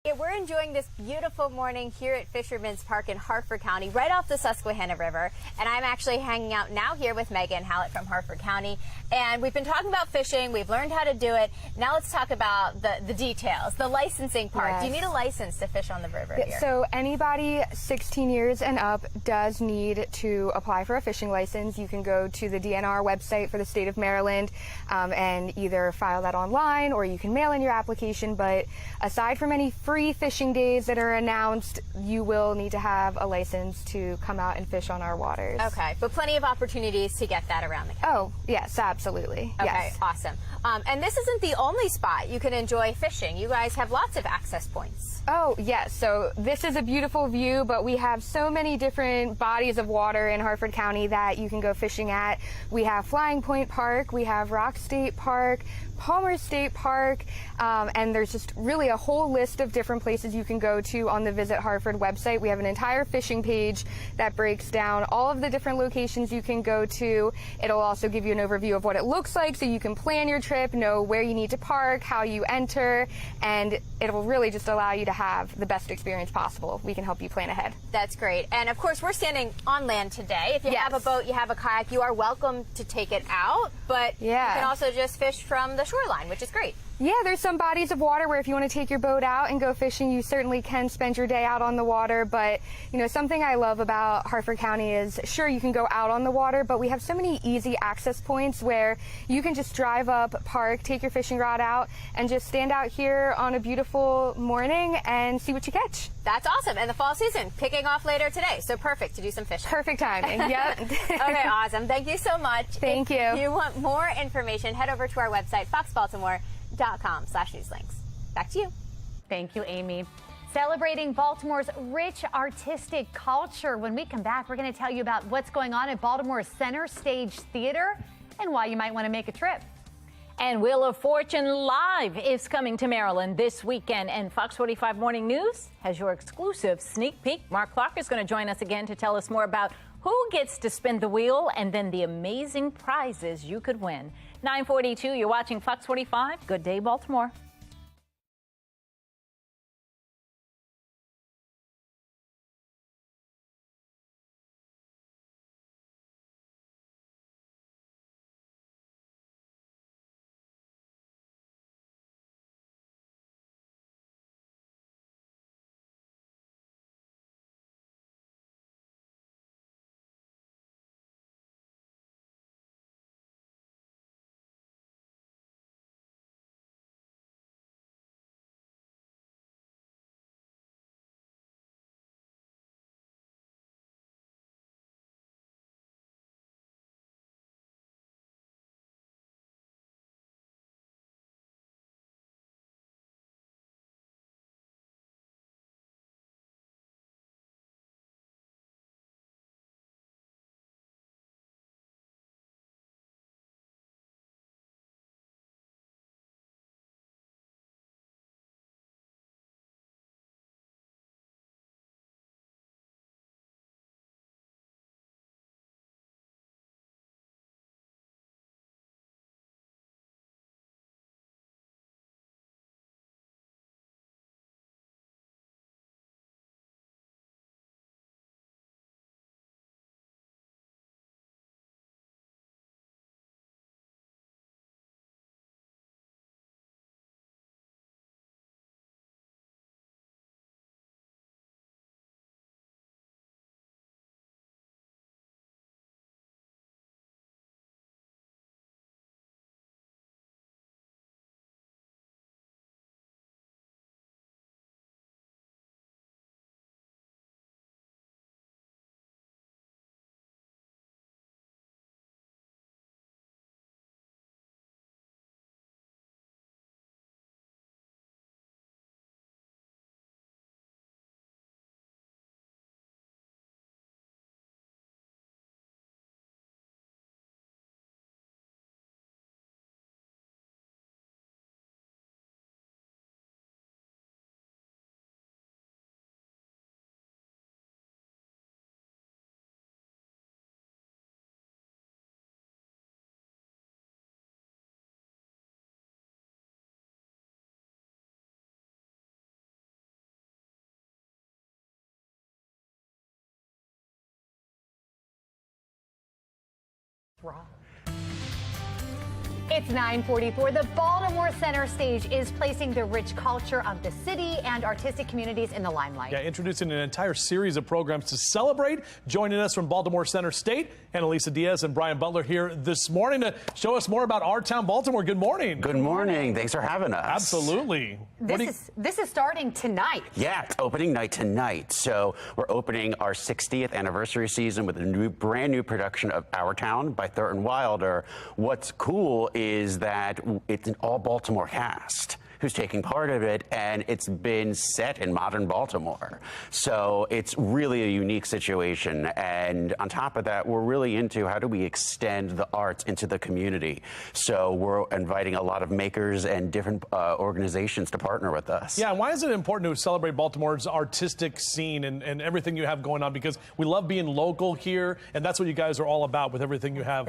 Yeah, we're enjoying this beautiful morning here at Fisherman's Park in Harford County, right off the Susquehanna River. And I'm actually hanging out now here with Megan Hallett from Harford County. And we've been talking about fishing. We've learned how to do it. Now let's talk about the details, the licensing part. Yes. Do you need a license to fish on the river here? So anybody 16 years and up does need to apply for a fishing license. You can go to the DNR website for the state of Maryland and either file that online or you can mail in your application. But aside from any free fishing days that are announced, you will need to have a license to come out and fish on our waters. Okay, but plenty of opportunities to get that around the county. Oh, yes, absolutely. Okay, yes. awesome. And this isn't the only spot you can enjoy fishing. You guys have lots of access points. Oh, yes. So this is a beautiful view, but we have so many different bodies of water in Harford County that you can go fishing at. We have Flying Point Park, we have Rock State Park, Palmer State Park, and there's just really a whole list of different places you can go to on the Visit Harford website. We have an entire fishing page that breaks down all of the different locations you can go to. It'll also give you an overview of what it looks like so you can plan your trip, know where you need to park, how you enter, and it'll really just allow you to have the best experience possible. We can help you plan ahead. That's great. And of course, we're standing on land today. If you have a boat, you have a kayak, you are welcome to take it out, but you can also just fish from the shoreline, which is great. Yeah, there's some bodies of water where if you want to take your boat out and go fishing, you certainly can spend your day out on the water. But, you know, something I love about Harford County is, sure, you can go out on the water, but we have so many easy access points where you can just drive up, park, take your fishing rod out, and just stand out here on a beautiful morning and see what you catch. That's awesome. And the fall season kicking off later today, so perfect to do some fishing. Perfect timing. Yep. Okay, awesome. Thank you so much. Thank you. If you want more information, head over to our website, foxbaltimore.com/newslinks. Back to you. Thank you, Amy. Celebrating Baltimore's rich artistic culture. When we come back, we're going to tell you about what's going on at Baltimore's Center Stage Theater and why you might want to make a trip. And Wheel of Fortune Live is coming to Maryland this weekend, and Fox 45 Morning News has your exclusive sneak peek. Mark Clark is going to join us again to tell us more about who gets to spin the wheel and then the amazing prizes you could win. 9:42, you're watching Fox 45. Good day, Baltimore. Raw. It's 9:44. The Baltimore Center Stage is placing the rich culture of the city and artistic communities in the limelight. Yeah, introducing an entire series of programs to celebrate. Joining us from Baltimore Center State, Annalisa Diaz and Brian Butler here this morning to show us more about our town, Baltimore. Good morning. Good morning. Thanks for having us. Absolutely. This is starting tonight. Yeah, it's opening night tonight. So we're opening our 60th anniversary season with a brand new production of Our Town by Thurton Wilder. What's cool is that it's an all Baltimore cast who's taking part of it, and it's been set in modern Baltimore. So it's really a unique situation. And on top of that, we're really into how do we extend the arts into the community. So we're inviting a lot of makers and different organizations to partner with us. Yeah, why is it important to celebrate Baltimore's artistic scene and everything you have going on? Because we love being local here, and that's what you guys are all about with everything you have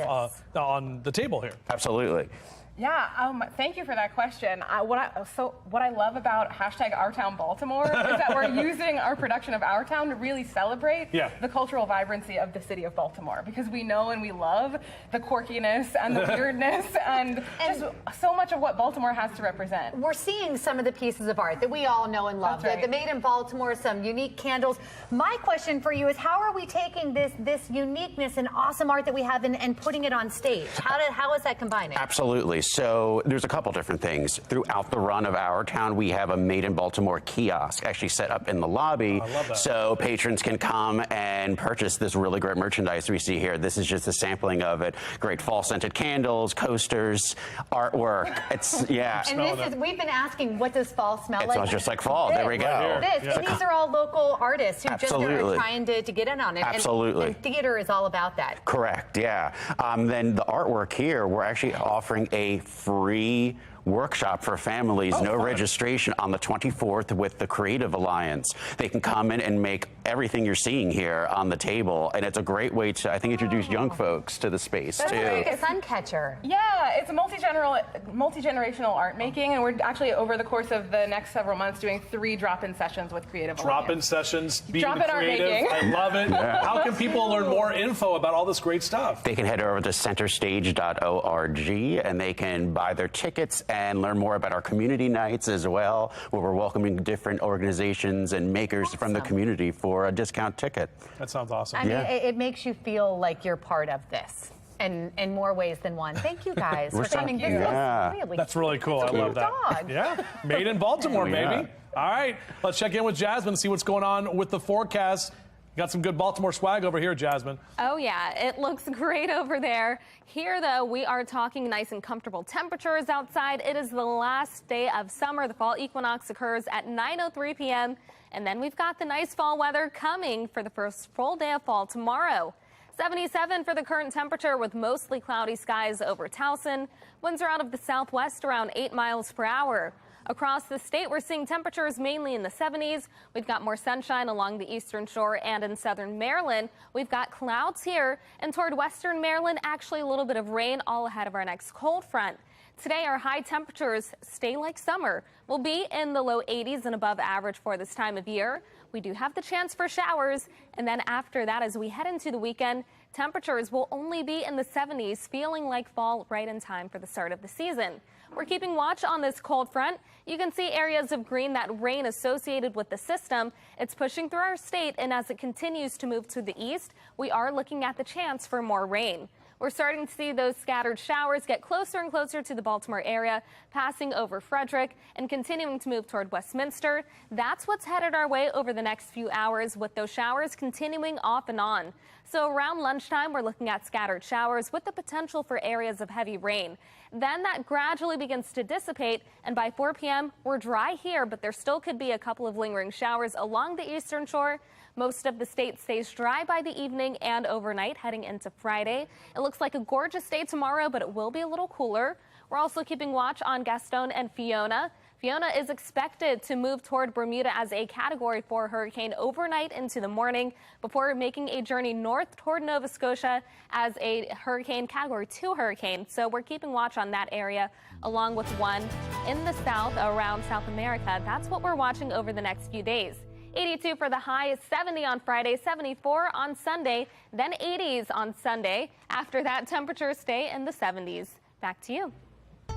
on the table here. Absolutely. Yeah, thank you for that question. What I love about #OurTownBaltimore is that we're using our production of Our Town to really celebrate the cultural vibrancy of the city of Baltimore, because we know and we love the quirkiness and the weirdness and just so much of what Baltimore has to represent. We're seeing some of the pieces of art that we all know and love. That's right. The Made in Baltimore, some unique candles. My question for you is, how are we taking this uniqueness and awesome art that we have and putting it on stage? How is that combining? Absolutely. So there's a couple different things. Throughout the run of Our Town, we have a Made in Baltimore kiosk actually set up in the lobby. I love that. So patrons can come and purchase this really great merchandise we see here. This is just a sampling of it. Great fall scented candles, coasters, artwork. It's, yeah. And we've been asking, what does fall smell like? It smells just like fall. There we go. And these are all local artists who just are trying to get in on it. Absolutely. And theater is all about that. Correct, yeah. Then the artwork here, we're actually offering a free workshop for families, no registration, on the 24th with the Creative Alliance. They can come in and make everything you're seeing here on the table, and it's a great way to, I think, introduce young folks to the space too. Like a sun catcher. Yeah, it's a multi-generational art making, and we're actually, over the course of the next several months, doing 3 drop-in sessions with Creative Alliance. Drop-in sessions, being Drop-in art creative. making. I love it. Yeah. How can people learn more info about all this great stuff? They can head over to centerstage.org, and they can buy their tickets and learn more about our community nights as well, where we're welcoming different organizations and makers from the community for a discount ticket. That sounds awesome. I mean, it makes you feel like you're part of this. In more ways than one. Thank you guys for coming. That's really cool. I love that. Dog. Yeah, made in Baltimore, baby. All right, let's check in with Jasmine and see what's going on with the forecast. Got some good Baltimore swag over here, Jasmine. Oh, yeah, it looks great over there. Here, though, we are talking nice and comfortable temperatures outside. It is the last day of summer. The fall equinox occurs at 9:03 p.m. And then we've got the nice fall weather coming for the first full day of fall tomorrow. 77 for the current temperature with mostly cloudy skies over Towson. Winds are out of the southwest around 8 miles per hour. Across the state, we're seeing temperatures mainly in the 70s. We've got more sunshine along the eastern shore and in southern Maryland. We've got clouds here, and toward western Maryland, actually a little bit of rain all ahead of our next cold front. Today, our high temperatures stay like summer. We'll be in the low 80s and above average for this time of year. We do have the chance for showers, and then after that, as we head into the weekend, temperatures will only be in the 70s, feeling like fall right in time for the start of the season. We're keeping watch on this cold front. You can see areas of green, that rain associated with the system. It's pushing through our state, and as it continues to move to the east, we are looking at the chance for more rain. We're starting to see those scattered showers get closer and closer to the Baltimore area, passing over Frederick and continuing to move toward Westminster. That's what's headed our way over the next few hours, with those showers continuing off and on. So around lunchtime, we're looking at scattered showers with the potential for areas of heavy rain. Then that gradually begins to dissipate, and by 4 p.m., we're dry here, but there still could be a couple of lingering showers along the eastern shore. Most of the state stays dry by the evening and overnight heading into Friday. It looks like a gorgeous day tomorrow, but it will be a little cooler. We're also keeping watch on Gaston and Fiona. Fiona is expected to move toward Bermuda as a Category 4 hurricane overnight into the morning before making a journey north toward Nova Scotia as a Category 2 hurricane. So we're keeping watch on that area, along with one in the south around South America. That's what we're watching over the next few days. 82 for the high, 70 on Friday, 74 on Sunday, then 80s on Sunday. After that, temperatures stay in the 70s. Back to you.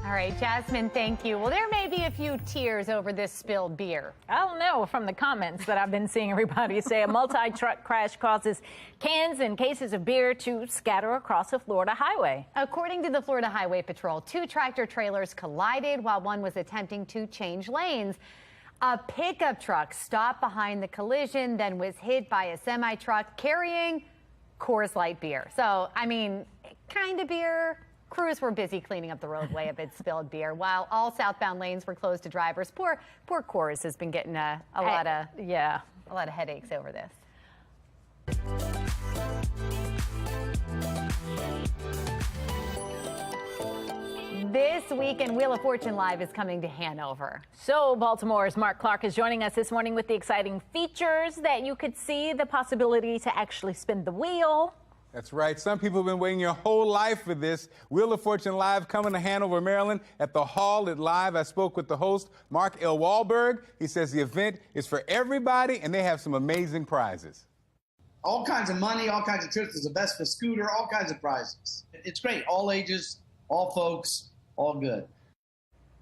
All right, Jasmine, thank you. Well, there may be a few tears over this spilled beer. I don't know, from the comments that I've been seeing everybody say a multi-truck crash causes cans and cases of beer to scatter across a Florida highway. According to the Florida Highway Patrol, 2 tractor trailers collided while one was attempting to change lanes. A pickup truck stopped behind the collision, then was hit by a semi-truck carrying Coors Light beer. So, I mean, kind of beer. Crews were busy cleaning up the roadway amid spilled beer, while all southbound lanes were closed to drivers. Poor Coors has been getting a lot of headaches over this. This weekend, Wheel of Fortune Live is coming to Hanover. So Baltimore's Mark Clark is joining us this morning with the exciting features that you could see, the possibility to actually spin the wheel. That's right. Some people have been waiting your whole life for this. Wheel of Fortune Live coming to Hanover, Maryland at the Hall at Live. I spoke with the host, Mark L. Wahlberg. He says the event is for everybody, and they have some amazing prizes. All kinds of money, all kinds of trips. There's a best for scooter, all kinds of prizes. It's great. All ages, all folks, all good.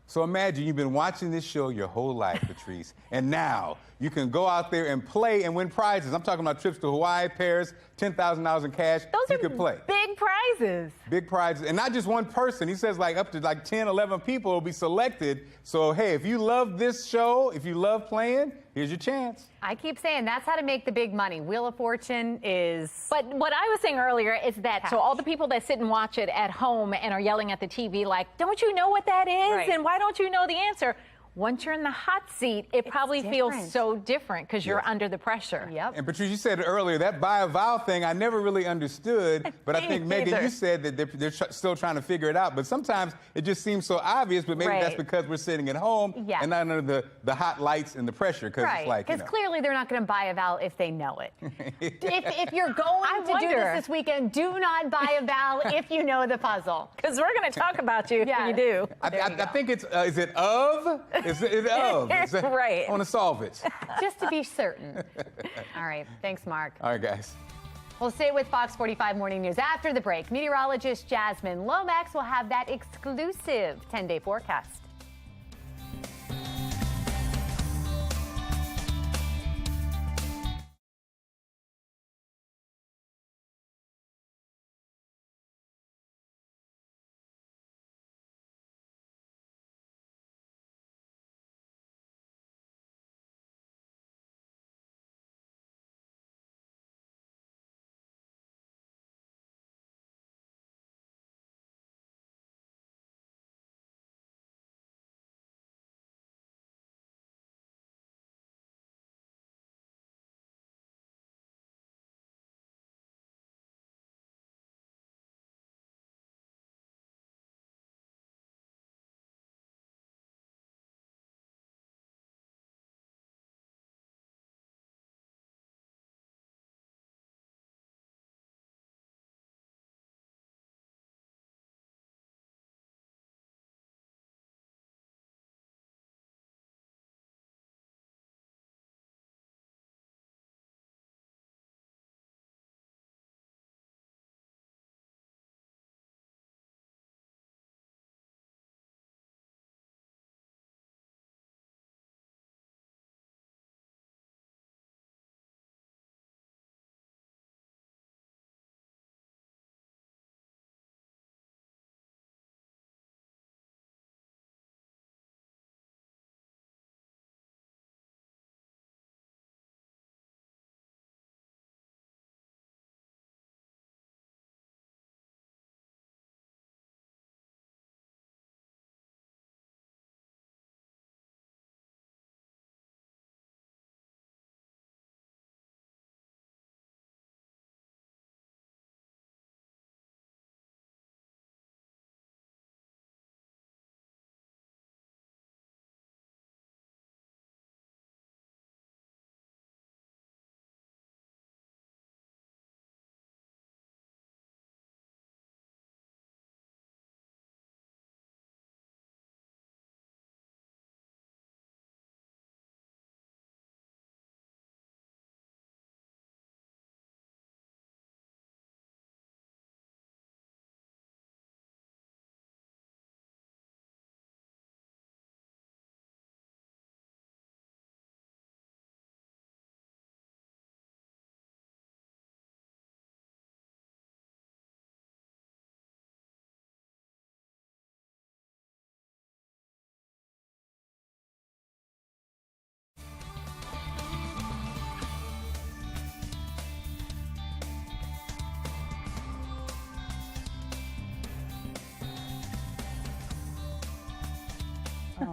So imagine you've been watching this show your whole life, Patrice, and now you can go out there and play and win prizes. I'm talking about trips to Hawaii, Paris, $10,000 in cash. Those you could play. Big prizes. Big prizes. And not just one person. He says up to 10, 11 people will be selected. So, hey, if you love this show, if you love playing, here's your chance. I keep saying that's how to make the big money. Wheel of Fortune is... But what I was saying earlier is that, cash. so all the people that sit and watch it at home and are yelling at the TV like, don't you know what that is? Right. And why don't you know the answer? Once you're in the hot seat, it probably feels so different because you're under the pressure. Yep. And Patrice, you said earlier, that buy a vowel thing, I never really understood. But I think, Megan, you said that they're still trying to figure it out. But sometimes it just seems so obvious, but maybe that's because we're sitting at home and not under the hot lights and the pressure. Because it's like, because clearly they're not going to buy a vowel if they know it. if you're going to do this weekend, do not buy a vowel if you know the puzzle. Because we're going to talk about you if you do. I think it's, is it of? Is it of? Right. I want to solve it. Just to be certain. All right. Thanks, Mark. All right, guys. We'll stay with Fox 45 Morning News after the break. Meteorologist Jasmine Lomax will have that exclusive 10-day forecast.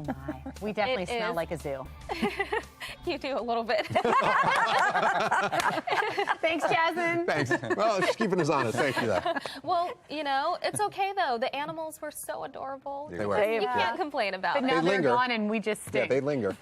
Oh my. We definitely smell like a zoo. You do a little bit. Thanks, Jasmine. Thanks. Well, she's keeping us honest. Thank you, though. Well, you know, it's okay, though. The animals were so adorable. They were. You can't complain about but it. now they're gone and we just stink. Yeah, they linger.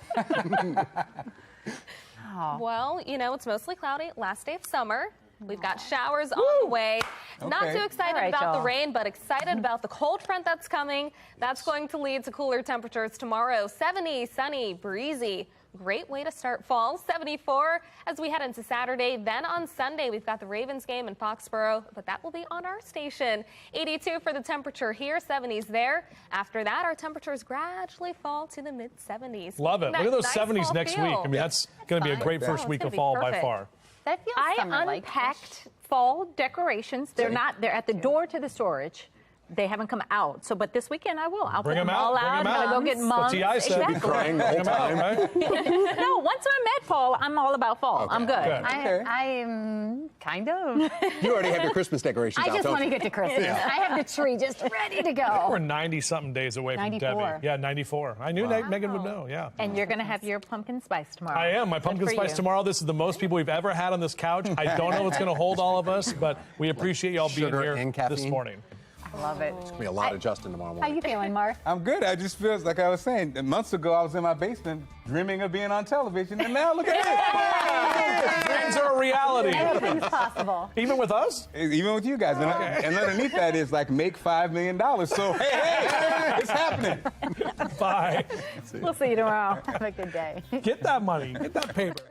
Oh. Well, you know, it's mostly cloudy. Last day of summer. We've got showers on the way. Not too excited about the rain, but excited about the cold front that's coming. That's going to lead to cooler temperatures tomorrow. 70, sunny, breezy. Great way to start fall. 74 as we head into Saturday. Then on Sunday, we've got the Ravens game in Foxborough, but that will be on our station. 82 for the temperature here, 70s there. After that, our temperatures gradually fall to the mid-70s. Love it. Look at those 70s next week. I mean, that's going to be a great first week of fall by far. That feels I summer-like. unpacked fall decorations. They're at the door to the storage. They haven't come out. So, but this weekend I will. I'll Bring put them all out. out. Bring them I'm out. gonna go get mums. What T.I. said. Be crying the whole time. No, once I'm at fall, I'm all about fall. Okay. I'm good. I'm kind of. You already have your Christmas decorations out, I just don't want to you? get to Christmas. Yeah. I have the tree just ready to go. We're 90-something days away from 94. Debbie. Yeah, 94. I knew Megan would know, yeah. And you're going to have your pumpkin spice tomorrow. I am. My pumpkin spice tomorrow. This is the most people we've ever had on this couch. I don't know what's going to hold all of us, but we appreciate y'all being Sugar here and caffeine. this morning. I love it. It's going to be a lot of Justin tomorrow How morning. you feeling, Mark? I'm good. I just feels like I was saying, months ago I was in my basement dreaming of being on television, and now look at this. Dreams are a reality. Anything's possible. Even with us? Even with you guys. And underneath that is like make $5 million. So, hey, it's happening. Bye. We'll see you tomorrow. Have a good day. Get that money. Get that paper.